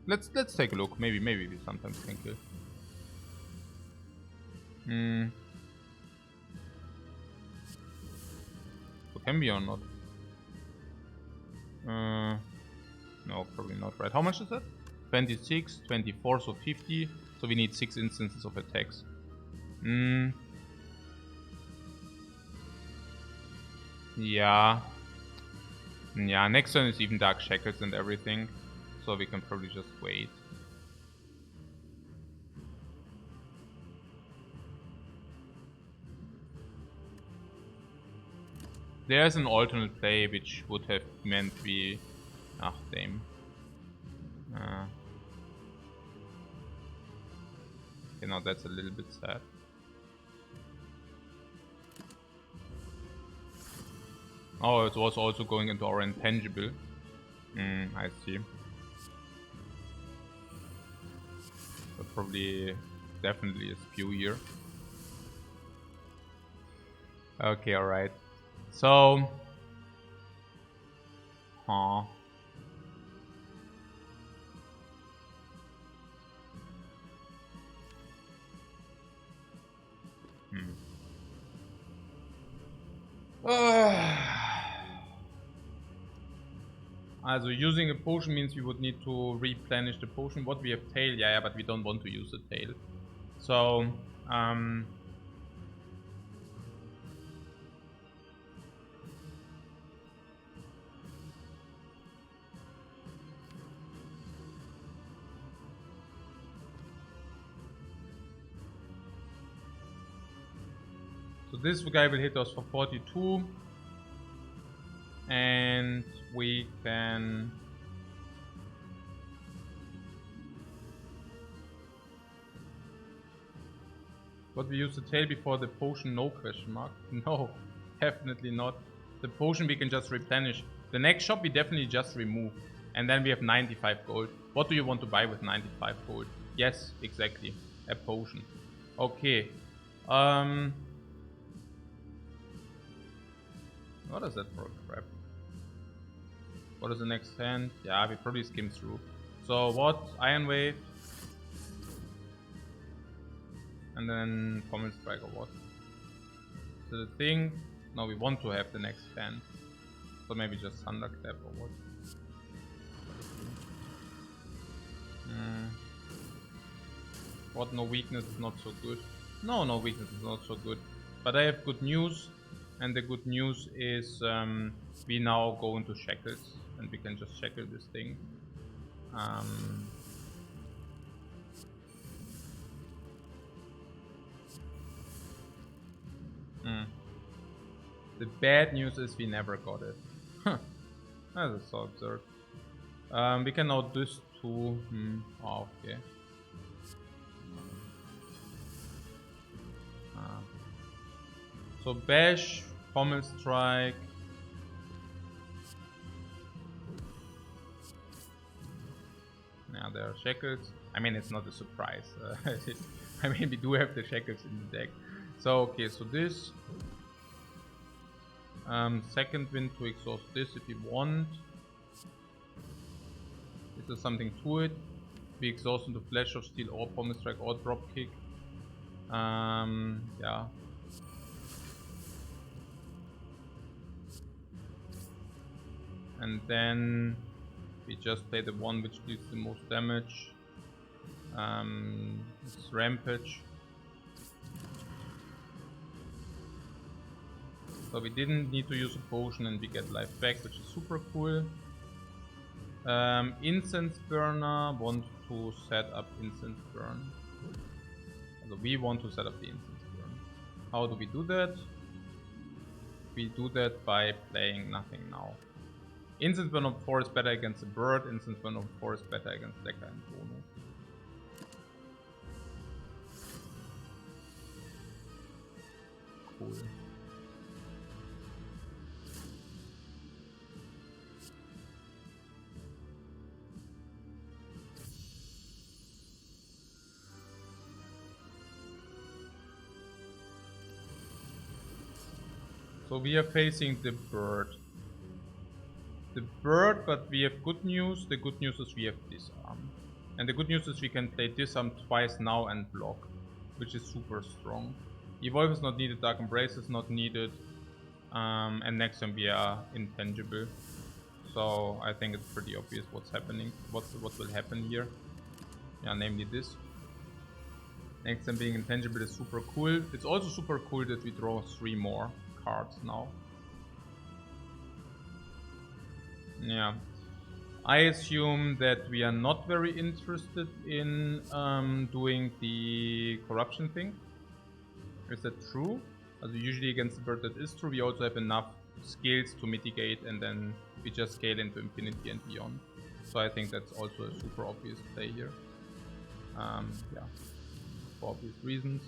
Let's take a look. Maybe we sometimes can kill. So can we or not? No, probably not, right? How much is that? 26, 24, so 50. So we need 6 instances of attacks. Yeah. Yeah, next turn is even Dark Shackles and everything. So we can probably just wait. There's an alternate play which would have meant we... Ah, damn. Okay, now that's a little bit sad. Oh, it was also going into our intangible. I see. But probably, definitely a spew here. Okay, alright. So... Huh. Also using a potion means we would need to replenish the potion. What we have tail, yeah, but we don't want to use the tail. So this guy will hit us for 42. And we can... But we use the tail before the potion, no question mark. No, definitely not. The potion we can just replenish. The next shop we definitely just remove. And then we have 95 gold. What do you want to buy with 95 gold? Yes, exactly. A potion. Okay. What is that for crap? What is the next hand? Yeah, we probably skim through. So what? Iron Wave. And then Pommel Strike or what? So the thing... No, we want to have the next hand. So maybe just Thunderclap or what? What? No weakness is not so good. No, no weakness is not so good. But I have good news. And the good news is we now go into shackles. And we can just shackle this thing. The bad news is we never got it. That is so absurd. We can now this too. Oh, okay. So bash, pommel strike. Now there are shackles. I mean, it's not a surprise. I mean, we do have the shackles in the deck. So okay, so this second wind to exhaust this if you want. Is there something to it? We exhaust into Flash of Steel or Pommel Strike or Drop Kick. Yeah. And then we just play the one which deals the most damage. It's Rampage. So we didn't need to use a potion and we get life back, which is super cool. Incense Burner want to set up Incense Burn. So we want to set up the Incense Burn. How do we do that? We do that by playing nothing now. Incense Burn of 4 is better against a bird. Incense Burn of 4 is better against Decker and Bono. Cool. So we are facing the bird. But we have good news. The good news is we have disarm. And the good news is we can play disarm twice now and block, which is super strong. Evolve is not needed, Dark Embrace is not needed. And next time we are intangible. So I think it's pretty obvious what's happening, what will happen here. Yeah, namely this. Next time being intangible is super cool. It's also super cool that we draw 3 more cards now. Yeah. I assume that we are not very interested in doing the corruption thing. Is that true? Also usually against the bird that is true. We also have enough skills to mitigate and then we just scale into infinity and beyond. So I think that's also a super obvious play here. Yeah, for obvious reasons.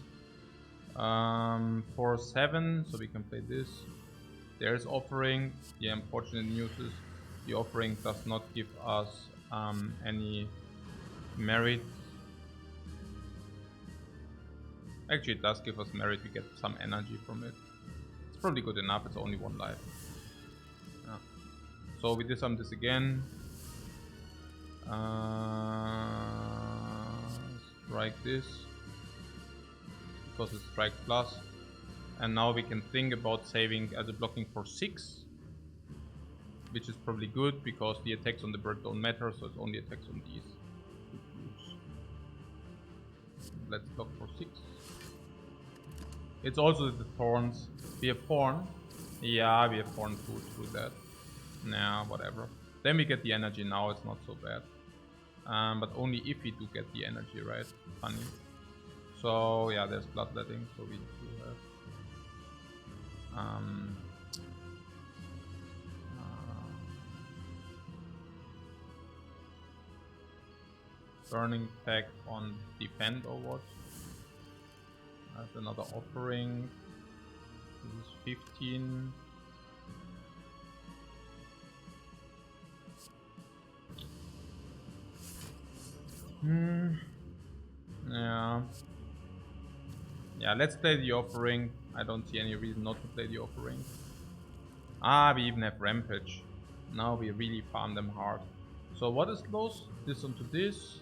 For 7, so we can play this. There's offering. The unfortunate news is the offering does not give us any merit. Actually, it does give us merit. We get some energy from it. It's probably good enough. It's only 1 life. Yeah. So we disarm this again. Strike this because it's strike plus. And now we can think about saving as a blocking for 6. Which is probably good because the attacks on the bird don't matter, so it's only attacks on these. Let's block for 6. It's also the thorns. We have thorn. Yeah, we have thorn through that. Nah, whatever. Then we get the energy now, it's not so bad. But only if we do get the energy, right? Funny. So yeah, there's bloodletting, so we do have burning pack on defend or what? That's another offering. This is 15. Yeah. Yeah, let's play the offering. I don't see any reason not to play the offering. Ah, we even have Rampage. Now we really farm them hard. So what is close? This onto this.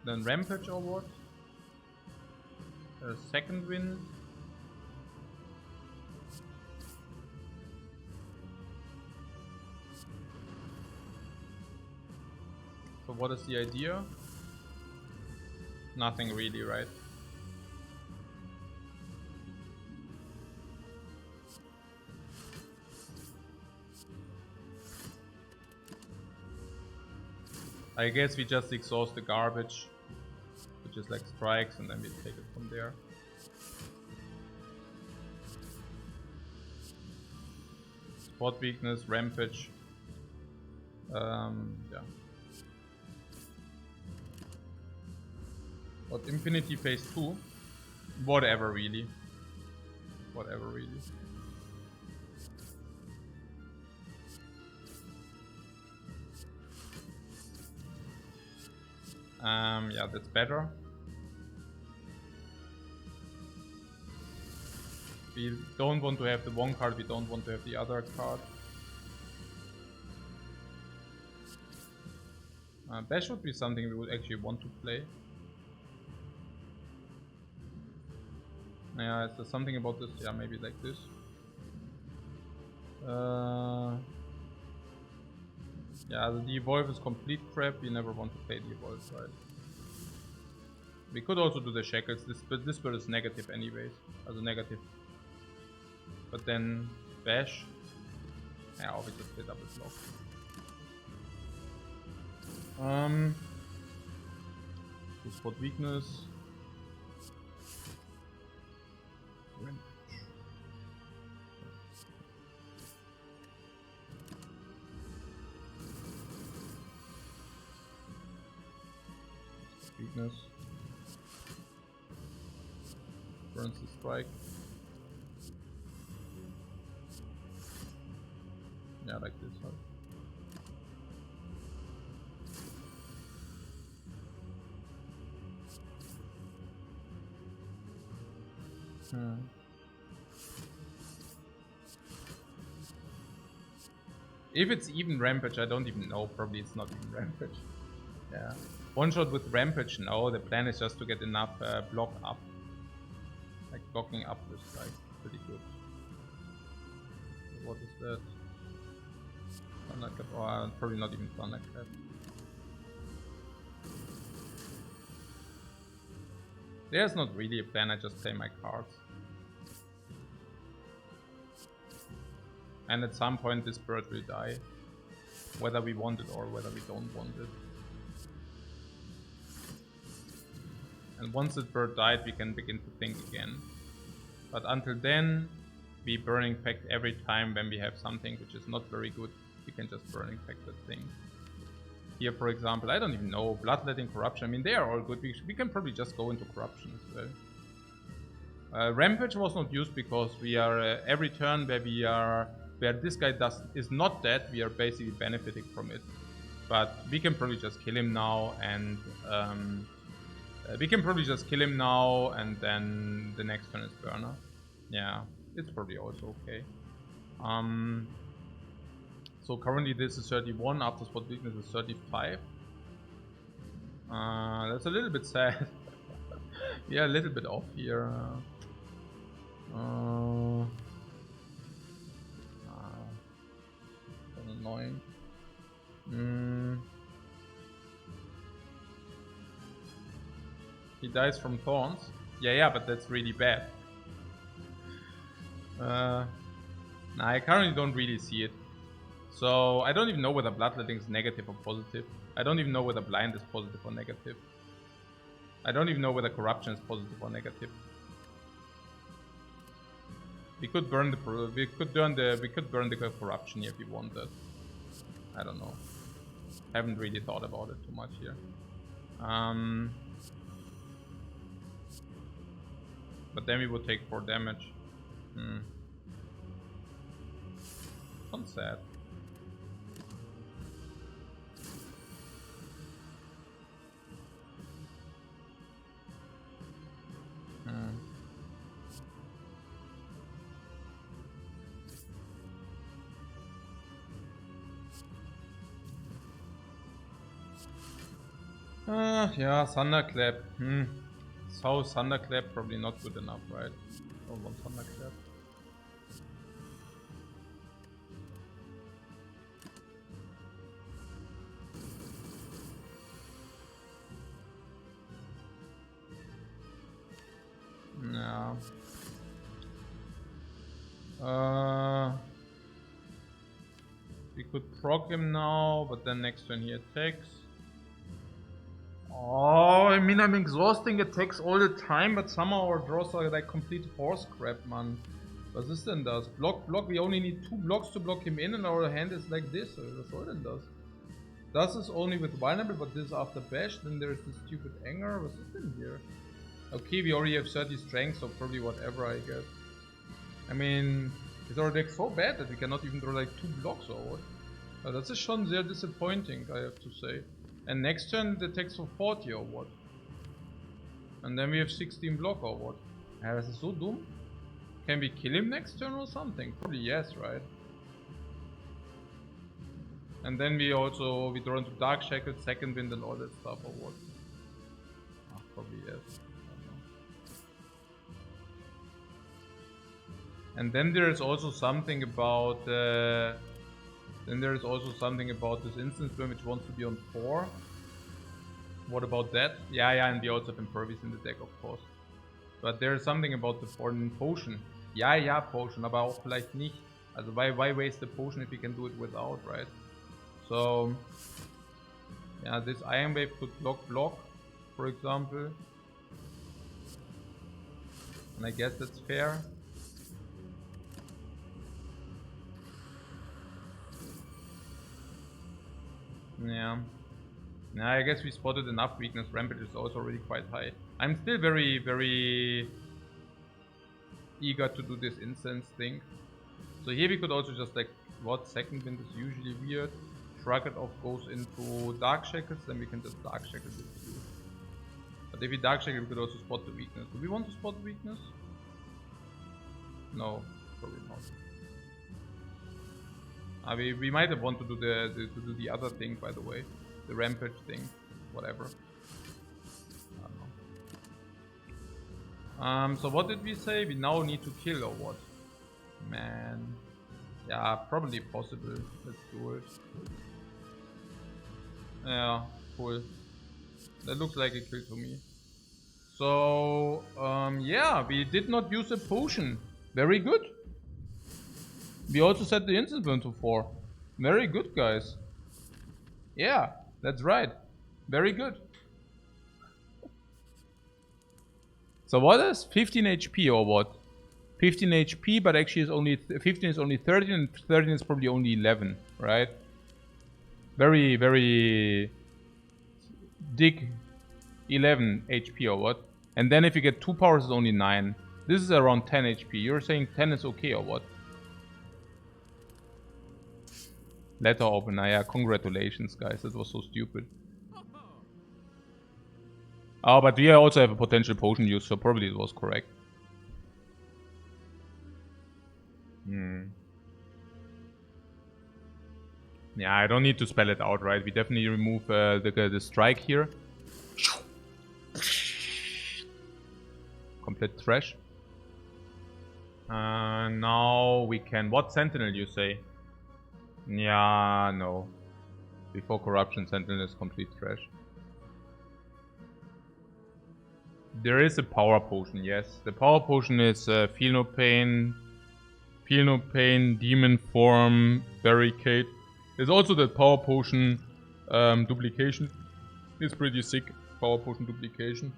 Then Rampage or what? Second wind. So what is the idea? Nothing really, right? I guess we just exhaust the garbage, which is like strikes, and then we take it from there. Spot weakness, rampage. Yeah. But Infinity phase 2. Whatever, really. Whatever, really. Yeah, that's better. We don't want to have the one card, we don't want to have the other card. Bash would be something we would actually want to play. Yeah, is there something about this? Yeah, maybe like this. Yeah, the Evolve is complete crap. We never want to play the Evolve, right? We could also do the Shackles, but this build is negative anyways. As a negative. But then Bash. Yeah, we just play double block. To spot weakness. Weakness. Burns the strike. Yeah, like this, right? If it's even Rampage, I don't even know. Probably it's not even Rampage. Yeah. One shot with Rampage, no. The plan is just to get enough block up. Like blocking up this guy. Pretty good. What is that? Thunderclap. Oh, probably not even Thunderclap. There's not really a plan, I just play my cards. And at some point this bird will die. Whether we want it or whether we don't want it. And once the bird died, we can begin to think again. But until then, we Burning Pact every time when we have something which is not very good. We can just Burning Pact that thing. Here, for example, I don't even know, Bloodletting, Corruption. I mean, they are all good. We can probably just go into Corruption as well. Rampage was not used because we are every turn where this guy is not dead, we are basically benefiting from it. But we can probably just kill him now, and then the next turn is Burner. Yeah, it's probably also okay. So currently this is 31, after spot weakness is 35. That's a little bit sad. Yeah, a little bit off here. Annoying. He dies from thorns. Yeah, but that's really bad. Nah, I currently don't really see it. So I don't even know whether Bloodletting is negative or positive. I don't even know whether Blind is positive or negative. I don't even know whether Corruption is positive or negative. We could burn the Corruption here if we wanted. I don't know. Haven't really thought about it too much here. But then we would take 4 damage. Not sad. Yeah, Thunderclap. So Thunderclap probably not good enough, right? Don't want Thunderclap. Yeah. We could proc him now, but then next turn he attacks. Oh, I mean, I'm exhausting attacks all the time, but somehow our draws are like complete horse crap, man. Was this denn does? Block, we only need 2 blocks to block him in, and our hand is like this. That's all it does. Das is only with vulnerable, but this after bash. Then there's this stupid anger. What's this denn here? Okay, we already have 30 strength, so probably whatever, I guess. I mean, is our deck so bad that we cannot even draw like 2 blocks or what? That's just schon sehr disappointing, I have to say. And next turn it takes for 40 or what? And then we have 16 block or what? Yeah, das ist so dumm. Can we kill him next turn or something? Probably yes, right? And then we draw into Dark Shackle, Second Wind and all that stuff or what? Oh, probably yes. And then there is also something about this Instant Storm which wants to be on 4. What about that? Yeah, and we also have Impervious in the deck, of course. But there is something about the foreign Potion. Ja, Potion, aber auch vielleicht nicht. Also why waste the Potion if you can do it without, right? So, yeah, this Iron Wave could block, for example. And I guess that's fair. Yeah. I guess we spotted enough weakness. Rampage is also already quite high. I'm still very, very eager to do this incense thing. So here we could also just like, what Second Wind is usually weird. Shrug it off goes into Dark Shackles, then we can just Dark Shackle with you. But if we Dark Shackle, we could also spot the weakness. Do we want to spot the weakness? No, probably not. We might have wanted to do the other thing, by the way. The Rampage thing. Whatever. I don't know. So what did we say? We now need to kill or what? Man. Yeah, probably possible. Let's do it. Yeah, cool. That looks like a kill to me. So, yeah, we did not use a potion. Very good. We also set the instant burn to 4. Very good, guys. Yeah, that's right. Very good. So what is 15 HP or what? 15 HP, but actually is only 15 is only 13 and 13 is probably only 11, right? Very, very dig 11 HP or what? And then if you get 2 powers, it's only 9. This is around 10 HP. You're saying 10 is okay or what? Letter opener, yeah, congratulations guys, that was so stupid. Oh, but we also have a potential potion use, so probably it was correct. Yeah, I don't need to spell it out, right? We definitely remove the strike here. Complete trash. Now we can... What Sentinel you say? Yeah, no. Before Corruption, Sentinel is complete trash. There is a power potion, yes. The power potion is Feel No Pain, Demon Form, Barricade. There's also that power potion duplication. It's pretty sick, power potion duplication.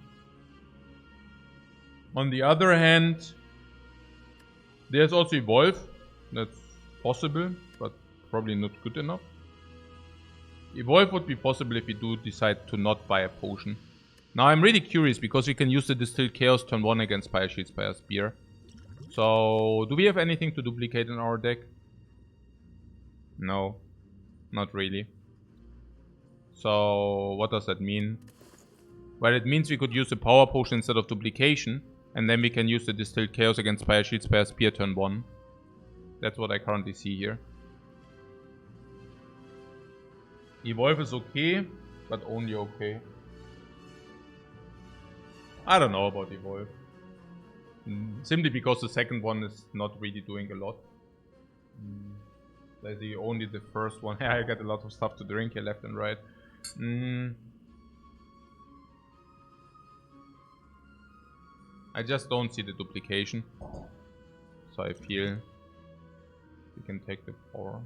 On the other hand, there's also Evolve. That's possible, but probably not good enough. Evolve would be possible if we do decide to not buy a potion. Now I'm really curious because we can use the Distilled Chaos turn 1 against Spire Shield, Spire Spear. So, do we have anything to duplicate in our deck? No, not really. So, what does that mean? Well, it means we could use a power potion instead of duplication. And then we can use the Distilled Chaos against Spire Shield, Spire Spear turn 1. That's what I currently see here. Evolve is okay, but only okay. I don't know about Evolve. Simply because the second one is not really doing a lot. Like only the first one. I got a lot of stuff to drink here left and right. I just don't see the duplication. So I feel we can take the power.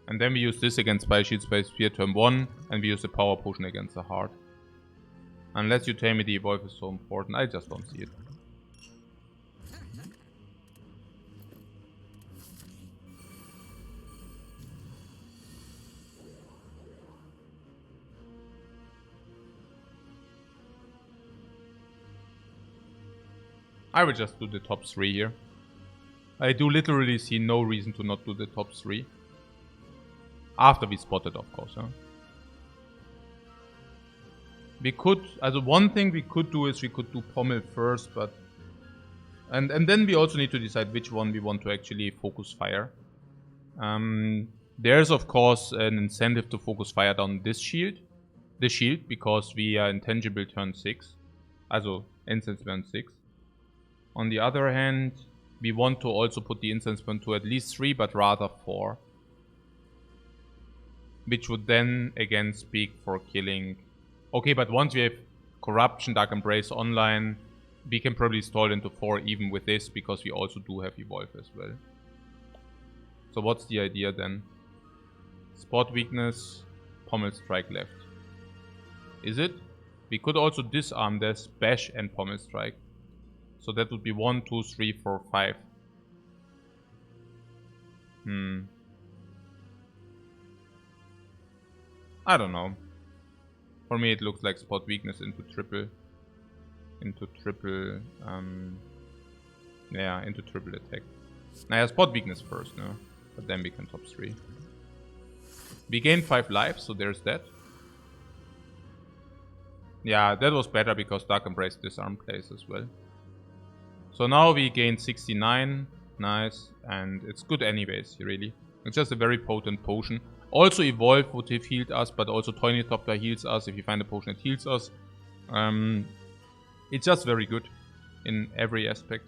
And then we use this against Spire Shield, Spire Spear turn 1. And we use the power potion against the heart. Unless you tell me the Evolve is so important, I just don't see it. I will just do the top 3 here. I do literally see no reason to not do the top 3. After we spot it, of course. Huh? We could, also one thing we could do is we could do Pommel first, but... And then we also need to decide which one we want to actually focus fire. There's of course an incentive to focus fire down this shield. The shield, because we are intangible turn 6. Also, incense burn 6. On the other hand, we want to also put the incense burn to at least 3, but rather 4. Which would then again speak for killing... Okay, but once we have Corruption, Dark Embrace online, we can probably stall into 4 even with this, because we also do have Evolve as well. So what's the idea then? Spot Weakness, Pommel Strike left. Is it? We could also disarm this, Bash and Pommel Strike. So that would be 1, 2, 3, 4, 5. I don't know. For me it looks like Spot Weakness into triple. Into triple attack. Nah, Spot Weakness first, no? But then we can top 3. We gain 5 lives, so there's that. Yeah, that was better because Dark Embrace disarm plays as well. So now we gain 69. Nice. And it's good anyways, really. It's just a very potent potion. Also Evolve would have healed us, but also Toynitopter heals us if you find a potion that heals us. It's just very good in every aspect.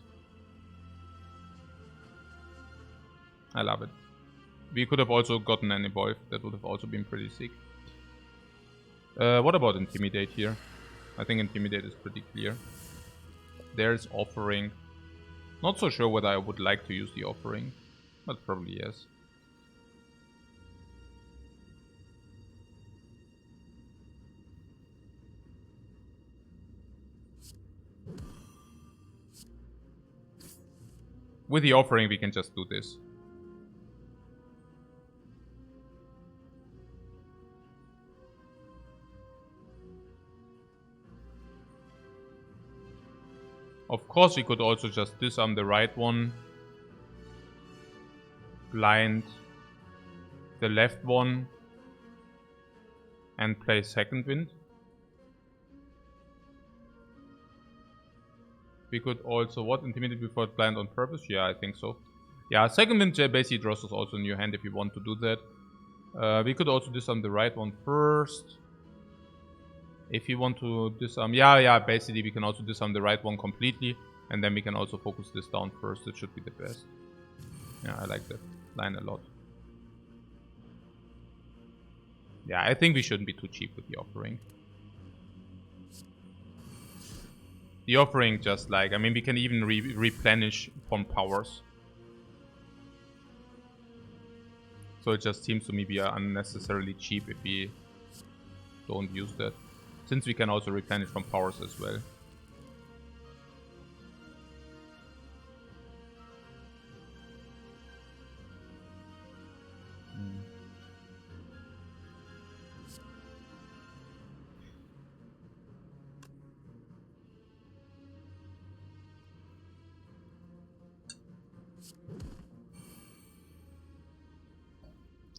I love it. We could have also gotten an Evolve. That would have also been pretty sick. What about Intimidate here? I think Intimidate is pretty clear. There's Offering. Not so sure whether I would like to use the Offering, but probably yes. With the Offering we can just do this. Of course we could also just disarm the right one. Blind the left one. And play Second Wind. We could also, what? Intimidate before blind on purpose? Yeah, I think so. Yeah, Second Wind basically draws us also a new hand if you want to do that. We could also disarm the right one first. If you want to disarm... Yeah, basically we can also disarm the right one completely. And then we can also focus this down first. It should be the best. Yeah, I like that line a lot. Yeah, I think we shouldn't be too cheap with the Offering. The Offering just like... I mean, we can even replenish from powers. So it just seems to me we are unnecessarily cheap if we don't use that. Since we can also replenish from powers as well.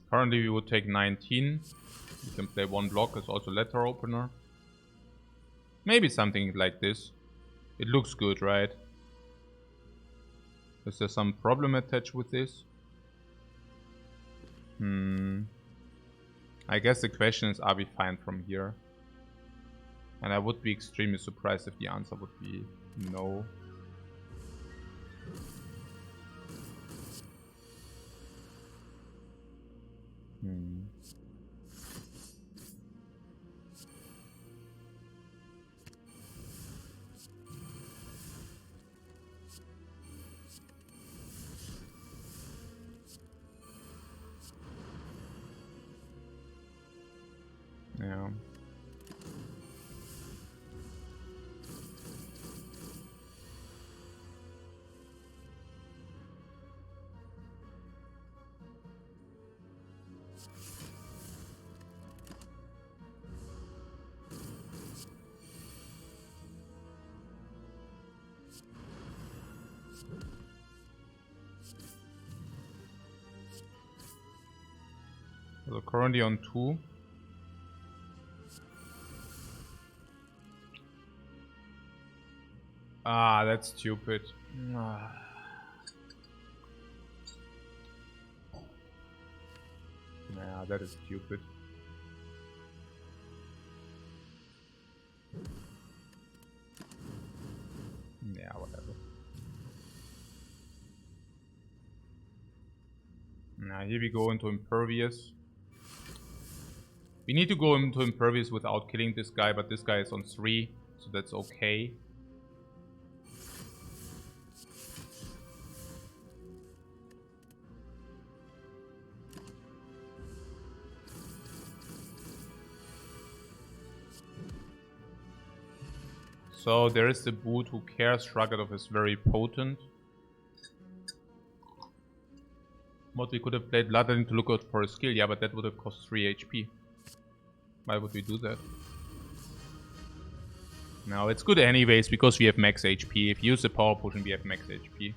Currently we would take 19. We can play 1 block as also letter opener. Maybe something like this. It looks good, right? Is there some problem attached with this? I guess the question is, are we fine from here? And I would be extremely surprised if the answer would be no. Yeah. So currently on 2. Ah, that's stupid. Yeah, that is stupid. Yeah, whatever. Now here we go into Impervious. We need to go into Impervious without killing this guy, but this guy is on 3, so that's okay. So there is the boot Who Cares. Shruggadov is very potent. What we could have played Ladin to look out for a skill, yeah, but that would have cost 3 HP. Why would we do that? No, it's good anyways because we have max HP. If you use the power potion, we have max HP.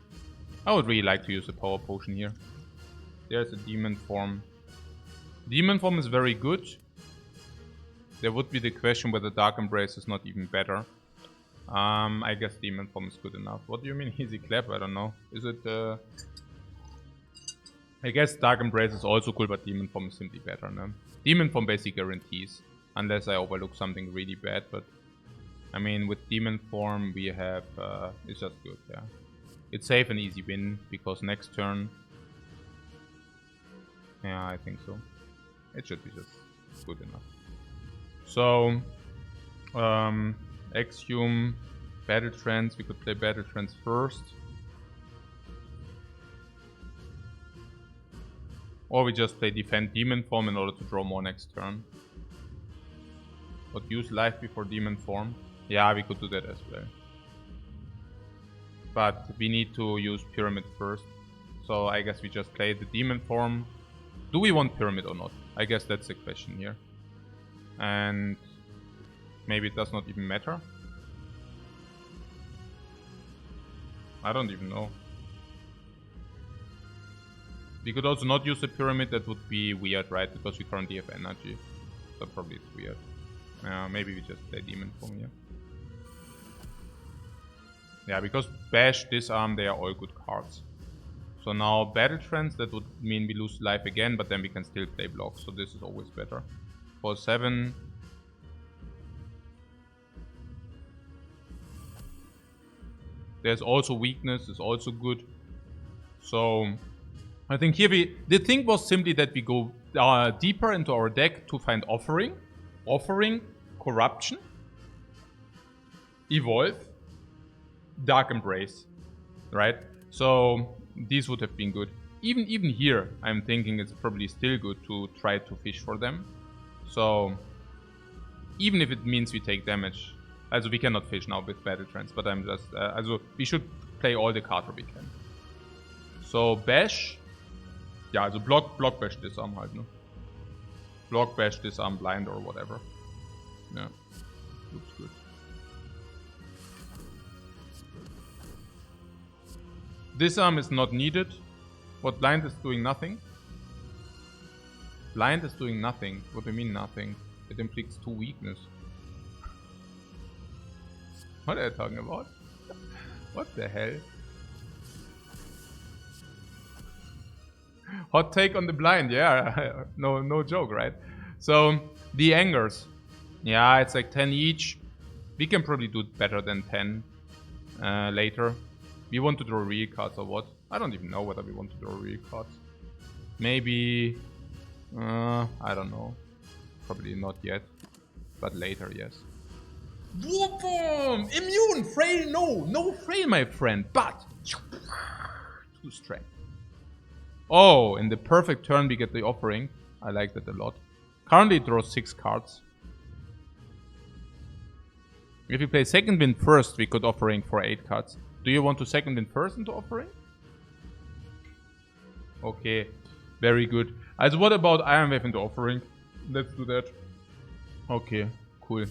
I would really like to use the power potion here. There's a demon form. Demon form is very good. There would be the question whether Dark Embrace is not even better. I guess demon form is good enough. What do you mean easy clap? I don't know. Is it I guess Dark Embrace is also cool, but demon form is simply better, no? Demon form basically guarantees. Unless I overlook something really bad, but I mean with demon form we have it's just good, yeah. It's safe and easy win because next turn. Yeah, I think so. It should be just good enough. So Exhume, Battle Trance, we could play Battle Trance first. Or we just play Defend Demon Form in order to draw more next turn. But use Life before Demon Form. Yeah, we could do that as well. But we need to use Pyramid first. So I guess we just play the Demon Form. Do we want Pyramid or not? I guess that's the question here. And maybe it does not even matter. I don't even know. We could also not use the Pyramid, that would be weird, right? Because we currently have energy. So probably it's weird. Maybe we just play Demon Form here. Yeah, because Bash, Disarm, they are all good cards. So now Battle Trance, that would mean we lose life again, but then we can still play Block, so this is always better. For 7... There's also Weakness, is also good. So I think here the thing was simply that we go deeper into our deck to find Offering, Corruption, Evolve, Dark Embrace, right? So these would have been good. Even here, I'm thinking it's probably still good to try to fish for them. So even if it means we take damage, also we cannot fish now with Battle Trance, but I'm just also we should play all the cards we can. So Bash, ja, also Block Bash Disarm halt, ne? Block Bash Disarm Blind or whatever. Yeah, looks good. Disarm is not needed. What Blind is doing nothing. Blind is doing nothing. What do you mean nothing? It inflicts 2 weakness. What are you talking about? What the hell? Hot take on the Blind, yeah. no joke, right? So the Angers. Yeah, it's like 10 each. We can probably do better than 10 later. We want to draw real cards or what? I don't even know whether we want to draw real cards. Maybe... I don't know. Probably not yet. But later, yes. Boom! Immune! Frail, no! No frail, my friend! But... 2 strength. Oh, in the perfect turn we get the Offering. I like that a lot. Currently it draws 6 cards. If we play Second Wind first, we could Offering for 8 cards. Do you want to Second Wind first into Offering? Okay, very good. Also what about Iron Wave into Offering? Let's do that. Okay, cool.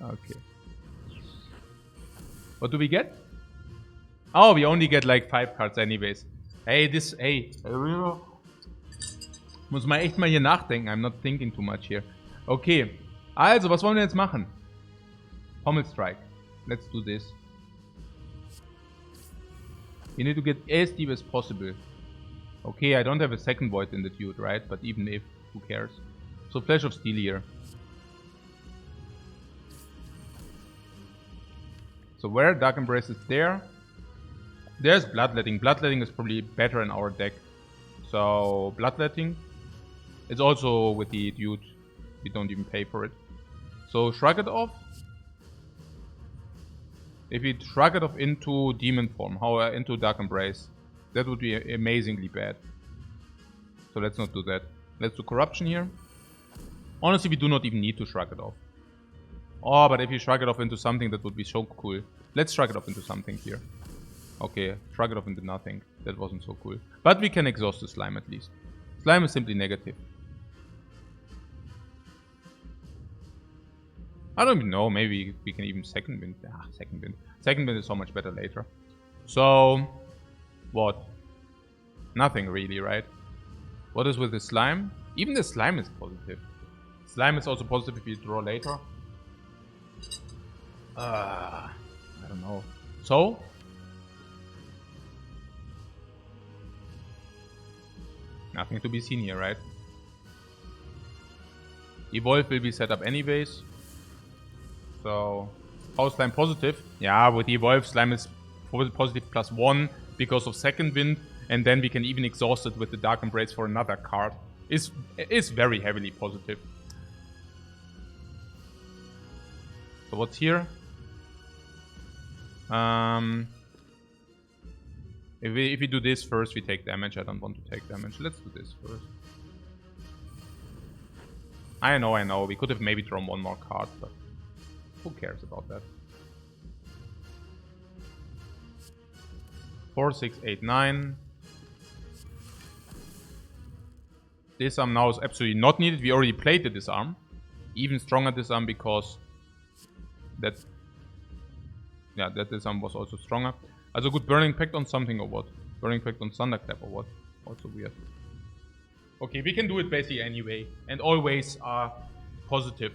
Okay. What do we get? Oh, we only get like 5 cards anyways. Hey, muss man echt mal hier nachdenken. I'm not thinking too much here. Okay. Also, was wollen wir jetzt machen? Pommel Strike. Let's do this. You need to get as deep as possible. Okay, I don't have a second void in the dude, right? But even if, who cares? So Flash of Steel here. So where Dark Embrace is there. There's Bloodletting. Bloodletting is probably better in our deck. So Bloodletting. It's also with the dude. We don't even pay for it. So Shrug it off. If we shrug it off into Demon form, into Dark Embrace, that would be amazingly bad. So let's not do that. Let's do Corruption here. Honestly, we do not even need to shrug it off. Oh, but if you shrug it off into something, that would be so cool. Let's shrug it off into something here. Okay, shrug it off into nothing. That wasn't so cool. But we can exhaust the slime at least. Slime is simply negative. I don't even know. Maybe we can even second wind. Second wind. Second wind is so much better later. So, what? Nothing really, right? What is with the slime? Even the slime is positive. Slime is also positive if you draw later. I don't know. So? Nothing to be seen here, right? Evolve will be set up anyways. So, how slime positive? Yeah, with Evolve, slime is positive +1 because of second wind. And then we can even exhaust it with the Dark Embrace for another card. It's very heavily positive. So what's here? If we do this first, we take damage. I don't want to take damage. Let's do this first. I know. We could have maybe drawn one more card, but who cares about that? 4, 6, 8, 9. Disarm now is absolutely not needed. We already played the disarm. Even stronger disarm because that disarm was also stronger. Also good Burning Pact on something or what? Burning Pact on Thunderclap or what? Also weird. Okay, we can do it basically anyway. And always are positive.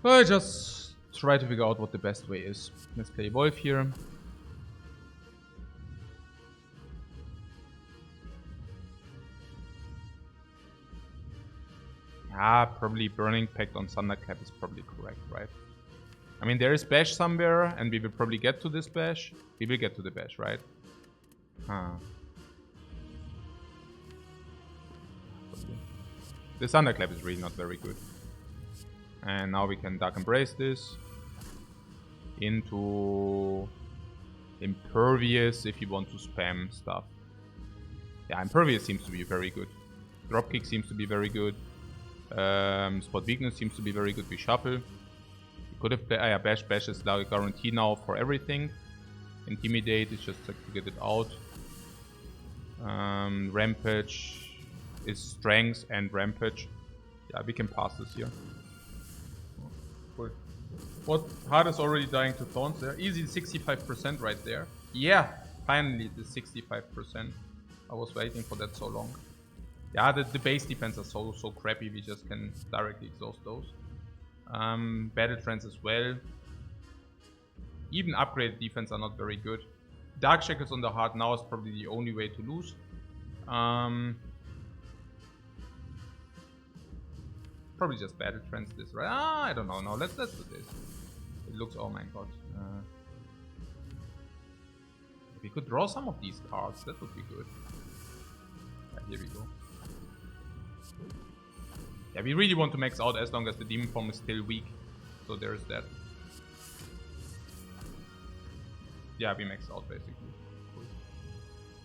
I just try to figure out what the best way is. Let's play Evolve here. Probably Burning Pact on Thunderclap is probably correct, right? I mean, there is Bash somewhere, and we will probably get to this Bash. We will get to the Bash, right? The Thunderclap is really not very good. And now we can Dark Embrace this into Impervious if you want to spam stuff. Yeah, Impervious seems to be very good. Dropkick seems to be very good. Spot Weakness seems to be very good. We shuffle. We could have Bash. Bash is now a guarantee now for everything. Intimidate is just like to get it out. Rampage is Strength and Rampage. Yeah, we can pass this here. Cool. What? Heart is already dying to Thorns there. Easy 65% right there. Yeah, finally the 65%. I was waiting for that so long. Yeah, the base defense are so crappy, we just can directly exhaust those. Battle Trance as well. Even upgraded defense are not very good. Dark Shackles on the Heart now is probably the only way to lose. Probably just Battle Trance this, right? I don't know. No, let's do this. It looks, oh my god. If we could draw some of these cards, that would be good. Yeah, here we go. Yeah, we really want to max out as long as the demon form is still weak. So there's that. Yeah, we maxed out basically. Cool.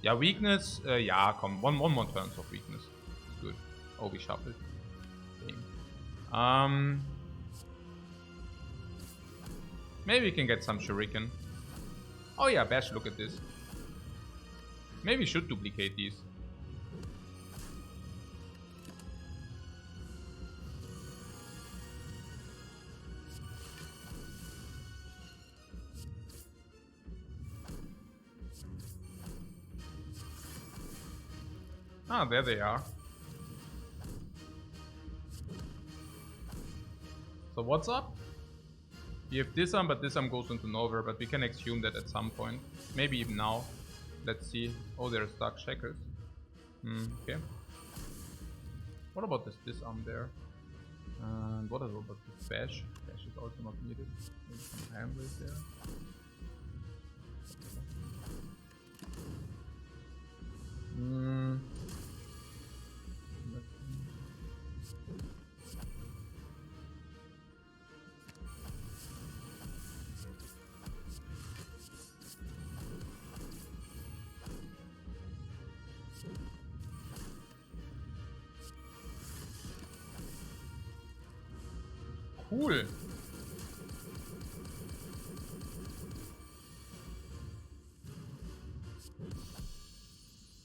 Yeah, weakness. Yeah, come. One more turns of weakness. It's good. Oh, we shuffled. Game. Maybe we can get some Shuriken. Oh yeah, Bash, look at this. Maybe we should duplicate these. Ah, there they are. So what's up? We have Disarm, but Disarm goes into nowhere, but we can exhume that at some point. Maybe even now. Let's see. Oh, there's Dark Shackles. Okay. What about this Disarm there? And what about this Bash? Bash is also not needed. Maybe some Hand Raid there. Cool.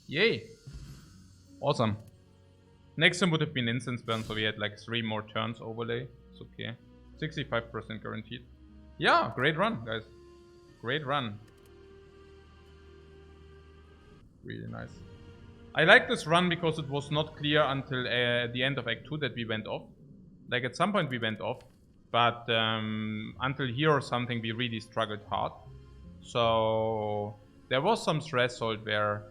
Yay. Awesome. Next time would have been instance burn, so we had like 3 more turns overlay. It's okay. 65% guaranteed. Yeah, great run, guys. Great run. Really nice. I like this run because it was not clear until the end of Act 2 that we went off. Like at some point we went off, but until here or something we really struggled hard. So there was some threshold where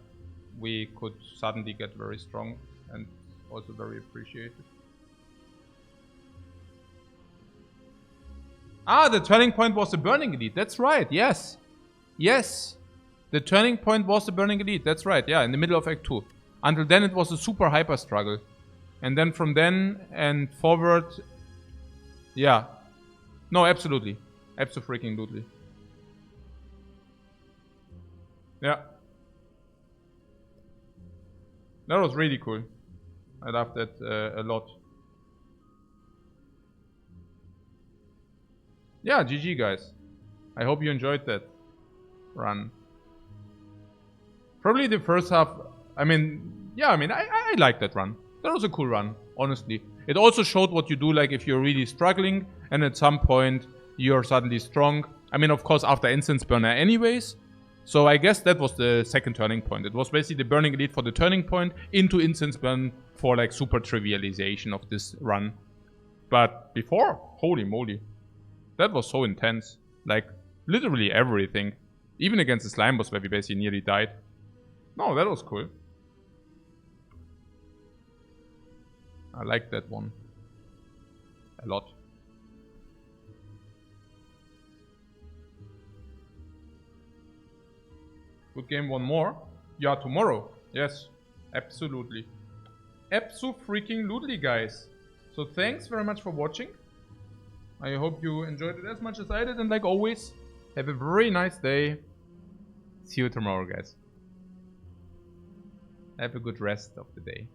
we could suddenly get very strong and also very appreciated. Ah, the turning point was the Burning Elite. That's right, yes. Yes. The turning point was the Burning Elite. That's right, yeah, in the middle of Act 2. Until then it was a super hyper struggle. And then from then and forward, yeah. No, absolutely. Abso-freaking-lutely. Yeah. That was really cool. I loved that a lot. Yeah, GG guys. I hope you enjoyed that run. Probably the first half, I like that run. That was a cool run, honestly. It also showed what you do, like if you're really struggling and at some point you're suddenly strong. I mean, of course, after Instance Burner anyways. So I guess that was the second turning point. It was basically the Burning Elite for the turning point into Instance Burn for like super trivialization of this run. But before, holy moly. That was so intense. Like, literally everything. Even against the Slime Boss where we basically nearly died. No, that was cool. I like that one. A lot. Good game, one more. Yeah, tomorrow. Yes, absolutely. Abso-freaking-lutely, guys. So thanks very much for watching. I hope you enjoyed it as much as I did. And like always, have a very nice day. See you tomorrow, guys. Have a good rest of the day.